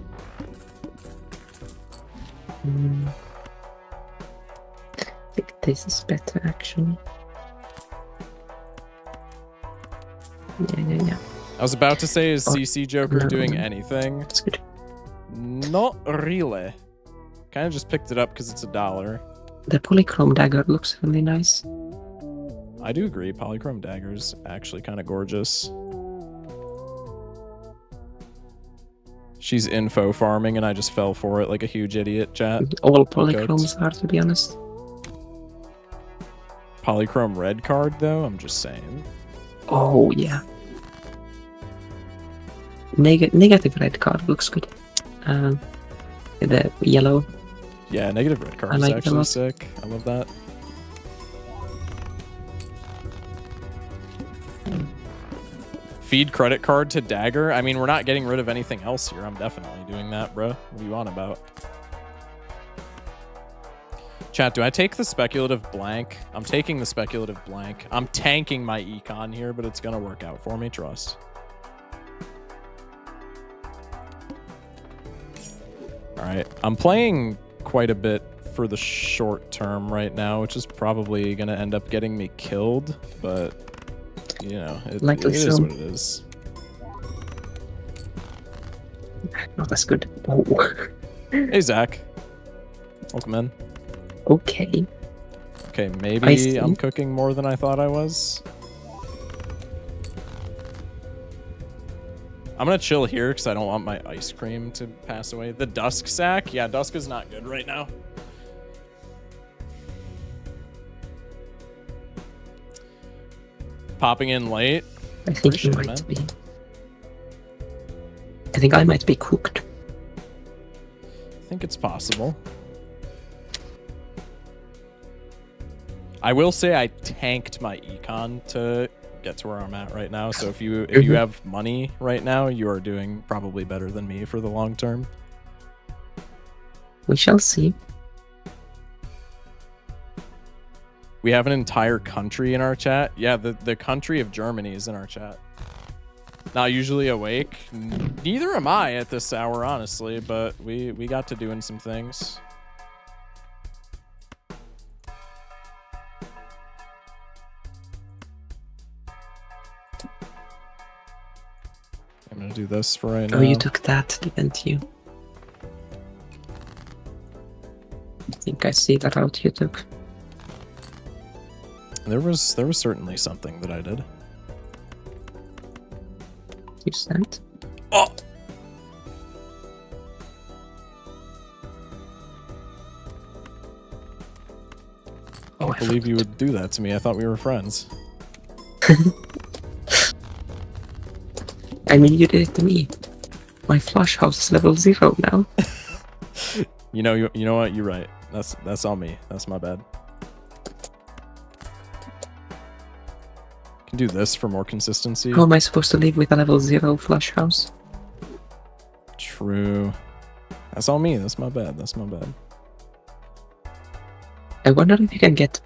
think this is better, actually. Yeah. I was about to say, is Oh, CC Joker no, doing no. anything? That's good. Not really. Kind of just picked it up because it's $1. The polychrome dagger looks really nice. I do agree. Polychrome dagger's actually kind of gorgeous. She's info farming and I just fell for it like a huge idiot, chat. All polychromes are, to be honest. Polychrome red card, though? I'm just saying. Oh, yeah. Negative red card looks good. The yellow. Yeah, negative red card I is like it a actually lot. sick. I love that. Feed credit card to dagger? I mean, we're not getting rid of anything else here. I'm definitely doing that, bro. What are you on about? Chat, do I take the speculative blank? I'm taking the speculative blank. I'm tanking my econ here, but it's going to work out for me. Trust. All right. I'm playing quite a bit for the short term right now, which is probably going to end up getting me killed, but, you know, it Likely is so. what it is. Not as good. Oh. Hey, Zach. Welcome in. Okay. Okay, I maybe see. I'm cooking more than I thought I was. I'm gonna chill here because I don't want my ice cream to pass away. The dusk sack? Yeah, dusk is not good right now. Popping in late. I think you Appreciate it, might man. be. I think I might be cooked. I think it's possible. I will say I tanked my econ to get to where I'm at right now. So if you have money right now, you are doing probably better than me for the long term. We shall see. We have an entire country in our chat. Yeah, the country of Germany is in our chat. Not usually awake. Neither am I at this hour, honestly, but we got to doing some things. I'm gonna do this for right now. Oh, you took that, didn't you? I think I see the route you took. There was certainly something that I did. You sent? Oh! Oh, I can't believe you would do that to me. I thought we were friends. I mean, you did it to me. My flush house is level 0 now. You know what? You're right. That's on me. That's my bad. Can do this for more consistency. How am I supposed to live with a level 0 flush house? True. That's all me. That's my bad. That's my bad. I wonder if you can get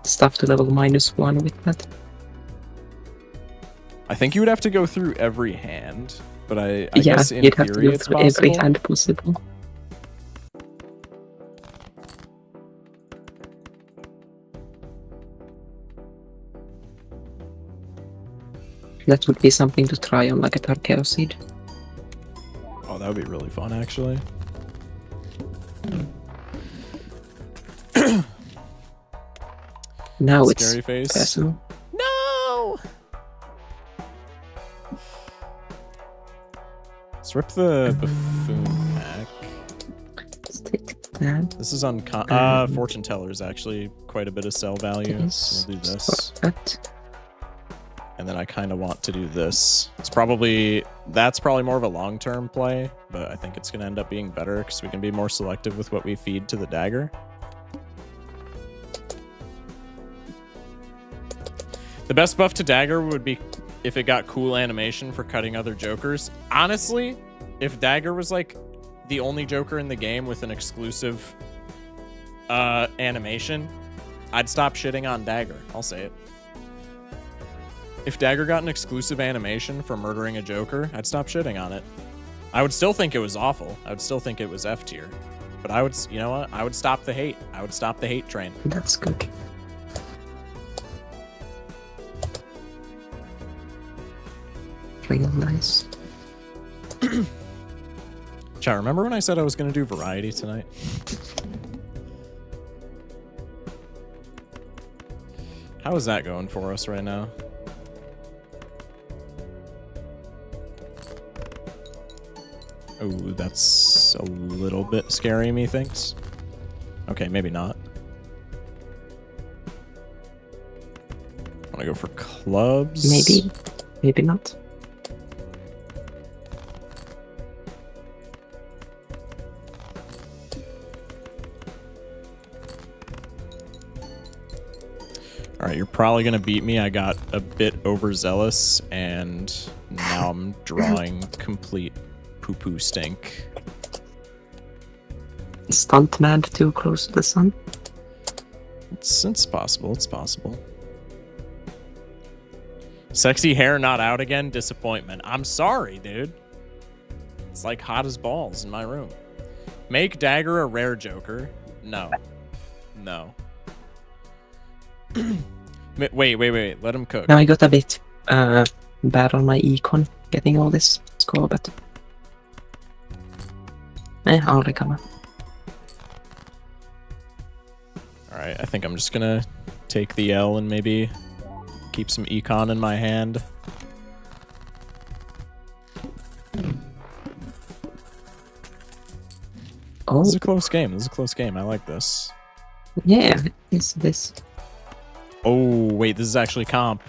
stuff to level -1 with that. I think you would have to go through every hand, but I Yeah, guess in you'd have to theory go it's through possible. every hand possible. That would be something to try on like a Tarkeo seed. Oh, that would be really fun, actually. Now it's Scary face. personal. No! Let's rip the buffoon pack. Let's take that. This is on fortune teller is actually quite a bit of sell value. This. So we'll do this. Stop that. And then I kind of want to do this. That's probably more of a long-term play, but I think it's going to end up being better because we can be more selective with what we feed to the dagger. The best buff to dagger would be if it got cool animation for cutting other jokers. Honestly, if dagger was like the only joker in the game with an exclusive animation, I'd stop shitting on dagger. I'll say it. If dagger got an exclusive animation for murdering a joker, I'd stop shitting on it. I would still think it was awful. I would still think it was F tier. But I would, you know what? I would stop the hate. I would stop the hate train. That's good. Real nice. Chat, remember when I said I was going to do variety tonight? How is that going for us right now? Oh, that's a little bit scary, methinks. Okay, maybe not. Want to go for clubs? Maybe. Maybe not. Alright, you're probably going to beat me. I got a bit overzealous, and now I'm drawing complete poo-poo stink. Stunt man too close to the sun. It's possible. It's possible. Sexy hair not out again. Disappointment. I'm sorry, dude. It's like hot as balls in my room. Make dagger a rare joker. No. No. Wait. Let him cook. Now I got a bit bad on my econ getting all this score, but I'll recover. Alright, I think I'm just gonna take the L and maybe keep some econ in my hand. Oh, This is a close game. This is a close game. I like this. yeah, it's this. Oh, wait, this is actually comp.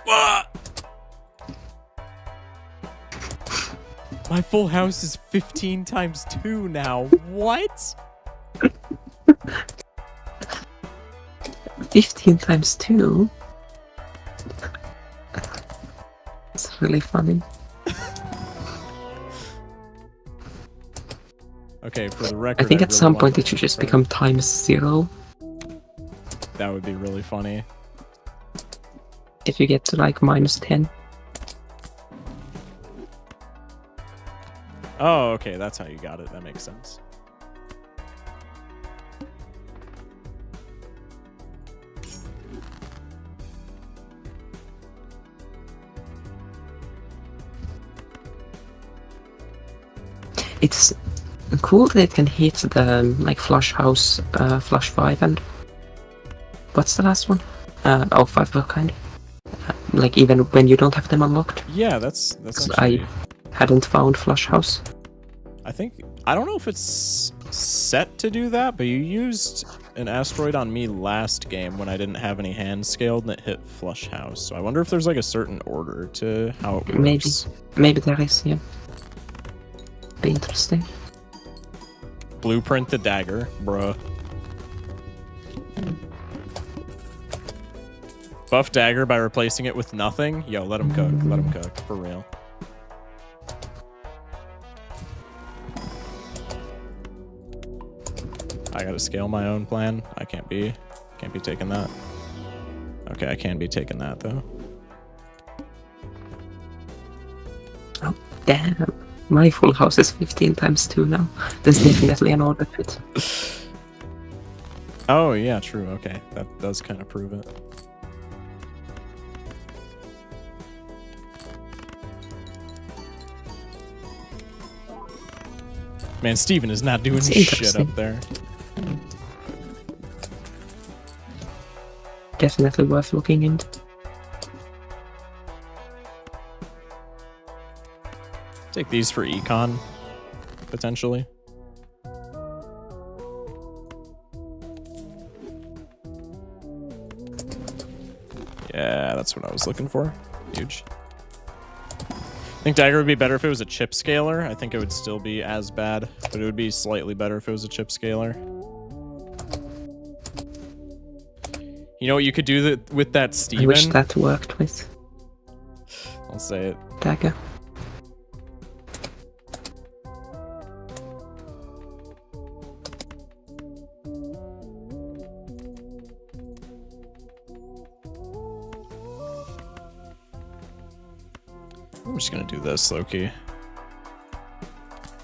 Ah! My full house is 15 times 2 now. What? 15 times 2? It's really funny. Okay, for the record, I think at really some want point to it should just confirm. become times 0 That would be really funny. if you get to like minus 10. Oh, okay, that's how you got it. That makes sense. It's cool that it can hit the like flush house, flush 5 and what's the last one? 5 of a kind. Like even when you don't have them unlocked. Yeah, that's 'Cause actually... Hadn't found flush house. I don't know if it's set to do that, but you used an asteroid on me last game when I didn't have any hand scaled and it hit flush house. So I wonder if there's like a certain order to how it works. Maybe there is, yeah. Be interesting. Blueprint the dagger, bruh. Buff dagger by replacing it with nothing? Yo, let him cook. Let him cook. For real. I gotta scale my own plan. I can't be taking that. Okay, I can be taking that though. Oh, damn. My full house is 15 times 2 now. There's definitely an order fit. Oh yeah, true. Okay, that does kind of prove it. Man, Steven is not doing It's shit interesting. up there. Definitely worth looking into. Take these for econ, potentially. Yeah, that's what I was looking for. Huge. I think dagger would be better if it was a chip scaler. I think it would still be as bad, but it would be slightly better if it was a chip scaler. You know what you could do with that, Steven? I wish that worked with I'll say it. dagger. I'm just gonna do this, Loki.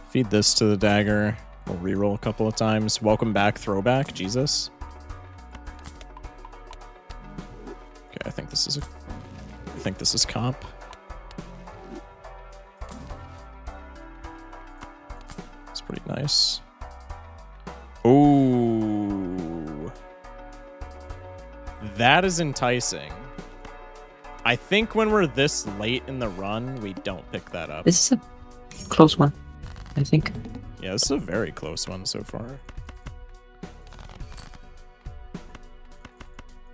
Feed this to the dagger. We'll reroll a couple of times. Welcome back, throwback. Jesus. Okay, I think this is comp. It's pretty nice. Ooh. That is enticing. I think when we're this late in the run, we don't pick that up. This is a close one, I think. Yeah, this is a very close one so far.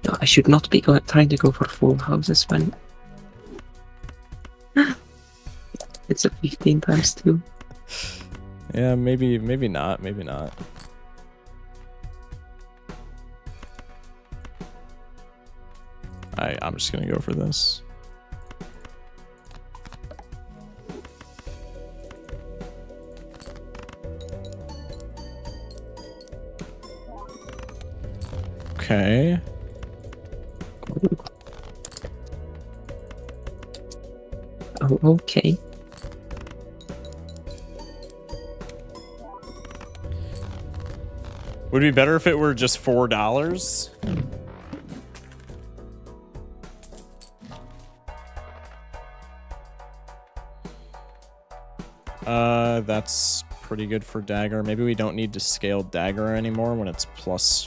No, I should not be trying to go for full houses when it's a 15 times 2. Yeah, maybe not, maybe not. I'm just gonna go for this. Okay. Oh, okay. Would it be better if it were just $4? That's pretty good for dagger. Maybe we don't need to scale dagger anymore when it's plus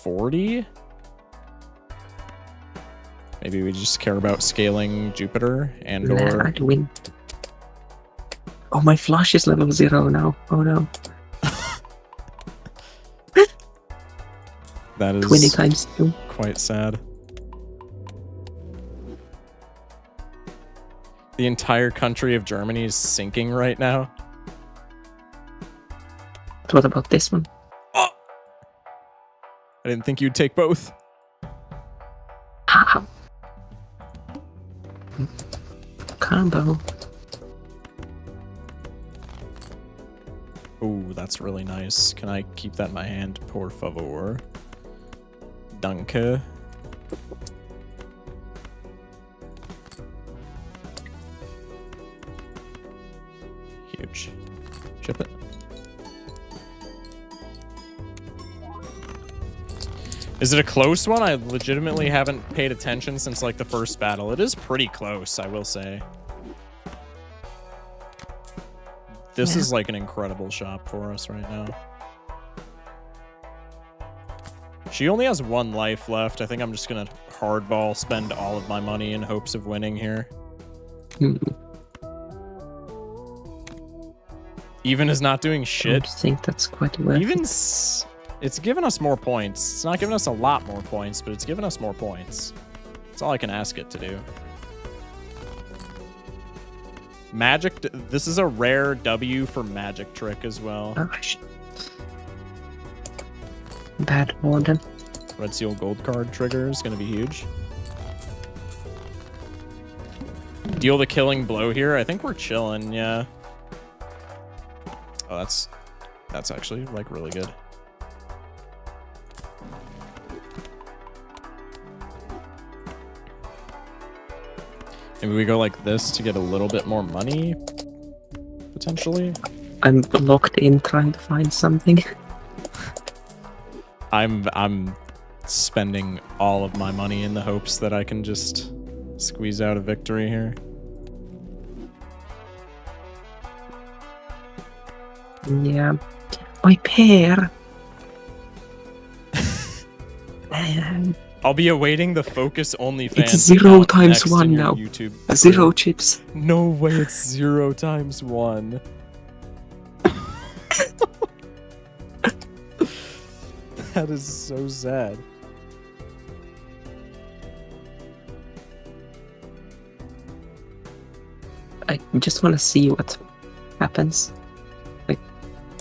40. Maybe we just care about scaling Jupiter and or... I'd win. Oh, my flush is level 0 now. Oh no. That is 20 times 2. quite sad. The entire country of Germany is sinking right now. What about this one? Oh! I didn't think you'd take both. Ah. Combo. Ooh, that's really nice. Can I keep that in my hand, por favor? Danke. Huge. Ship it. Is it a close one? I legitimately haven't paid attention since like the first battle. It is pretty close, I will say. This is like an incredible shop for us right now. She only has 1 life left. I think I'm just gonna hardball spend all of my money in hopes of winning here. Even is not doing shit. I think that's quite worth Even it. it's given us more points. It's not giving us a lot more points, but it's given us more points. That's all I can ask it to do. Magic. This is a rare W for magic trick as well. Oh, bad warden. Red Seal Gold card trigger is going to be huge. Deal the killing blow here. I think we're chilling, yeah. Oh, that's actually like really good. Maybe we go like this to get a little bit more money, potentially. I'm locked in trying to find something. I'm spending all of my money in the hopes that I can just squeeze out a victory here. Yeah. My pair. Man. I'll be awaiting the Focus OnlyFans. It's 0 account times next in 1 your now. YouTube 0 chips. No way, it's 0 times 1. That is so sad. I just want to see what happens. Like,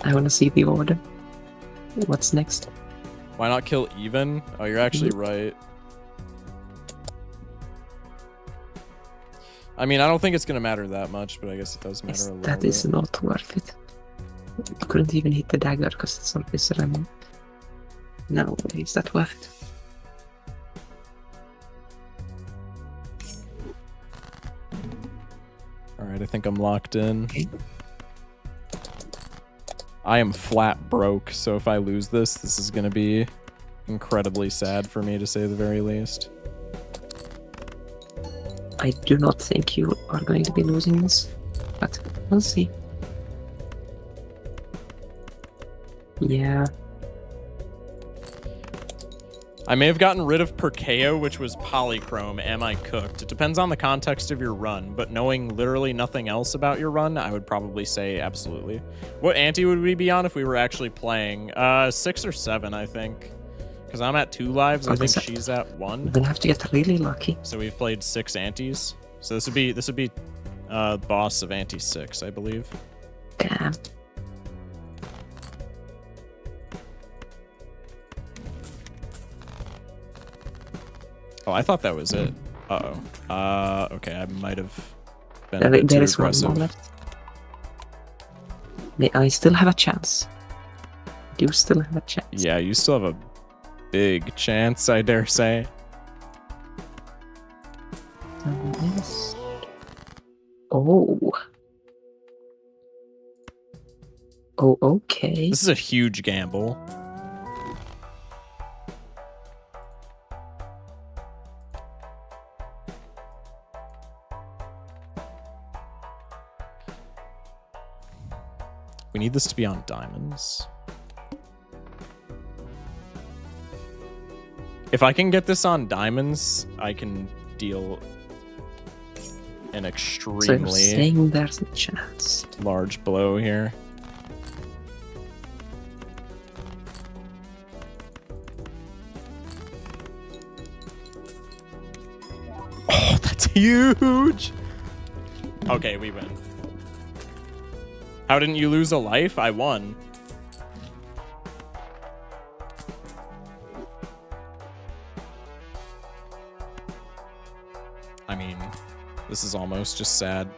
I want to see the order. What's next? Why not kill even? Oh, you're actually right. I mean, I don't think it's going to matter that much, but I guess it does matter a little That bit. is not worth it. I couldn't even hit the dagger because it's on this lemon. No, is that worth it? Alright, I think I'm locked in. Okay. I am flat broke, so if I lose this, this is going to be incredibly sad for me, to say the very least. I do not think you are going to be losing this, but we'll see. Yeah. I may have gotten rid of Perkeo, which was polychrome. Am I cooked? It depends on the context of your run, but knowing literally nothing else about your run, I would probably say absolutely. What ante would we be on if we were actually playing? 6 or 7, I think. Because I'm at 2 lives, I think she's at 1. We'll have to get really lucky. So we've played 6 antes. So this would be boss of ante 6, I believe. Damn. Oh, I thought that was it. Uh-oh. Okay, I might have been a bit too There is one aggressive. more left. I still have a chance. You still have a chance. Yeah, you still have a big chance, I dare say. Oh. Oh, okay. This is a huge gamble. We need this to be on diamonds. If I can get this on diamonds, I can deal an So you're extremely saying there's a chance. large blow here. Oh, that's huge. Okay, we win. How didn't you lose a life? I won. I mean, this is almost just sad.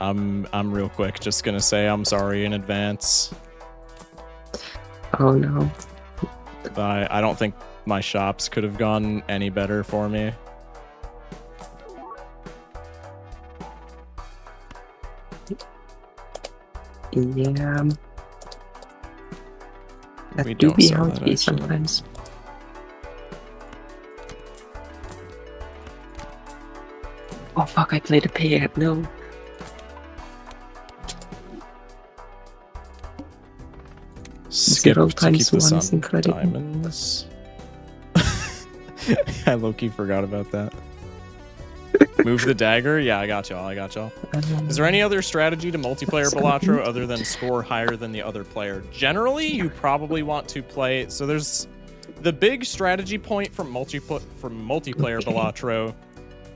I'm real quick just gonna say I'm sorry in advance. Oh no. I don't think my shops could have gone any better for me. Yeah. That We do don't be sell how that, it be actually. sometimes. Oh fuck, I played a pair. No. Skip 0 to times keep this 1 is on incredible. diamonds. I low-key forgot about that. Move the dagger? Yeah, I got y'all. I got y'all. Is there any other strategy to multiplayer Balatro other than score higher than the other player? Generally, you probably want to play... So there's... The big strategy point from multiplayer Balatro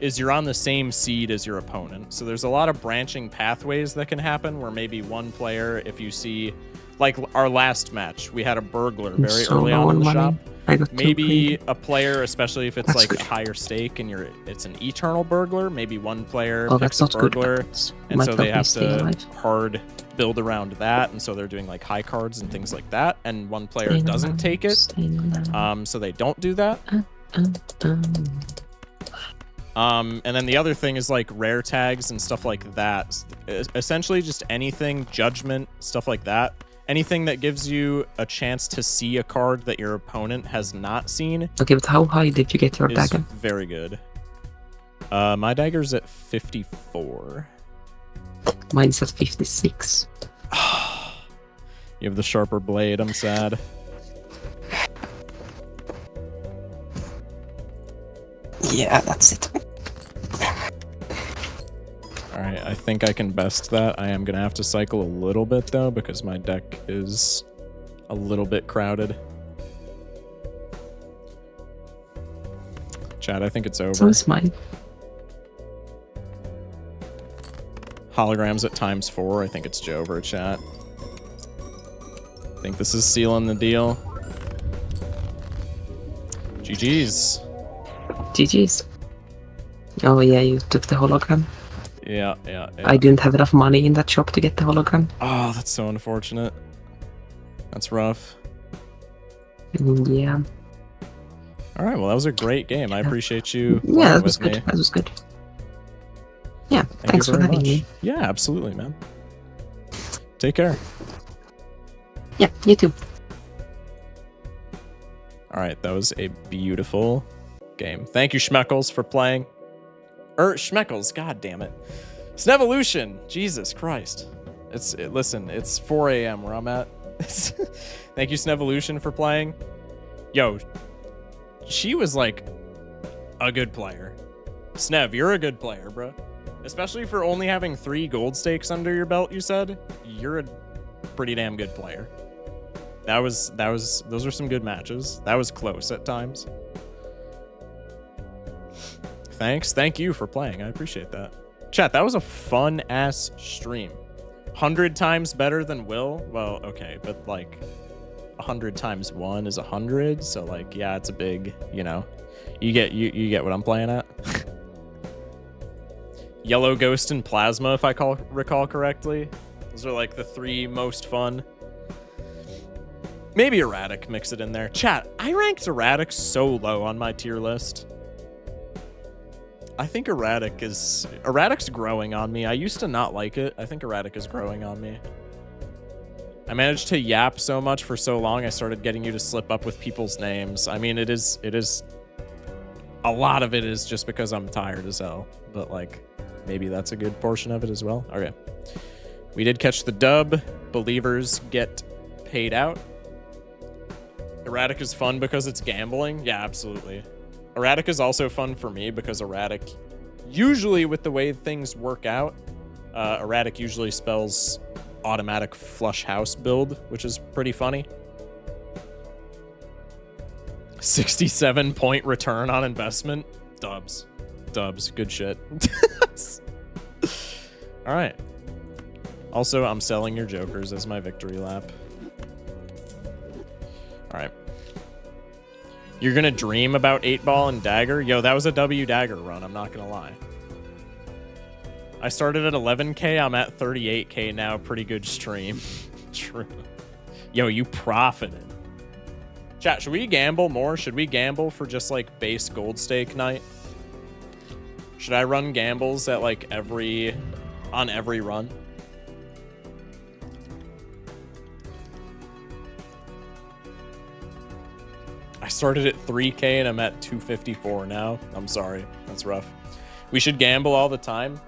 is you're on the same seed as your opponent. So there's a lot of branching pathways that can happen where maybe one player, if you see... Like our last match, we had a burglar very so early low on in the money. shop. I got Maybe a player, especially if it's That's like good. a higher stake and it's an eternal burglar, maybe one player Oh, picks that's a not good. burglar, But and might so help they me have stay to alive. hard build around that, and so they're doing like high cards and things like that, and one player Staying doesn't alive, take it, staying alive. so they don't do that. Um. And then the other thing is like rare tags and stuff like that. Essentially just anything, judgment, stuff like that. Anything that gives you a chance to see a card that your opponent has not seen Okay, but how high did you get your is dagger? very good. My dagger's at 54. Mine's at 56. You have the sharper blade, I'm sad. Yeah, that's it. Alright, I think I can best that. I am going to have to cycle a little bit, though, because my deck is a little bit crowded. Chat, I think it's So over. is mine. Holograms at ×4. I think it's Jover, chat. I think this is sealing the deal. GG's. GG's. Oh yeah, you took the hologram. Yeah. I didn't have enough money in that shop to get the hologram. Oh, that's so unfortunate. That's rough. Yeah. All right, well, that was a great game. I appreciate you Yeah, playing that was with good. me. That was good. Yeah, Thank thanks you for very having much. me. Yeah, absolutely, man. Take care. Yeah, you too. All right, that was a beautiful game. Thank you, Schmeckles, for playing. Schmeckles, god damn it. Snevolution, Jesus Christ. Listen, it's 4 a.m. where I'm at. Thank you, Snevolution, for playing. Yo, she was like a good player. Snev, you're a good player, bro. Especially for only having 3 gold stakes under your belt, you said. You're a pretty damn good player. Those were some good matches. That was close at times. Thank you for playing. I appreciate that. Chat, that was a fun ass stream. 100 times better than Will. Well, okay, but like 100 times 1 is 100, so like yeah, it's a big, you know. You get what I'm playing at. Yellow Ghost and Plasma, if I recall correctly. Those are like the 3 most fun. Maybe Erratic, mix it in there. Chat, I ranked Erratic so low on my tier list. I think Erratic's growing on me. I used to not like it. I think Erratic is growing on me. I managed to yap so much for so long, I started getting you to slip up with people's names. I mean, it is a lot of it is just because I'm tired as hell, but like maybe that's a good portion of it as well. Okay. We did catch the dub. Believers get paid out. Erratic is fun because it's gambling. Yeah, absolutely. Erratic is also fun for me because erratic, usually with the way things work out, erratic usually spells automatic flush house build, which is pretty funny. 67-point return on investment. Dubs. Good shit. All right. Also, I'm selling your jokers as my victory lap. All right. You're going to dream about 8-ball and dagger? Yo, that was a W dagger run. I'm not going to lie. I started at 11K. I'm at 38K now. Pretty good stream. True. Yo, you profited. Chat, should we gamble more? Should we gamble for just like base gold stake night? Should I run gambles at like on every run? I started at 3K and I'm at 254 now. I'm sorry. That's rough. We should gamble all the time.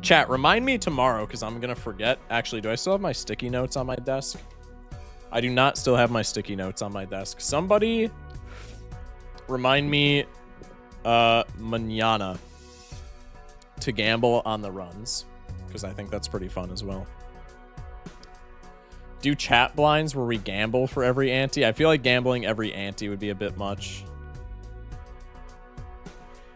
Chat, remind me tomorrow because I'm going to forget. Actually, do I still have my sticky notes on my desk? I do not still have my sticky notes on my desk. Somebody remind me mañana to gamble on the runs because I think that's pretty fun as well. Do chat blinds where we gamble for every ante? I feel like gambling every ante would be a bit much.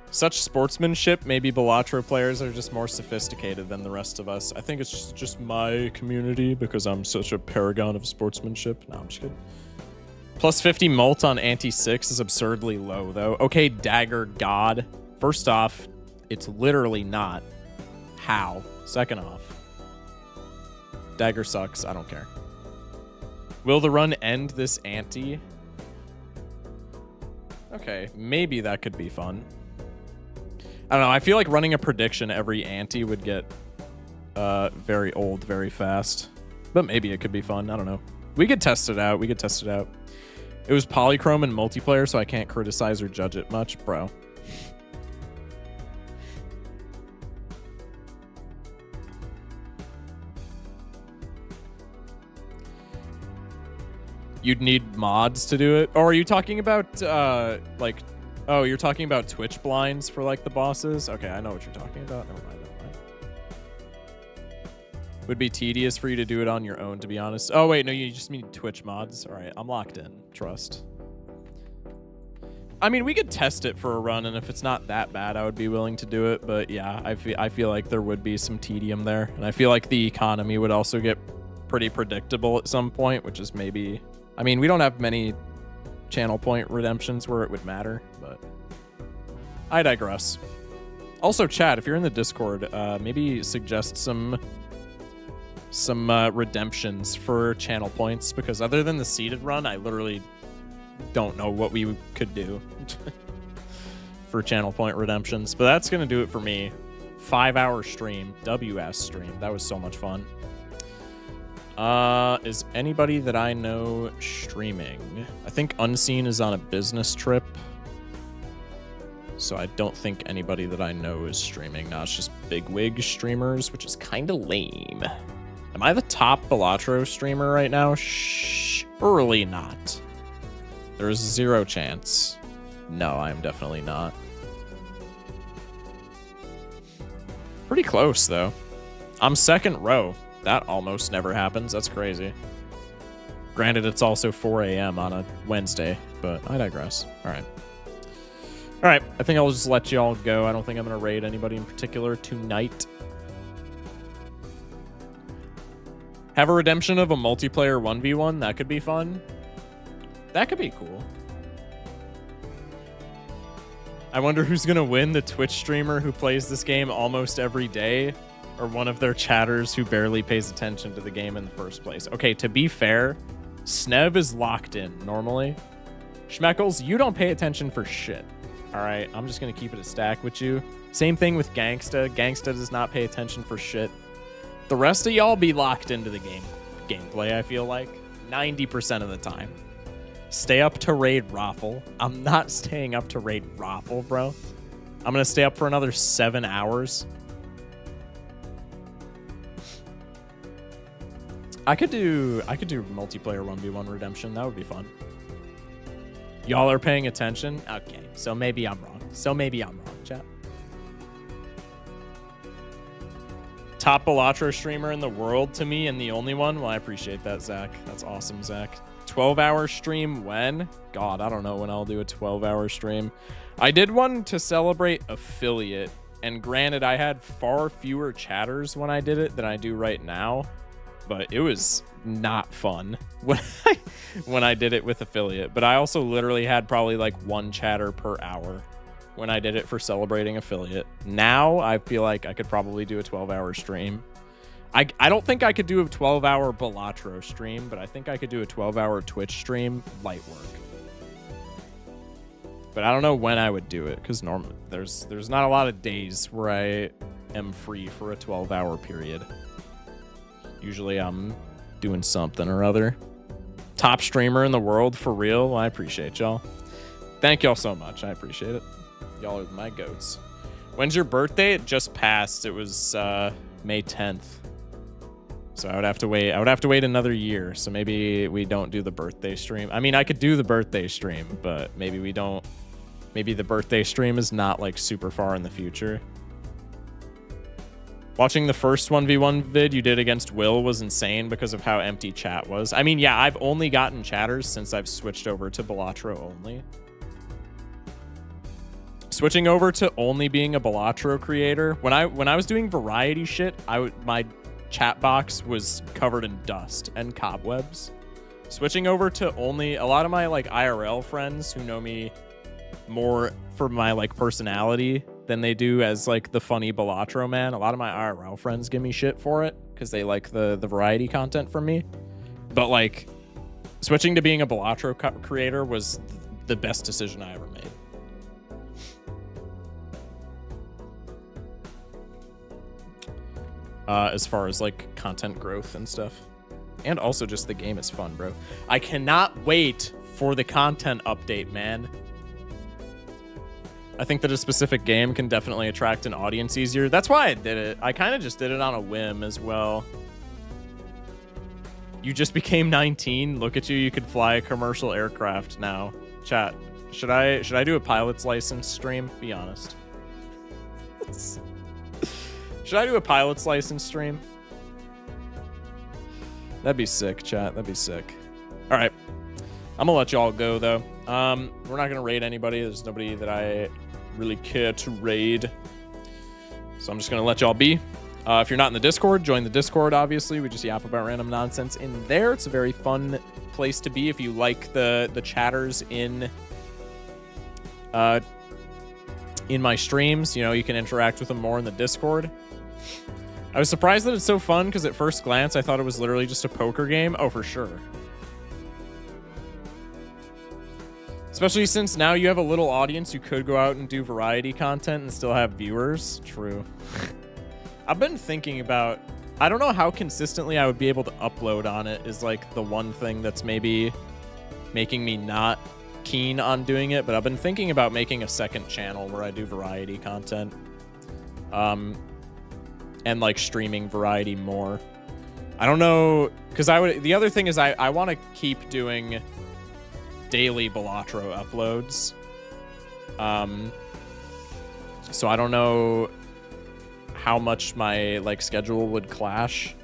Such sportsmanship, maybe Balatro players are just more sophisticated than the rest of us. I think it's just my community because I'm such a paragon of sportsmanship. No, I'm just kidding. Plus 50 mult on ante 6 is absurdly low, though. Okay, Dagger God. First off, it's literally not. How? Second off, Dagger sucks. I don't care. Will the run end this ante? Okay, maybe that could be fun. I don't know. I feel like running a prediction every ante would get very old very fast. But maybe it could be fun. I don't know. We could test it out. It was polychrome and multiplayer, so I can't criticize or judge it much, bro. You'd need mods to do it? Or are you talking about, like... Oh, you're talking about Twitch blinds for, like, the bosses? Okay, I know what you're talking about. Never mind. Would be tedious for you to do it on your own, to be honest. Oh, wait, no, you just mean Twitch mods? All right, I'm locked in. Trust. I mean, we could test it for a run, and if it's not that bad, I would be willing to do it. But, yeah, I feel like there would be some tedium there. And I feel like the economy would also get pretty predictable at some point, which is maybe... I mean, we don't have many channel point redemptions where it would matter, but I digress. Also, chat, if you're in the Discord, maybe suggest some redemptions for channel points, because other than the seeded run, I literally don't know what we could do for channel point redemptions. But that's gonna do it for me. 5-hour stream, WS stream. That was so much fun. Is anybody that I know streaming? I think Unseen is on a business trip, so I don't think anybody that I know is streaming. Now it's just bigwig streamers, which is kind of lame. Am I the top Balatro streamer right now? Surely not. There's 0 chance. No, I'm definitely not. Pretty close, though. I'm second row. That almost never happens. That's crazy. Granted, it's also 4 a.m. on a Wednesday, but I digress. All right. All right. I think I'll just let you all go. I don't think I'm going to raid anybody in particular tonight. Have a redemption of a multiplayer 1v1. That could be fun. That could be cool. I wonder who's going to win, the Twitch streamer who plays this game almost every day, or one of their chatters who barely pays attention to the game in the first place. Okay, to be fair, Snev is locked in normally. Schmeckles, you don't pay attention for shit. All right, I'm just going to keep it a stack with you. Same thing with Gangsta. Gangsta does not pay attention for shit. The rest of y'all be locked into the game. gameplay, I feel like. 90% of the time. Stay up to raid Raffle. I'm not staying up to raid Raffle, bro. I'm going to stay up for another 7 hours. I could do multiplayer 1v1 redemption. That would be fun. Y'all are paying attention? Okay, so maybe I'm wrong. Chat. Top Balatro streamer in the world to me and the only one? Well, I appreciate that, Zach. That's awesome, Zach. 12-hour stream when? God, I don't know when I'll do a 12-hour stream. I did one to celebrate affiliate, and granted, I had far fewer chatters when I did it than I do right now, but it was not fun when I did it with affiliate. But I also literally had probably like 1 chatter per hour when I did it for celebrating affiliate. Now I feel like I could probably do a 12-hour stream. I don't think I could do a 12-hour Balatro stream, but I think I could do a 12-hour Twitch stream, light work. But I don't know when I would do it, because normally there's not a lot of days where I am free for a 12-hour period. Usually I'm doing something or other. Top streamer in the world, for real? Well, I appreciate y'all. Thank y'all so much. I appreciate it. Y'all are my goats. When's your birthday? It just passed. It was May 10th. So I would have to wait. I would have to wait another year. So maybe we don't do the birthday stream. I mean, I could do the birthday stream, but maybe we don't. Maybe the birthday stream is not like super far in the future. Watching the first 1v1 vid you did against Will was insane because of how empty chat was. I mean, yeah, I've only gotten chatters since I've switched over to Balatro only. Switching over to only being a Balatro creator, when I was doing variety shit, my chat box was covered in dust and cobwebs. Switching over to only a lot of my like IRL friends who know me more for my like personality than they do as like the funny Balatro man. A lot of my IRL friends give me shit for it because they like the variety content from me. But like switching to being a Balatro creator was the best decision I ever made. As far as like content growth and stuff. And also just the game is fun, bro. I cannot wait for the content update, man. I think that a specific game can definitely attract an audience easier. That's why I did it. I kind of just did it on a whim as well. You just became 19. Look at you. You could fly a commercial aircraft now. Chat, should I do a pilot's license stream? Be honest. Should I do a pilot's license stream? That'd be sick, chat. That'd be sick. All right. I'm gonna let y'all go, though. We're not gonna raid anybody. There's nobody that I really care to raid. So I'm just gonna let y'all be. If you're not in the Discord, join the Discord, obviously. We just yap about random nonsense in there. It's a very fun place to be if you like the chatters in my streams. You know, you can interact with them more in the Discord. I was surprised that it's so fun because at first glance I thought it was literally just a poker game. Oh, for sure. Especially since now you have a little audience, you could go out and do variety content and still have viewers. True. I've been thinking about, I don't know how consistently I would be able to upload on it is like the one thing that's maybe making me not keen on doing it, but I've been thinking about making a second channel where I do variety content. And like streaming variety more. I don't know, because the other thing is I want to keep doing daily Balatro uploads. So I don't know how much my like schedule would clash,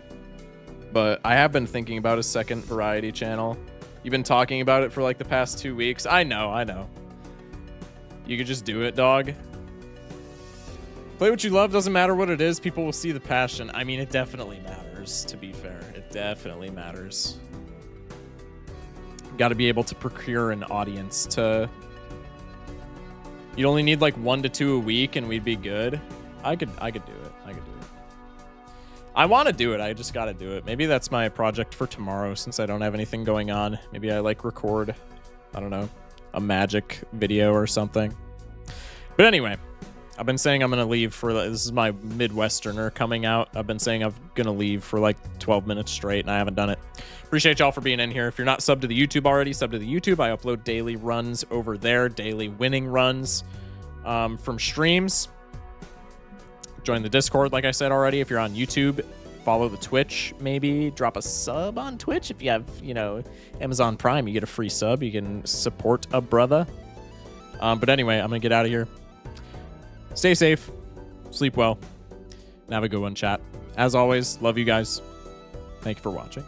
but I have been thinking about a second variety channel. You've been talking about it for like the past 2 weeks. I know. You could just do it, dog. Play what you love, doesn't matter what it is, people will see the passion. I mean, it definitely matters, to be fair. It definitely matters. Got to be able to procure an audience to... You'd only need like 1 to 2 a week and we'd be good. I could do it. I want to do it, I just got to do it. Maybe that's my project for tomorrow since I don't have anything going on. Maybe I like record, I don't know, a magic video or something. But anyway... I've been saying I'm going to leave for, this is my Midwesterner coming out. I've been saying I'm going to leave for like 12 minutes straight, and I haven't done it. Appreciate y'all for being in here. If you're not subbed to the YouTube already, sub to the YouTube. I upload daily runs over there, daily winning runs from streams. Join the Discord, like I said already. If you're on YouTube, follow the Twitch, maybe drop a sub on Twitch. If you have, you know, Amazon Prime, you get a free sub. You can support a brother. But anyway, I'm going to get out of here. Stay safe, sleep well, and have a good one, chat. As always, love you guys. Thank you for watching.